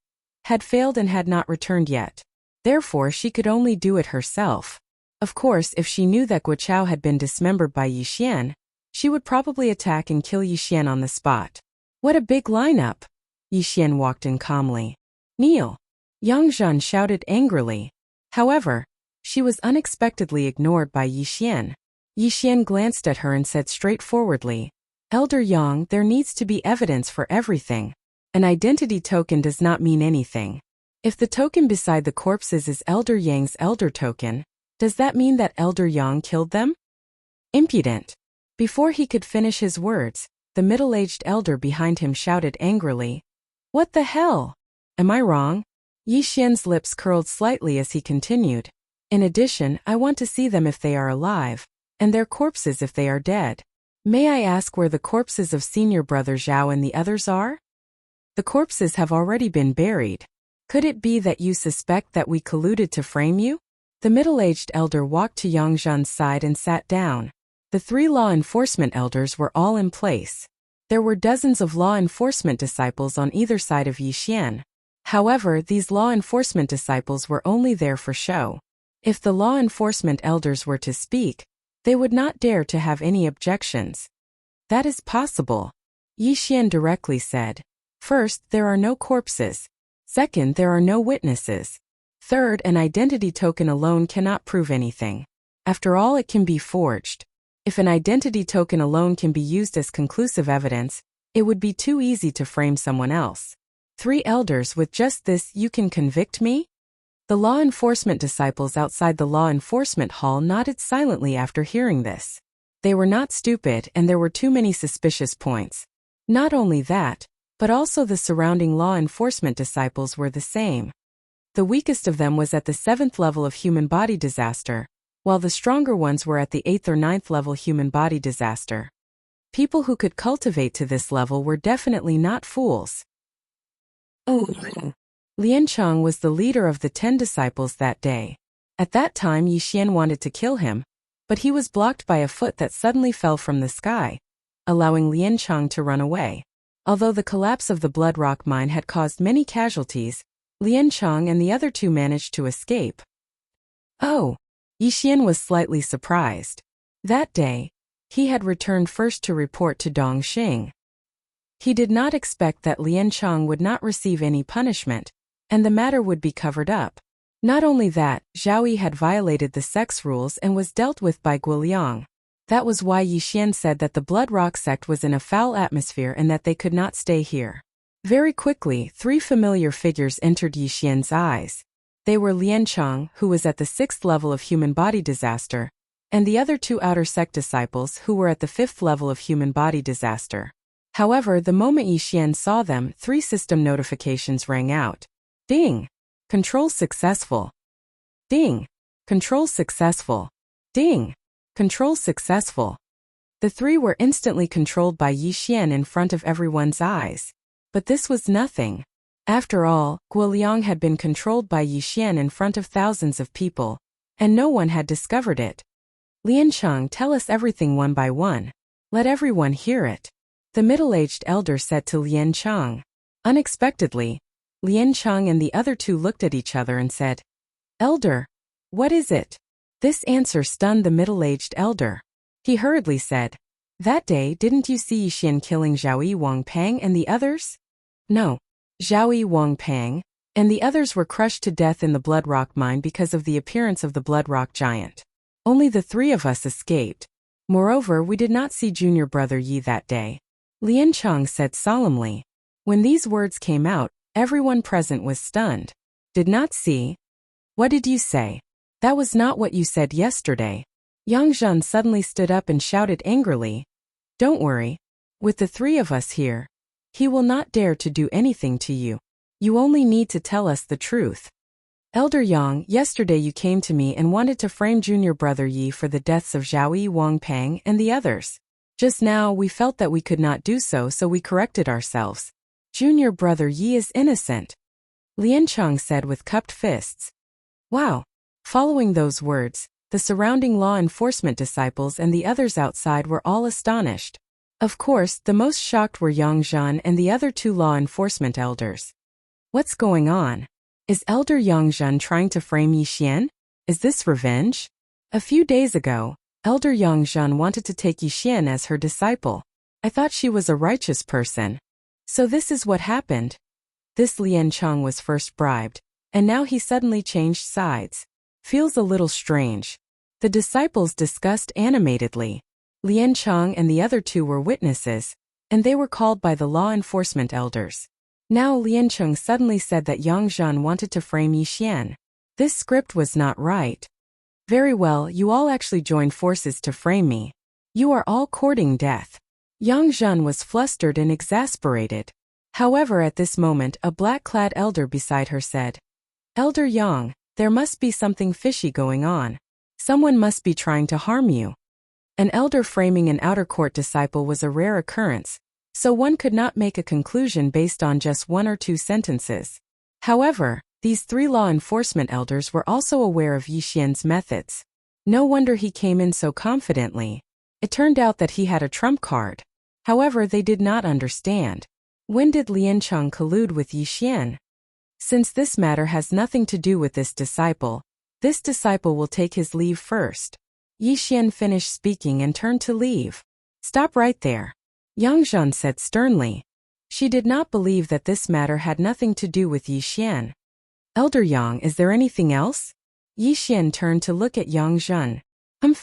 had failed and had not returned yet. Therefore she could only do it herself. Of course, if she knew that Guo had been dismembered by Yixian, she would probably attack and kill Yixian on the spot. What a big lineup! Yixian walked in calmly. Kneel! Yang Zhan shouted angrily. However, she was unexpectedly ignored by Yixian. Yixian glanced at her and said straightforwardly, Elder Yang, there needs to be evidence for everything. An identity token does not mean anything. If the token beside the corpses is Elder Yang's elder token, does that mean that Elder Yang killed them? Impudent! Before he could finish his words, the middle-aged elder behind him shouted angrily, What the hell? Am I wrong? Yixian's lips curled slightly as he continued. In addition, I want to see them if they are alive, and their corpses if they are dead. May I ask where the corpses of senior brother Zhao and the others are? The corpses have already been buried. Could it be that you suspect that we colluded to frame you? The middle-aged elder walked to Yang Zhan's side and sat down. The 3 law enforcement elders were all in place. There were dozens of law enforcement disciples on either side of Yixian. However, these law enforcement disciples were only there for show. If the law enforcement elders were to speak, they would not dare to have any objections. That is possible. Yixian directly said. First, there are no corpses. Second, there are no witnesses. Third, an identity token alone cannot prove anything. After all, it can be forged. If an identity token alone can be used as conclusive evidence, it would be too easy to frame someone else. 3 elders, with just this, you can convict me? The law enforcement disciples outside the law enforcement hall nodded silently after hearing this. They were not stupid, and there were too many suspicious points. Not only that, but also the surrounding law enforcement disciples were the same. The weakest of them was at the 7th level of human body disaster, while the stronger ones were at the 8th or 9th level human body disaster. People who could cultivate to this level were definitely not fools. Lian Cheng was the leader of the 10 disciples that day. At that time Yixian wanted to kill him, but he was blocked by a foot that suddenly fell from the sky, allowing Lian Cheng to run away. Although the collapse of the Blood Rock mine had caused many casualties, Lian Cheng and the other 2 managed to escape. Oh! Yixian was slightly surprised. That day, he had returned first to report to Dongxing. He did not expect that Lian Cheng would not receive any punishment, and the matter would be covered up. Not only that, Zhao Yi had violated the sex rules and was dealt with by Guiliang. That was why Yixian said that the Blood Rock sect was in a foul atmosphere and that they could not stay here. Very quickly, 3 familiar figures entered Yixian's eyes. They were Lian Cheng, who was at the 6th level of human body disaster, and the other 2 outer sect disciples who were at the 5th level of human body disaster. However, the moment Yixian saw them, 3 system notifications rang out. Ding! Control successful. Ding! Control successful. Ding! Control successful. The 3 were instantly controlled by Yixian in front of everyone's eyes. But this was nothing. After all, Guoliang had been controlled by Yixian in front of thousands of people, and no one had discovered it. Liancheng, tell us everything one by one. Let everyone hear it. The middle-aged elder said to Liancheng. Unexpectedly, Liancheng and the other two looked at each other and said, Elder, what is it? This answer stunned the middle-aged elder. He hurriedly said, That day, didn't you see Yixian killing Zhaoyi Wangpang and the others? No. Zhaoyi Wangpang and the others were crushed to death in the Blood Rock mine because of the appearance of the Blood Rock giant. Only the three of us escaped. Moreover, we did not see junior brother Yi that day. Liancheng said solemnly. When these words came out, everyone present was stunned. Did not see? What did you say? That was not what you said yesterday. Yang Zhen suddenly stood up and shouted angrily. Don't worry. With the three of us here, he will not dare to do anything to you. You only need to tell us the truth. Elder Yang, yesterday you came to me and wanted to frame junior brother Yi for the deaths of Zhaoyi Wangpang and the others. Just now we felt that we could not do so, so we corrected ourselves. Junior brother Yi is innocent. Liancheng said with cupped fists. Wow. Following those words, the surrounding law enforcement disciples and the others outside were all astonished. Of course, the most shocked were Yang Zhen and the other two law enforcement elders. What's going on? Is Elder Yang Zhen trying to frame Yixian? Is this revenge? A few days ago, Elder Yang Zhen wanted to take Yixian as her disciple. I thought she was a righteous person. So this is what happened. This Liancheng was first bribed, and now he suddenly changed sides. Feels a little strange. The disciples discussed animatedly. Liancheng and the other two were witnesses, and they were called by the law enforcement elders. Now Liancheng suddenly said that Yang Zhen wanted to frame Yixian. This script was not right. Very well, you all actually joined forces to frame me. You are all courting death. Yang Zhen was flustered and exasperated. However, at this moment, a black-clad elder beside her said, Elder Yang, there must be something fishy going on. Someone must be trying to harm you. An elder framing an outer court disciple was a rare occurrence, so one could not make a conclusion based on just one or two sentences. However, these three law enforcement elders were also aware of Yixian's methods. No wonder he came in so confidently. It turned out that he had a trump card. However, they did not understand. When did Liancheng collude with Yixian? Since this matter has nothing to do with this disciple will take his leave first. Yixian finished speaking and turned to leave. Stop right there. Yang Zhen said sternly. She did not believe that this matter had nothing to do with Yixian. Elder Yang, is there anything else? Yixian turned to look at Yang Zhen.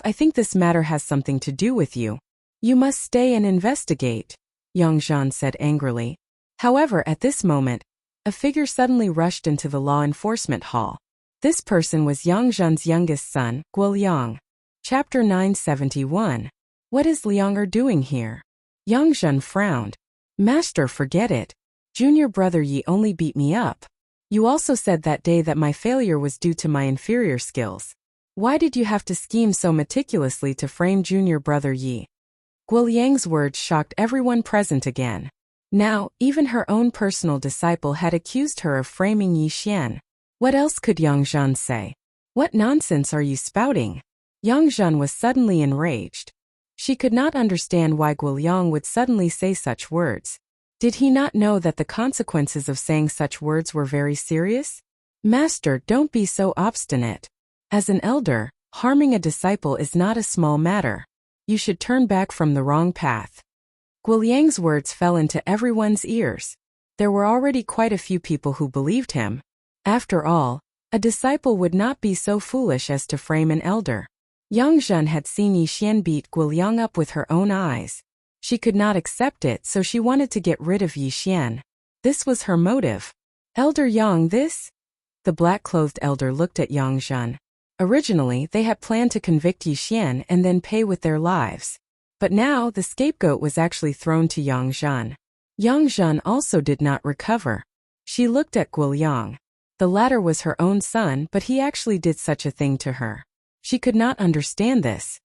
I think this matter has something to do with you. You must stay and investigate, Yang Zhen said angrily. However, at this moment, a figure suddenly rushed into the law enforcement hall. This person was Yang Zhen's youngest son, Guoliang. Chapter 971. What is Liang doing here? Yang Zhen frowned. Master, forget it. Junior brother Yi only beat me up. You also said that day that my failure was due to my inferior skills. Why did you have to scheme so meticulously to frame junior brother Yi? Guoliang's words shocked everyone present again. Now, even her own personal disciple had accused her of framing Yixian. What else could Yang Zhen say? What nonsense are you spouting? Yang Zhen was suddenly enraged. She could not understand why Guoliang would suddenly say such words. Did he not know that the consequences of saying such words were very serious? Master, don't be so obstinate. As an elder, harming a disciple is not a small matter. You should turn back from the wrong path. Guoliang's words fell into everyone's ears. There were already quite a few people who believed him. After all, a disciple would not be so foolish as to frame an elder. Yang Zhen had seen Yixian beat Guoliang up with her own eyes. She could not accept it, so she wanted to get rid of Yixian. This was her motive. Elder Yang, this? The black-clothed elder looked at Yang Zhen. Originally, they had planned to convict Yixian and then pay with their lives. But now, the scapegoat was actually thrown to Yang Zhen. Yang Zhen also did not recover. She looked at Guoliang. The latter was her own son, but he actually did such a thing to her. She could not understand this.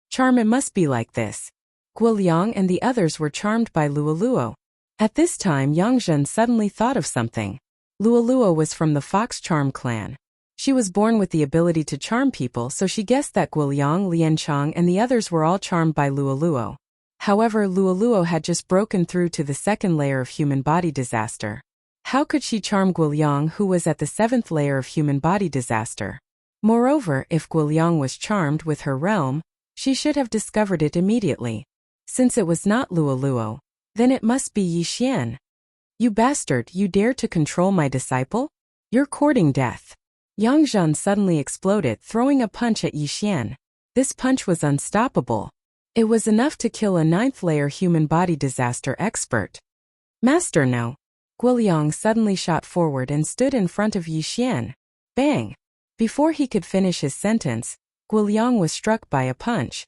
Charm, it must be like this. Guoliang and the others were charmed by Luoluo. At this time, Yang Zhen suddenly thought of something. Luoluo was from the Fox Charm clan. She was born with the ability to charm people, so she guessed that Guiliang, Lianchang and the others were all charmed by Luoluo. However, Luoluo had just broken through to the second layer of human body disaster. How could she charm Guiliang, who was at the seventh layer of human body disaster? Moreover, if Guiliang was charmed with her realm, she should have discovered it immediately. Since it was not Luoluo, then it must be Yixian. You bastard, you dare to control my disciple? You're courting death. Yang Zhan suddenly exploded, throwing a punch at Yixian. This punch was unstoppable. It was enough to kill a ninth-layer human body disaster expert. Master, no. Guiliang suddenly shot forward and stood in front of Yixian. Bang! Before he could finish his sentence, Guiliang was struck by a punch.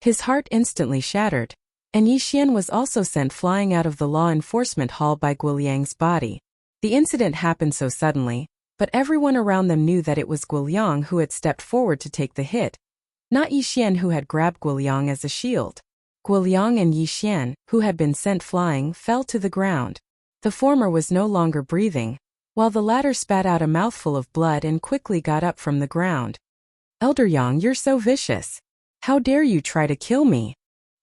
His heart instantly shattered, and Yixian was also sent flying out of the law enforcement hall by Guiliang's body. The incident happened so suddenly, but everyone around them knew that it was Guiliang who had stepped forward to take the hit, not Yixian who had grabbed Guiliang as a shield. Guiliang and Yixian, who had been sent flying, fell to the ground. The former was no longer breathing, while the latter spat out a mouthful of blood and quickly got up from the ground. Elder Yang, you're so vicious. How dare you try to kill me?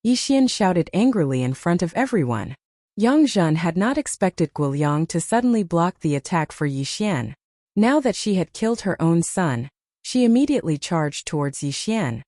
Yixian shouted angrily in front of everyone. Yang Zhan had not expected Guiliang to suddenly block the attack for Yixian. Now that she had killed her own son, she immediately charged towards Yixian.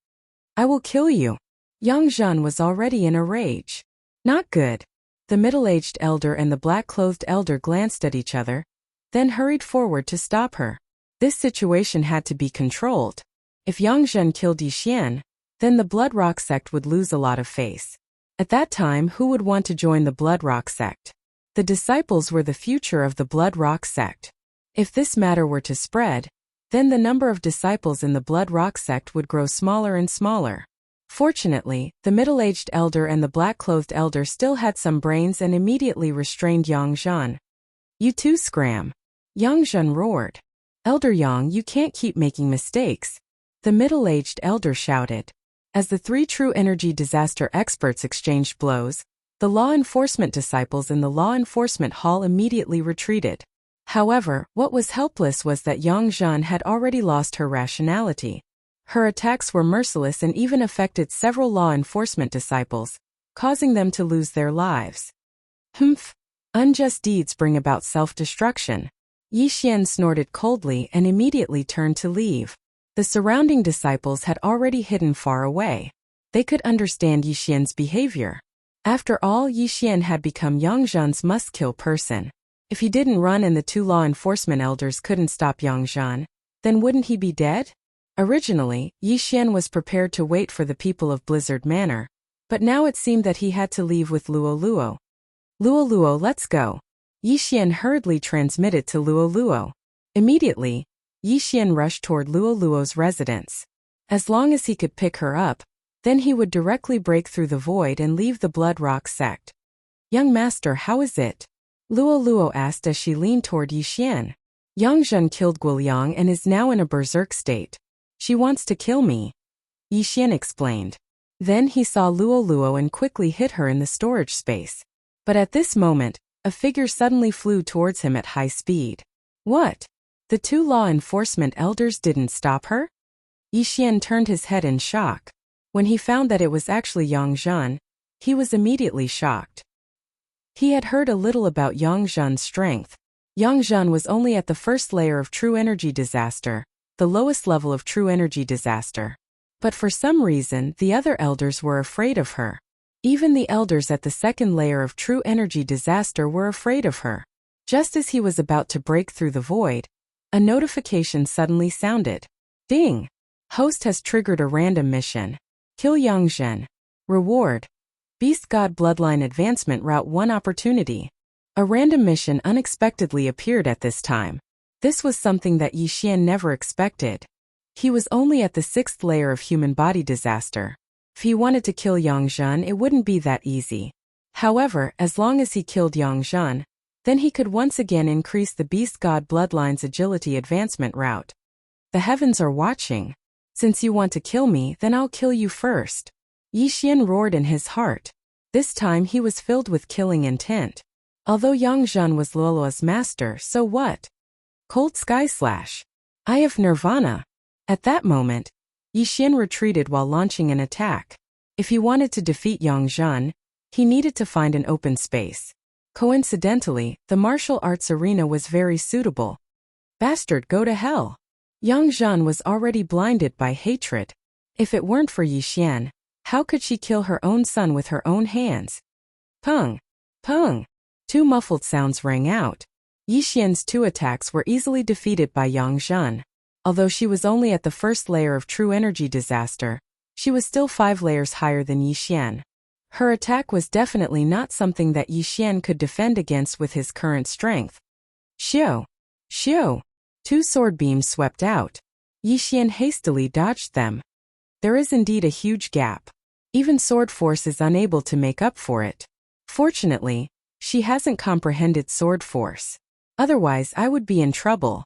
I will kill you. Yang Zhan was already in a rage. Not good. The middle-aged elder and the black-clothed elder glanced at each other, then hurried forward to stop her. This situation had to be controlled. If Yang Zhan killed Yixian, then the Blood Rock sect would lose a lot of face. At that time, who would want to join the Blood Rock sect? The disciples were the future of the Blood Rock sect. If this matter were to spread, then the number of disciples in the Blood Rock sect would grow smaller and smaller. Fortunately, the middle-aged elder and the black-clothed elder still had some brains and immediately restrained Yang Zhan. You too, scram. Yang Zhan roared. Elder Yang, you can't keep making mistakes. The middle-aged elder shouted. As the three true energy disaster experts exchanged blows, the law enforcement disciples in the law enforcement hall immediately retreated. However, what was helpless was that Yang Zhan had already lost her rationality. Her attacks were merciless and even affected several law enforcement disciples, causing them to lose their lives. Humph! Unjust deeds bring about self-destruction. Yixian snorted coldly and immediately turned to leave. The surrounding disciples had already hidden far away. They could understand Yixian's behavior. After all, Yixian had become Yang Zhan's must-kill person. If he didn't run and the two law enforcement elders couldn't stop Yang Zhan, then wouldn't he be dead? Originally, Yixian was prepared to wait for the people of Blizzard Manor, but now it seemed that he had to leave with Luoluo. Luoluo, let's go. Yixian hurriedly transmitted to Luoluo. Immediately, Yixian rushed toward Luoluo's residence. As long as he could pick her up, then he would directly break through the void and leave the Blood Rock sect. Young master, how is it? Luoluo asked as she leaned toward Yixian. Yang Zhan killed Guiliang and is now in a berserk state. She wants to kill me. Yixian explained. Then he saw Luoluo and quickly hit her in the storage space. But at this moment, a figure suddenly flew towards him at high speed. What? The two law enforcement elders didn't stop her? Yixian turned his head in shock. When he found that it was actually Yang Zhan, he was immediately shocked. He had heard a little about Yang Zhan's strength. Yang Zhan was only at the first layer of true energy disaster, the lowest level of true energy disaster. But for some reason, the other elders were afraid of her. Even the elders at the second layer of true energy disaster were afraid of her. Just as he was about to break through the void, a notification suddenly sounded. Ding! Host has triggered a random mission. Kill Yang Zhan. Reward. Beast God Bloodline Advancement Route 1 Opportunity. A random mission unexpectedly appeared at this time. This was something that Yixian never expected. He was only at the sixth layer of human body disaster. If he wanted to kill Yang Zhan, it wouldn't be that easy. However, as long as he killed Yang Zhan, then he could once again increase the Beast God Bloodline's agility advancement route. The heavens are watching. Since you want to kill me, then I'll kill you first. Yixian roared in his heart. This time he was filled with killing intent. Although Yang Zhan was Luoluo's master, so what? Cold Sky Slash. Eye of Nirvana. At that moment, Yi Xian retreated while launching an attack. If he wanted to defeat Yang Zhan, he needed to find an open space. Coincidentally, the martial arts arena was very suitable. Bastard, go to hell. Yang Zhan was already blinded by hatred. If it weren't for Yi Xian, how could she kill her own son with her own hands? Pung! Pung! Two muffled sounds rang out. Yi Xian's two attacks were easily defeated by Yang Zhan. Although she was only at the first layer of true energy disaster, she was still 5 layers higher than Yi Xian. Her attack was definitely not something that Yi Xian could defend against with his current strength. Xiu! Xiu! 2 sword beams swept out. Yi Xian hastily dodged them. There is indeed a huge gap. Even sword force is unable to make up for it. Fortunately, she hasn't comprehended sword force. Otherwise I would be in trouble.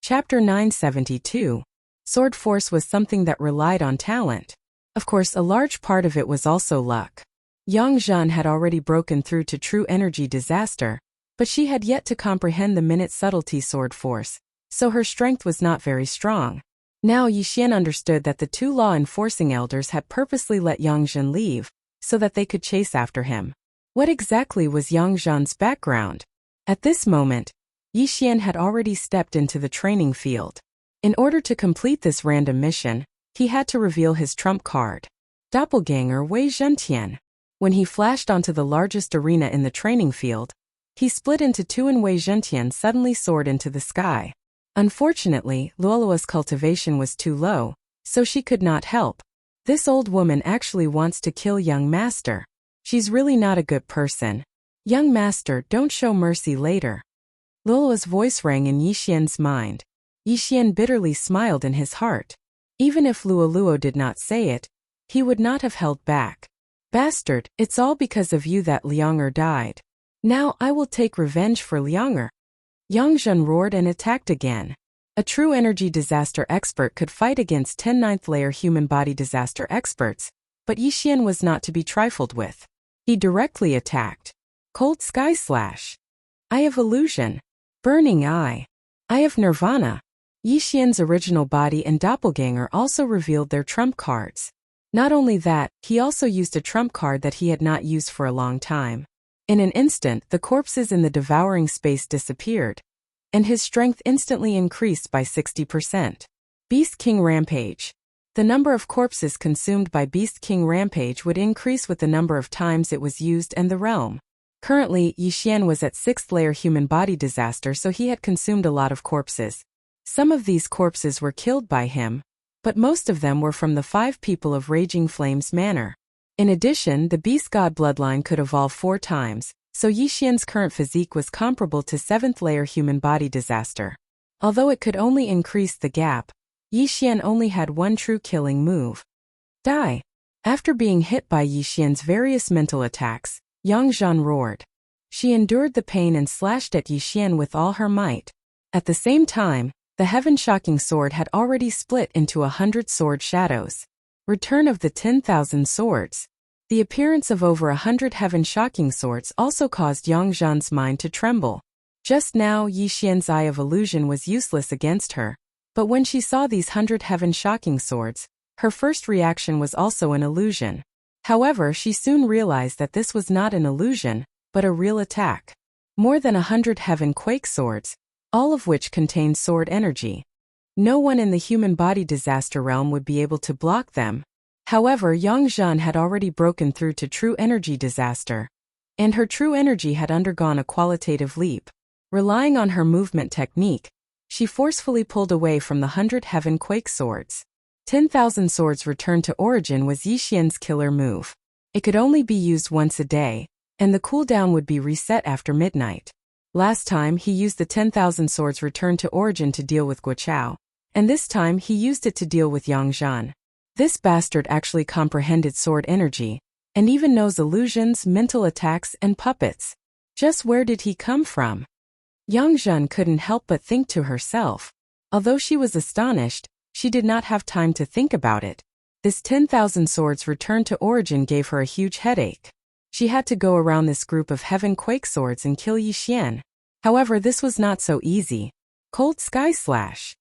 Chapter 972. Sword force was something that relied on talent. Of course, a large part of it was also luck. Yang Zhan had already broken through to true energy disaster, but she had yet to comprehend the minute subtlety sword force, so her strength was not very strong. Now Yi Xian understood that the 2 law-enforcing elders had purposely let Yang Zhan leave, so that they could chase after him. What exactly was Yang Zhan's background? At this moment, Yi Xian had already stepped into the training field. In order to complete this random mission, he had to reveal his trump card. Doppelganger Wei Zhentian. When he flashed onto the largest arena in the training field, he split into 2 and Wei Zhentian suddenly soared into the sky. Unfortunately, Luoluo's cultivation was too low, so she could not help. This old woman actually wants to kill young master. She's really not a good person. Young master, don't show mercy later. Luoluo's voice rang in Yi Xian's mind. Yi Xian bitterly smiled in his heart. Even if Luoluo did not say it, he would not have held back. Bastard, it's all because of you that Lianger died. Now I will take revenge for Lianger. Yang Zhan roared and attacked again. A true energy disaster expert could fight against 10 9th-layer human body disaster experts, but Yi Xian was not to be trifled with. He directly attacked. Cold Sky Slash. Eye of Illusion. Burning Eye. Eye of Nirvana. Yi Xian's original body and doppelganger also revealed their trump cards. Not only that, he also used a trump card that he had not used for a long time. In an instant, the corpses in the devouring space disappeared, and his strength instantly increased by 60%. Beast King Rampage. The number of corpses consumed by Beast King Rampage would increase with the number of times it was used and the realm. Currently, Yi Xian was at 6th layer human body disaster, so he had consumed a lot of corpses. Some of these corpses were killed by him, but most of them were from the 5 people of Raging Flames Manor. In addition, the Beast God bloodline could evolve 4 times, so Yi Xian's current physique was comparable to 7th layer human body disaster. Although it could only increase the gap, Yi Xian only had 1 true killing move. Die! After being hit by Yi Xian's various mental attacks, Yang Zhan roared. She endured the pain and slashed at Yi Xian with all her might. At the same time, the heaven-shocking sword had already split into 100 sword shadows. Return of the 10,000 swords. The appearance of over 100 heaven-shocking swords also caused Yang Zhan's mind to tremble. Just now, Yi Xian's Eye of Illusion was useless against her, but when she saw these 100 heaven-shocking swords, her first reaction was also an illusion. However, she soon realized that this was not an illusion, but a real attack. More than 100 heaven quake swords, all of which contained sword energy. No one in the human body disaster realm would be able to block them. However, Yang Zhan had already broken through to true energy disaster, and her true energy had undergone a qualitative leap. Relying on her movement technique, she forcefully pulled away from the 100 heaven quake swords. 10,000 swords returned to origin was Yi Xian's killer move. It could only be used once a day, and the cooldown would be reset after midnight. Last time he used the 10,000 swords returned to origin to deal with Guoqiao, and this time he used it to deal with Yang Zhan. This bastard actually comprehended sword energy, and even knows illusions, mental attacks, and puppets. Just where did he come from? Yang Zhan couldn't help but think to herself. Although she was astonished, she did not have time to think about it. This 10,000 swords returned to origin gave her a huge headache. She had to go around this group of heaven quake swords and kill Yixian. However, this was not so easy. Cold Sky Slash.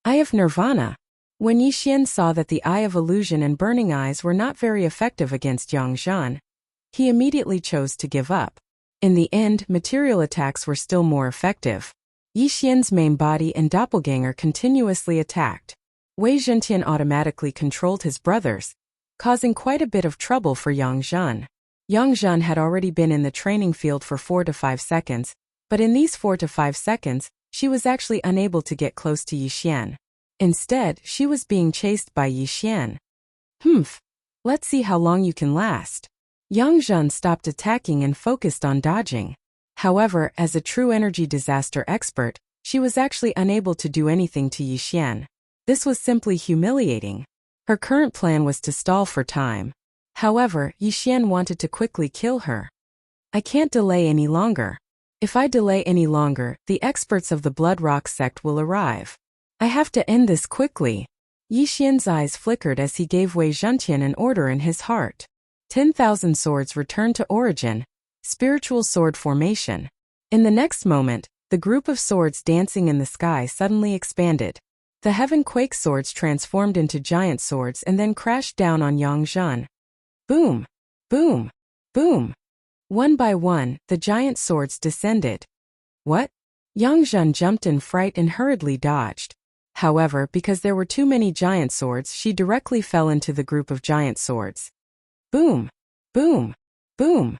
Eye of Nirvana. When Yixian saw that the Eye of Illusion and Burning Eyes were not very effective against Yang Zhan, he immediately chose to give up. In the end, material attacks were still more effective. Yixian's main body and doppelganger continuously attacked. Wei Zhentian automatically controlled his brothers, causing quite a bit of trouble for Yang Zhan. Yang Zhan had already been in the training field for 4 to 5 seconds, but in these 4 to 5 seconds, she was actually unable to get close to Yixian. Instead, she was being chased by Yixian. Let's see how long you can last. Yang Zhan stopped attacking and focused on dodging. However, as a true energy disaster expert, she was actually unable to do anything to Yixian. This was simply humiliating. Her current plan was to stall for time. However, Yixian wanted to quickly kill her. I can't delay any longer. If I delay any longer, the experts of the Blood Rock sect will arrive. I have to end this quickly. Yixian's eyes flickered as he gave Wei Zhentian an order in his heart. 10,000 swords returned to origin, spiritual sword formation. In the next moment, the group of swords dancing in the sky suddenly expanded. The heaven quake swords transformed into giant swords and then crashed down on Yang Zhan. Boom! Boom! Boom! One by one, the giant swords descended. What? Yang Zhan jumped in fright and hurriedly dodged. However, because there were too many giant swords, she directly fell into the group of giant swords. Boom! Boom! Boom!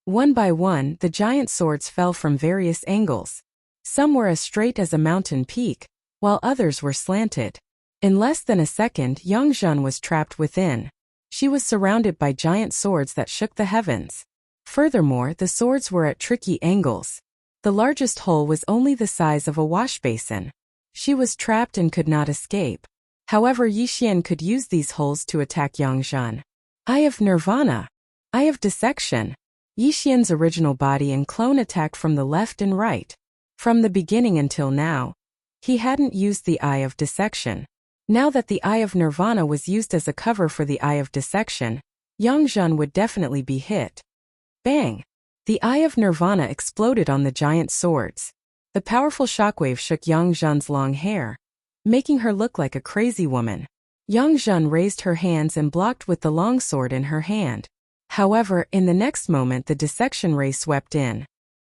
One by one, the giant swords fell from various angles. Some were as straight as a mountain peak, while others were slanted. In less than a second, Yang Zhan was trapped within. She was surrounded by giant swords that shook the heavens. Furthermore, the swords were at tricky angles. The largest hole was only the size of a wash basin. She was trapped and could not escape. However, Yixian could use these holes to attack Yang Zhan. Eye of Nirvana. Eye of Dissection. Yixian's original body and clone attacked from the left and right. From the beginning until now, he hadn't used the Eye of Dissection. Now that the Eye of Nirvana was used as a cover for the Eye of Dissection, Yang Zhan would definitely be hit. Bang! The Eye of Nirvana exploded on the giant swords. The powerful shockwave shook Yang Zhan's long hair, making her look like a crazy woman. Yang Zhan raised her hands and blocked with the long sword in her hand. However, in the next moment the dissection ray swept in.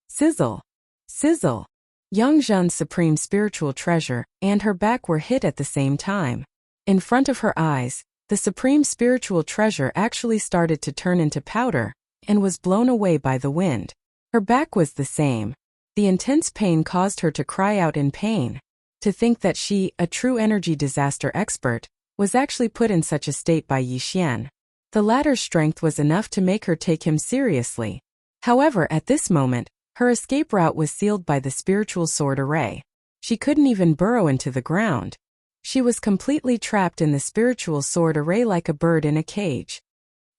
Sizzle! Sizzle! Yang Zhan's supreme spiritual treasure and her back were hit at the same time. In front of her eyes, the supreme spiritual treasure actually started to turn into powder and was blown away by the wind. Her back was the same. The intense pain caused her to cry out in pain. To think that she, a true energy disaster expert, was actually put in such a state by Yixian. The latter's strength was enough to make her take him seriously. However, at this moment, her escape route was sealed by the spiritual sword array. She couldn't even burrow into the ground. She was completely trapped in the spiritual sword array like a bird in a cage.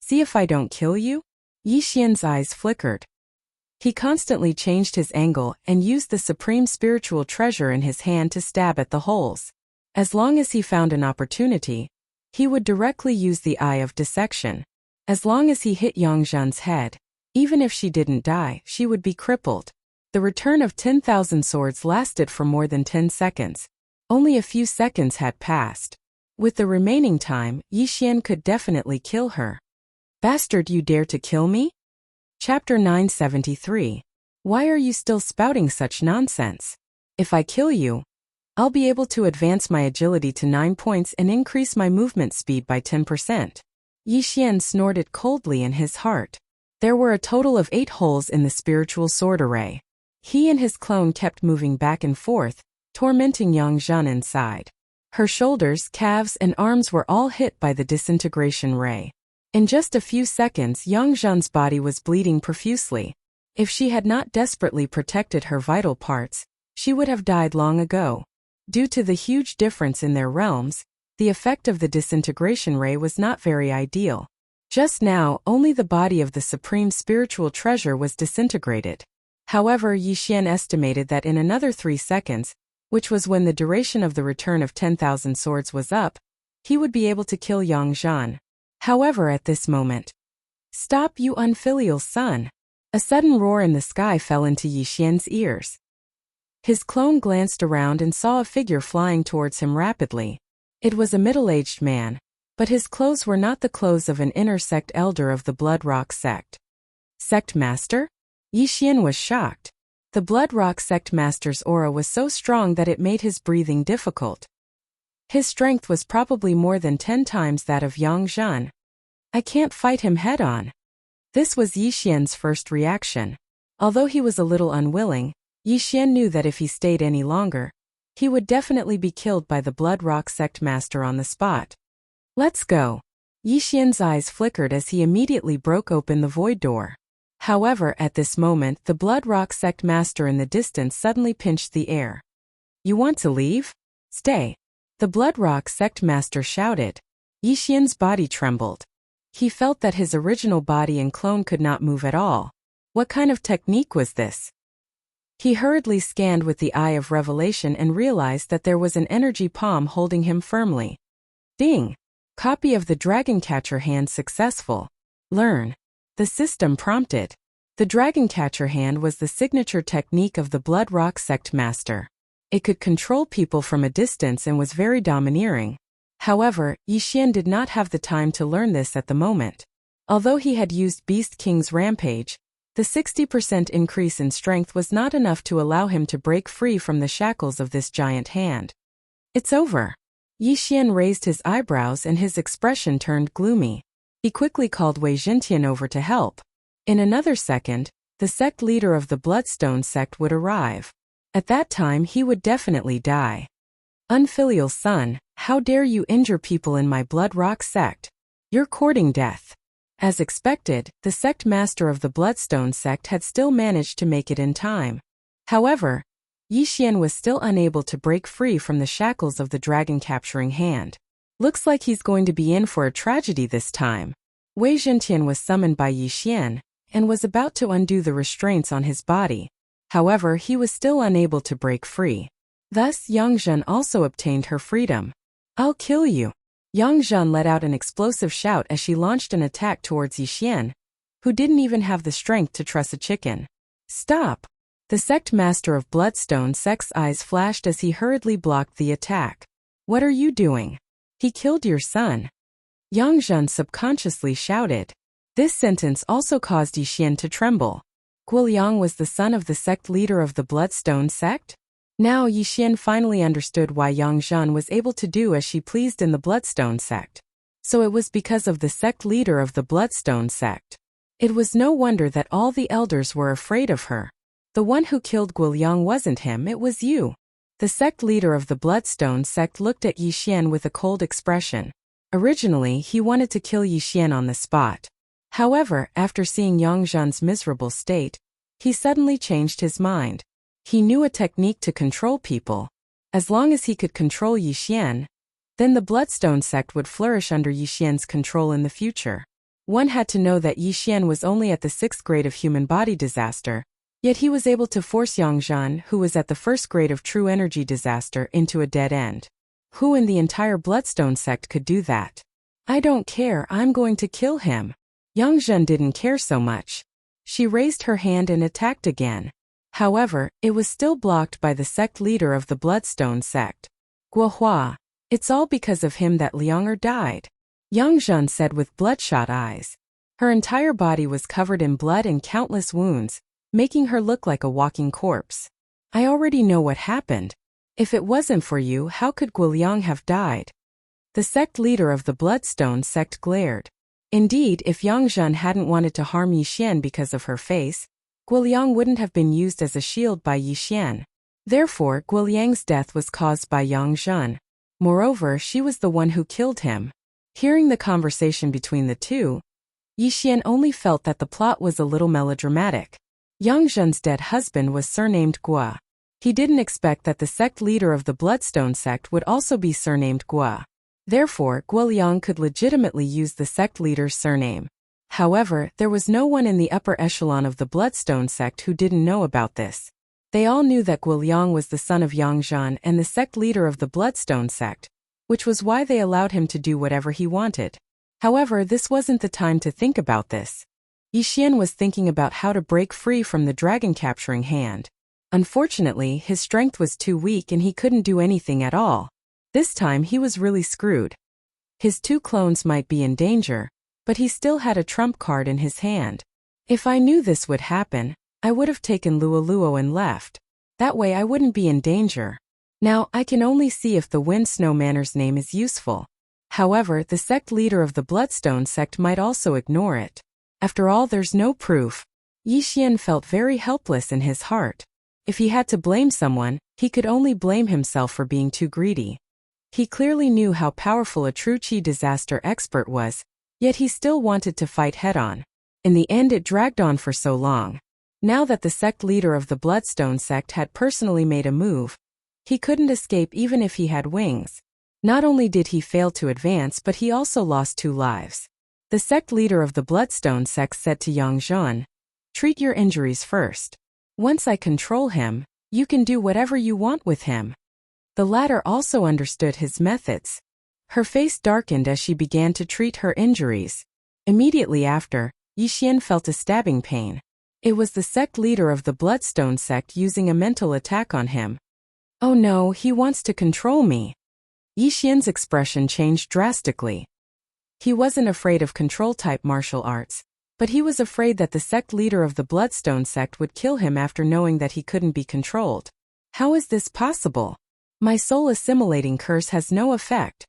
See if I don't kill you? Yixian's eyes flickered. He constantly changed his angle and used the supreme spiritual treasure in his hand to stab at the holes. As long as he found an opportunity, he would directly use the Eye of Dissection. As long as he hit Yang Zhan's head, even if she didn't die, she would be crippled. The return of 10,000 swords lasted for more than 10 seconds. Only a few seconds had passed. With the remaining time, Yixian could definitely kill her. Bastard, you dare to kill me? Chapter 973. Why are you still spouting such nonsense? If I kill you, I'll be able to advance my agility to 9 points and increase my movement speed by 10%. Yixian snorted coldly in his heart. There were a total of 8 holes in the spiritual sword array. He and his clone kept moving back and forth, tormenting Yang Zhan inside. Her shoulders, calves, and arms were all hit by the disintegration ray. In just a few seconds, Yang Zhan's body was bleeding profusely. If she had not desperately protected her vital parts, she would have died long ago. Due to the huge difference in their realms, the effect of the disintegration ray was not very ideal. Just now, only the body of the supreme spiritual treasure was disintegrated. However, Yixian estimated that in another 3 seconds, which was when the duration of the return of 10,000 swords was up, he would be able to kill Yang Zhan. However, at this moment, Stop, you unfilial son! A sudden roar in the sky fell into Yi Xian's ears. His clone glanced around and saw a figure flying towards him rapidly. It was a middle-aged man, but his clothes were not the clothes of an inner sect elder of the Blood Rock sect. Sect Master? Yi Xian was shocked. The Blood Rock sect master's aura was so strong that it made his breathing difficult. His strength was probably more than 10 times that of Yang Zhan. I can't fight him head-on. This was Yi Xian's first reaction. Although he was a little unwilling, Yi Xian knew that if he stayed any longer, he would definitely be killed by the Blood Rock sect master on the spot. Let's go. Yi Xian's eyes flickered as he immediately broke open the void door. However, at this moment, the Blood Rock sect master in the distance suddenly pinched the air. You want to leave? Stay. The Blood Rock sect master shouted. Yi Xian's body trembled. He felt that his original body and clone could not move at all. What kind of technique was this? He hurriedly scanned with the eye of revelation and realized that there was an energy palm holding him firmly. Ding! Copy of the Dragon Catcher hand successful. Learn. The system prompted. The Dragon Catcher hand was the signature technique of the Blood Rock sect master. It could control people from a distance and was very domineering. However, Yi Xian did not have the time to learn this at the moment. Although he had used Beast King's Rampage, the 60% increase in strength was not enough to allow him to break free from the shackles of this giant hand. It's over. Yi Xian raised his eyebrows and his expression turned gloomy. He quickly called Wei Zhentian over to help. In another second, the sect leader of the Bloodstone sect would arrive. At that time he would definitely die. Unfilial son, how dare you injure people in my Blood Rock sect? You're courting death. As expected, the sect master of the Bloodstone sect had still managed to make it in time. However, Yi Xian was still unable to break free from the shackles of the dragon capturing hand. Looks like he's going to be in for a tragedy this time. Wei Zhentian was summoned by Yi Xian, and was about to undo the restraints on his body. However, he was still unable to break free. Thus, Yang Zhan also obtained her freedom. I'll kill you. Yang Zhan let out an explosive shout as she launched an attack towards Yi Xian, who didn't even have the strength to truss a chicken. Stop! The sect master of Bloodstone sect's eyes flashed as he hurriedly blocked the attack. What are you doing? He killed your son. Yang Zhan subconsciously shouted. This sentence also caused Yi Xian to tremble. Guoliang was the son of the sect leader of the Bloodstone sect? Now Yi Xian finally understood why Yang Zhan was able to do as she pleased in the Bloodstone sect. So it was because of the sect leader of the Bloodstone sect. It was no wonder that all the elders were afraid of her. The one who killed Guoliang wasn't him, it was you. The sect leader of the Bloodstone sect looked at Yi Xian with a cold expression. Originally, he wanted to kill Yi Xian on the spot. However, after seeing Yang Zhan's miserable state, he suddenly changed his mind. He knew a technique to control people. As long as he could control Yi Xian, then the Bloodstone sect would flourish under Yi Xian's control in the future. One had to know that Yi Xian was only at the 6th grade of human body disaster, yet he was able to force Yang Zhan, who was at the 1st grade of true energy disaster, into a dead end. Who in the entire Bloodstone sect could do that? I don't care, I'm going to kill him. Yang Zhan didn't care so much. She raised her hand and attacked again. However, it was still blocked by the sect leader of the Bloodstone sect. Guohua, it's all because of him that Lianger died, Yang Zhan said with bloodshot eyes. Her entire body was covered in blood and countless wounds, making her look like a walking corpse. I already know what happened. If it wasn't for you, how could Guoliang have died? The sect leader of the Bloodstone sect glared. Indeed, if Yang Zhan hadn't wanted to harm Yi Xian because of her face, Guoliang wouldn't have been used as a shield by Yi Xian. Therefore, Guoliang's death was caused by Yang Zhan. Moreover, she was the one who killed him. Hearing the conversation between the two, Yi Xian only felt that the plot was a little melodramatic. Yang Zhan's dead husband was surnamed Gua. He didn't expect that the sect leader of the Bloodstone sect would also be surnamed Gua. Therefore, Guoliang could legitimately use the sect leader's surname. However, there was no one in the upper echelon of the Bloodstone sect who didn't know about this. They all knew that Guoliang was the son of Yang Zhan and the sect leader of the Bloodstone sect, which was why they allowed him to do whatever he wanted. However, this wasn't the time to think about this. Yixian was thinking about how to break free from the dragon-capturing hand. Unfortunately, his strength was too weak and he couldn't do anything at all. This time he was really screwed. His 2 clones might be in danger, but he still had a trump card in his hand. If I knew this would happen, I would have taken Luoluo and left. That way I wouldn't be in danger. Now, I can only see if the Wind Snow Manor's name is useful. However, the sect leader of the Bloodstone sect might also ignore it. After all, there's no proof. Yixian felt very helpless in his heart. If he had to blame someone, he could only blame himself for being too greedy. He clearly knew how powerful a true chi disaster expert was, yet he still wanted to fight head-on. In the end, it dragged on for so long. Now that the sect leader of the Bloodstone sect had personally made a move, he couldn't escape even if he had wings. Not only did he fail to advance, but he also lost 2 lives. The sect leader of the Bloodstone sect said to Yang Zhan, "Treat your injuries first. Once I control him, you can do whatever you want with him." The latter also understood his methods. Her face darkened as she began to treat her injuries. Immediately after, Yixian felt a stabbing pain. It was the sect leader of the Bloodstone sect using a mental attack on him. "Oh no, he wants to control me." Yixian's expression changed drastically. He wasn't afraid of control-type martial arts, but he was afraid that the sect leader of the Bloodstone sect would kill him after knowing that he couldn't be controlled. How is this possible? My soul-assimilating curse has no effect.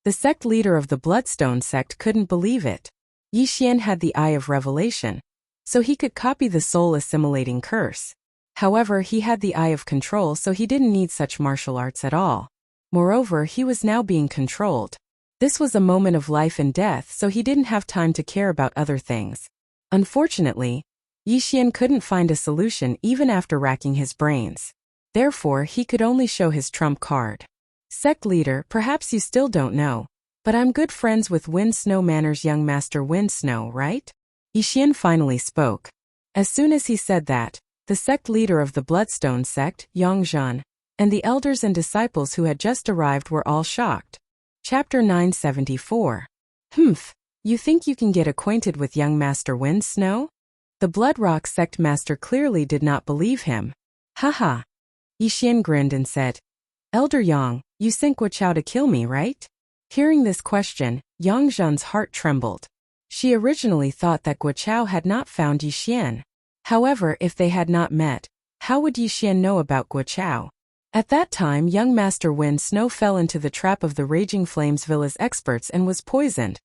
The sect leader of the Bloodstone sect couldn't believe it. Yixian had the eye of revelation, so he could copy the soul-assimilating curse. However, he had the eye of control, so he didn't need such martial arts at all. Moreover, he was now being controlled. This was a moment of life and death, so he didn't have time to care about other things. Unfortunately, Yixian couldn't find a solution even after racking his brains. Therefore, he could only show his trump card. "Sect leader, perhaps you still don't know, but I'm good friends with Wind Snow Manor's young master Wind Snow, right?" Yixian finally spoke. As soon as he said that, the sect leader of the Bloodstone sect, Yang Zhan, and the elders and disciples who had just arrived were all shocked. Chapter 974. You think you can get acquainted with young Master Wind Snow? The Bloodrock sect master clearly did not believe him. Haha. Yixian grinned and said, "Elder Yang, you sent Guoqiao to kill me, right?" Hearing this question, Yang Zhan's heart trembled. She originally thought that Guoqiao had not found Yixian. However, if they had not met, how would Yixian know about Guoqiao? At that time, young Master Wind Snow fell into the trap of the Raging Flames Villa's experts and was poisoned,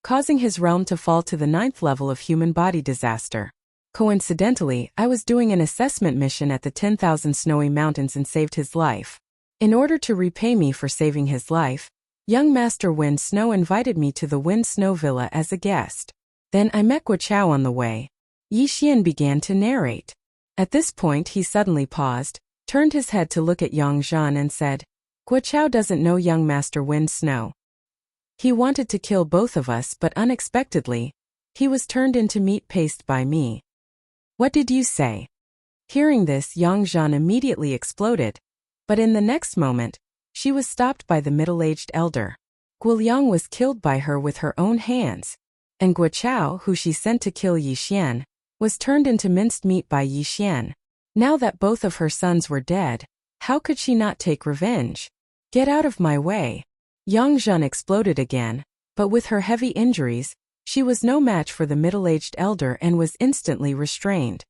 causing his realm to fall to the 9th level of human body disaster. Coincidentally, I was doing an assessment mission at the 10,000 Snowy Mountains and saved his life. In order to repay me for saving his life, young Master Wind Snow invited me to the Wind Snow Villa as a guest. Then I met Guoqiao on the way. Yixian began to narrate. At this point he suddenly paused, turned his head to look at Yang Zhan and said, "Guoqiao doesn't know young Master Wind Snow. He wanted to kill both of us, but unexpectedly, he was turned into meat paste by me." "What did you say?" Hearing this, Yang Zhan immediately exploded, but in the next moment, she was stopped by the middle-aged elder. Guoliang was killed by her with her own hands, and Guoqiao, who she sent to kill Yixian, was turned into minced meat by Yixian. Now that both of her sons were dead, how could she not take revenge? "Get out of my way." Yang Zhan exploded again, but with her heavy injuries, she was no match for the middle-aged elder and was instantly restrained.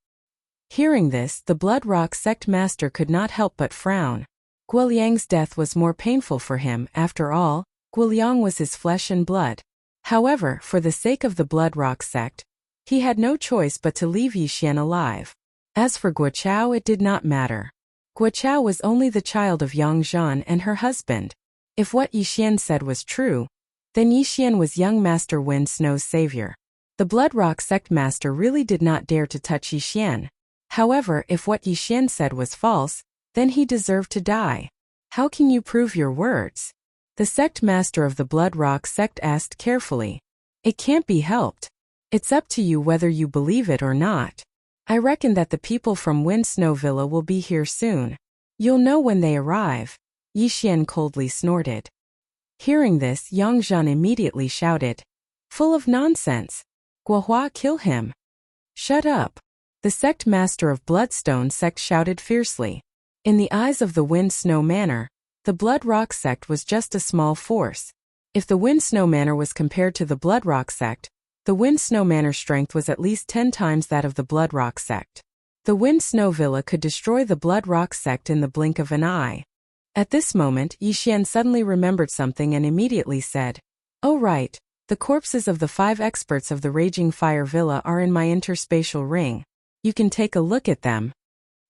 Hearing this, the Bloodrock sect master could not help but frown. Guoliang's death was more painful for him. After all, Guoliang was his flesh and blood. However, for the sake of the Bloodrock sect, he had no choice but to leave Yixian alive. As for Guoqiao, it did not matter. Guoqiao was only the child of Yang Zhan and her husband. If what Yixian said was true, then Yixian was young Master Wind Snow's savior. The Bloodrock sect master really did not dare to touch Yixian. However, if what Yixian said was false, then he deserved to die. "How can you prove your words?" The sect master of the Bloodrock sect asked carefully. "It can't be helped. It's up to you whether you believe it or not. I reckon that the people from Wind Snow Villa will be here soon. You'll know when they arrive." Yixian coldly snorted. Hearing this, Yang Zhan immediately shouted, Full of nonsense. Guohua, kill him. Shut up. The sect master of Bloodstone sect shouted fiercely. In the eyes of the Wind Snow Manor, the Blood Rock sect was just a small force. If the Wind Snow Manor was compared to the Blood Rock sect, the Wind Snow Manor's strength was at least 10 times that of the Blood Rock sect. The Wind Snow Villa could destroy the Blood Rock sect in the blink of an eye. At this moment, Yixian suddenly remembered something and immediately said, "Oh right, the corpses of the 5 experts of the Raging Fire Villa are in my interspatial ring. You can take a look at them."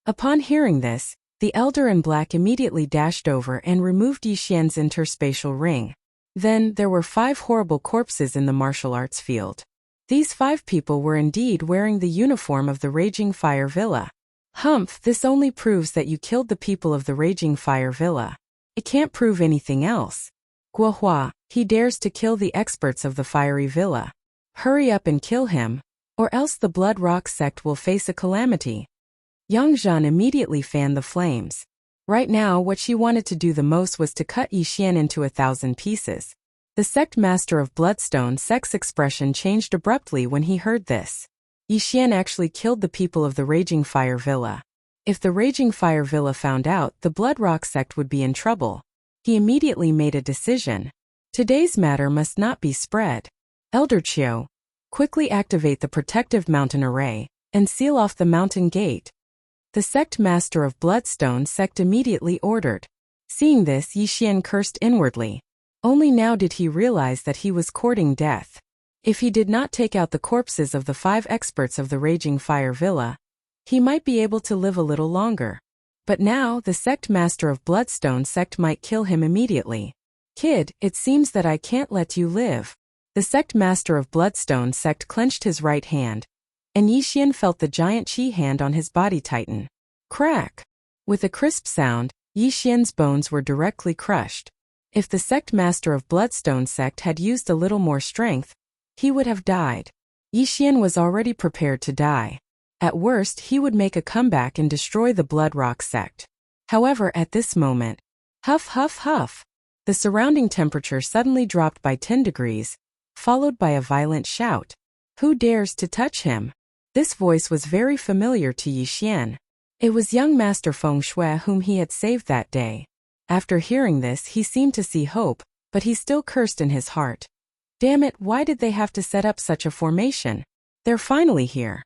Upon hearing this, the Elder in Black immediately dashed over and removed Yixian's interspatial ring. Then, there were 5 horrible corpses in the martial arts field. These 5 people were indeed wearing the uniform of the Raging Fire Villa. Humph, this only proves that you killed the people of the Raging Fire Villa. It can't prove anything else. Guohua, he dares to kill the experts of the Fiery Villa. Hurry up and kill him, or else the Blood Rock sect will face a calamity. Yang Zhan immediately fanned the flames. Right now, what she wanted to do the most was to cut Yixian into 1,000 pieces. The sect master of Bloodstone sect's expression changed abruptly when he heard this. Yixian actually killed the people of the Raging Fire Villa. If the Raging Fire Villa found out, the Blood Rock sect would be in trouble. He immediately made a decision. Today's matter must not be spread. Elder Chiu, quickly activate the protective mountain array and seal off the mountain gate. The sect master of Bloodstone sect immediately ordered. Seeing this, Yixian cursed inwardly. Only now did he realize that he was courting death. If he did not take out the corpses of the 5 experts of the Raging Fire Villa, he might be able to live a little longer. But now, the sect master of Bloodstone sect might kill him immediately. Kid, it seems that I can't let you live. The sect master of Bloodstone sect clenched his right hand, and Yixian felt the giant chi hand on his body tighten. Crack! With a crisp sound, Yixian's bones were directly crushed. If the sect master of Bloodstone sect had used a little more strength, he would have died. Yixian was already prepared to die. At worst, he would make a comeback and destroy the Blood Rock sect. However, at this moment, huff huff huff, the surrounding temperature suddenly dropped by 10 degrees, followed by a violent shout. Who dares to touch him? This voice was very familiar to Yixian. It was young Master Feng Shui whom he had saved that day. After hearing this, he seemed to see hope, but he still cursed in his heart. Damn it, why did they have to set up such a formation? They're finally here.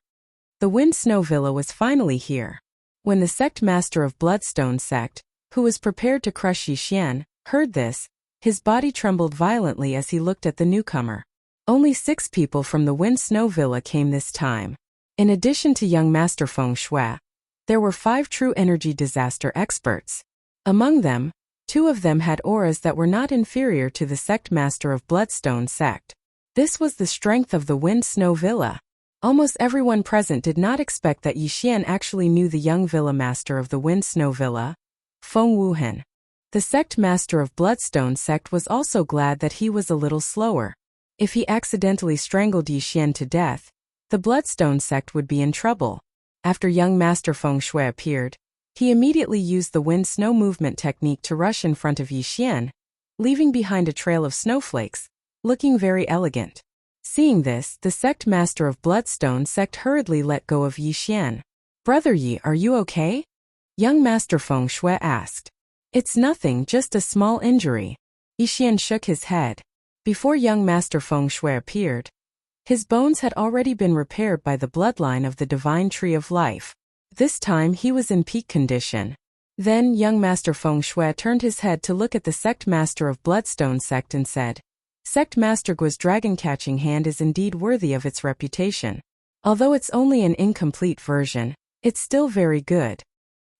The Wind Snow Villa was finally here. When the sect master of Bloodstone sect, who was prepared to crush Yixian, heard this, his body trembled violently as he looked at the newcomer. Only 6 people from the Wind Snow Villa came this time. In addition to young Master Feng Shui, there were 5 true energy disaster experts. Among them, 2 of them had auras that were not inferior to the sect master of Bloodstone sect. This was the strength of the Wind Snow Villa. Almost everyone present did not expect that Yixian actually knew the young villa master of the Wind Snow Villa, Feng Wuhan. The sect master of Bloodstone sect was also glad that he was a little slower. If he accidentally strangled Yixian to death, the Bloodstone sect would be in trouble. After young Master Feng Shui appeared, he immediately used the wind snow movement technique to rush in front of Yixian, leaving behind a trail of snowflakes, looking very elegant. Seeing this, the sect master of Bloodstone sect hurriedly let go of Yixian. Brother Yi, are you okay? Young Master Feng Shui asked. It's nothing, just a small injury. Yixian shook his head. Before young Master Feng Shui appeared, his bones had already been repaired by the bloodline of the Divine Tree of Life. This time he was in peak condition. Then young Master Feng Shui turned his head to look at the sect master of Bloodstone sect and said, Sect Master Guo's dragon-catching hand is indeed worthy of its reputation. Although it's only an incomplete version, it's still very good.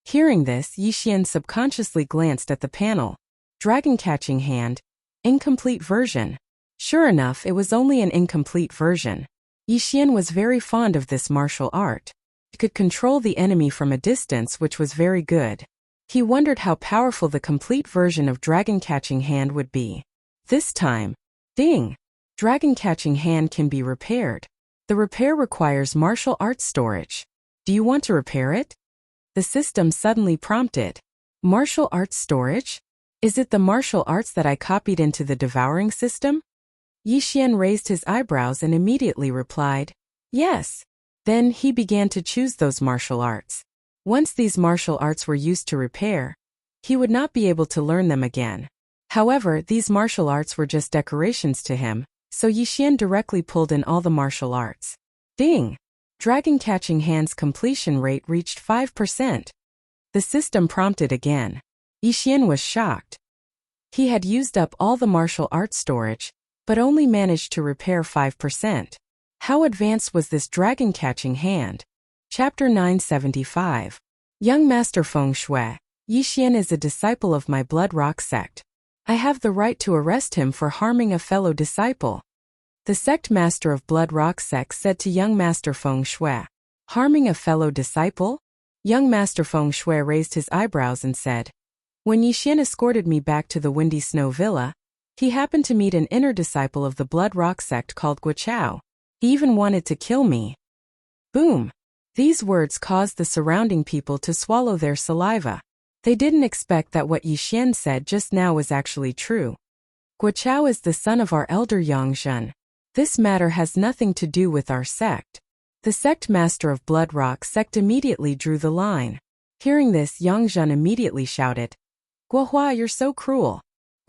Hearing this, Yixian subconsciously glanced at the panel. Dragon-catching hand. Incomplete version. Sure enough, it was only an incomplete version. Yixian was very fond of this martial art. It could control the enemy from a distance, which was very good. He wondered how powerful the complete version of dragon-catching hand would be. This time, ding! Dragon-catching hand can be repaired. The repair requires martial arts storage. Do you want to repair it? The system suddenly prompted. Martial arts storage? Is it the martial arts that I copied into the devouring system? Yixian raised his eyebrows and immediately replied, yes. Then he began to choose those martial arts. Once these martial arts were used to repair, he would not be able to learn them again. However, these martial arts were just decorations to him, so Yixian directly pulled in all the martial arts. Ding! Dragon Catching Hand's completion rate reached 5%. The system prompted again. Yixian was shocked. He had used up all the martial arts storage, but only managed to repair 5%. How advanced was this Dragon Catching Hand? Chapter 975. Young Master Feng Shui, Yixian is a disciple of my Blood Rock sect. I have the right to arrest him for harming a fellow disciple. The sect master of Blood Rock sect said to young Master Feng Shui. Harming a fellow disciple? Young Master Feng Shui raised his eyebrows and said, when Yixian escorted me back to the Windy Snow Villa, he happened to meet an inner disciple of the Blood Rock sect called Wuxia. He even wanted to kill me. Boom! These words caused the surrounding people to swallow their saliva. They didn't expect that what Yixian said just now was actually true. Guoqiao is the son of our elder Yangzhen. This matter has nothing to do with our sect. The sect master of Blood Rock sect immediately drew the line. Hearing this, Yangzhen immediately shouted, Guohua, you're so cruel.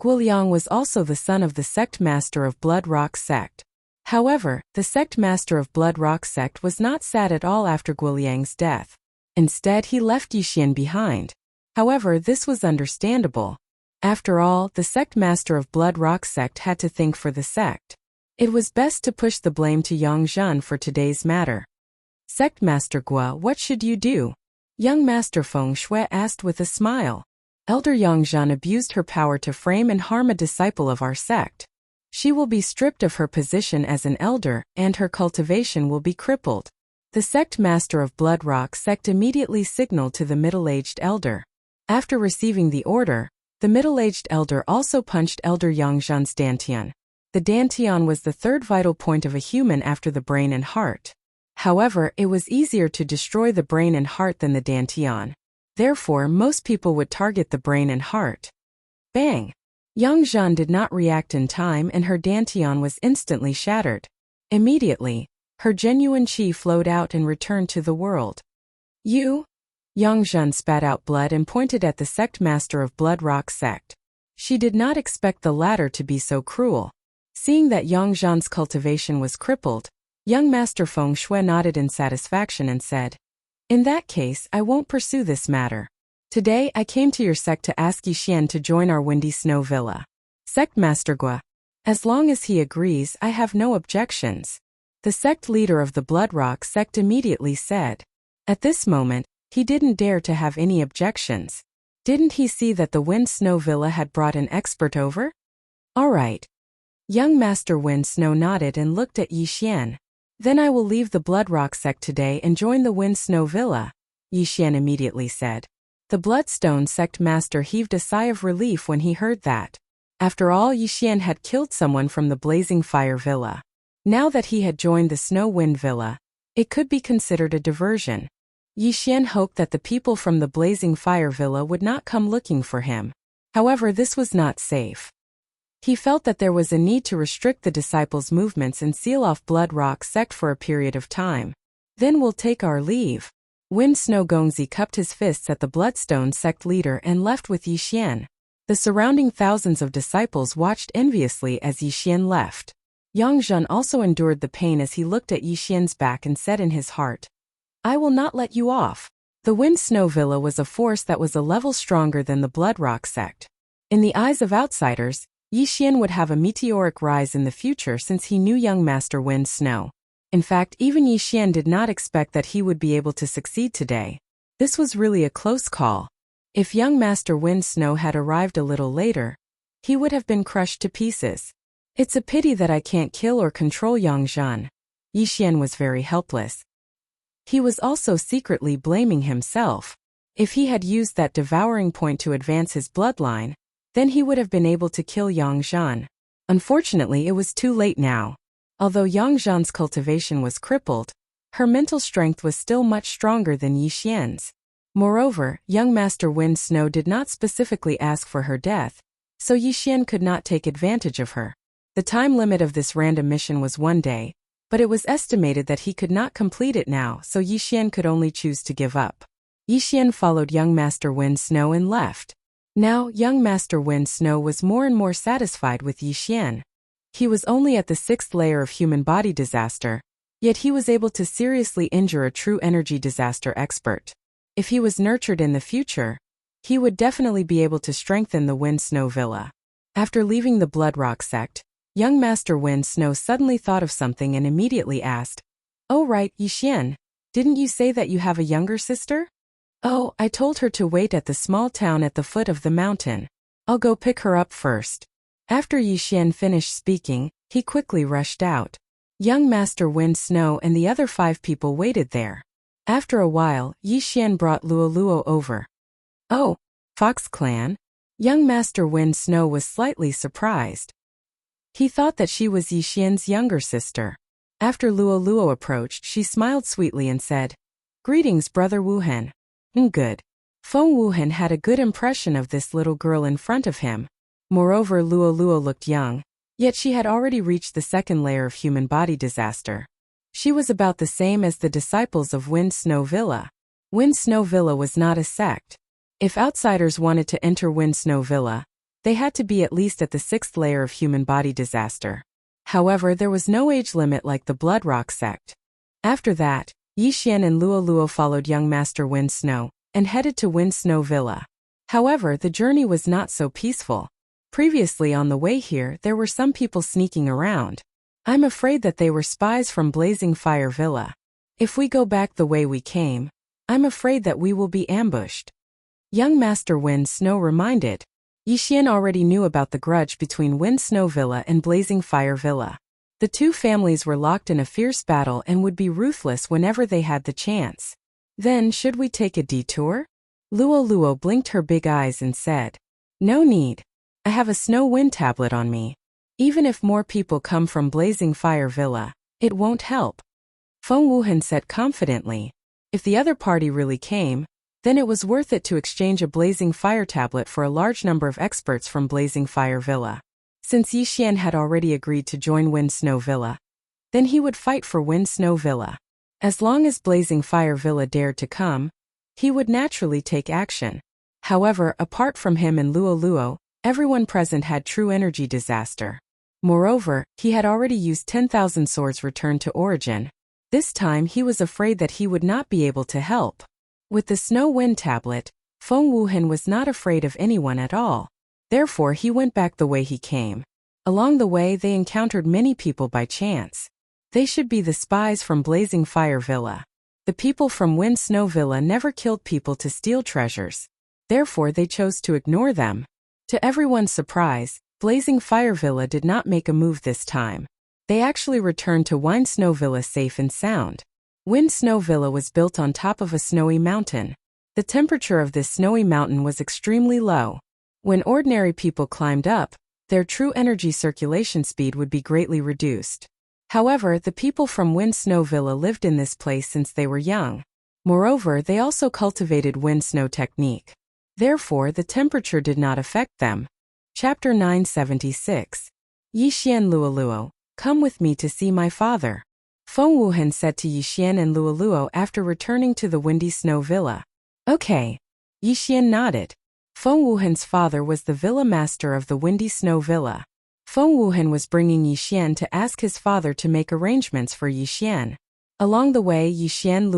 Guoliang was also the son of the sect master of Blood Rock sect. However, the sect master of Blood Rock sect was not sad at all after Guoliang's death. Instead, he left Yixian behind. However, this was understandable. After all, the sect master of Blood Rock sect had to think for the sect. It was best to push the blame to Yangzhen for today's matter. Sect Master Guo, what should you do? Young Master Feng Shui asked with a smile. Elder Yangzhen abused her power to frame and harm a disciple of our sect. She will be stripped of her position as an elder, and her cultivation will be crippled. The sect master of Blood Rock sect immediately signaled to the middle-aged elder. After receiving the order, the middle-aged elder also punched Elder Yangzhen's dantian. The dantian was the third vital point of a human after the brain and heart. However, it was easier to destroy the brain and heart than the dantian. Therefore, most people would target the brain and heart. Bang! Yangzhen did not react in time and her dantian was instantly shattered. Immediately, her genuine qi flowed out and returned to the world. You? Yangzhen spat out blood and pointed at the sect master of Blood Rock sect. She did not expect the latter to be so cruel. Seeing that Yangzhen's cultivation was crippled, young Master Feng Shui nodded in satisfaction and said, in that case, I won't pursue this matter. Today I came to your sect to ask Yixian to join our Windy Snow Villa. Sect Master Guo. As long as he agrees, I have no objections. The sect leader of the Blood Rock sect immediately said. At this moment, he didn't dare to have any objections. Didn't he see that the Wind Snow Villa had brought an expert over? All right. Young Master Wind Snow nodded and looked at Yixian. Then I will leave the Blood Rock sect today and join the Wind Snow Villa, Yixian immediately said. The Bloodstone sect master heaved a sigh of relief when he heard that. After all, Yixian had killed someone from the Blazing Fire Villa. Now that he had joined the Snow Wind Villa, it could be considered a diversion. Yixian hoped that the people from the Blazing Fire Villa would not come looking for him. However, this was not safe. He felt that there was a need to restrict the disciples' movements and seal off Blood Rock sect for a period of time. Then we'll take our leave. Wind Snow Gongzi cupped his fists at the Bloodstone sect leader and left with Yixian. The surrounding thousands of disciples watched enviously as Yixian left. Yangzhen also endured the pain as he looked at Yixian's back and said in his heart, I will not let you off. The Wind Snow Villa was a force that was a level stronger than the Blood Rock sect. In the eyes of outsiders, Yixian would have a meteoric rise in the future since he knew young Master Wind Snow. In fact, even Yixian did not expect that he would be able to succeed today. This was really a close call. If young Master Wind Snow had arrived a little later, he would have been crushed to pieces. It's a pity that I can't kill or control Yangzhen. Yixian was very helpless. He was also secretly blaming himself. If he had used that devouring point to advance his bloodline, then he would have been able to kill Yangzhen. Unfortunately, it was too late now. Although Yangzhen's cultivation was crippled, her mental strength was still much stronger than Yixian's. Moreover, young Master Wind Snow did not specifically ask for her death, so Yixian could not take advantage of her. The time limit of this random mission was 1 day, but it was estimated that he could not complete it now, so Yixian could only choose to give up. Yixian followed young Master Wind Snow and left. Now, young Master Wind Snow was more and more satisfied with Yixian. He was only at the 6th layer of human body disaster, yet he was able to seriously injure a true energy disaster expert. If he was nurtured in the future, he would definitely be able to strengthen the Wind Snow Villa. After leaving the Bloodrock sect, young Master Wind Snow suddenly thought of something and immediately asked, "Oh right, Yixian, didn't you say that you have a younger sister?" "Oh, I told her to wait at the small town at the foot of the mountain. I'll go pick her up first." After Yixian finished speaking, he quickly rushed out. Young Master Wind Snow and the other 5 people waited there. After a while, Yixian brought Luoluo over. "Oh, Fox Clan?" Young Master Wind Snow was slightly surprised. He thought that she was Yixian's younger sister. After Luoluo approached, she smiled sweetly and said, "Greetings, Brother Wuhan." Good. Feng Wuhan had a good impression of this little girl in front of him. Moreover, Luoluo looked young, yet she had already reached the 2nd layer of human body disaster. She was about the same as the disciples of Wind Snow Villa. Wind Snow Villa was not a sect. If outsiders wanted to enter Wind Snow Villa, they had to be at least at the 6th layer of human body disaster. However, there was no age limit like the Bloodrock sect. After that, Yixian and Luoluo followed young Master Wind Snow and headed to Wind Snow Villa. However, the journey was not so peaceful. Previously on the way here, there were some people sneaking around. I'm afraid that they were spies from Blazing Fire Villa. If we go back the way we came, I'm afraid that we will be ambushed. Young Master Wind Snow reminded. Yixian already knew about the grudge between Wind Snow Villa and Blazing Fire Villa. The 2 families were locked in a fierce battle and would be ruthless whenever they had the chance. Then, should we take a detour? Luoluo blinked her big eyes and said, "No need. I have a snow wind tablet on me. Even if more people come from Blazing Fire Villa, it won't help." Feng Wuhan said confidently, "If the other party really came, then it was worth it to exchange a Blazing Fire tablet for a large number of experts from Blazing Fire Villa. Since Yixian had already agreed to join Wind Snow Villa, then he would fight for Wind Snow Villa. As long as Blazing Fire Villa dared to come, he would naturally take action. However, apart from him and Luoluo, everyone present had true energy disaster. Moreover, he had already used 10,000 swords returned to origin. This time he was afraid that he would not be able to help. With the Snow Wind Tablet, Feng Wuhan was not afraid of anyone at all. Therefore he went back the way he came. Along the way they encountered many people by chance. They should be the spies from Blazing Fire Villa. The people from Wind Snow Villa never killed people to steal treasures. Therefore they chose to ignore them. To everyone's surprise, Blazing Fire Villa did not make a move this time. They actually returned to Wind Snow Villa safe and sound. Wind Snow Villa was built on top of a snowy mountain. The temperature of this snowy mountain was extremely low. When ordinary people climbed up, their true energy circulation speed would be greatly reduced. However, the people from Wind Snow Villa lived in this place since they were young. Moreover, they also cultivated wind snow technique. Therefore, the temperature did not affect them. Chapter 976. Yixian Luoluo, come with me to see my father. Feng Wuhan said to Yixian and Luoluo after returning to the Windy Snow Villa. Okay. Yixian nodded. Feng Wuhan's father was the villa master of the Windy Snow Villa. Feng Wuhan was bringing Yixian to ask his father to make arrangements for Yixian. Along the way, Yixian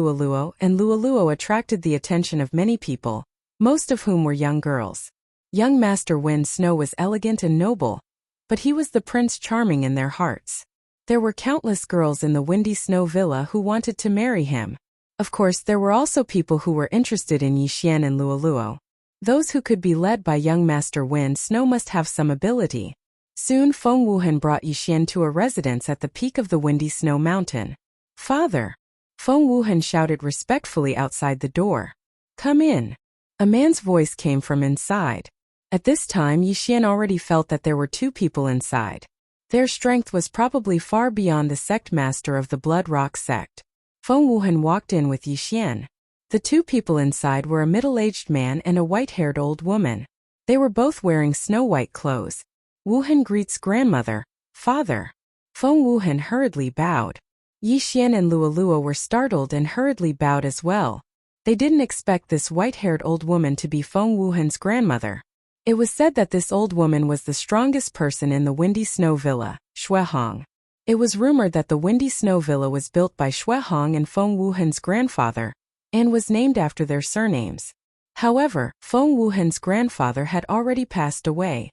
and Luoluo attracted the attention of many people, most of whom were young girls. Young Master Wind Snow was elegant and noble, but he was the Prince Charming in their hearts. There were countless girls in the Windy Snow Villa who wanted to marry him. Of course, there were also people who were interested in Yixian and Luoluo. Those who could be led by young Master Wind Snow must have some ability. Soon Feng Wuhan brought Yixian to a residence at the peak of the Windy Snow Mountain. "Father!" Feng Wuhan shouted respectfully outside the door. "Come in." A man's voice came from inside. At this time Yixian already felt that there were 2 people inside. Their strength was probably far beyond the sect master of the Blood Rock sect. Feng Wuhan walked in with Yixian. The 2 people inside were a middle-aged man and a white-haired old woman. They were both wearing snow-white clothes. "Wuhan greets grandmother," Father. Feng Wuhan hurriedly bowed. Yi Xian and Luoluo were startled and hurriedly bowed as well. They didn't expect this white-haired old woman to be Feng Wuhan's grandmother. It was said that this old woman was the strongest person in the Windy Snow Villa, Xuehong. It was rumored that the Windy Snow Villa was built by Xuehong and Feng Wuhan's grandfather, and was named after their surnames. However, Feng Wuhan's grandfather had already passed away.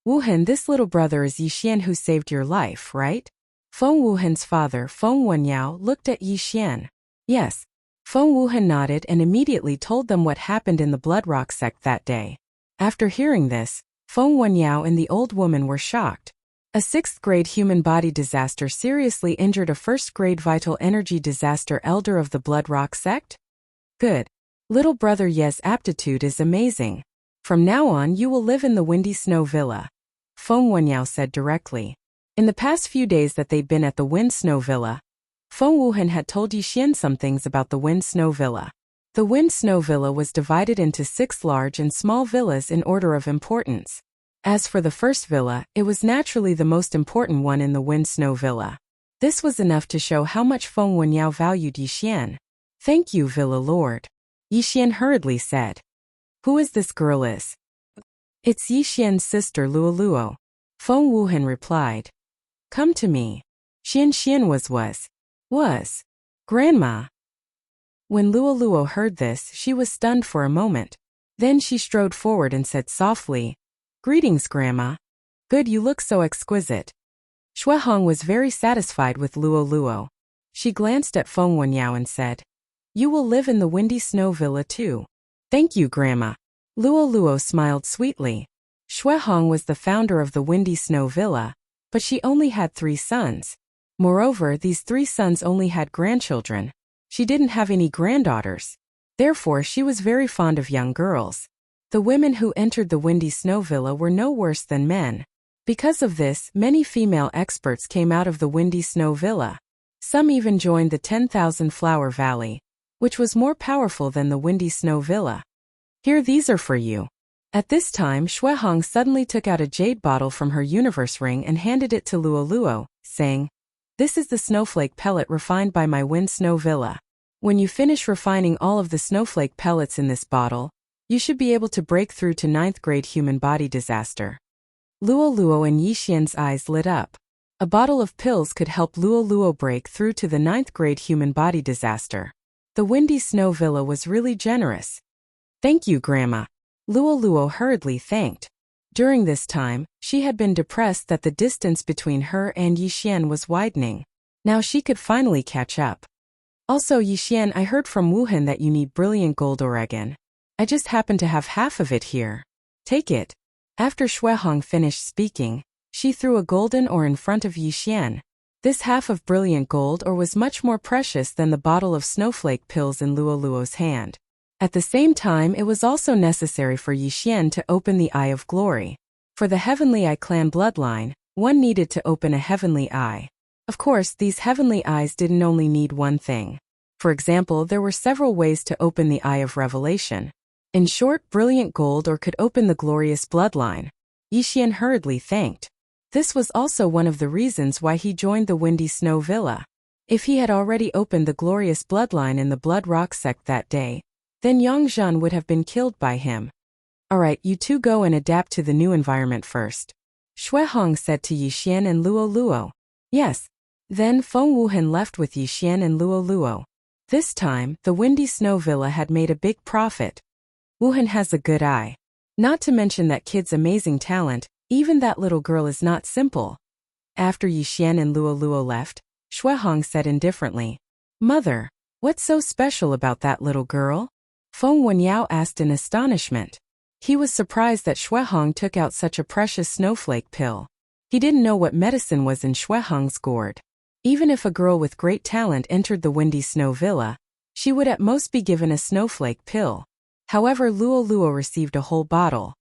Wuhan, this little brother is Yi Xian who saved your life, right? Feng Wuhan's father, Feng Wenyao, looked at Yi Xian. Yes. Feng Wuhan nodded and immediately told them what happened in the Blood Rock sect that day. After hearing this, Feng Wenyao and the old woman were shocked. A 6th-grade human body disaster seriously injured a 1st-grade vital energy disaster elder of the Blood Rock sect? Good. Little brother, yes, aptitude is amazing. From now on you will live in the Windy Snow Villa. Feng Wenyao said directly. In the past few days that they'd been at the Wind Snow Villa, Feng Wuhan had told Yi Xian some things about the Wind Snow Villa. The Wind Snow Villa was divided into 6 large and small villas in order of importance. As for the first villa, it was naturally the most important one in the Wind Snow Villa. This was enough to show how much Feng Wenyao valued Yi Xian. Thank you, Villa Lord. Yi Xian hurriedly said. Who is this girl is? It's Yi Xian's sister Luoluo. Feng Wuhan replied. Come to me. Xian was. Grandma. When Luoluo heard this, she was stunned for a moment. Then she strode forward and said softly, Greetings, Grandma. Good, you look so exquisite. Xuehong was very satisfied with Luoluo. She glanced at Feng Wenyao and said, You will live in the Windy Snow Villa too. Thank you, Grandma. Luoluo smiled sweetly. Xuehong was the founder of the Windy Snow Villa, but she only had 3 sons. Moreover, these 3 sons only had grandchildren. She didn't have any granddaughters. Therefore, she was very fond of young girls. The women who entered the Windy Snow Villa were no worse than men. Because of this, many female experts came out of the Windy Snow Villa. Some even joined the 10,000 Flower Valley, which was more powerful than the Windy Snow Villa. Here, these are for you. At this time, Xuehong suddenly took out a jade bottle from her universe ring and handed it to Luoluo, saying, This is the snowflake pellet refined by my Wind Snow Villa. When you finish refining all of the snowflake pellets in this bottle, you should be able to break through to 9th-grade human body disaster. Luoluo and Yi Xian's eyes lit up. A bottle of pills could help Luoluo break through to the 9th-grade human body disaster. The Windy Snow Villa was really generous. Thank you, Grandma. Luoluo hurriedly thanked. During this time, she had been depressed that the distance between her and Yi Xian was widening. Now she could finally catch up. Also, Yi Xian, I heard from Wuhan that you need brilliant gold ore again. I just happen to have half of it here. Take it. After Xuehong finished speaking, she threw a golden ore in front of Yi Xian. This half of brilliant gold ore was much more precious than the bottle of snowflake pills in Luoluo's hand. At the same time, it was also necessary for Yi Xian to open the Eye of Glory. For the Heavenly Eye clan bloodline, one needed to open a Heavenly Eye. Of course, these Heavenly Eyes didn't only need one thing. For example, there were several ways to open the Eye of Revelation. In short, brilliant gold ore could open the glorious bloodline. Yi Xian hurriedly thanked. This was also one of the reasons why he joined the Windy Snow Villa. If he had already opened the glorious bloodline in the Blood Rock sect that day, then Yang Zhan would have been killed by him. Alright, you two go and adapt to the new environment first. Xuehong said to Yi Xian and Luoluo. Yes. Then Feng Wuhan left with Yi Xian and Luoluo. This time, the Windy Snow Villa had made a big profit. Wuhan has a good eye. Not to mention that kid's amazing talent, even that little girl is not simple. After Yi Xian and Luoluo left, Xuehong said indifferently, Mother, what's so special about that little girl? Feng Wenyao asked in astonishment. He was surprised that Xuehong took out such a precious snowflake pill. He didn't know what medicine was in Xuehong's gourd. Even if a girl with great talent entered the Windy Snow Villa, she would at most be given a snowflake pill. However, Luoluo received a whole bottle.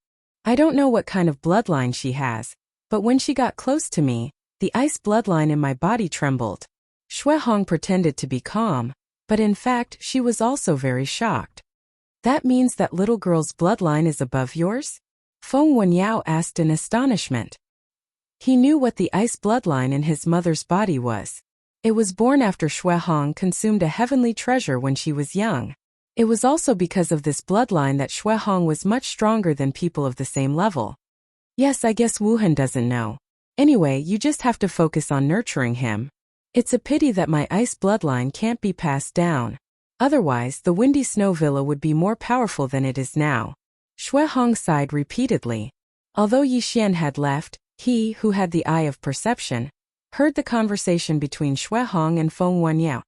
I don't know what kind of bloodline she has, but when she got close to me, the ice bloodline in my body trembled. Xuehong pretended to be calm, but in fact she was also very shocked. That means that little girl's bloodline is above yours? Feng Wenyao asked in astonishment. He knew what the ice bloodline in his mother's body was. It was born after Shui Hong consumed a heavenly treasure when she was young. It was also because of this bloodline that Shui Hong was much stronger than people of the same level. Yes, I guess Wuhan doesn't know. Anyway, you just have to focus on nurturing him. It's a pity that my ice bloodline can't be passed down. Otherwise, the Windy Snow Villa would be more powerful than it is now. Shui Hong sighed repeatedly. Although Yi Xian had left, he, who had the eye of perception, heard the conversation between Shui Hong and Feng Wenyao.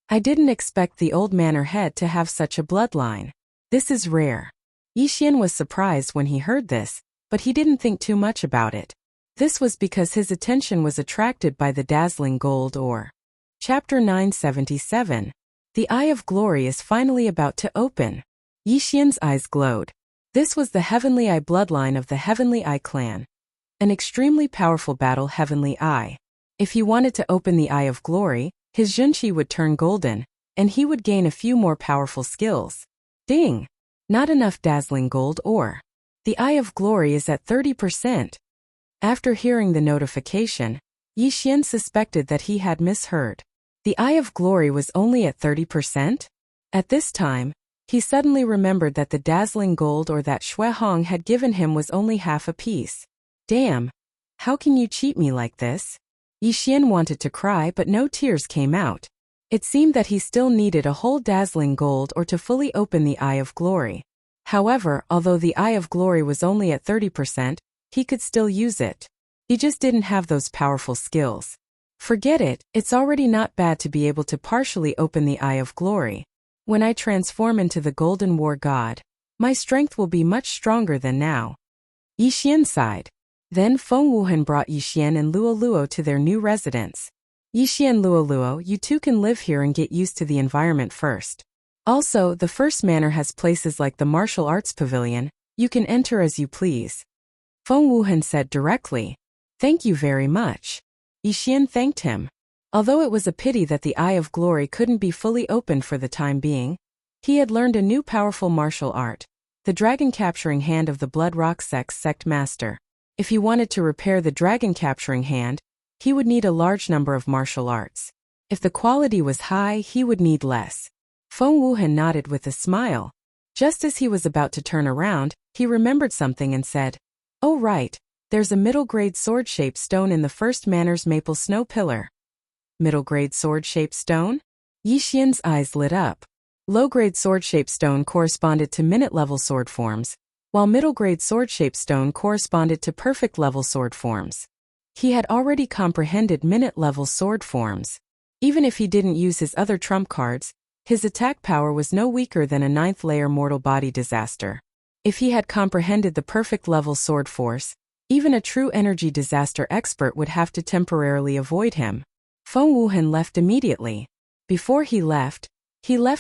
I didn't expect the old manor head to have such a bloodline. This is rare. Yi Xian was surprised when he heard this, but he didn't think too much about it. This was because his attention was attracted by the dazzling gold ore. Chapter 977. The Eye of Glory is finally about to open. Yi Xian's eyes glowed. This was the Heavenly Eye bloodline of the Heavenly Eye clan. An extremely powerful battle Heavenly Eye. If he wanted to open the Eye of Glory, his Junqi would turn golden, and he would gain a few more powerful skills. Ding! Not enough dazzling gold ore. The Eye of Glory is at 30%. After hearing the notification, Yi Xian suspected that he had misheard. The Eye of Glory was only at 30%? At this time, he suddenly remembered that the dazzling gold ore that Shui Hong had given him was only half a piece. Damn! How can you cheat me like this? Yi Xian wanted to cry, but no tears came out. It seemed that he still needed a whole dazzling gold ore to fully open the Eye of Glory. However, although the Eye of Glory was only at 30%, he could still use it. He just didn't have those powerful skills. Forget it, it's already not bad to be able to partially open the Eye of Glory. When I transform into the Golden War God, my strength will be much stronger than now. Yi Xian sighed. Then Feng Wuhan brought Yi Xian and Luo Luo to their new residence. Yi Xian, Luo Luo, you two can live here and get used to the environment first. Also, the first manor has places like the martial arts pavilion. You can enter as you please. Feng Wuhan said directly. Thank you very much. Yi Xian thanked him. Although it was a pity that the Eye of Glory couldn't be fully opened for the time being, he had learned a new powerful martial art, the dragon capturing hand of the Blood Rock sect master. If he wanted to repair the dragon capturing hand, he would need a large number of martial arts. If the quality was high, he would need less. Feng Wuhan nodded with a smile. Just as he was about to turn around, he remembered something and said, "Oh right, there's a middle-grade sword-shaped stone in the first manor's maple snow pillar." Middle-grade sword-shaped stone? Yi Xian's eyes lit up. Low-grade sword-shaped stone corresponded to minute-level sword forms, while middle-grade sword-shaped stone corresponded to perfect-level sword forms. He had already comprehended minute-level sword forms. Even if he didn't use his other trump cards, his attack power was no weaker than a 9th-layer mortal body disaster. If he had comprehended the perfect-level sword force, even a true energy disaster expert would have to temporarily avoid him. Feng Wuhan left immediately. Before he left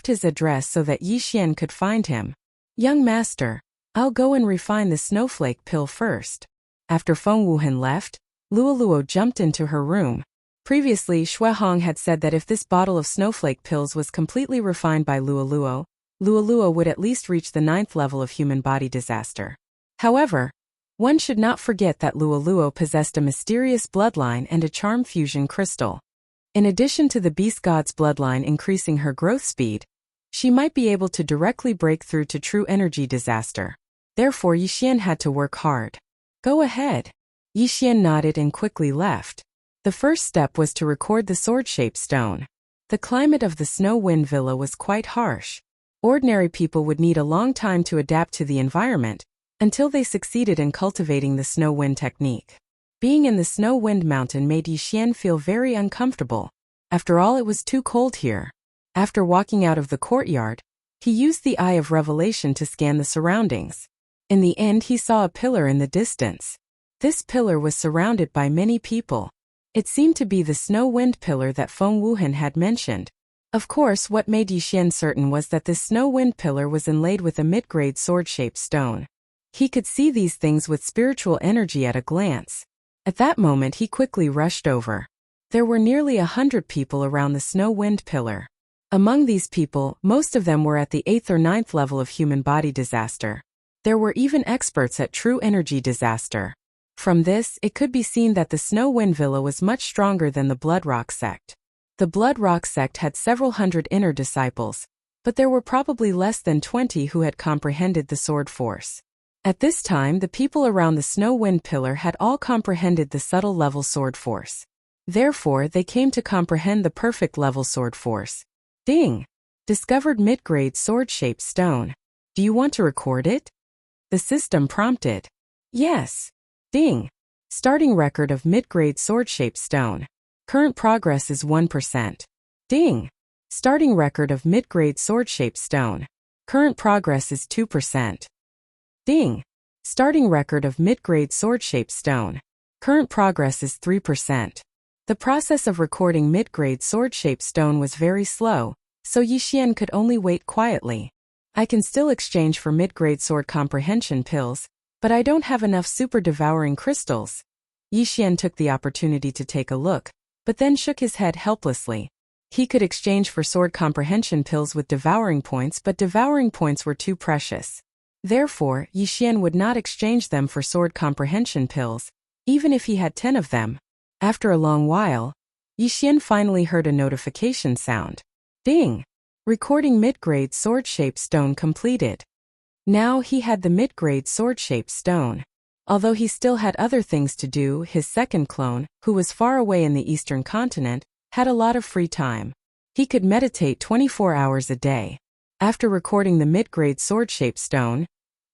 his address so that Yi Xian could find him. "Young master, I'll go and refine the snowflake pill first." After Feng Wuhan left, Luo Luo jumped into her room. Previously, Shui Hong had said that if this bottle of snowflake pills was completely refined by Luo Luo would at least reach the 9th level of human body disaster. However, one should not forget that Luo Luo possessed a mysterious bloodline and a charm fusion crystal. In addition to the beast god's bloodline increasing her growth speed, she might be able to directly break through to true energy disaster. Therefore, Yi Xian had to work hard. "Go ahead." Yi Xian nodded and quickly left. The first step was to record the sword-shaped stone. The climate of the Snow Wind Villa was quite harsh. Ordinary people would need a long time to adapt to the environment, until they succeeded in cultivating the snow wind technique. Being in the Snow Wind Mountain made Yi Xian feel very uncomfortable. After all, it was too cold here. After walking out of the courtyard, he used the Eye of Revelation to scan the surroundings. In the end, he saw a pillar in the distance. This pillar was surrounded by many people. It seemed to be the Snow Wind Pillar that Feng Wuhan had mentioned. Of course, what made Yi Xian certain was that this Snow Wind Pillar was inlaid with a mid-grade sword-shaped stone. He could see these things with spiritual energy at a glance. At that moment, he quickly rushed over. There were nearly 100 people around the Snow Wind Pillar. Among these people, most of them were at the 8th or 9th level of human body disaster. There were even experts at true energy disaster. From this, it could be seen that the Snow Wind Villa was much stronger than the Blood Rock sect. The Blood Rock sect had several hundred inner disciples, but there were probably less than 20 who had comprehended the sword force. At this time, the people around the Snow Wind Pillar had all comprehended the subtle level sword force. Therefore, they came to comprehend the perfect level sword force. Ding! Discovered mid-grade sword-shaped stone. Do you want to record it? The system prompted. Yes. Ding! Starting record of mid-grade sword-shaped stone. Current progress is 1%. Ding! Starting record of mid-grade sword-shaped stone. Current progress is 2%. Ding! Starting record of mid-grade sword-shaped stone. Current progress is 3%. The process of recording mid-grade sword-shaped stone was very slow, so Yixian could only wait quietly. I can still exchange for mid-grade sword comprehension pills, but I don't have enough super-devouring crystals. Yixian took the opportunity to take a look, but then shook his head helplessly. He could exchange for sword comprehension pills with devouring points, but devouring points were too precious. Therefore, Yixian would not exchange them for sword comprehension pills, even if he had 10 of them. After a long while, Yixian finally heard a notification sound. Ding! Recording mid-grade sword-shaped stone completed. Now he had the mid-grade sword-shaped stone. Although he still had other things to do, his second clone, who was far away in the eastern continent, had a lot of free time. He could meditate 24 hours a day. After recording the mid-grade sword-shaped stone,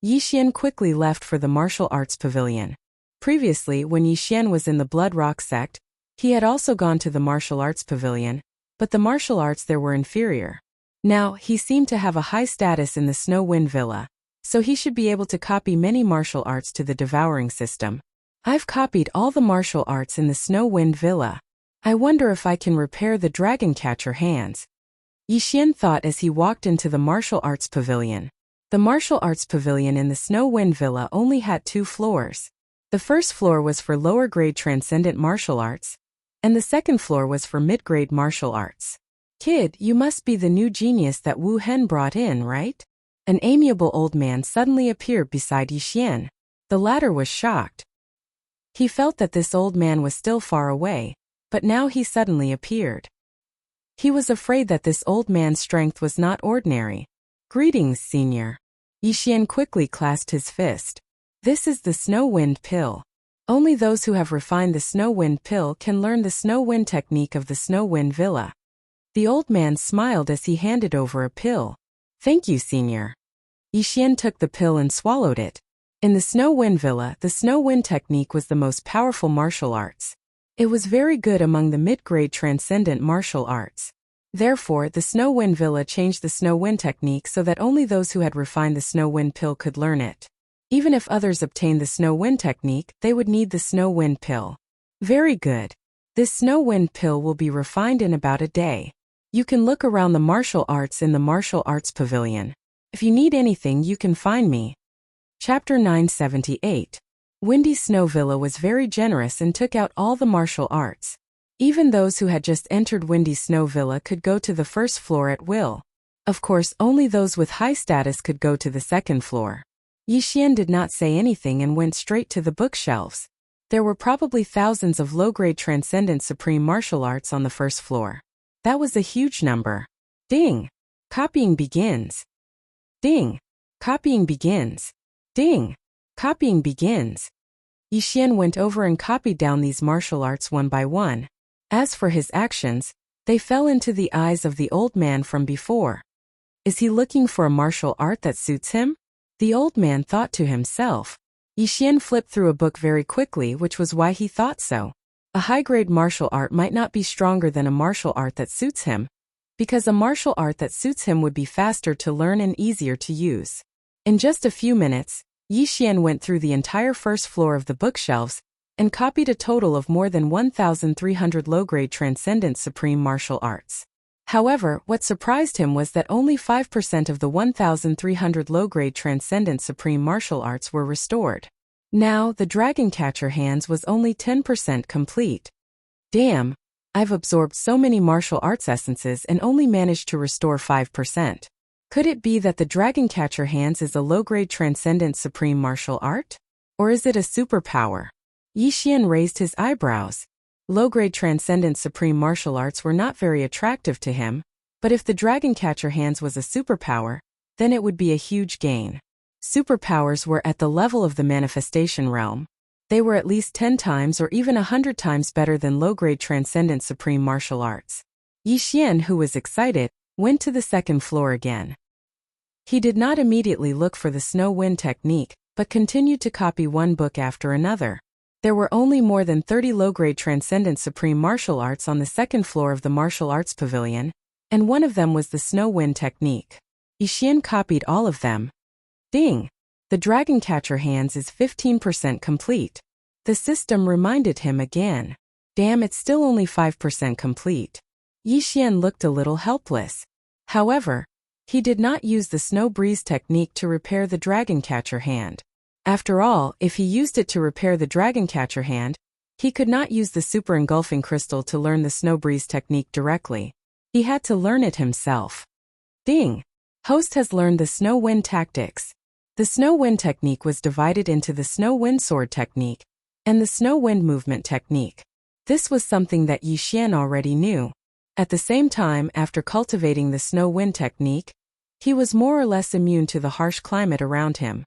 Yixian quickly left for the martial arts pavilion. Previously, when Yixian was in the Blood Rock sect, he had also gone to the martial arts pavilion, but the martial arts there were inferior. Now, he seemed to have a high status in the Snow Wind Villa, so he should be able to copy many martial arts to the devouring system. I've copied all the martial arts in the Snow Wind Villa. I wonder if I can repair the dragon catcher hands. Yixian thought as he walked into the martial arts pavilion. The martial arts pavilion in the Snow Wind Villa only had 2 floors. The first floor was for lower-grade transcendent martial arts, and the second floor was for mid-grade martial arts. Kid, you must be the new genius that Wu Hen brought in, right? An amiable old man suddenly appeared beside Yixian. The latter was shocked. He felt that this old man was still far away, but now he suddenly appeared. He was afraid that this old man's strength was not ordinary. Greetings, senior. Yixian quickly clasped his fist. This is the Snow Wind Pill. Only those who have refined the Snow Wind Pill can learn the Snow Wind technique of the Snow Wind Villa. The old man smiled as he handed over a pill. Thank you, senior. Yixian took the pill and swallowed it. In the Snow Wind Villa, the Snow Wind technique was the most powerful martial arts. It was very good among the mid-grade transcendent martial arts. Therefore, the Snow Wind Villa changed the Snow Wind technique so that only those who had refined the Snow Wind Pill could learn it. Even if others obtained the Snow Wind technique, they would need the Snow Wind Pill. Very good. This Snow Wind Pill will be refined in about a day. You can look around the martial arts in the martial arts pavilion. If you need anything, you can find me. Chapter 978. Windy Snow Villa was very generous and took out all the martial arts. Even those who had just entered Windy Snow Villa could go to the first floor at will. Of course, only those with high status could go to the second floor. Yixian did not say anything and went straight to the bookshelves. There were probably thousands of low-grade transcendent supreme martial arts on the first floor. That was a huge number. Ding! Copying begins. Ding! Copying begins. Ding! Copying begins. Yixian went over and copied down these martial arts one by one. As for his actions, they fell into the eyes of the old man from before. Is he looking for a martial art that suits him? The old man thought to himself. Yixian flipped through a book very quickly, which was why he thought so. A high-grade martial art might not be stronger than a martial art that suits him, because a martial art that suits him would be faster to learn and easier to use. In just a few minutes, Yixian went through the entire first floor of the bookshelves and copied a total of more than 1,300 low-grade transcendent supreme martial arts. However, what surprised him was that only 5% of the 1,300 low-grade transcendent supreme martial arts were restored. Now, the dragon catcher hands was only 10% complete. Damn, I've absorbed so many martial arts essences and only managed to restore 5%. Could it be that the dragon catcher hands is a low-grade transcendent supreme martial art? Or is it a superpower? Yi Xian raised his eyebrows. Low-grade transcendent supreme martial arts were not very attractive to him, but if the Dragon Catcher Hands was a superpower, then it would be a huge gain. Superpowers were at the level of the manifestation realm. They were at least 10 times or even 100 times better than low-grade transcendent supreme martial arts. Yi Xian, who was excited, went to the second floor again. He did not immediately look for the snow wind technique, but continued to copy one book after another. There were only more than 30 low-grade transcendent supreme martial arts on the second floor of the martial arts pavilion, and one of them was the snow wind technique. Yi Xian copied all of them. Ding! The Dragon Catcher Hands is 15% complete. The system reminded him again. Damn, it's still only 5% complete. Yi Xian looked a little helpless. However, he did not use the snow breeze technique to repair the Dragon Catcher Hand. After all, if he used it to repair the Dragon Catcher Hand, he could not use the super engulfing crystal to learn the snow breeze technique directly. He had to learn it himself. Ding! Host has learned the snow wind tactics. The snow wind technique was divided into the snow wind sword technique and the snow wind movement technique. This was something that Yi Xian already knew. At the same time, after cultivating the snow wind technique, he was more or less immune to the harsh climate around him.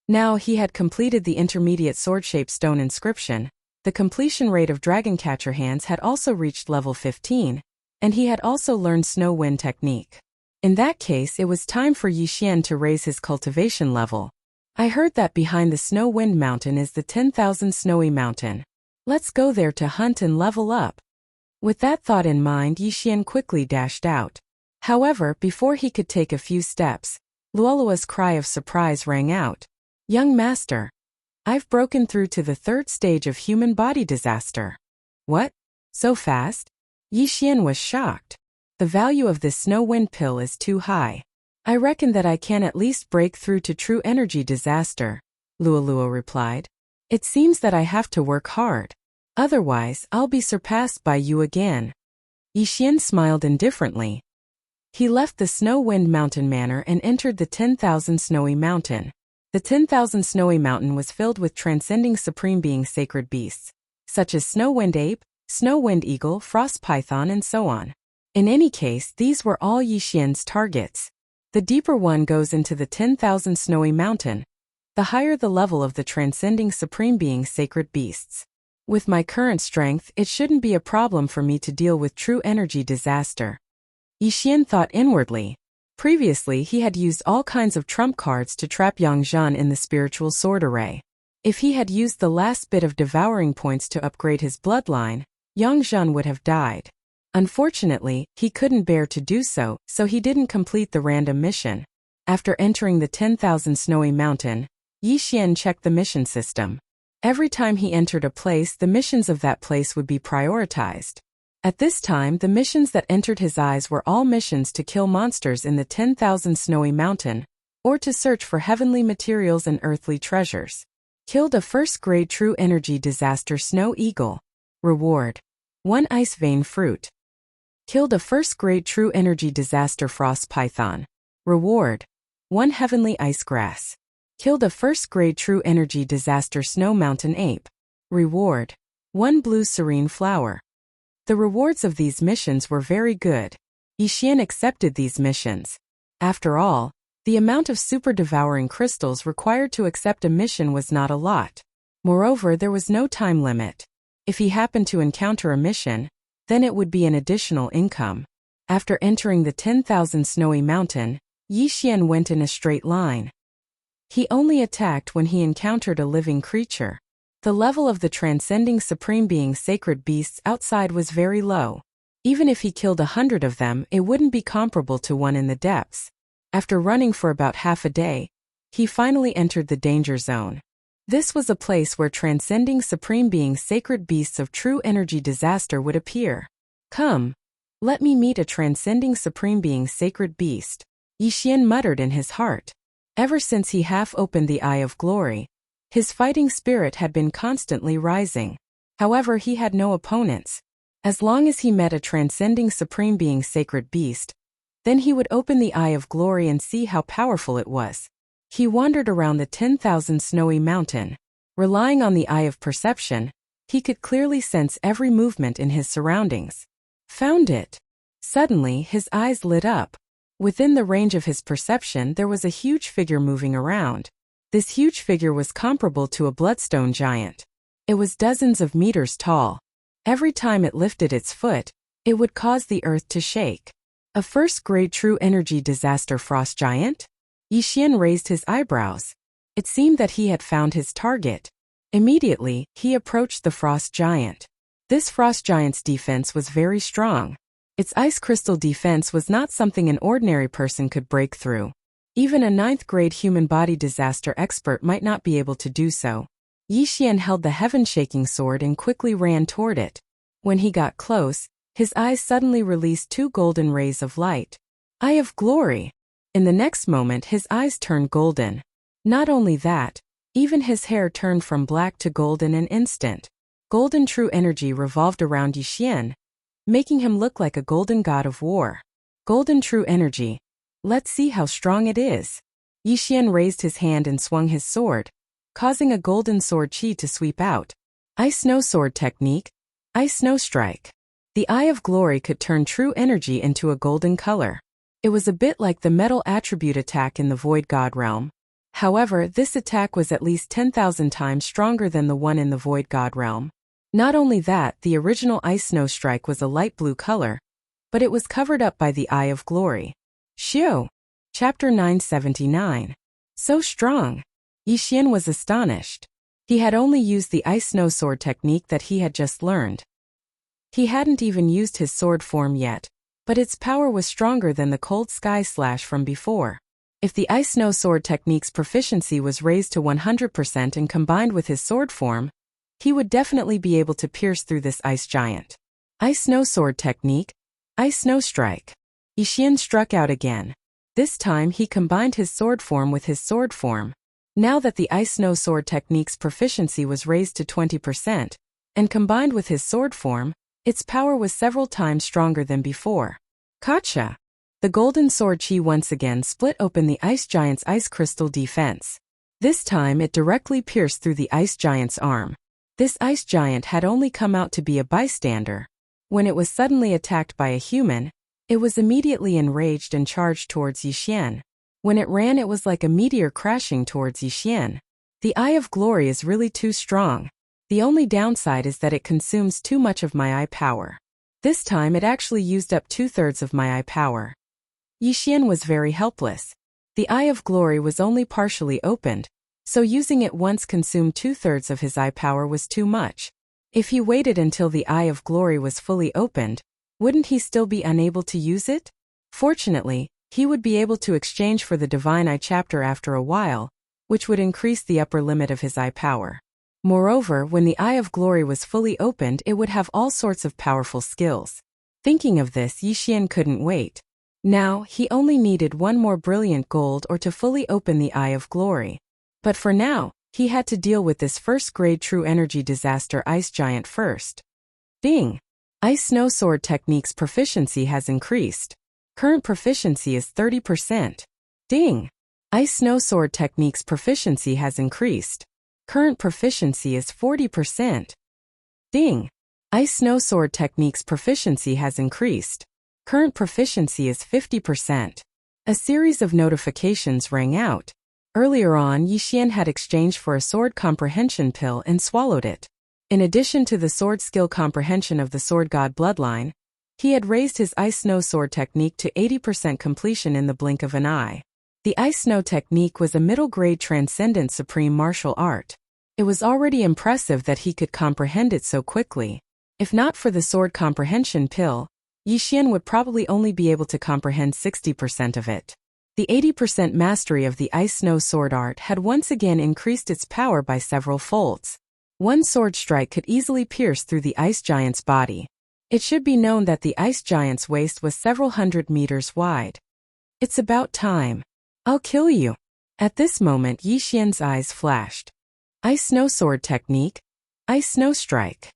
Now he had completed the intermediate sword-shaped stone inscription. The completion rate of Dragon Catcher Hands had also reached level 15, and he had also learned snow wind technique. In that case, it was time for Yi Xian to raise his cultivation level. I heard that behind the snow wind mountain is the 10,000 snowy mountain. Let's go there to hunt and level up. With that thought in mind, Yi Xian quickly dashed out. However, before he could take a few steps, Luolua's cry of surprise rang out. Young master, I've broken through to the 3rd stage of human body disaster. What? So fast? Yi Xian was shocked. The value of this snow wind pill is too high. I reckon that I can at least break through to true energy disaster, Luolua replied. It seems that I have to work hard. Otherwise, I'll be surpassed by you again. Yi Xian smiled indifferently. He left the Snow Wind Mountain Manor and entered the 10,000 Snowy Mountain. The 10,000 Snowy Mountain was filled with transcending supreme being sacred beasts, such as Snow Wind Ape, Snow Wind Eagle, Frost Python, and so on. In any case, these were all Yi Xian's targets. The deeper one goes into the 10,000 Snowy Mountain, the higher the level of the transcending supreme being sacred beasts. With my current strength, it shouldn't be a problem for me to deal with true energy disaster. Yi Xian thought inwardly. Previously, he had used all kinds of trump cards to trap Yang Zhan in the spiritual sword array. If he had used the last bit of devouring points to upgrade his bloodline, Yang Zhan would have died. Unfortunately, he couldn't bear to do so, so he didn't complete the random mission. After entering the 10,000 Snowy Mountain, Yi Xian checked the mission system. Every time he entered a place, the missions of that place would be prioritized. At this time, the missions that entered his eyes were all missions to kill monsters in the 10,000 Snowy Mountain, or to search for heavenly materials and earthly treasures. Killed a first-grade true energy disaster Snow Eagle. Reward: 1 ice vein fruit. Killed a first-grade true energy disaster Frost Python. Reward: 1 heavenly ice grass. Killed a first-grade true energy disaster Snow Mountain Ape. Reward: 1 blue serene flower. The rewards of these missions were very good. Yi Xian accepted these missions. After all, the amount of super devouring crystals required to accept a mission was not a lot. Moreover, there was no time limit. If he happened to encounter a mission, then it would be an additional income. After entering the 10,000 Snowy Mountain, Yi Xian went in a straight line. He only attacked when he encountered a living creature. The level of the transcending supreme being sacred beasts outside was very low. Even if he killed 100 of them, it wouldn't be comparable to one in the depths. After running for about half a day, he finally entered the danger zone. This was a place where transcending supreme being sacred beasts of true energy disaster would appear. Come, let me meet a transcending supreme being sacred beast, Yi Xian muttered in his heart. Ever since he half opened the Eye of Glory, his fighting spirit had been constantly rising. However, he had no opponents. As long as he met a transcending supreme being sacred beast, then he would open the Eye of Glory and see how powerful it was. He wandered around the 10,000 Snowy Mountain. Relying on the eye of perception, he could clearly sense every movement in his surroundings. Found it! Suddenly, his eyes lit up. Within the range of his perception there was a huge figure moving around. This huge figure was comparable to a bloodstone giant. It was dozens of meters tall. Every time it lifted its foot, it would cause the earth to shake. A first-grade true energy disaster frost giant? Yi Xian raised his eyebrows. It seemed that he had found his target. Immediately, he approached the frost giant. This frost giant's defense was very strong. Its ice crystal defense was not something an ordinary person could break through. Even a 9th-grade human body disaster expert might not be able to do so. Yi Xian held the heaven-shaking sword and quickly ran toward it. When he got close, his eyes suddenly released 2 golden rays of light. Eye of Glory! In the next moment his eyes turned golden. Not only that, even his hair turned from black to gold in an instant. Golden true energy revolved around Yi Xian, making him look like a golden god of war. Golden true energy. Let's see how strong it is. Yi Xian raised his hand and swung his sword, causing a golden sword chi to sweep out. Ice Snow Sword Technique. Ice Snow Strike. The Eye of Glory could turn true energy into a golden color. It was a bit like the metal attribute attack in the Void God realm. However, this attack was at least 10,000 times stronger than the one in the Void God realm. Not only that, the original Ice Snow Strike was a light blue color, but it was covered up by the Eye of Glory. Xiu! Chapter 979. So strong! Yi Xian was astonished. He had only used the Ice Snow Sword technique that he had just learned. He hadn't even used his sword form yet, but its power was stronger than the Cold Sky Slash from before. If the Ice Snow Sword technique's proficiency was raised to 100% and combined with his sword form, he would definitely be able to pierce through this ice giant. Ice Snow Sword Technique. Ice Snow Strike. Yi Xian struck out again. This time he combined his sword form with his sword form. Now that the Ice Snow Sword technique's proficiency was raised to 20%, and combined with his sword form, its power was several times stronger than before. Gotcha! The golden sword chi once again split open the ice giant's ice crystal defense. This time it directly pierced through the ice giant's arm. This ice giant had only come out to be a bystander. When it was suddenly attacked by a human, it was immediately enraged and charged towards Yi Xian. When it ran, it was like a meteor crashing towards Yi Xian. The Eye of Glory is really too strong. The only downside is that it consumes too much of my eye power. This time it actually used up 2/3 of my eye power. Yi Xian was very helpless. The Eye of Glory was only partially opened, so using it once consumed 2/3 of his eye power was too much. If he waited until the Eye of Glory was fully opened, wouldn't he still be unable to use it? Fortunately, he would be able to exchange for the Divine Eye chapter after a while, which would increase the upper limit of his eye power. Moreover, when the Eye of Glory was fully opened, it would have all sorts of powerful skills. Thinking of this, Yi Xian couldn't wait. Now, he only needed one more brilliant gold or to fully open the Eye of Glory. But for now, he had to deal with this first-grade true energy disaster ice giant first. Ding! Ice Snow Sword technique's proficiency has increased. Current proficiency is 30%. Ding! Ice Snow Sword technique's proficiency has increased. Current proficiency is 40%. Ding! Ice Snow Sword technique's proficiency has increased. Current proficiency is 50%. A series of notifications rang out. Earlier on, Yi Xian had exchanged for a sword comprehension pill and swallowed it. In addition to the sword skill comprehension of the Sword God bloodline, he had raised his Ice Snow Sword technique to 80% completion in the blink of an eye. The Ice Snow technique was a middle-grade transcendent supreme martial art. It was already impressive that he could comprehend it so quickly. If not for the sword comprehension pill, Yi Xian would probably only be able to comprehend 60% of it. The 80% mastery of the Ice Snow Sword art had once again increased its power by several folds. One sword strike could easily pierce through the ice giant's body. It should be known that the ice giant's waist was several hundred meters wide. It's about time. I'll kill you. At this moment, Yi Xian's eyes flashed. Ice Snow Sword technique. Ice Snow Strike.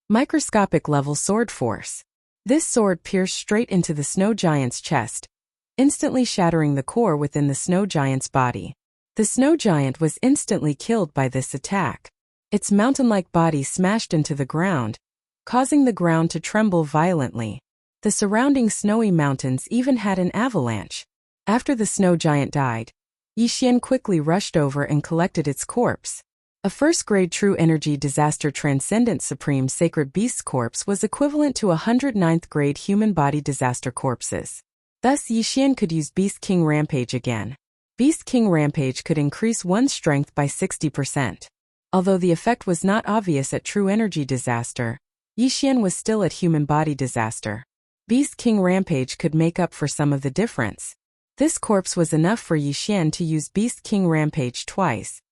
Microscopic level sword force. This sword pierced straight into the snow giant's chest, instantly shattering the core within the snow giant's body. The snow giant was instantly killed by this attack. Its mountain-like body smashed into the ground, causing the ground to tremble violently. The surrounding snowy mountains even had an avalanche. After the snow giant died, Yixian quickly rushed over and collected its corpse. A first-grade true energy disaster transcendent supreme sacred beast's corpse was equivalent to 109th grade human body disaster corpses. Thus Yixian could use Beast King Rampage again. Beast King Rampage could increase one's strength by 60%. Although the effect was not obvious at true energy disaster, Yixian was still at human body disaster. Beast King Rampage could make up for some of the difference. This corpse was enough for Yixian to use Beast King Rampage twice.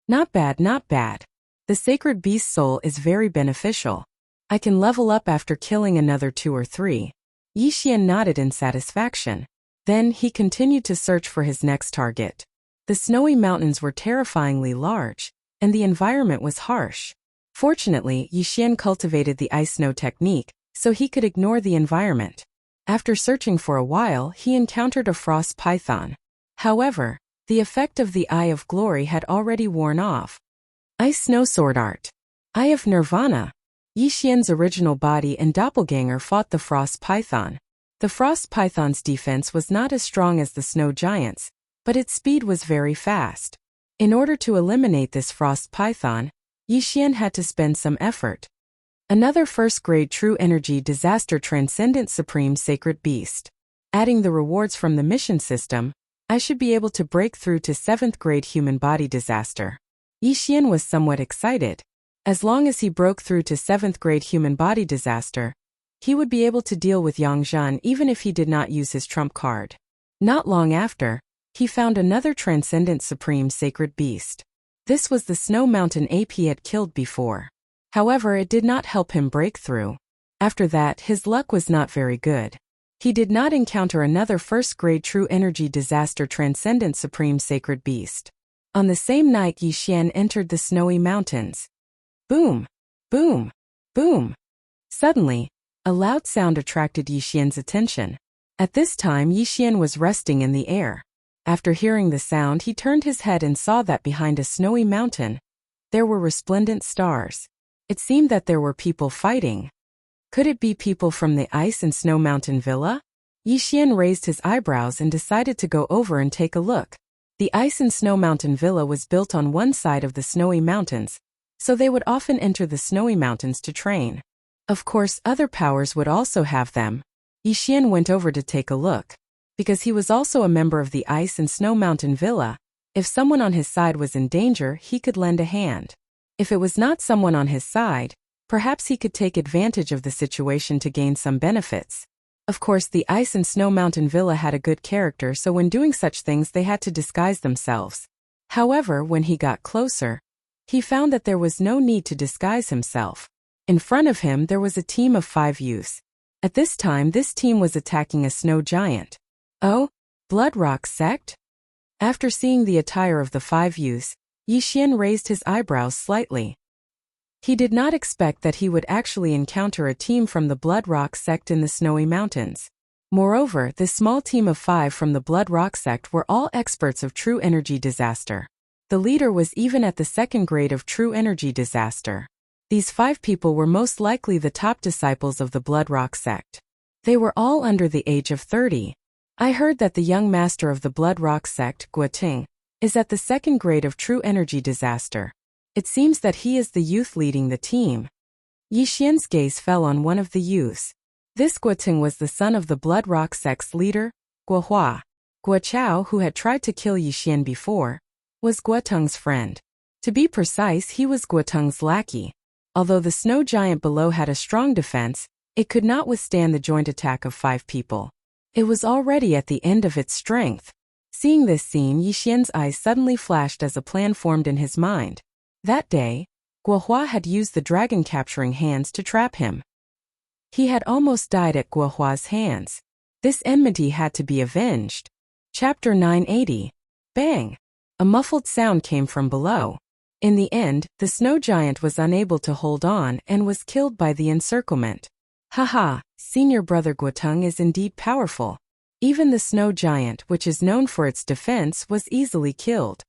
Not bad, not bad. The sacred beast soul is very beneficial. I can level up after killing another 2 or 3. Yixian nodded in satisfaction. Then he continued to search for his next target. The snowy mountains were terrifyingly large, and the environment was harsh. Fortunately, Yixian cultivated the ice-snow technique, so he could ignore the environment. After searching for a while, he encountered a frost python. However, the effect of the Eye of Glory had already worn off. Ice Snow Sword Art. Eye of Nirvana. Yixian's original body and doppelganger fought the frost python. The frost python's defense was not as strong as the snow giant's, but its speed was very fast. In order to eliminate this frost python, Yixian had to spend some effort. Another first-grade true energy disaster transcendent supreme sacred beast. Adding the rewards from the mission system, I should be able to break through to 7th grade human body disaster. Yixian was somewhat excited. As long as he broke through to 7th grade human body disaster, he would be able to deal with Yang Zhan even if he did not use his trump card. Not long after, he found another transcendent supreme sacred beast. This was the snow mountain ape he had killed before. However, it did not help him break through. After that, his luck was not very good. He did not encounter another first-grade true energy disaster transcendent supreme sacred beast. On the same night, Yixian entered the snowy mountains. Boom! Boom! Boom! Suddenly, a loud sound attracted Yixian's attention. At this time, Yixian was resting in the air. After hearing the sound, he turned his head and saw that behind a snowy mountain, there were resplendent stars. It seemed that there were people fighting. Could it be people from the Ice and Snow Mountain Villa? Yixian raised his eyebrows and decided to go over and take a look. The Ice and Snow Mountain Villa was built on one side of the snowy mountains, so they would often enter the snowy mountains to train. Of course, other powers would also have them. Yixian went over to take a look. Because he was also a member of the Ice and Snow Mountain Villa, if someone on his side was in danger, he could lend a hand. If it was not someone on his side, perhaps he could take advantage of the situation to gain some benefits. Of course, the Ice and Snow Mountain Villa had a good character, so when doing such things they had to disguise themselves. However, when he got closer, he found that there was no need to disguise himself. In front of him there was a team of 5 youths. At this time this team was attacking a snow giant. Oh, Blood Rock sect? After seeing the attire of the 5 youths, Yixian raised his eyebrows slightly. He did not expect that he would actually encounter a team from the Blood Rock sect in the snowy mountains. Moreover, this small team of 5 from the Blood Rock sect were all experts of true energy disaster. The leader was even at the 2nd grade of true energy disaster. These 5 people were most likely the top disciples of the Blood Rock sect. They were all under the age of 30. I heard that the young master of the Blood Rock sect, Guoting, is at the 2nd grade of true energy disaster. It seems that he is the youth leading the team. Yixian's gaze fell on one of the youths. This Guoting was the son of the Blood Rock sect's leader, Guohua. Guochao, who had tried to kill Yixian before, was Guoteng's friend. To be precise, he was Guoteng's lackey. Although the snow giant below had a strong defense, it could not withstand the joint attack of 5 people. It was already at the end of its strength. Seeing this scene, Yixian's eyes suddenly flashed as a plan formed in his mind. That day, Guohua had used the dragon capturing hands to trap him. He had almost died at Guohua's hands. This enmity had to be avenged. Chapter 980. Bang! A muffled sound came from below. In the end, the snow giant was unable to hold on and was killed by the encirclement. Haha, senior brother Guoteng is indeed powerful. Even the snow giant, which is known for its defense, was easily killed.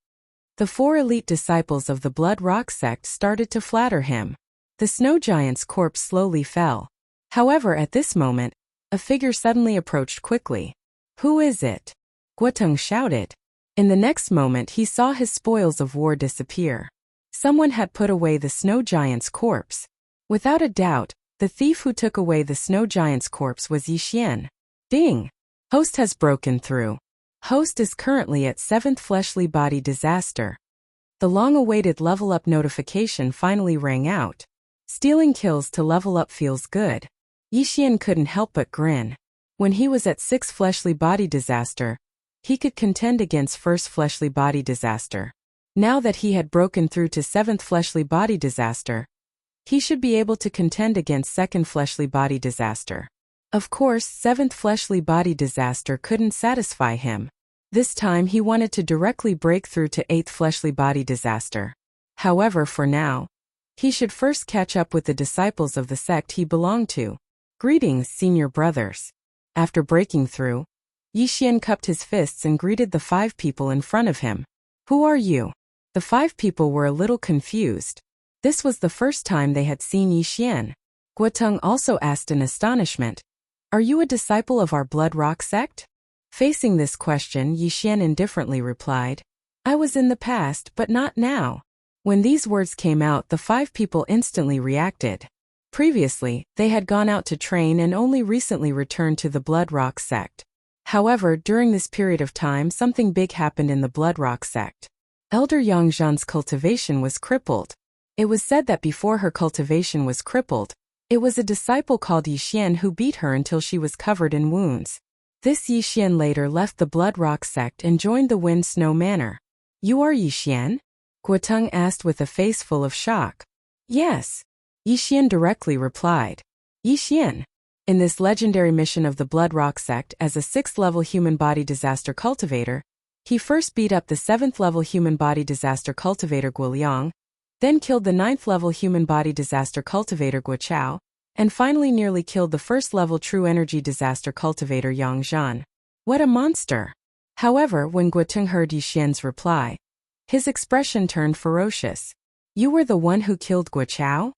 The 4 elite disciples of the Blood Rock sect started to flatter him. The snow giant's corpse slowly fell. However, at this moment, a figure suddenly approached quickly. "Who is it?" Guoteng shouted. In the next moment he saw his spoils of war disappear. Someone had put away the snow giant's corpse. Without a doubt, the thief who took away the snow giant's corpse was Yixian. Ding! Host has broken through. Host is currently at 7th fleshly body disaster. The long-awaited level up notification finally rang out. Stealing kills to level up feels good. Yixian couldn't help but grin. When he was at 6th fleshly body disaster, he could contend against 1st fleshly body disaster. Now that he had broken through to 7th fleshly body disaster, he should be able to contend against 2nd fleshly body disaster. Of course, 7th fleshly body disaster couldn't satisfy him. This time he wanted to directly break through to 8th fleshly body disaster. However, for now, he should first catch up with the disciples of the sect he belonged to. Greetings, senior brothers. After breaking through, Yixian cupped his fists and greeted the 5 people in front of him. Who are you? The 5 people were a little confused. This was the first time they had seen Yixian. Guoteng also asked in astonishment, "Are you a disciple of our Blood Rock sect?" Facing this question, Yixian indifferently replied, "I was in the past, but not now." When these words came out, the 5 people instantly reacted. Previously, they had gone out to train and only recently returned to the Blood Rock sect. However, during this period of time, something big happened in the Blood Rock sect. Elder Yangzhan's cultivation was crippled. It was said that before her cultivation was crippled, it was a disciple called Yixian who beat her until she was covered in wounds. This Yixian later left the Blood Rock sect and joined the Wind Snow Manor. "You are Yixian?" Guoteng asked with a face full of shock. "Yes." Yixian directly replied. "Yixian." In this legendary mission of the Blood Rock sect as a 6th-level human body disaster cultivator, he first beat up the 7th-level human body disaster cultivator Guoliang, then killed the 9th-level human body disaster cultivator Guochao, and finally nearly killed the 1st-level true energy disaster cultivator Yang Zhan. What a monster! However, when Guoteng heard Yixian's reply, his expression turned ferocious. "You were the one who killed Guochao?"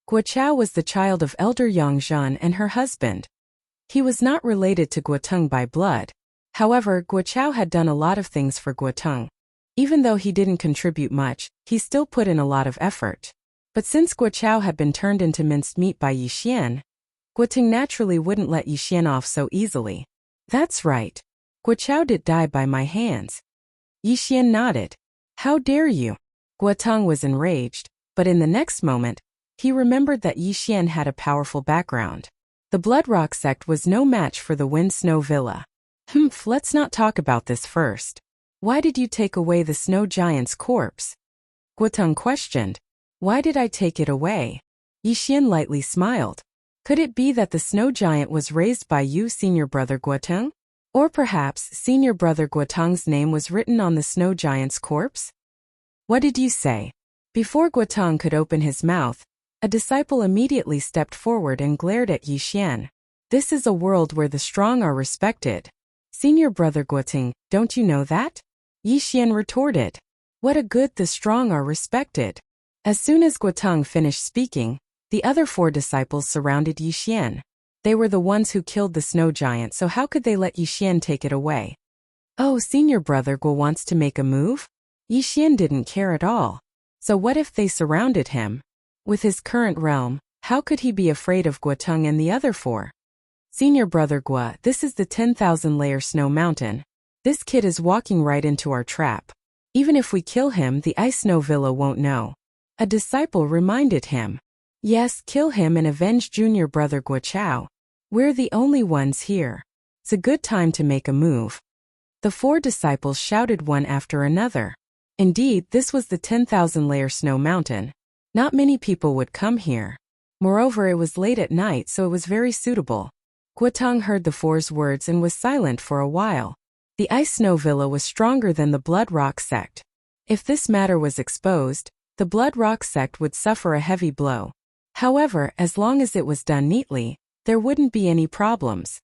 Guochao was the child of Elder Yang Zhan and her husband. He was not related to Guoteng by blood. However, Guochao had done a lot of things for Guoteng. Even though he didn't contribute much, he still put in a lot of effort. But since Guochao had been turned into minced meat by Yixian, Guoteng naturally wouldn't let Yixian off so easily. "That's right. Guochao did die by my hands." Yixian nodded. "How dare you?" Guoteng was enraged, but in the next moment, he remembered that Yixian had a powerful background. The Blood Rock sect was no match for the Wind Snow Villa. Let's not talk about this first. Why did you take away the snow giant's corpse?" Guoteng questioned. "Why did I take it away?" Yixian lightly smiled. "Could it be that the snow giant was raised by you, senior brother Guoteng? Or perhaps senior brother Guoteng's name was written on the snow giant's corpse?" "What did you say?" Before Guoteng could open his mouth, a disciple immediately stepped forward and glared at Yixian. "This is a world where the strong are respected. Senior brother Guoteng, don't you know that?" Yixian retorted. "What a good the strong are respected." As soon as Guoteng finished speaking, the other 4 disciples surrounded Yixian. They were the ones who killed the snow giant, so how could they let Yixian take it away? "Oh, senior brother Guo wants to make a move?" Yixian didn't care at all. So what if they surrounded him? With his current realm, how could he be afraid of Guoteng and the other 4? "Senior brother Guo, this is the 10,000-layer snow mountain. This kid is walking right into our trap. Even if we kill him, the Ice Snow Villa won't know." A disciple reminded him. "Yes, kill him and avenge junior brother Guochao. We're the only ones here. It's a good time to make a move." The 4 disciples shouted one after another. Indeed, this was the 10,000-layer snow mountain. Not many people would come here. Moreover, it was late at night, so it was very suitable. Guoteng heard the 4's words and was silent for a while. The Ice Snow Villa was stronger than the Blood Rock sect. If this matter was exposed, the Blood Rock sect would suffer a heavy blow. However, as long as it was done neatly, there wouldn't be any problems.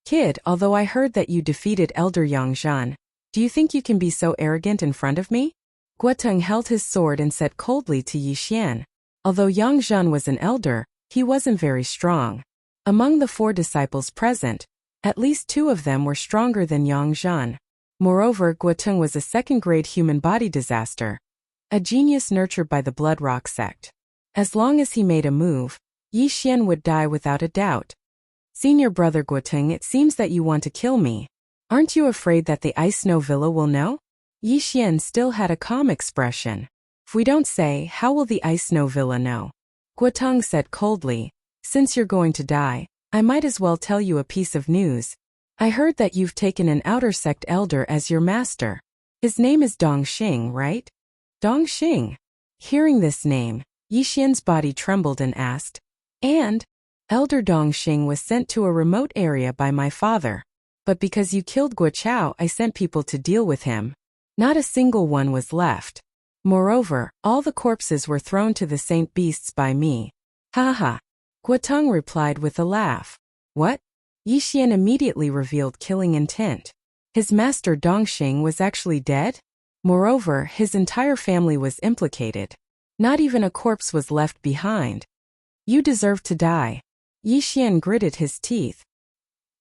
"Kid, although I heard that you defeated Elder Yang Zhan, do you think you can be so arrogant in front of me?" Guoteng held his sword and said coldly to Yixian. Although Yang Zhan was an elder, he wasn't very strong. Among the 4 disciples present, at least 2 of them were stronger than Yang Zhan. Moreover, Guoteng was a second-grade human body disaster, a genius nurtured by the Blood Rock sect. As long as he made a move, Yixian would die without a doubt. Senior brother Guoteng, it seems that you want to kill me. Aren't you afraid that the Ice Snow Villa will know? Yixian still had a calm expression. If we don't say, how will the Ice Snow Villa know? Guoteng said coldly, since you're going to die, I might as well tell you a piece of news. I heard that you've taken an outer sect elder as your master. His name is Dongxing, right? Dongxing. Hearing this name, Yixian's body trembled and asked, and? Elder Dongxing was sent to a remote area by my father. But because you killed Guochao, I sent people to deal with him. Not a single one was left. Moreover, all the corpses were thrown to the saint beasts by me. Ha ha. Guoteng replied with a laugh. What? Yixian immediately revealed killing intent. His master Dongxing was actually dead? Moreover, his entire family was implicated. Not even a corpse was left behind. You deserve to die. Yixian gritted his teeth.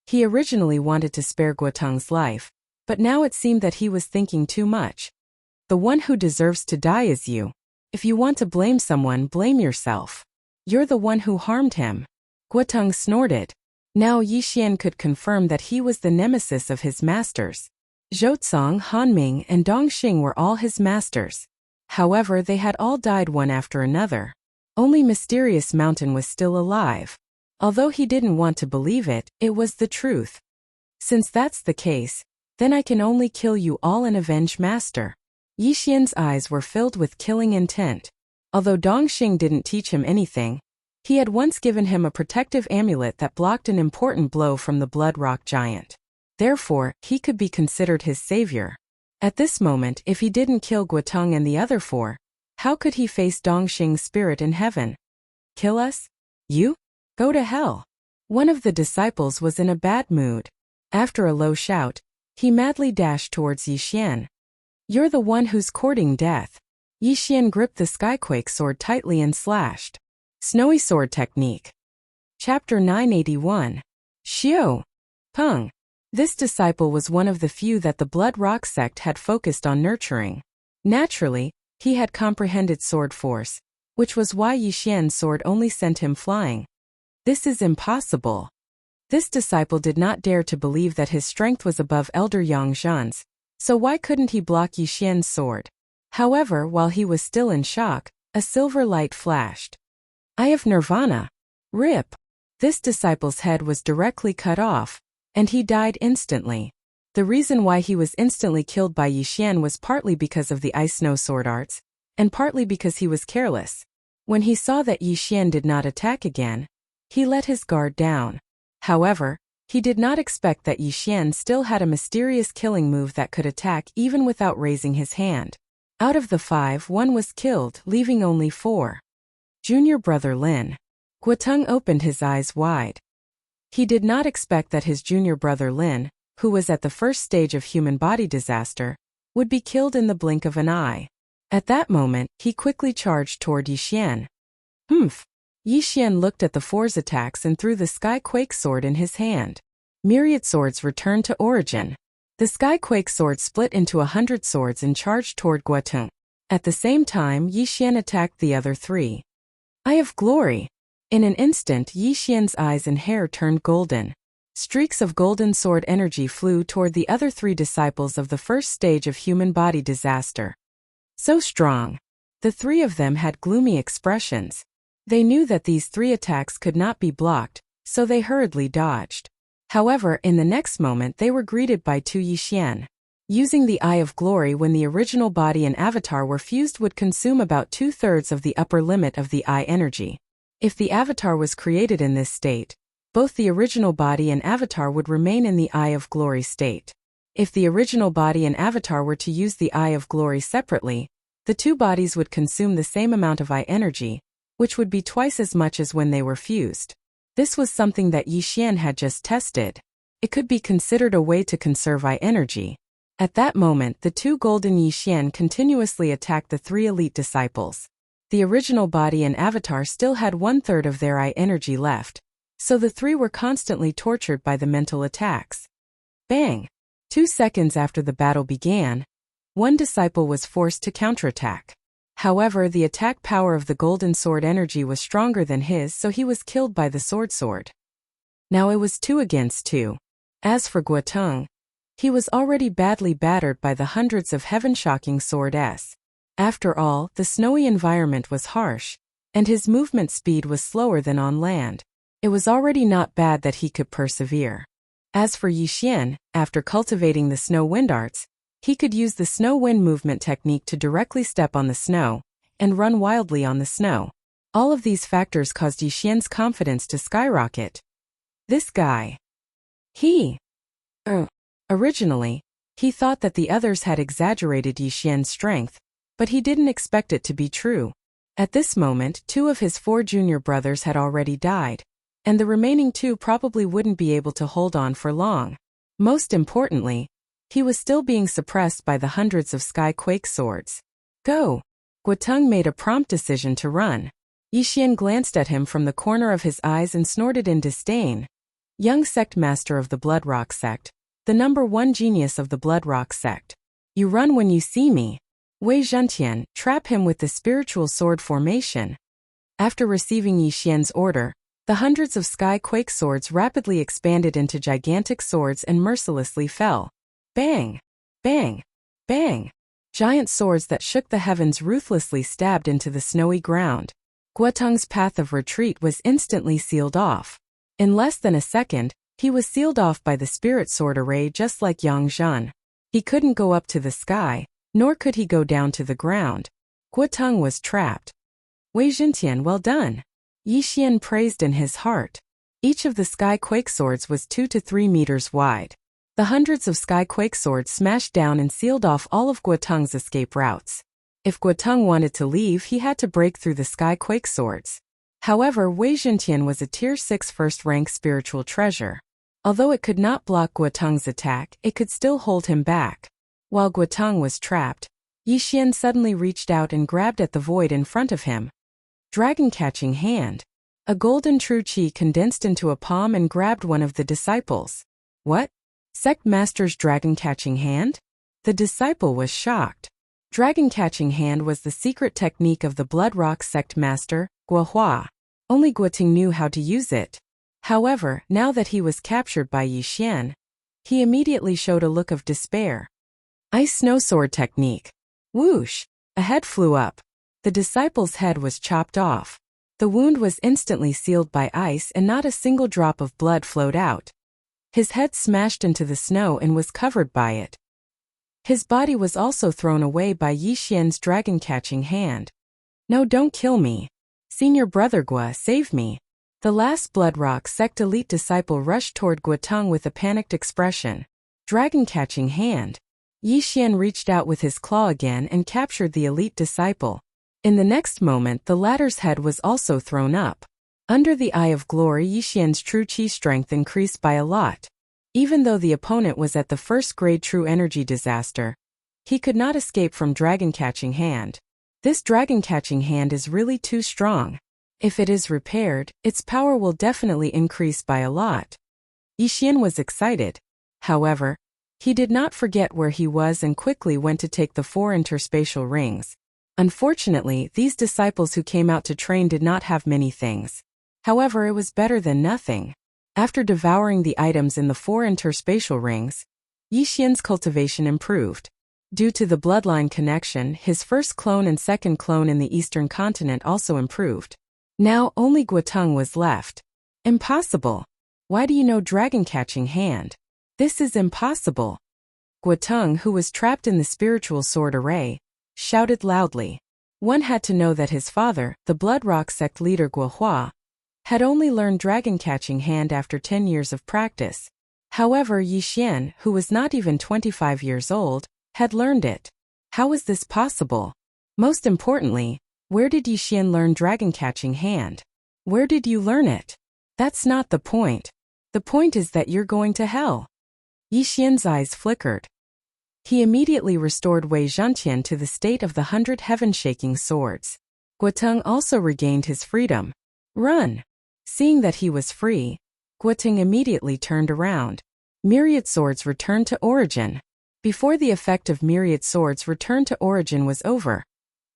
He originally wanted to spare Guoteng's life, but now it seemed that he was thinking too much. The one who deserves to die is you. If you want to blame someone, blame yourself. You're the one who harmed him. Guoteng snorted. Now Yixian could confirm that he was the nemesis of his masters. Zhouzong, Hanming, and Dongxing were all his masters. However, they had all died one after another. Only Mysterious Mountain was still alive. Although he didn't want to believe it, it was the truth. Since that's the case, then I can only kill you all and avenge Master. Yixian's eyes were filled with killing intent. Although Dongxing didn't teach him anything, he had once given him a protective amulet that blocked an important blow from the Blood Rock giant. Therefore, he could be considered his savior. At this moment, if he didn't kill Guoteng and the other 4, how could he face Dongxing's spirit in heaven? Kill us? You? Go to hell. One of the disciples was in a bad mood. After a low shout, he madly dashed towards Yixian. You're the one who's courting death. Yixian gripped the Skyquake sword tightly and slashed. Snowy Sword Technique. Chapter 981. Xiu. Peng. This disciple was one of the few that the Blood Rock sect had focused on nurturing. Naturally, he had comprehended sword force, which was why Yixian's sword only sent him flying. This is impossible. This disciple did not dare to believe that his strength was above Elder Yang Zhan's, so why couldn't he block Yixian's sword? However, while he was still in shock, a silver light flashed. I have nirvana. Rip. This disciple's head was directly cut off, and he died instantly. The reason why he was instantly killed by Yixian was partly because of the ice snow sword arts, and partly because he was careless. When he saw that Yixian did not attack again, he let his guard down. However, he did not expect that Yixian still had a mysterious killing move that could attack even without raising his hand. Out of the 5, 1 was killed, leaving only 4. Junior brother Lin. Guoteng opened his eyes wide. He did not expect that his junior brother Lin, who was at the first stage of human body disaster, would be killed in the blink of an eye. At that moment, he quickly charged toward Yixian. Humph. Yixian looked at the 4's attacks and threw the Skyquake sword in his hand. Myriad swords returned to origin. The Skyquake sword split into 100 swords and charged toward Guoteng. At the same time, Yixian attacked the other 3. Eye of Glory. In an instant, Yixian's eyes and hair turned golden. Streaks of golden sword energy flew toward the other 3 disciples of the first stage of human body disaster. So strong. The 3 of them had gloomy expressions. They knew that these 3 attacks could not be blocked, so they hurriedly dodged. However, in the next moment they were greeted by 2 Yixian. Using the Eye of Glory when the original body and avatar were fused would consume about 2/3 of the upper limit of the eye energy. If the avatar was created in this state, both the original body and avatar would remain in the Eye of Glory state. If the original body and avatar were to use the Eye of Glory separately, the 2 bodies would consume the same amount of eye energy, which would be twice as much as when they were fused. This was something that Yixian had just tested. It could be considered a way to conserve eye energy. At that moment, the two golden Yixian continuously attacked the three elite disciples. The original body and avatar still had 1/3 of their eye energy left, so the three were constantly tortured by the mental attacks. Bang! 2 seconds after the battle began, one disciple was forced to counterattack. However, the attack power of the golden sword energy was stronger than his, so he was killed by the sword. Now it was 2 against 2. As for Guoteng, he was already badly battered by the hundreds of heaven-shocking swords. After all, the snowy environment was harsh, and his movement speed was slower than on land. It was already not bad that he could persevere. As for Yixian, after cultivating the snow wind arts, he could use the snow wind movement technique to directly step on the snow and run wildly on the snow. All of these factors caused Yixian's confidence to skyrocket. This guy. Originally, he thought that the others had exaggerated Yixian's strength, but he didn't expect it to be true. At this moment, 2 of his 4 junior brothers had already died, and the remaining 2 probably wouldn't be able to hold on for long. Most importantly, he was still being suppressed by the hundreds of sky quake swords. Go! Guoteng made a prompt decision to run. Yixian glanced at him from the corner of his eyes and snorted in disdain. Young sect master of the Blood Rock sect, the number 1 genius of the Blood Rock sect. You run when you see me. Wei Zhentian, trap him with the spiritual sword formation. After receiving Yixian's order, the hundreds of sky quake swords rapidly expanded into gigantic swords and mercilessly fell. Bang! Bang! Bang! Giant swords that shook the heavens ruthlessly stabbed into the snowy ground. Guoteng's path of retreat was instantly sealed off. In less than a second, he was sealed off by the spirit sword array just like Yang Zhen. He couldn't go up to the sky, nor could he go down to the ground. Guoteng was trapped. Wei Zhentian, well done. Yixian praised in his heart. Each of the sky quake swords was 2 to 3 meters wide. The hundreds of sky quake swords smashed down and sealed off all of Guoteng's escape routes. If Guoteng wanted to leave, he had to break through the sky quake swords. However, Wei Zhentian was a tier 6 first-rank spiritual treasure. Although it could not block Guoteng's attack, it could still hold him back. While Guoteng was trapped, Yixian suddenly reached out and grabbed at the void in front of him. Dragon-catching hand. A golden true chi condensed into a palm and grabbed one of the disciples. What? Sect Master's dragon-catching hand? The disciple was shocked. Dragon-catching hand was the secret technique of the Blood Rock Sect Master, Guohua. Only Guoteng knew how to use it. However, now that he was captured by Yixian, he immediately showed a look of despair. Ice snow sword technique. Whoosh! A head flew up. The disciple's head was chopped off. The wound was instantly sealed by ice and not a single drop of blood flowed out. His head smashed into the snow and was covered by it. His body was also thrown away by Yixian's dragon-catching hand. No, don't kill me. Senior brother Gua, save me. The last Blood Rock sect elite disciple rushed toward Guoteng with a panicked expression. Dragon-catching hand. Yixian reached out with his claw again and captured the elite disciple. In the next moment, the latter's head was also thrown up. Under the Eye of Glory, Yixian's true chi strength increased by a lot. Even though the opponent was at the first-grade true energy disaster, he could not escape from dragon-catching hand. This dragon-catching hand is really too strong. If it is repaired, its power will definitely increase by a lot. Yixian was excited. However, he did not forget where he was and quickly went to take the 4 interspatial rings. Unfortunately, these disciples who came out to train did not have many things. However, it was better than nothing. After devouring the items in the 4 interspatial rings, Yixian's cultivation improved. Due to the bloodline connection, his first clone and second clone in the eastern continent also improved. Now only Guoteng was left. Impossible. Why do you know dragon-catching hand? This is impossible. Guoteng, who was trapped in the spiritual sword array, shouted loudly. One had to know that his father, the Blood Rock sect leader Guohua, had only learned dragon-catching hand after 10 years of practice. However, Yixian, who was not even 25 years old, had learned it. How was this possible? Most importantly, where did Yixian learn dragon-catching hand? Where did you learn it? That's not the point. The point is that you're going to hell. Yixian's eyes flickered. He immediately restored Wei Zhentian to the state of the 100 heaven-shaking swords. Guoteng also regained his freedom. Run! Seeing that he was free, Guoteng immediately turned around. Myriad swords returned to origin. Before the effect of myriad swords returned to origin was over,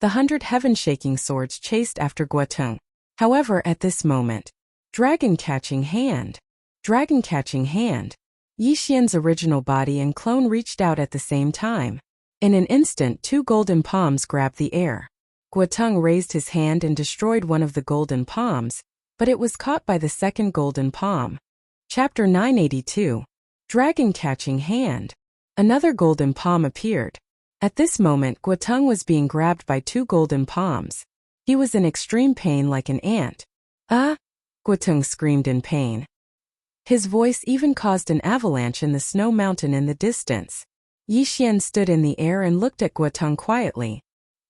the 100 heaven-shaking swords chased after Guoteng. However, at this moment, Dragon-catching hand! Dragon-catching hand! Yi Xian's original body and clone reached out at the same time. In an instant, 2 golden palms grabbed the air. Guoteng raised his hand and destroyed one of the golden palms, but it was caught by the second golden palm. Chapter 982. Dragon-catching hand. Another golden palm appeared. At this moment, Guoteng was being grabbed by 2 golden palms. He was in extreme pain like an ant. Ah! Guoteng screamed in pain. His voice even caused an avalanche in the snow mountain in the distance. Yi Xian stood in the air and looked at Guoteng quietly.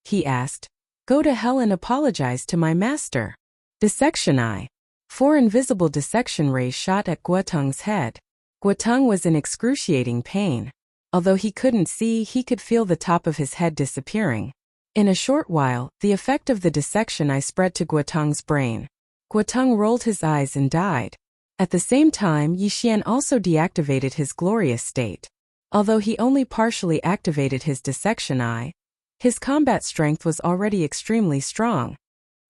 He asked, "Go to hell and apologize to my master." Dissection Eye. 4 invisible dissection rays shot at Guoteng's head. Guoteng was in excruciating pain. Although he couldn't see, he could feel the top of his head disappearing. In a short while, the effect of the dissection eye spread to Guoteng's brain. Guoteng rolled his eyes and died. At the same time, Yi Xian also deactivated his glorious state. Although he only partially activated his dissection eye, his combat strength was already extremely strong.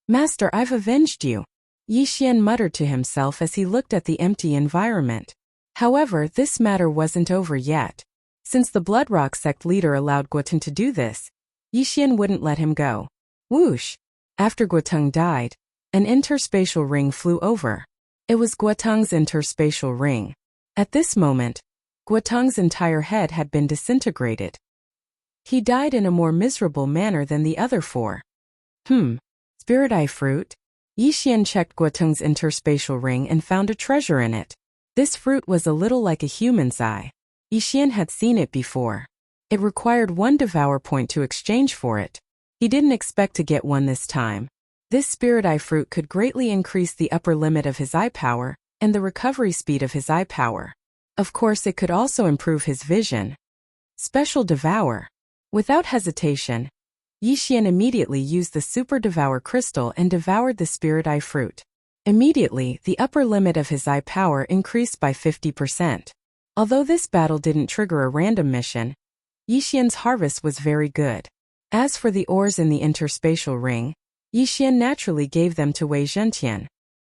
"Master, I've avenged you," Yi Xian muttered to himself as he looked at the empty environment. However, this matter wasn't over yet. Since the Bloodrock sect leader allowed Guoteng to do this, Yi Xian wouldn't let him go. Whoosh! After Guoteng died, an interspatial ring flew over. It was Guoteng's interspatial ring. At this moment, Guoteng's entire head had been disintegrated. He died in a more miserable manner than the other 4. Spirit Eye fruit? Yi Xian checked Guoteng's interspatial ring and found a treasure in it. This fruit was a little like a human's eye. Yi Xian had seen it before. It required 1 devour point to exchange for it. He didn't expect to get 1 this time. This Spirit Eye fruit could greatly increase the upper limit of his eye power and the recovery speed of his eye power. Of course, it could also improve his vision. Special Devour. Without hesitation, Yi Xian immediately used the Super Devour crystal and devoured the Spirit Eye fruit. Immediately, the upper limit of his eye power increased by 50%. Although this battle didn't trigger a random mission, Yi Xian's harvest was very good. As for the ores in the interspatial ring, Yi Xian naturally gave them to Wei Zhentian.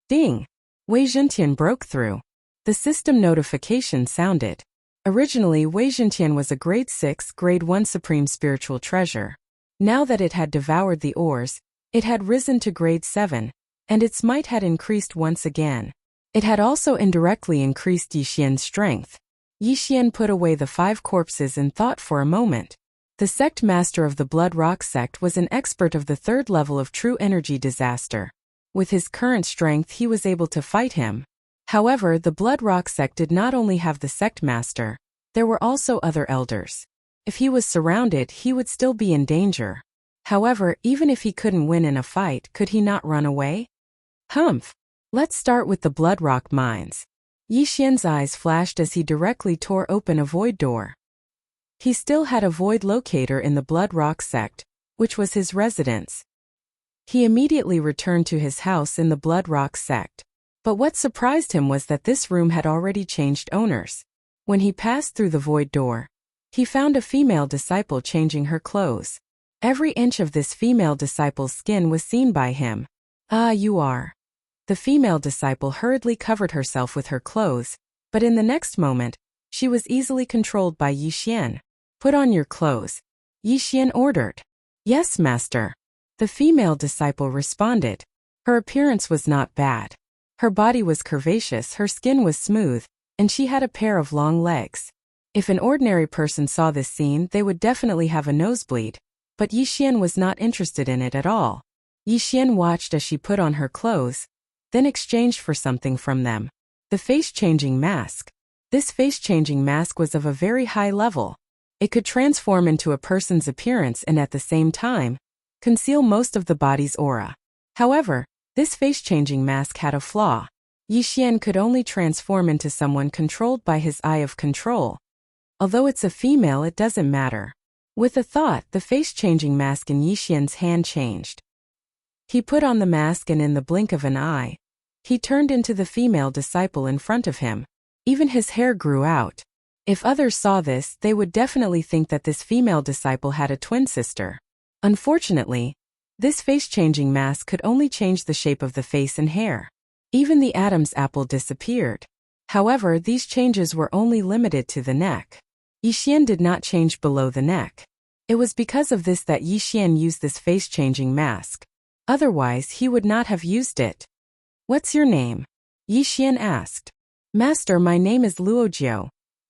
Ding! Wei Zhentian broke through. The system notification sounded. Originally, Wei Zhentian was a grade 6, grade 1 supreme spiritual treasure. Now that it had devoured the ores, it had risen to grade 7, and its might had increased once again. It had also indirectly increased Yi Xian's strength. Yi Xian put away the 5 corpses and thought for a moment. The sect master of the Bloodrock sect was an expert of the 3rd level of true energy disaster. With his current strength, he was able to fight him. However, the Bloodrock sect did not only have the sect master, there were also other elders. If he was surrounded, he would still be in danger. However, even if he couldn't win in a fight, could he not run away? Humph! Let's start with the Bloodrock mines. Yi Xian's eyes flashed as he directly tore open a void door. He still had a void locator in the Bloodrock sect, which was his residence. He immediately returned to his house in the Bloodrock sect. But what surprised him was that this room had already changed owners. When he passed through the void door, he found a female disciple changing her clothes. Every inch of this female disciple's skin was seen by him. "Ah, you are." The female disciple hurriedly covered herself with her clothes, but in the next moment, she was easily controlled by Yi Xian. "Put on your clothes," Yi Xian ordered. "Yes, master." The female disciple responded. Her appearance was not bad. Her body was curvaceous, her skin was smooth, and she had a pair of long legs. If an ordinary person saw this scene, they would definitely have a nosebleed, but Yi Xian was not interested in it at all. Yi Xian watched as she put on her clothes, then exchanged for something from them. The face-changing mask. This face-changing mask was of a very high level. It could transform into a person's appearance and at the same time, conceal most of the body's aura. However, this face-changing mask had a flaw. Yi Xian could only transform into someone controlled by his eye of control. Although it's a female, it doesn't matter. With a thought, the face-changing mask in Yixian's hand changed. He put on the mask and in the blink of an eye, he turned into the female disciple in front of him. Even his hair grew out. If others saw this, they would definitely think that this female disciple had a twin sister. Unfortunately, this face-changing mask could only change the shape of the face and hair. Even the Adam's apple disappeared. However, these changes were only limited to the neck. Yixian did not change below the neck. It was because of this that Yixian used this face-changing mask. Otherwise, he would not have used it. "What's your name?" Yixian asked. "Master, my name is Luojiu,"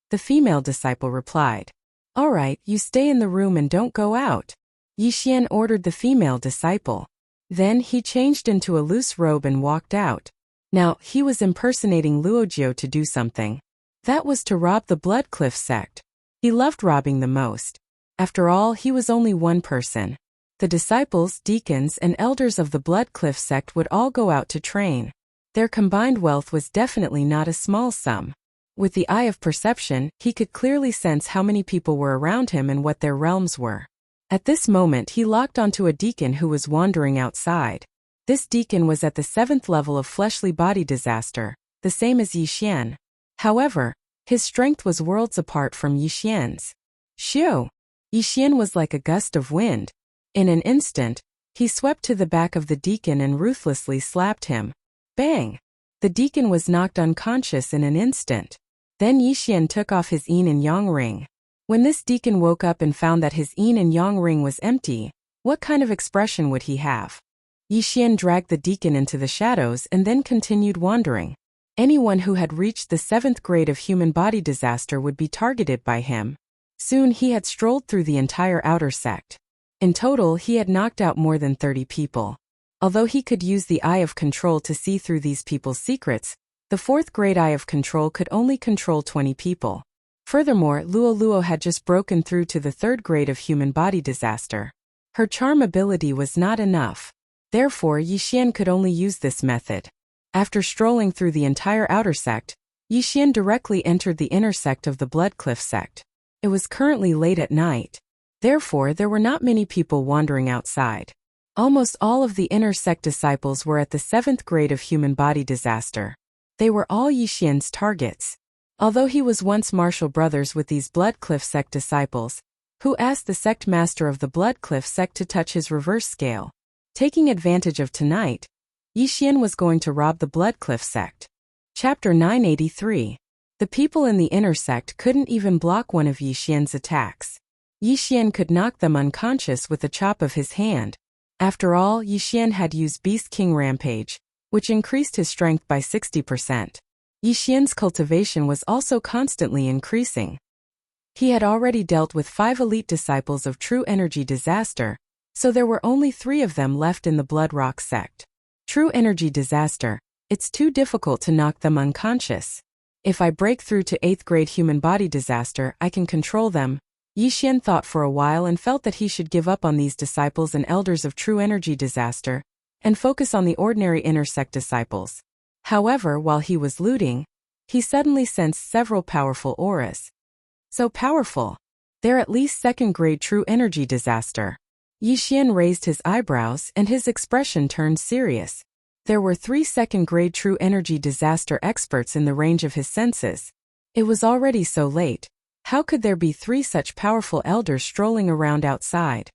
the female disciple replied. "All right, you stay in the room and don't go out," Yixian ordered the female disciple. Then he changed into a loose robe and walked out. Now, he was impersonating Luojiu to do something. That was to rob the Blood Cliff sect. He loved robbing the most. After all, he was only one person. The disciples, deacons, and elders of the Blood Cliff sect would all go out to train. Their combined wealth was definitely not a small sum. With the eye of perception, he could clearly sense how many people were around him and what their realms were. At this moment, he locked onto a deacon who was wandering outside. This deacon was at the 7th level of fleshly body disaster, the same as Yixian. However, his strength was worlds apart from Yixian's. Shoo! Yixian was like a gust of wind. In an instant, he swept to the back of the deacon and ruthlessly slapped him. Bang! The deacon was knocked unconscious in an instant. Then Yixian took off his yin and yang ring. When this deacon woke up and found that his yin and yang ring was empty, what kind of expression would he have? Yixian dragged the deacon into the shadows and then continued wandering. Anyone who had reached the 7th grade of human body disaster would be targeted by him. Soon he had strolled through the entire outer sect. In total, he had knocked out more than 30 people. Although he could use the Eye of Control to see through these people's secrets, the 4th grade Eye of Control could only control 20 people. Furthermore, Luo had just broken through to the 3rd grade of human body disaster. Her charm ability was not enough. Therefore, Yixian could only use this method. After strolling through the entire outer sect, Yixian directly entered the inner sect of the Blood Cliff sect. It was currently late at night. Therefore, there were not many people wandering outside. Almost all of the inner sect disciples were at the 7th grade of human body disaster. They were all Yixian's targets. Although he was once martial brothers with these Blood Cliff sect disciples, who asked the sect master of the Blood Cliff sect to touch his reverse scale. Taking advantage of tonight, Yixian was going to rob the Blood Cliff sect. Chapter 983. The people in the inner sect couldn't even block one of Yixian's attacks. Yixian could knock them unconscious with a chop of his hand. After all, Yixian had used Beast King Rampage, which increased his strength by 60%. Yixian's cultivation was also constantly increasing. He had already dealt with 5 elite disciples of True Energy Disaster, so there were only 3 of them left in the Blood Rock sect. True Energy Disaster, it's too difficult to knock them unconscious. If I break through to 8th grade human body disaster, I can control them. Yixian thought for a while and felt that he should give up on these disciples and elders of True Energy Disaster, and focus on the ordinary inner sect disciples. However, while he was looting, he suddenly sensed several powerful auras. So powerful. They're at least 2nd grade True Energy Disaster. Yixian raised his eyebrows and his expression turned serious. There were 3 2nd grade True Energy Disaster experts in the range of his senses. It was already so late. How could there be 3 such powerful elders strolling around outside?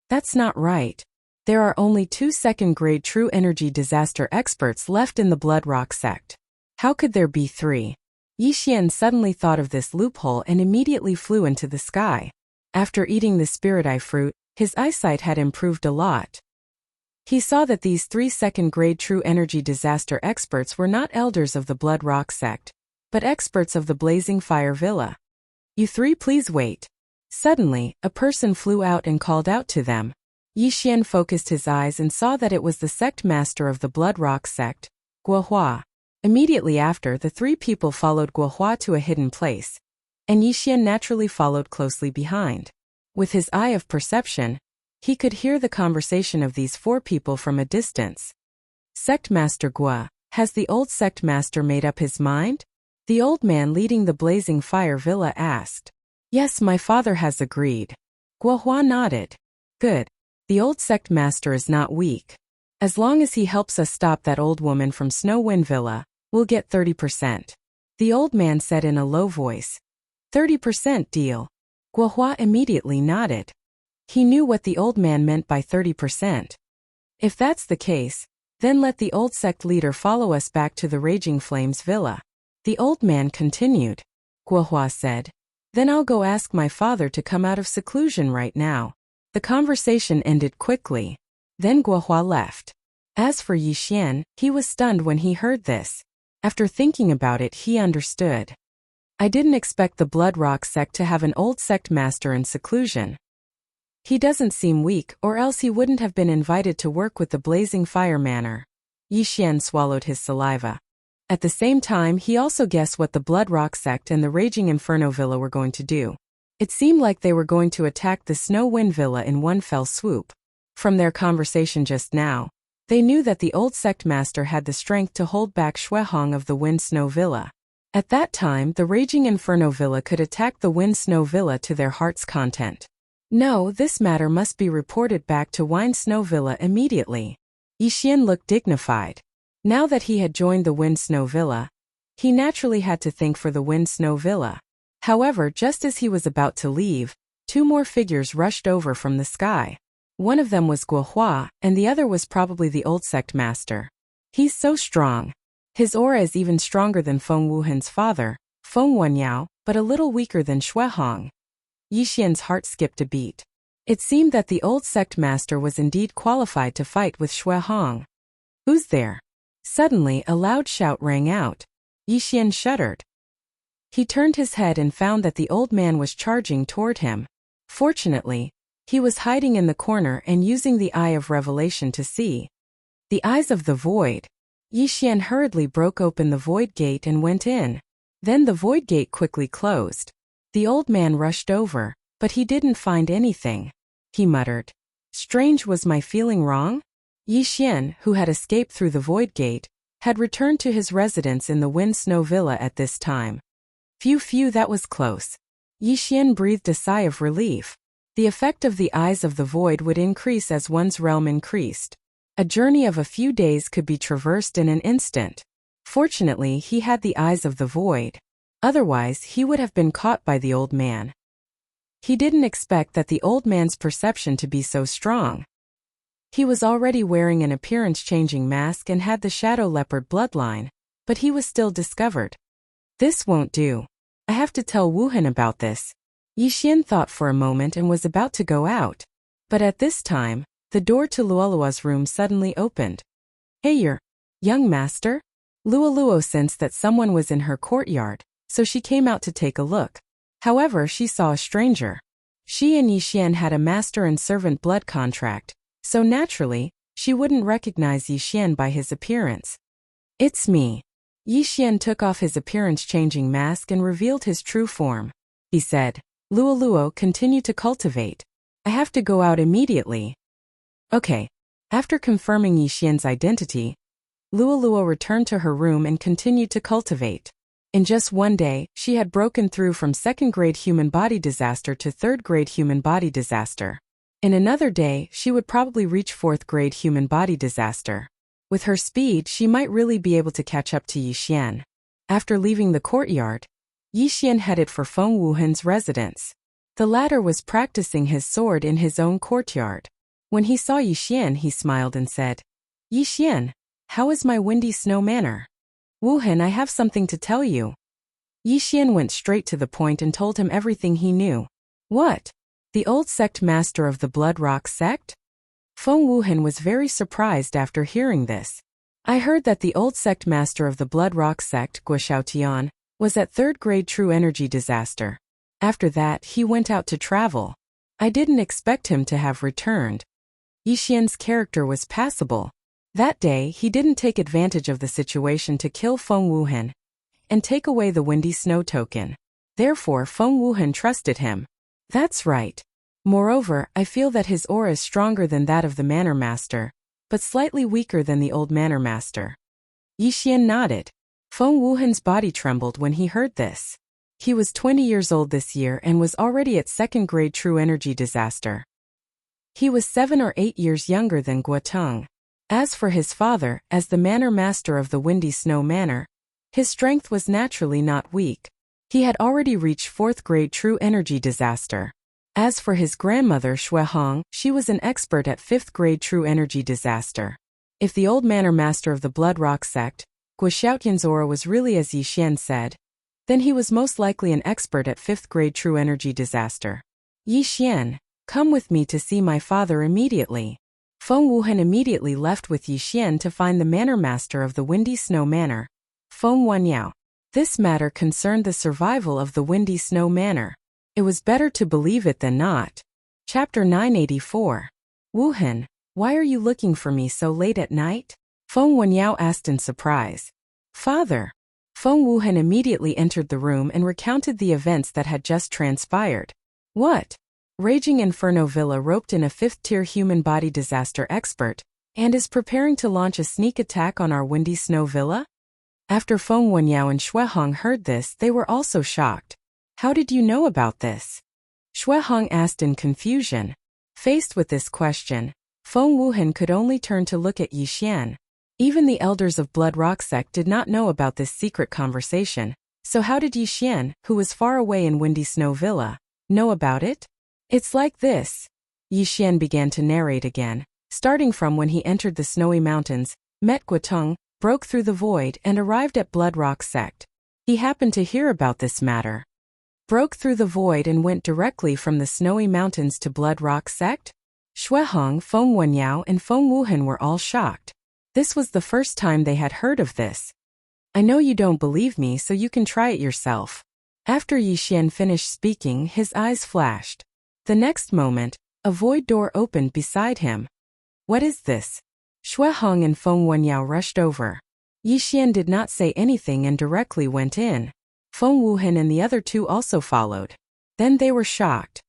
That's not right. There are only 2 2nd grade True Energy Disaster experts left in the Blood Rock sect. How could there be 3? Yixian suddenly thought of this loophole and immediately flew into the sky. After eating the Spirit Eye fruit, his eyesight had improved a lot. He saw that these 3 2nd grade True Energy Disaster experts were not elders of the Blood Rock sect, but experts of the Blazing Fire Villa. "You 3 please wait." Suddenly, a person flew out and called out to them. Yixian focused his eyes and saw that it was the sect master of the Blood Rock sect, Guohua. Immediately after, the 3 people followed Guohua to a hidden place, and Yixian naturally followed closely behind. With his eye of perception, he could hear the conversation of these 4 people from a distance. "Sect Master Guo, has the old sect master made up his mind?" The old man leading the Blazing Fire Villa asked. Yes, my father has agreed. Guohua nodded. Good. The old sect master is not weak. As long as he helps us stop that old woman from Snow Wind Villa, we'll get 30%. The old man said in a low voice. 30% deal. Guohua immediately nodded. He knew what the old man meant by 30%. If that's the case, then let the old sect leader follow us back to the Raging Flames Villa. The old man continued. Guohua said. Then I'll go ask my father to come out of seclusion right now. The conversation ended quickly. Then Guohua left. As for Yixian, he was stunned when he heard this. After thinking about it, he understood. I didn't expect the Blood Rock sect to have an old sect master in seclusion. He doesn't seem weak, or else he wouldn't have been invited to work with the Blazing Fire Manor. Yixian swallowed his saliva. At the same time, he also guessed what the Blood Rock sect and the Raging Inferno Villa were going to do. It seemed like they were going to attack the Snow Wind Villa in one fell swoop. From their conversation just now, they knew that the old sect master had the strength to hold back Shuehong of the Wind Snow Villa. At that time, the Raging Inferno Villa could attack the Wind Snow Villa to their heart's content. No, this matter must be reported back to Wind Snow Villa immediately. Yixian looked dignified. Now that he had joined the Wind Snow Villa, he naturally had to think for the Wind Snow Villa. However, just as he was about to leave, two more figures rushed over from the sky. One of them was Guohua, and the other was probably the old sect master. He's so strong. His aura is even stronger than Feng Wuhan's father, Feng Wenyao, but a little weaker than Shuehong. Yixian's heart skipped a beat. It seemed that the old sect master was indeed qualified to fight with Shuehong. Who's there? Suddenly, a loud shout rang out. Yixian shuddered. He turned his head and found that the old man was charging toward him. Fortunately, he was hiding in the corner and using the Eye of Revelation to see. The eyes of the void. Yixian hurriedly broke open the void gate and went in. Then the void gate quickly closed. The old man rushed over, but he didn't find anything. He muttered. Strange, was my feeling wrong? Yixian, who had escaped through the void gate, had returned to his residence in the Wind Snow Villa at this time. Phew, that was close. Yixian breathed a sigh of relief. The effect of the eyes of the void would increase as one's realm increased. A journey of a few days could be traversed in an instant. Fortunately, he had the eyes of the void. Otherwise, he would have been caught by the old man. He didn't expect that the old man's perception to be so strong. He was already wearing an appearance-changing mask and had the shadow leopard bloodline, but he was still discovered. This won't do. I have to tell Wuhan about this. Yixian thought for a moment and was about to go out. But at this time, the door to Luoluo's room suddenly opened. Hey, young master? Luoluo sensed that someone was in her courtyard, so she came out to take a look. However, she saw a stranger. She and Yixian had a master and servant blood contract, so naturally, she wouldn't recognize Yixian by his appearance. It's me. Yixian took off his appearance-changing mask and revealed his true form. He said, Luoluo, continue to cultivate. I have to go out immediately. Okay. After confirming Yixian's identity, Luoluo returned to her room and continued to cultivate. In just one day, she had broken through from second-grade human body disaster to third-grade human body disaster. In another day, she would probably reach fourth-grade human body disaster. With her speed, she might really be able to catch up to Yixian. After leaving the courtyard, Yixian headed for Feng Wuhan's residence. The latter was practicing his sword in his own courtyard. When he saw Yixian, he smiled and said, Yixian, how is my windy snow manor? Wuhan, I have something to tell you. Yixian went straight to the point and told him everything he knew. What? The old sect master of the Blood Rock sect? Feng Wuhan was very surprised after hearing this. I heard that the old sect master of the Blood Rock sect, Guo was at third-grade true energy disaster. After that, he went out to travel. I didn't expect him to have returned. Yixian's character was passable. That day, he didn't take advantage of the situation to kill Feng Wuhan and take away the Windy Snow token. Therefore, Feng Wuhan trusted him. That's right. Moreover, I feel that his aura is stronger than that of the Manor Master, but slightly weaker than the old Manor Master. Yixian nodded. Feng Wuhan's body trembled when he heard this. He was 20 years old this year and was already at second-grade true energy disaster. He was 7 or 8 years younger than Guoteng. As for his father, as the manor master of the Windy Snow Manor, his strength was naturally not weak. He had already reached 4th grade true energy disaster. As for his grandmother Shui Hong, she was an expert at 5th grade true energy disaster. If the old manor master of the Blood Rock sect, Guo Xiaotian's aura was really as Yi Xian said, then he was most likely an expert at 5th grade true energy disaster. Yi Xian, come with me to see my father immediately. Feng Wuhan immediately left with Yi Xian to find the manor master of the Windy Snow Manor, Feng Wenyao. This matter concerned the survival of the Windy Snow Manor. It was better to believe it than not. Chapter 984. Wuhan, why are you looking for me so late at night? Feng Wenyao asked in surprise. Father. Feng Wuhan immediately entered the room and recounted the events that had just transpired. What? Raging Inferno Villa roped in a 5th-tier human body disaster expert, and is preparing to launch a sneak attack on our Windy Snow Villa? After Feng Wenyao and Shui Hong heard this, they were also shocked. How did you know about this? Shui Hong asked in confusion. Faced with this question, Feng Wuhan could only turn to look at Yi Xian. Even the elders of Blood Rock sect did not know about this secret conversation, so how did Yi Xian, who was far away in Windy Snow Villa, know about it? It's like this. Yi Xian began to narrate again, starting from when he entered the snowy mountains, met Guoteng, broke through the void and arrived at Blood Rock sect. He happened to hear about this matter. Broke through the void and went directly from the snowy mountains to Blood Rock sect? Shui Hong, Feng Wenyao and Feng Wuhan were all shocked. This was the first time they had heard of this. I know you don't believe me, so you can try it yourself. After Yi Xian finished speaking, his eyes flashed. The next moment, a void door opened beside him. What is this? Shui Hong and Feng Wenyao rushed over. Yi Xian did not say anything and directly went in. Feng Wuhan and the other two also followed. Then they were shocked.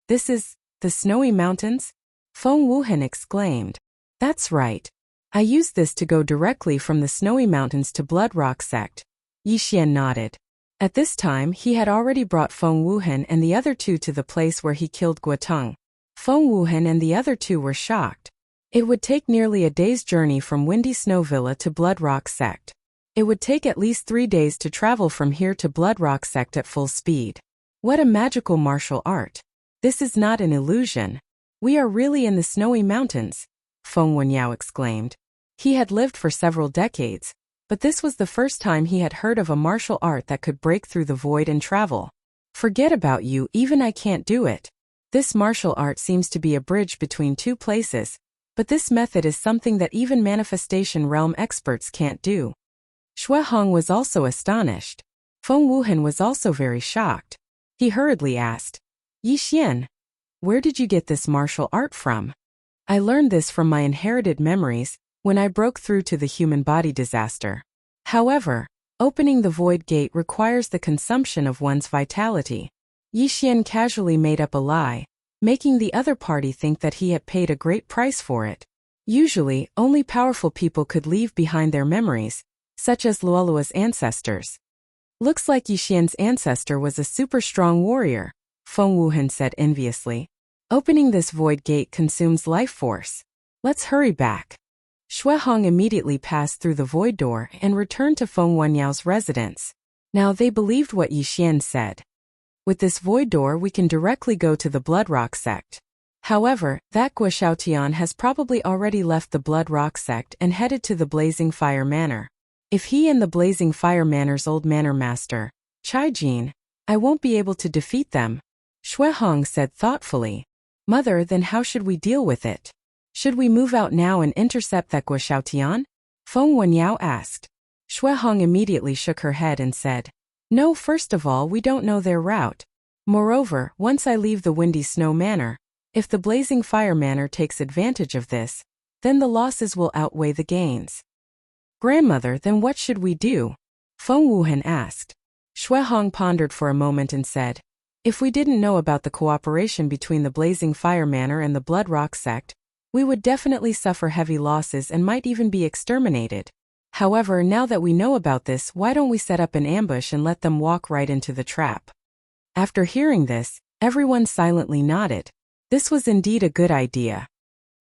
This is the snowy mountains? Feng Wuhan exclaimed. That's right. I used this to go directly from the snowy mountains to Blood Rock sect. Yi Xian nodded. At this time he had already brought Feng Wuhan and the other two to the place where he killed Guoteng. Feng Wuhan and the other two were shocked. It would take nearly a day's journey from Windy Snow Villa to Blood Rock sect. It would take at least 3 days to travel from here to Blood Rock sect at full speed. What a magical martial art. This is not an illusion. We are really in the snowy mountains, Feng Wenyao exclaimed. He had lived for several decades, but this was the first time he had heard of a martial art that could break through the void and travel. Forget about you, even I can't do it. This martial art seems to be a bridge between two places, but this method is something that even manifestation realm experts can't do. Shui Hong was also astonished. Feng Wuhan was also very shocked. He hurriedly asked, Yi Xian, where did you get this martial art from? I learned this from my inherited memories, when I broke through to the human body disaster. However, opening the void gate requires the consumption of one's vitality. Yi Xian casually made up a lie, making the other party think that he had paid a great price for it. Usually, only powerful people could leave behind their memories, such as Luolua's ancestors. Looks like Yi Xian's ancestor was a super strong warrior, Feng Wuhan said enviously. Opening this void gate consumes life force. Let's hurry back. Shui Hong immediately passed through the void door and returned to Feng Wenyao's residence. Now they believed what Yi Xian said. With this void door we can directly go to the Blood Rock sect. However, that Guo Xiaotian has probably already left the Blood Rock sect and headed to the Blazing Fire Manor. If he and the Blazing Fire Manor's old manor master, Chai Jin, I won't be able to defeat them, Shui Hong said thoughtfully. Mother, then how should we deal with it? Should we move out now and intercept that Guo Xiaotian? Feng Wenyao asked. Shui Hong immediately shook her head and said, No, first of all we don't know their route. Moreover, once I leave the Windy Snow Manor, if the Blazing Fire Manor takes advantage of this, then the losses will outweigh the gains. Grandmother, then what should we do? Feng Wuhan asked. Shui Hong pondered for a moment and said, If we didn't know about the cooperation between the Blazing Fire Manor and the Blood Rock sect, we would definitely suffer heavy losses and might even be exterminated. However, now that we know about this, why don't we set up an ambush and let them walk right into the trap? After hearing this, everyone silently nodded. This was indeed a good idea.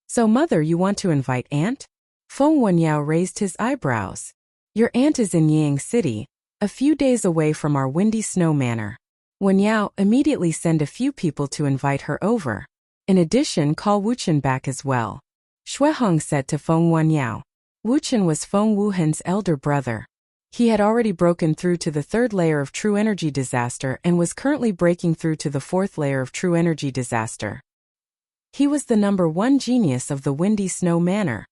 So mother, you want to invite aunt? Feng Wenyao raised his eyebrows. Your aunt is in Yang City, a few days away from our Windy Snow Manor. Wenyao, immediately send a few people to invite her over. In addition, call Wuchen back as well. Shuiheng said to Feng Wenyao. Wuchen was Feng Wuhen's elder brother. He had already broken through to the third layer of True Energy Disaster and was currently breaking through to the fourth layer of True Energy Disaster. He was the #1 genius of the Windy Snow Manor.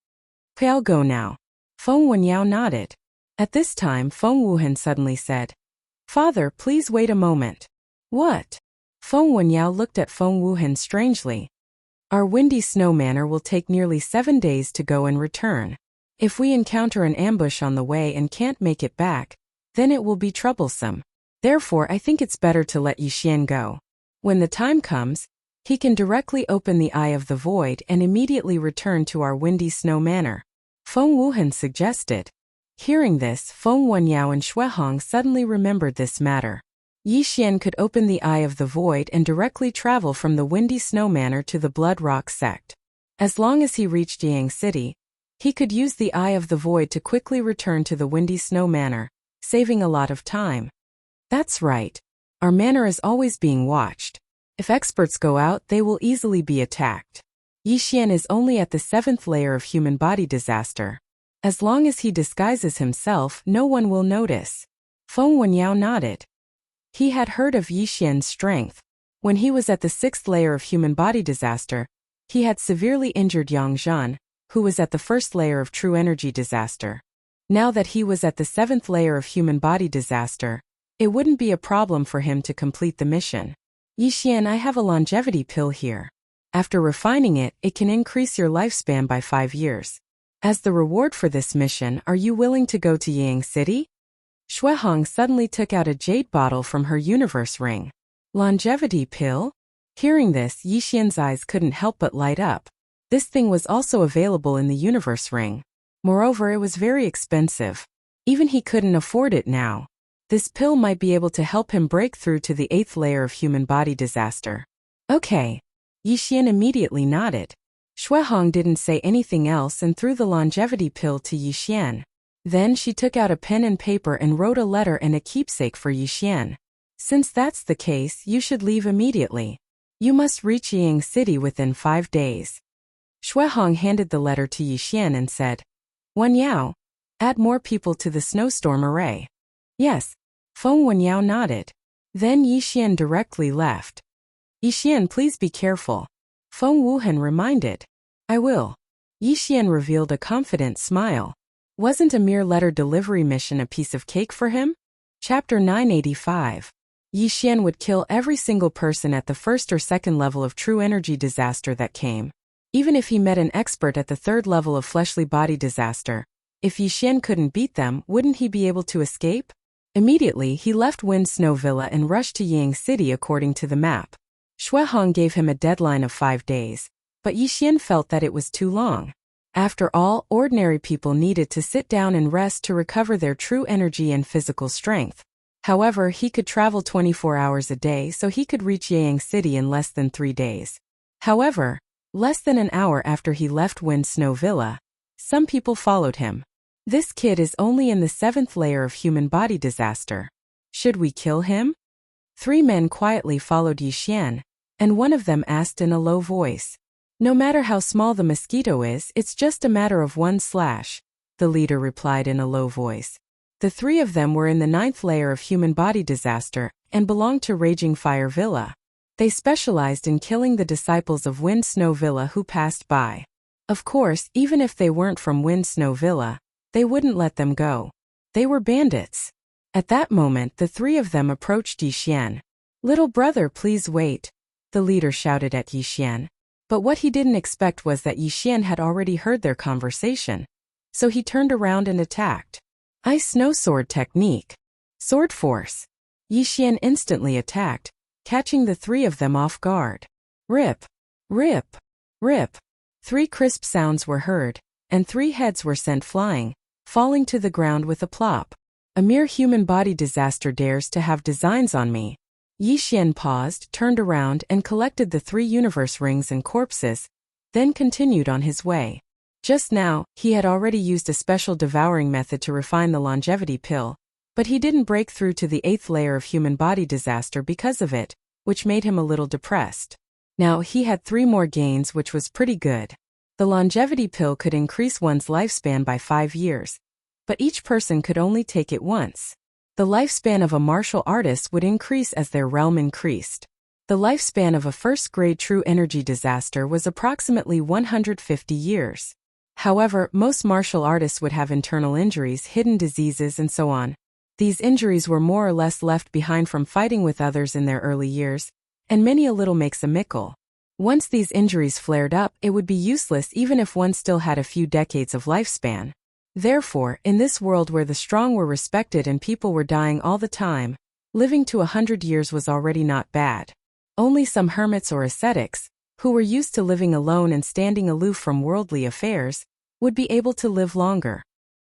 I'll go now. Feng Wenyao nodded. At this time, Feng Wuhen suddenly said, Father, please wait a moment. What? Feng Wenyao looked at Feng Wuhen strangely. Our Windy Snow Manor will take nearly 7 days to go and return. If we encounter an ambush on the way and can't make it back, then it will be troublesome. Therefore, I think it's better to let Yixian go. When the time comes, he can directly open the Eye of the Void and immediately return to our Windy Snow Manor. Feng Wuhen suggested. Hearing this, Feng Wenyao and Shuiheng suddenly remembered this matter. Yixian could open the Eye of the Void and directly travel from the Windy Snow Manor to the Blood Rock sect. As long as he reached Yang City, he could use the Eye of the Void to quickly return to the Windy Snow Manor, saving a lot of time. That's right. Our manor is always being watched. If experts go out, they will easily be attacked. Yixian is only at the 7th layer of human body disaster. As long as he disguises himself, no one will notice. Feng Wenyao nodded. He had heard of Yixian's strength. When he was at the 6th layer of human body disaster, he had severely injured Yang Zhan, who was at the 1st layer of True Energy Disaster. Now that he was at the 7th layer of human body disaster, it wouldn't be a problem for him to complete the mission. Yixian, I have a longevity pill here. After refining it, it can increase your lifespan by 5 years. As the reward for this mission, are you willing to go to Yang City? Shuiheng suddenly took out a jade bottle from her universe ring. Longevity pill? Hearing this, Yixian's eyes couldn't help but light up. This thing was also available in the universe ring. Moreover, it was very expensive. Even he couldn't afford it now. This pill might be able to help him break through to the 8th layer of human body disaster. Okay. Yixian immediately nodded. Shuiheng didn't say anything else and threw the longevity pill to Yixian. Then she took out a pen and paper and wrote a letter and a keepsake for Yixian. Since that's the case, you should leave immediately. You must reach Yang City within 5 days. Shuiheng handed the letter to Yixian and said, Wenyao, add more people to the snowstorm array. Yes. Feng Wenyao nodded. Then Yixian directly left. Yixian, please be careful. Feng Wuhen reminded. I will. Yixian revealed a confident smile. Wasn't a mere letter delivery mission a piece of cake for him? Chapter 985. Yixian would kill every single person at the 1st or 2nd level of True Energy Disaster that came. Even if he met an expert at the 3rd level of Fleshly Body Disaster, if Yixian couldn't beat them, wouldn't he be able to escape? Immediately, he left Wind Snow Villa and rushed to Yang City according to the map. Shuiheng gave him a deadline of 5 days, but Yixian felt that it was too long. After all, ordinary people needed to sit down and rest to recover their true energy and physical strength. However, he could travel 24 hours a day, so he could reach Yang City in less than 3 days. However, less than an hour after he left Wind Snow Villa, some people followed him. This kid is only in the 7th layer of human body disaster. Should we kill him? 3 men quietly followed Yixian, and one of them asked in a low voice. No matter how small the mosquito is, it's just a matter of 1 slash, the leader replied in a low voice. The 3 of them were in the 9th layer of human body disaster and belonged to Raging Fire Villa. They specialized in killing the disciples of Wind Snow Villa who passed by. Of course, even if they weren't from Wind Snow Villa, they wouldn't let them go. They were bandits. At that moment, the 3 of them approached Yixian. Little brother, please wait, the leader shouted at Yixian. But what he didn't expect was that Yixian had already heard their conversation. So he turned around and attacked. Ice Snow Sword Technique. Sword Force. Yixian instantly attacked, catching the 3 of them off guard. Rip. Rip. Rip. 3 crisp sounds were heard, and 3 heads were sent flying, falling to the ground with a plop. A mere human body disaster dares to have designs on me. Yi Xian paused, turned around, and collected the 3 universe rings and corpses, then continued on his way. Just now, he had already used a special devouring method to refine the longevity pill, but he didn't break through to the 8th layer of human body disaster because of it, which made him a little depressed. Now he had 3 more gains, which was pretty good. The longevity pill could increase one's lifespan by 5 years, but each person could only take it once. The lifespan of a martial artist would increase as their realm increased. The lifespan of a first-grade true energy disaster was approximately 150 years. However, most martial artists would have internal injuries, hidden diseases, and so on. These injuries were more or less left behind from fighting with others in their early years, and many a little makes a mickle. Once these injuries flared up, it would be useless even if one still had a few decades of lifespan. Therefore, in this world where the strong were respected and people were dying all the time, living to 100 years was already not bad. Only some hermits or ascetics, who were used to living alone and standing aloof from worldly affairs, would be able to live longer.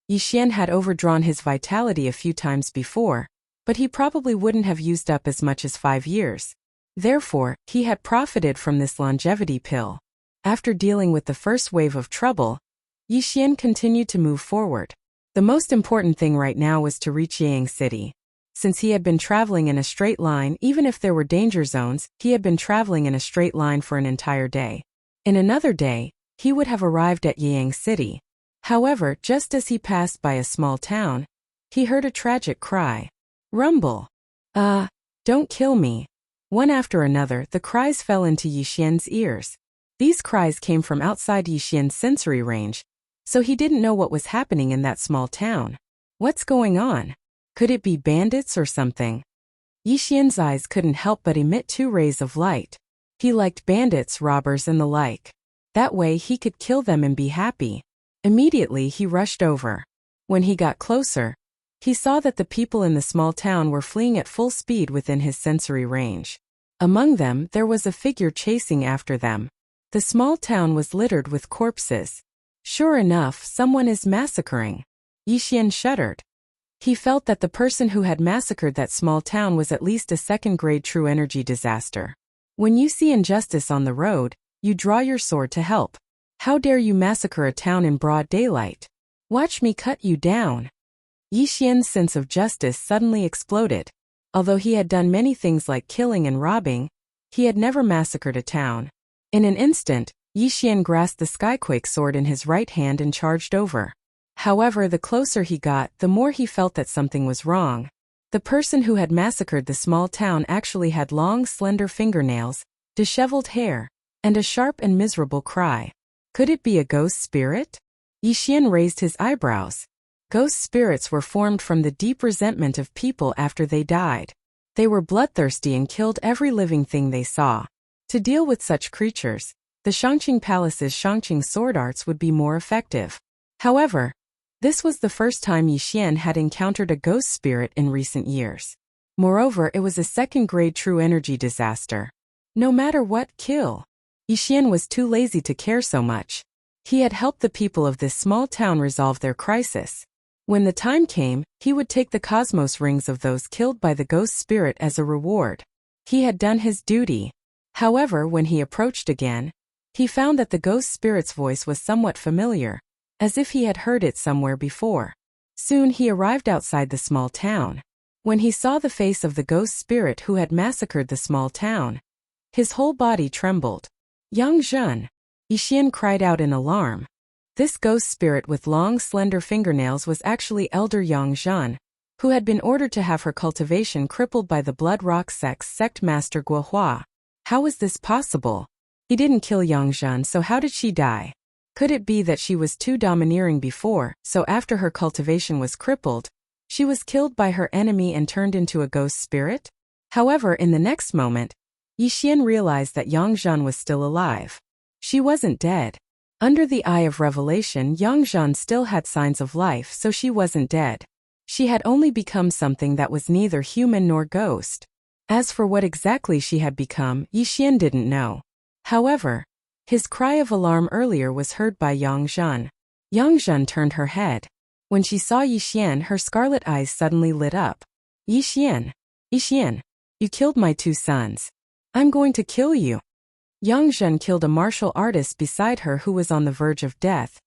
Yi Xian had overdrawn his vitality a few times before, but he probably wouldn't have used up as much as 5 years. Therefore, he had profited from this longevity pill. After dealing with the first wave of trouble, Yi Xian continued to move forward. The most important thing right now was to reach Yang City. Since he had been traveling in a straight line, even if there were danger zones, he had been traveling in a straight line for an entire day. In another day, he would have arrived at Yang City. However, just as he passed by a small town, he heard a tragic cry. Rumble! Don't kill me. One after another, the cries fell into Yi Xian's ears. These cries came from outside Yi Xian's sensory range, so he didn't know what was happening in that small town. What's going on? Could it be bandits or something? Yi Xian's eyes couldn't help but emit 2 rays of light. He liked bandits, robbers, and the like. That way he could kill them and be happy. Immediately he rushed over. When he got closer, he saw that the people in the small town were fleeing at full speed within his sensory range. Among them, there was a figure chasing after them. The small town was littered with corpses. Sure enough, someone is massacring. Yi Xian shuddered. He felt that the person who had massacred that small town was at least a 2nd-grade true energy disaster. When you see injustice on the road, you draw your sword to help. How dare you massacre a town in broad daylight? Watch me cut you down. Yi Xian's sense of justice suddenly exploded. Although he had done many things like killing and robbing, he had never massacred a town. In an instant, Yi Xian grasped the Skyquake sword in his right hand and charged over. However, the closer he got, the more he felt that something was wrong. The person who had massacred the small town actually had long, slender fingernails, disheveled hair, and a sharp and miserable cry. Could it be a ghost spirit? Yi Xian raised his eyebrows. Ghost spirits were formed from the deep resentment of people after they died. They were bloodthirsty and killed every living thing they saw. To deal with such creatures, the Shangqing Palace's Shangqing sword arts would be more effective. However, this was the first time Yi Xian had encountered a ghost spirit in recent years. Moreover, it was a 2nd-grade true energy disaster. No matter what, kill. Yi Xian was too lazy to care so much. He had helped the people of this small town resolve their crisis. When the time came, he would take the cosmos rings of those killed by the ghost spirit as a reward. He had done his duty. However, when he approached again, he found that the ghost spirit's voice was somewhat familiar, as if he had heard it somewhere before. Soon he arrived outside the small town. When he saw the face of the ghost spirit who had massacred the small town, his whole body trembled. Yang Zhen! Yi Xian cried out in alarm. This ghost spirit with long, slender fingernails was actually Elder Yang Zhen, who had been ordered to have her cultivation crippled by the Blood Rock sect master Guohua. How was this possible? He didn't kill Yang Zhen, so how did she die? Could it be that she was too domineering before, so after her cultivation was crippled, she was killed by her enemy and turned into a ghost spirit? However, in the next moment, Yi Xian realized that Yang Zhen was still alive. She wasn't dead. Under the eye of revelation, Yang Zhen still had signs of life, so she wasn't dead. She had only become something that was neither human nor ghost. As for what exactly she had become, Yi Xian didn't know. However, his cry of alarm earlier was heard by Yang Zhen. Yang Zhen turned her head. When she saw Yixian, her scarlet eyes suddenly lit up. Yixian! Yixian! You killed my 2 sons. I'm going to kill you. Yang Zhen killed a martial artist beside her who was on the verge of death,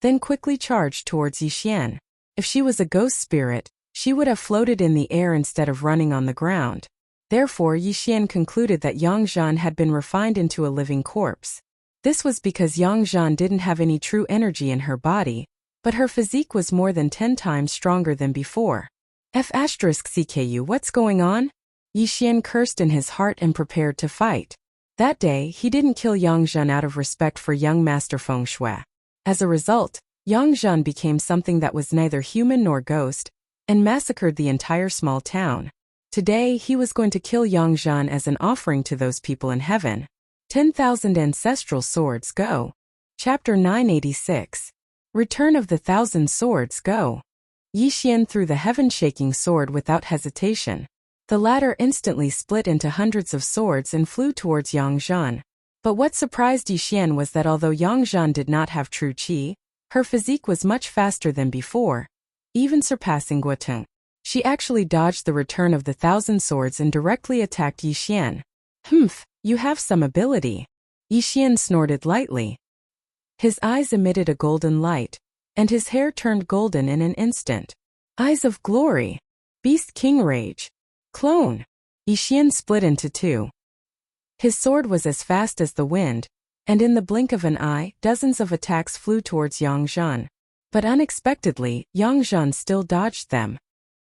then quickly charged towards Yixian. If she was a ghost spirit, she would have floated in the air instead of running on the ground. Therefore, Yixian concluded that Yang Zhen had been refined into a living corpse. This was because Yang Zhen didn't have any true energy in her body, but her physique was more than 10 times stronger than before. F***CKU, what's going on? Yixian cursed in his heart and prepared to fight. That day, he didn't kill Yang Zhen out of respect for young Master Feng Shui. As a result, Yang Zhen became something that was neither human nor ghost, and massacred the entire small town. Today, he was going to kill Yang Zhen as an offering to those people in heaven. 10,000 Ancestral Swords, go! Chapter 986. Return of the 1,000 Swords, go! Yixian threw the heaven-shaking sword without hesitation. The latter instantly split into hundreds of swords and flew towards Yang Zhen. But what surprised Yixian was that although Yang Zhen did not have true qi, her physique was much faster than before, even surpassing Guoteng. She actually dodged the return of the 1,000 swords and directly attacked Yixian. Humph, you have some ability. Yixian snorted lightly. His eyes emitted a golden light, and his hair turned golden in an instant. Eyes of glory. Beast King Rage. Clone. Yixian split into 2. His sword was as fast as the wind, and in the blink of an eye, dozens of attacks flew towards Yang Zhen. But unexpectedly, Yang Zhen still dodged them.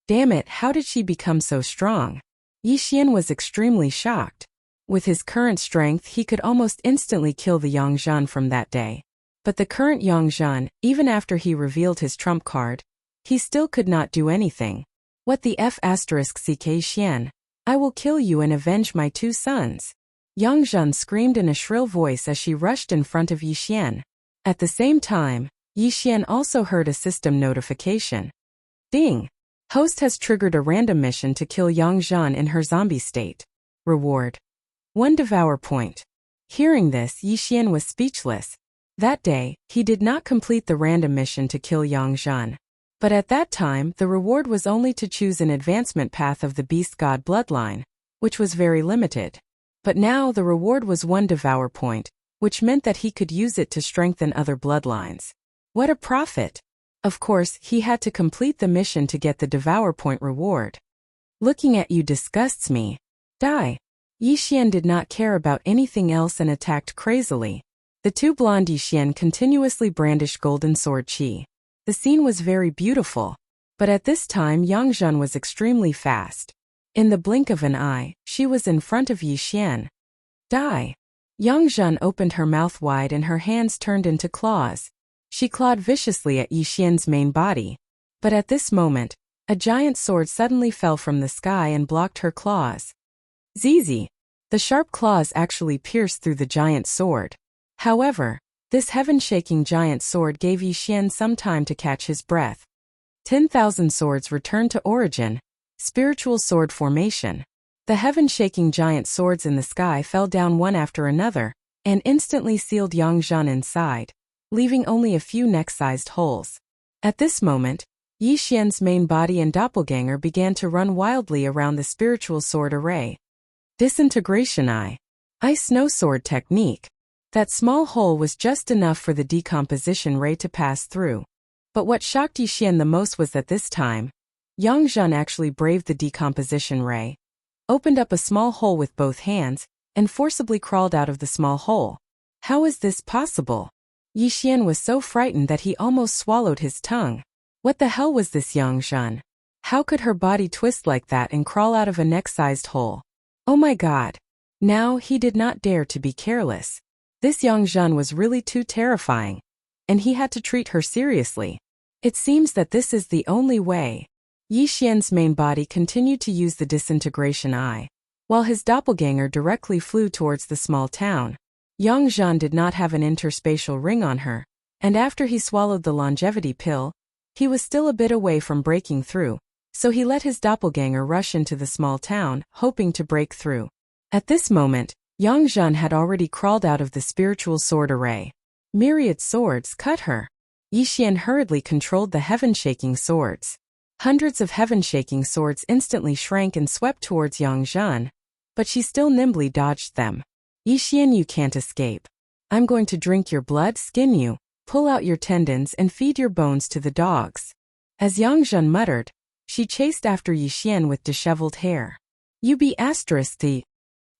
Damn it, how did she become so strong? Yixian was extremely shocked. With his current strength, he could almost instantly kill the Yang Zhen from that day. But the current Yang Zhen, even after he revealed his trump card, he still could not do anything. What the F***CK Xian? I will kill you and avenge my 2 sons. Yang Zhen screamed in a shrill voice as she rushed in front of Yixian. At the same time, Yixian also heard a system notification. Ding! Host has triggered a random mission to kill Yang Zhen in her zombie state. Reward: 1 Devour Point. Hearing this, Yixian was speechless. That day, he did not complete the random mission to kill Yang Zhen. But at that time, the reward was only to choose an advancement path of the Beast God bloodline, which was very limited. But now the reward was 1 Devour Point, which meant that he could use it to strengthen other bloodlines. What a profit! Of course, he had to complete the mission to get the Devour Point reward. Looking at you disgusts me. Die! Yixian did not care about anything else and attacked crazily. The 2 blonde Yixian continuously brandished golden sword qi. The scene was very beautiful. But at this time Yang Zhen was extremely fast. In the blink of an eye, she was in front of Yixian. Die! Yang Zhen opened her mouth wide and her hands turned into claws. She clawed viciously at Yixian's main body. But at this moment, a giant sword suddenly fell from the sky and blocked her claws. Zizi! The sharp claws actually pierced through the giant sword. However, this heaven-shaking giant sword gave Yixian some time to catch his breath. 10,000 swords returned to origin. Spiritual sword formation. The heaven-shaking giant swords in the sky fell down one after another, and instantly sealed Yang Zhen inside, leaving only a few neck-sized holes. At this moment, Yixian's main body and doppelganger began to run wildly around the spiritual sword array. Disintegration Eye. Ice Snow Sword Technique. That small hole was just enough for the decomposition ray to pass through. But what shocked Yixian the most was that this time, Yang Zhen actually braved the decomposition ray, opened up a small hole with both hands, and forcibly crawled out of the small hole. How is this possible? Yixian was so frightened that he almost swallowed his tongue. What the hell was this Yang Zhen? How could her body twist like that and crawl out of a neck-sized hole? Oh my god. Now he did not dare to be careless. This Yang Zhen was really too terrifying, and he had to treat her seriously. It seems that this is the only way. Yixian's main body continued to use the disintegration eye, while his doppelganger directly flew towards the small town. Yang Zhen did not have an interspatial ring on her, and after he swallowed the longevity pill, he was still a bit away from breaking through, so he let his doppelganger rush into the small town, hoping to break through. At this moment, Yang Zhen had already crawled out of the spiritual sword array. Myriad swords cut her. Yi Xian hurriedly controlled the heaven-shaking swords. Hundreds of heaven-shaking swords instantly shrank and swept towards Yang Zhan, but she still nimbly dodged them. Yi Xian, you can't escape. I'm going to drink your blood, skin you, pull out your tendons and feed your bones to the dogs. As Yang Zhan muttered, she chased after Yi Xian with disheveled hair. You be asterisk the.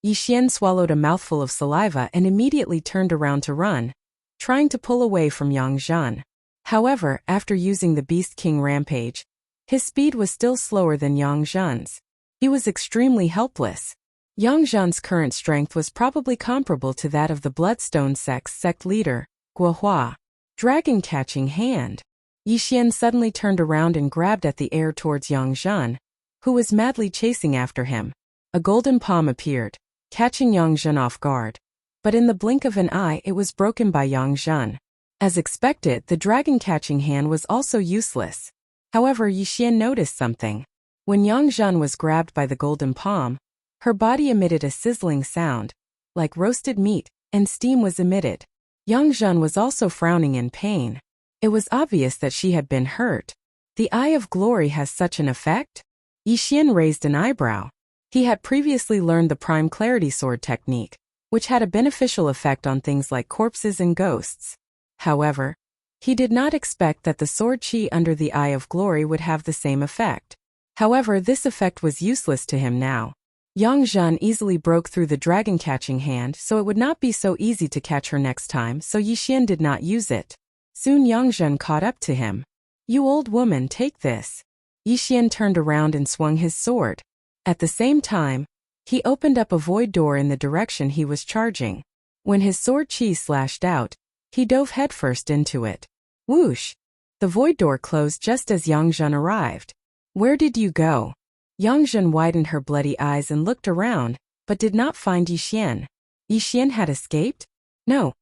Yi Xian swallowed a mouthful of saliva and immediately turned around to run, trying to pull away from Yang Zhan. However, after using the Beast King Rampage, his speed was still slower than Yang Zhan's. He was extremely helpless. Yang Zhan's current strength was probably comparable to that of the Bloodstone sect leader, Guohua. Dragon catching hand. Yi Xian suddenly turned around and grabbed at the air towards Yang Zhan, who was madly chasing after him. A golden palm appeared, catching Yang Zhan off guard. But in the blink of an eye it was broken by Yang Zhan. As expected, the dragon catching hand was also useless. However, Yi Xian noticed something. When Yang Zhan was grabbed by the golden palm, her body emitted a sizzling sound, like roasted meat, and steam was emitted. Yang Zhan was also frowning in pain. It was obvious that she had been hurt. The Eye of Glory has such an effect? Yi Xian raised an eyebrow. He had previously learned the Prime Clarity Sword technique, which had a beneficial effect on things like corpses and ghosts. However, he did not expect that the sword chi under the Eye of Glory would have the same effect. However, this effect was useless to him now. Yang Zhan easily broke through the dragon-catching hand, so it would not be so easy to catch her next time, so Yi Xian did not use it. Soon Yang Zhan caught up to him. You old woman, take this. Yi Xian turned around and swung his sword. At the same time, he opened up a void door in the direction he was charging. When his sword chi slashed out, he dove headfirst into it. Whoosh! The void door closed just as Yang Zhan arrived. Where did you go? Yang Zhan widened her bloody eyes and looked around, but did not find Yi Xian. Yi Xian had escaped? No.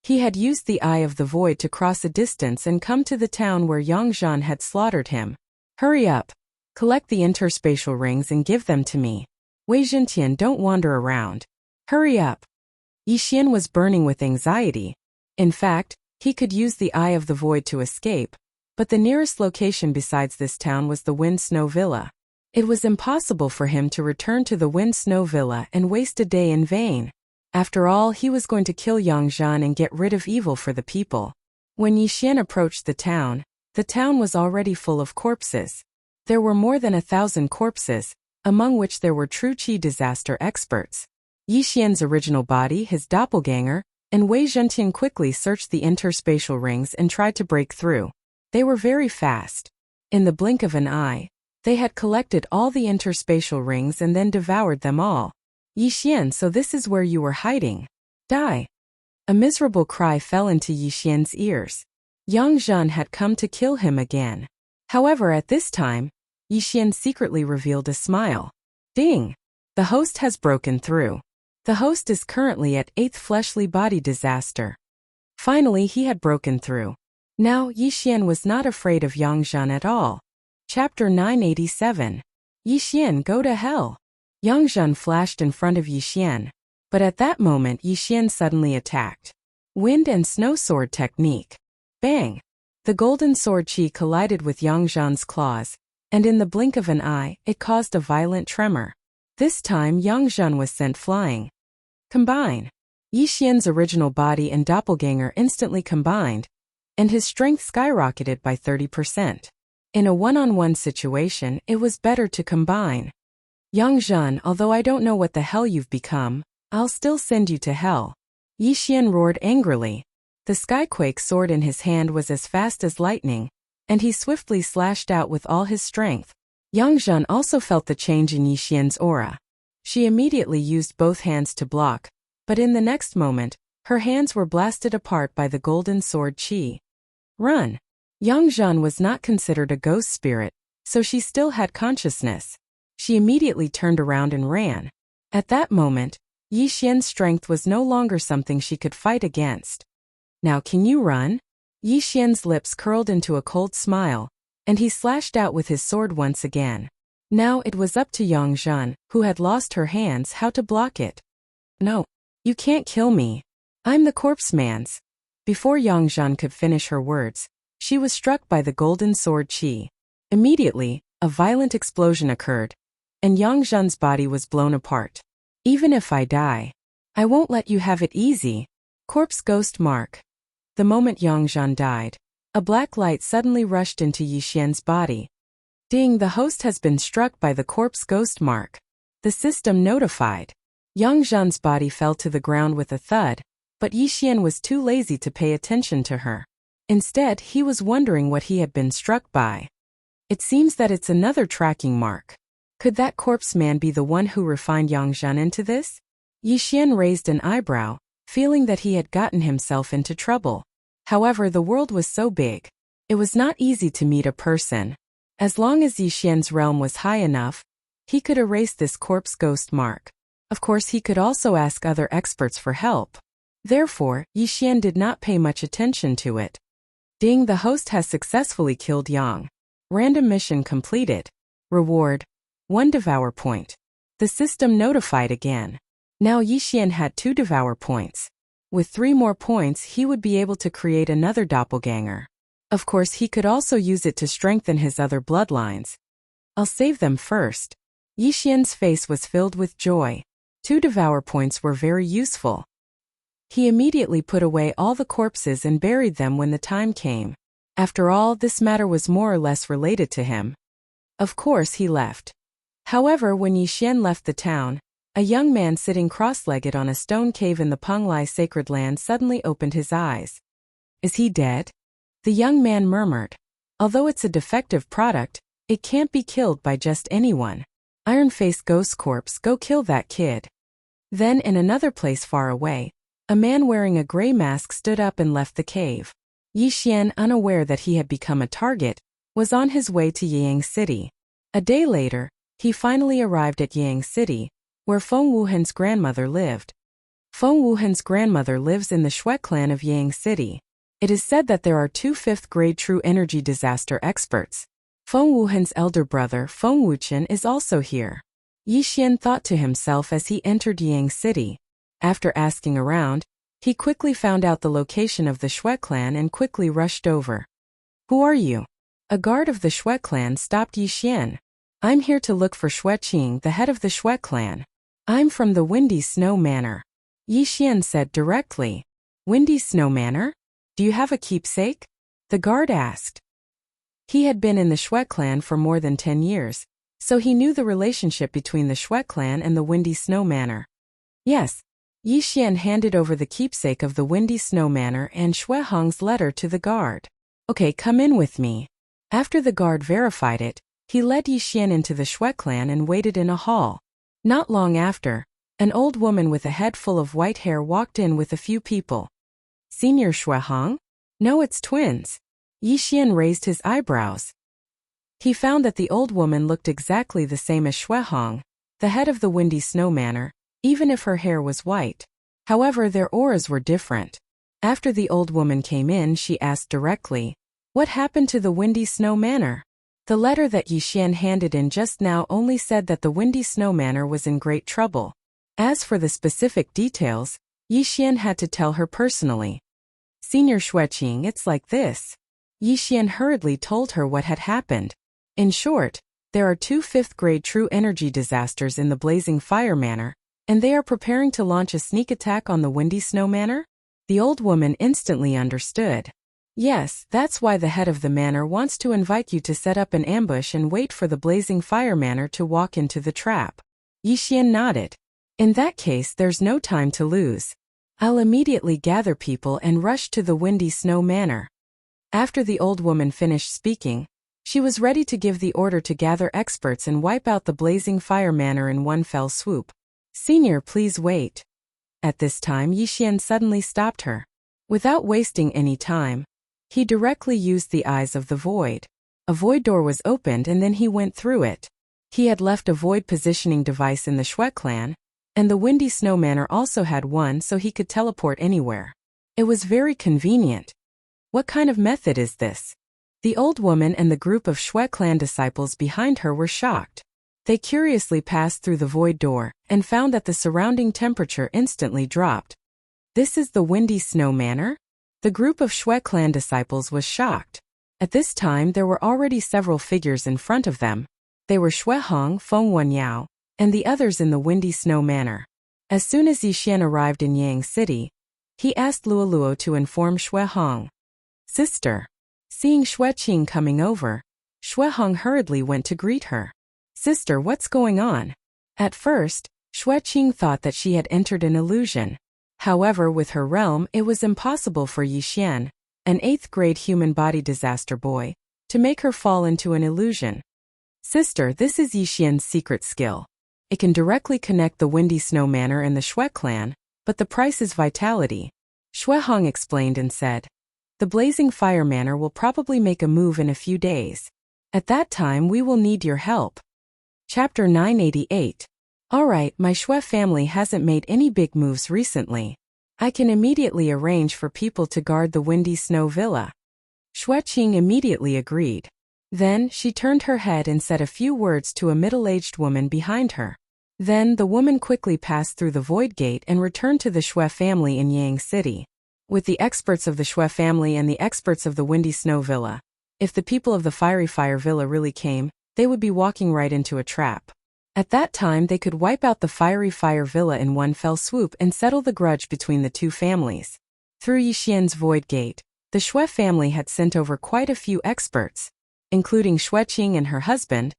He had used the Eye of the Void to cross a distance and come to the town where Yang Zhan had slaughtered him. Hurry up. Collect the interspatial rings and give them to me. Wei Zhentian, don't wander around. Hurry up. Yi Xian was burning with anxiety. In fact, he could use the Eye of the Void to escape, but the nearest location besides this town was the Wind Snow Villa. It was impossible for him to return to the Wind Snow Villa and waste a day in vain. After all, he was going to kill Yang Zhan and get rid of evil for the people. When Yi Xian approached the town was already full of corpses. There were more than 1,000 corpses, among which there were true chi disaster experts. Yi Xian's original body, his doppelganger, and Wei Zhentian quickly searched the interspatial rings and tried to break through. They were very fast. In the blink of an eye, they had collected all the interspatial rings and then devoured them all. Yi Xian, so this is where you were hiding. Die. A miserable cry fell into Yi Xian's ears. Yang Zhan had come to kill him again. However, at this time, Yi Xian secretly revealed a smile. Ding! The host has broken through. The host is currently at 8th fleshly body disaster. Finally, he had broken through. Now, Yi Xian was not afraid of Yang Zhan at all. Chapter 987. Yi Xian, go to hell. Yang Zhan flashed in front of Yi Xian, but at that moment Yi Xian suddenly attacked. Wind and Snow Sword Technique. Bang! The golden sword chi collided with Yang Zhan's claws, and in the blink of an eye, it caused a violent tremor. This time Yang Zhan was sent flying. Combine. Yi Xian's original body and doppelganger instantly combined, and his strength skyrocketed by 30%. In a one-on-one situation, it was better to combine. Yang Zhan, although I don't know what the hell you've become, I'll still send you to hell. Yi Xian roared angrily. The Skyquake sword in his hand was as fast as lightning, and he swiftly slashed out with all his strength. Yang Zhan also felt the change in Yi Xian's aura. She immediately used both hands to block, but in the next moment, her hands were blasted apart by the golden sword chi. Run! Yang Zhan was not considered a ghost spirit, so she still had consciousness. She immediately turned around and ran. At that moment, Yi Xian's strength was no longer something she could fight against. Now can you run? Yi Xian's lips curled into a cold smile, and he slashed out with his sword once again. Now it was up to Yang Zhan, who had lost her hands, how to block it. No. You can't kill me. I'm the corpse man's. Before Yangzhan could finish her words, she was struck by the golden sword qi. Immediately, a violent explosion occurred, and Yangzhan's body was blown apart. Even if I die, I won't let you have it easy. Corpse ghost mark. The moment Yangzhan died, a black light suddenly rushed into Yixian's body. Ding, the host has been struck by the corpse ghost mark. The system notified. Yangzhan's body fell to the ground with a thud, but Yixian was too lazy to pay attention to her. Instead, he was wondering what he had been struck by. It seems that it's another tracking mark. Could that corpse man be the one who refined Yangzhan into this? Yixian raised an eyebrow, feeling that he had gotten himself into trouble. However, the world was so big. It was not easy to meet a person. As long as Yixian's realm was high enough, he could erase this corpse ghost mark. Of course, he could also ask other experts for help. Therefore, Yixian did not pay much attention to it. Ding, the host has successfully killed Yang. Random mission completed. Reward: 1 devour point. The system notified again. Now Yixian had 2 devour points. With 3 more points, he would be able to create another doppelganger. Of course, he could also use it to strengthen his other bloodlines. I'll save them first. Yixian's face was filled with joy. 2 devour points were very useful. He immediately put away all the corpses and buried them when the time came. After all, this matter was more or less related to him. Of course, he left. However, when Yixian left the town, a young man sitting cross-legged on a stone cave in the Penglai sacred land suddenly opened his eyes. Is he dead? The young man murmured. Although it's a defective product, it can't be killed by just anyone. Iron-Face Ghost Corpse, go kill that kid. Then in another place far away, a man wearing a gray mask stood up and left the cave. Yixian, unaware that he had become a target, was on his way to Yang City. A day later, he finally arrived at Yang City, where Feng Wuhan's grandmother lived. Feng Wuhan's grandmother lives in the Shui clan of Yang City. It is said that there are 2 5th-grade true energy disaster experts. Feng Wuhan's elder brother, Feng Wuchen, is also here. Yixian thought to himself as he entered Yang City. After asking around, he quickly found out the location of the Shui clan and quickly rushed over. Who are you? A guard of the Shui clan stopped Yixian. I'm here to look for Shui Qing, the head of the Shui clan. I'm from the Windy Snow Manor. Yixian said directly. Windy Snow Manor? Do you have a keepsake? The guard asked. He had been in the Shui clan for more than 10 years, so he knew the relationship between the Shui clan and the Windy Snow Manor. Yes. Yixian handed over the keepsake of the Windy Snow Manor and Shui Hong's letter to the guard. Okay, come in with me. After the guard verified it, he led Yixian into the Shui clan and waited in a hall. Not long after, an old woman with a head full of white hair walked in with a few people. Senior Shui Hong? No, it's twins. Yixian raised his eyebrows. He found that the old woman looked exactly the same as Shui Hong, the head of the Windy Snow Manor, even if her hair was white. However, their auras were different. After the old woman came in, she asked directly, what happened to the Windy Snow Manor? The letter that Yixian handed in just now only said that the Windy Snow Manor was in great trouble. As for the specific details, Yixian had to tell her personally. Senior Shui Qing, it's like this. Yixian hurriedly told her what had happened. In short, there are 2 5th-grade true energy disasters in the Blazing Fire Manor, and they are preparing to launch a sneak attack on the Windy Snow Manor? The old woman instantly understood. Yes, that's why the head of the manor wants to invite you to set up an ambush and wait for the Blazing Fire Manor to walk into the trap. Yixian nodded. In that case, there's no time to lose. I'll immediately gather people and rush to the Windy Snow Manor. After the old woman finished speaking, she was ready to give the order to gather experts and wipe out the Blazing Fire Manor in one fell swoop. Senior, please wait. At this time, Yixian suddenly stopped her. Without wasting any time, he directly used the Eyes of the Void. A void door was opened and then he went through it. He had left a void positioning device in the Shui clan, and the Windy Snow Manor also had one, so he could teleport anywhere. It was very convenient. What kind of method is this? The old woman and the group of Shui clan disciples behind her were shocked. They curiously passed through the void door and found that the surrounding temperature instantly dropped. This is the Windy Snow Manor? The group of Shui clan disciples was shocked. At this time there were already several figures in front of them. They were Shui Hong, Feng Wenyao, and the others in the Windy Snow Manor. As soon as Yixian arrived in Yang City, he asked Luoluo to inform Shui Hong. Sister. Seeing Shui Qing coming over, Shui Hong hurriedly went to greet her. Sister, what's going on? At first, Shui Qing thought that she had entered an illusion. However, with her realm, it was impossible for Yixian, an 8th grade human body disaster boy, to make her fall into an illusion. Sister, this is Yixian's secret skill. It can directly connect the Windy Snow Manor and the Shui clan, but the price is vitality. Shui Hong explained and said. The Blazing Fire Manor will probably make a move in a few days. At that time we will need your help. Chapter 988. Alright, my Shui family hasn't made any big moves recently. I can immediately arrange for people to guard the Windy Snow Villa. Shui Qing immediately agreed. Then, she turned her head and said a few words to a middle-aged woman behind her. Then, the woman quickly passed through the Void Gate and returned to the Shui family in Yang City. With the experts of the Shui family and the experts of the Windy Snow Villa, if the people of the Fiery Fire Villa really came, they would be walking right into a trap. At that time they could wipe out the Fiery Fire Villa in one fell swoop and settle the grudge between the two families. Through Yixian's Void Gate, the Shui family had sent over quite a few experts, including Shui Qing and her husband.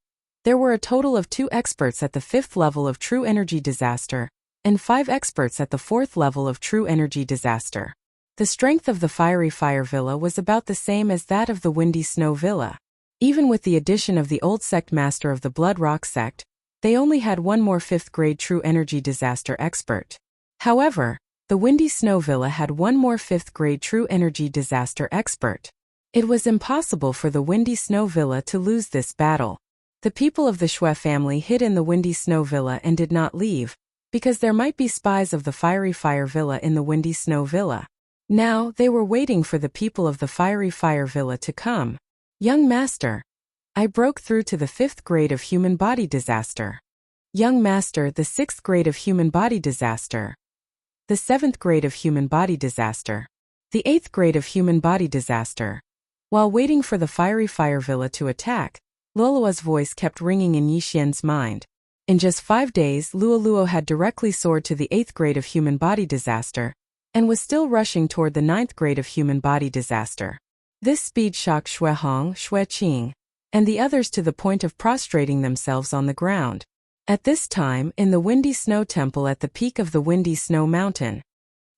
There were a total of 2 experts at the 5th level of True Energy Disaster, and 5 experts at the 4th level of True Energy Disaster. The strength of the Fiery Fire Villa was about the same as that of the Windy Snow Villa. Even with the addition of the old sect master of the Blood Rock sect, they only had one more 5th grade True Energy Disaster expert. However, the Windy Snow Villa had one more 5th grade True Energy Disaster expert. It was impossible for the Windy Snow Villa to lose this battle. The people of the Shui family hid in the Windy Snow Villa and did not leave, because there might be spies of the Fiery Fire Villa in the Windy Snow Villa. Now, they were waiting for the people of the Fiery Fire Villa to come. Young Master. I broke through to the 5th grade of Human Body Disaster. Young Master, the 6th grade of Human Body Disaster. The 7th grade of Human Body Disaster. The 8th grade of Human Body Disaster. While waiting for the Fiery Fire Villa to attack, Luoluo's voice kept ringing in Yixian's mind. In just 5 days, Luoluo had directly soared to the 8th grade of Human Body Disaster, and was still rushing toward the 9th grade of Human Body Disaster. This speed shocked Shui Hong, Shui Qing, and the others to the point of prostrating themselves on the ground. At this time, in the Windy Snow Temple at the peak of the Windy Snow Mountain.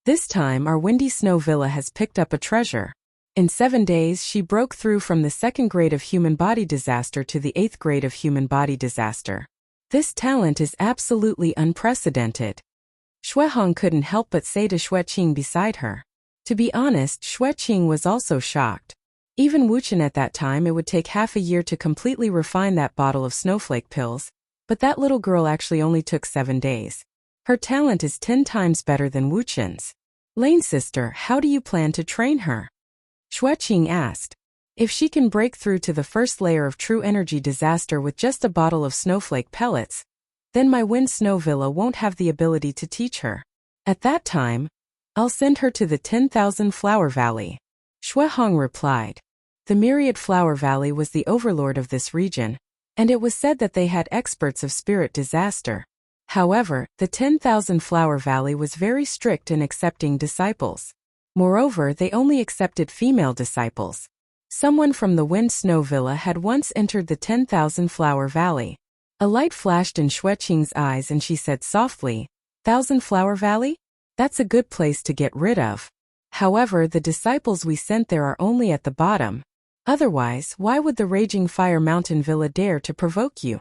This time our Windy Snow Villa has picked up a treasure. In 7 days she broke through from the 2nd grade of Human Body Disaster to the 8th grade of Human Body Disaster. This talent is absolutely unprecedented. Shui Hong couldn't help but say to Shui Qing beside her. To be honest, Shui Qing was also shocked. Even Wuxian at that time it would take half a year to completely refine that bottle of snowflake pills, but that little girl actually only took 7 days. Her talent is 10 times better than Wuxian's. Lane sister, how do you plan to train her? Shui Qing asked. If she can break through to the first layer of True Energy Disaster with just a bottle of snowflake pellets, then my Wind Snow Villa won't have the ability to teach her. At that time, I'll send her to the 10,000 Flower Valley. Shui Hong replied. The Myriad Flower Valley was the overlord of this region, and it was said that they had experts of spirit disaster. However, the 10,000 Flower Valley was very strict in accepting disciples. Moreover, they only accepted female disciples. Someone from the Wind Snow Villa had once entered the 10,000 Flower Valley. A light flashed in Shui Qing's eyes and she said softly, 1,000 Flower Valley? That's a good place to get rid of. However, the disciples we sent there are only at the bottom. Otherwise, why would the Raging Fire Mountain Villa dare to provoke you?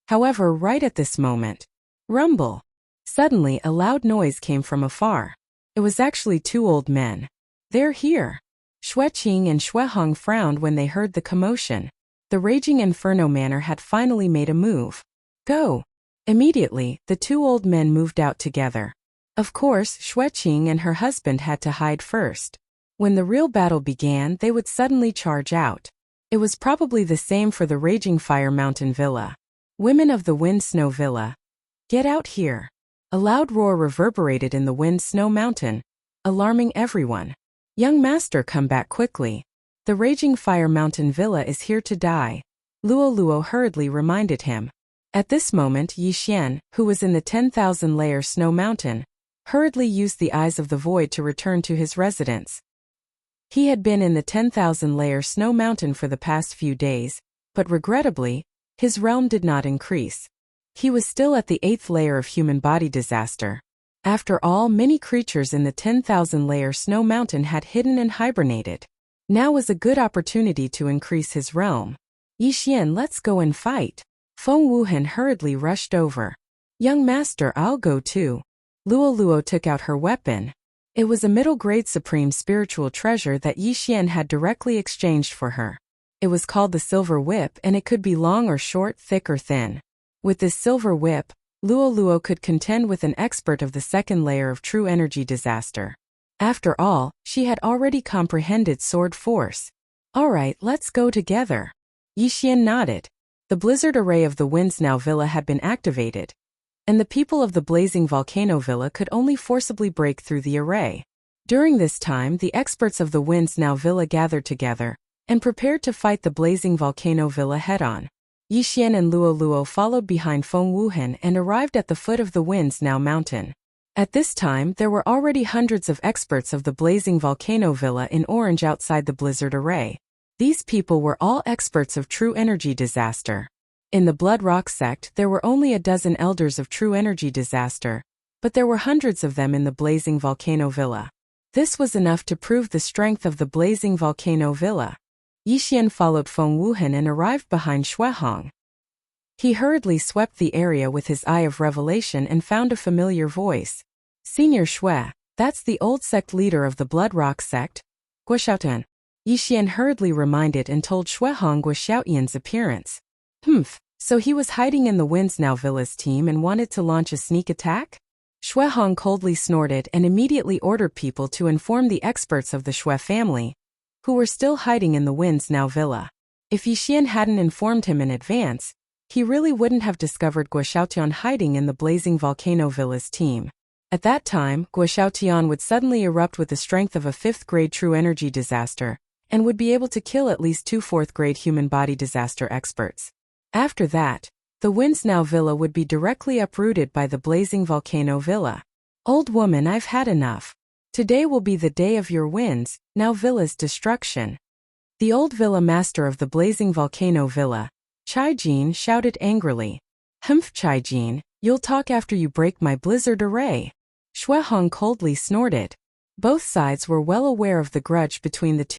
However, right at this moment, rumble. Suddenly a loud noise came from afar. It was actually 2 old men. They're here. Shui Qing and Shui Hong frowned when they heard the commotion. The Raging Inferno Manor had finally made a move. Go! Immediately, the 2 old men moved out together. Of course, Shui Qing and her husband had to hide first. When the real battle began, they would suddenly charge out. It was probably the same for the Raging Fire Mountain Villa. Women of the Wind Snow Villa, get out here. A loud roar reverberated in the Wind Snow Mountain, alarming everyone. Young master, come back quickly. The raging fire mountain villa is here to die, Luo Luo hurriedly reminded him. At this moment Yi Xian, who was in the 10,000-layer snow mountain, hurriedly used the eyes of the void to return to his residence. He had been in the 10,000-layer snow mountain for the past few days, but regrettably, his realm did not increase. He was still at the 8th layer of human body disaster. After all, many creatures in the 10,000-layer snow mountain had hidden and hibernated. Now was a good opportunity to increase his realm. Yi Xian, let's go and fight. Feng Wuhan hurriedly rushed over. Young master, I'll go too. Luo Luo took out her weapon. It was a middle-grade supreme spiritual treasure that Yi Xian had directly exchanged for her. It was called the silver whip, and it could be long or short, thick or thin. With this silver whip, Luo Luo could contend with an expert of the 2nd layer of true energy disaster. After all, she had already comprehended sword force. All right, let's go together. Yi Xian nodded. The blizzard array of the Winds Now Villa had been activated, and the people of the blazing volcano villa could only forcibly break through the array. During this time, the experts of the Winds Now Villa gathered together and prepared to fight the blazing volcano villa head-on. Yi Xian and Luo Luo followed behind Feng Wuhan and arrived at the foot of the Winds Now mountain. At this time, there were already hundreds of experts of the blazing volcano villa in orange outside the blizzard array. These people were all experts of true energy disaster. In the Blood Rock sect, there were only a dozen elders of true energy disaster, but there were hundreds of them in the blazing volcano villa. This was enough to prove the strength of the blazing volcano villa. Yi Xian followed Feng Wuhan and arrived behind Xuehong. He hurriedly swept the area with his eye of revelation and found a familiar voice. Senior Xue, that's the old sect leader of the Blood Rock sect, Guo Xiaotian. Yi Xian hurriedly reminded and told Xuehong Guo Xiaotian's appearance. So he was hiding in the Winds Now Villa's team and wanted to launch a sneak attack? Xuehong coldly snorted and immediately ordered people to inform the experts of the Xue family, who were still hiding in the Winds Now Villa. If Yi Xian hadn't informed him in advance, he really wouldn't have discovered Guo Xiaotian hiding in the blazing volcano villa's team. At that time, Guo Xiaotian would suddenly erupt with the strength of a 5th-grade true energy disaster, and would be able to kill at least 2 4th-grade human body disaster experts. After that, the Winds Now Villa would be directly uprooted by the blazing volcano villa. Old woman, I've had enough. Today will be the day of your Winds Now Villa's destruction. The old villa master of the blazing volcano villa, Chai Jin, shouted angrily. Chai Jin, you'll talk after you break my blizzard array. Xuehong coldly snorted. Both sides were well aware of the grudge between the two.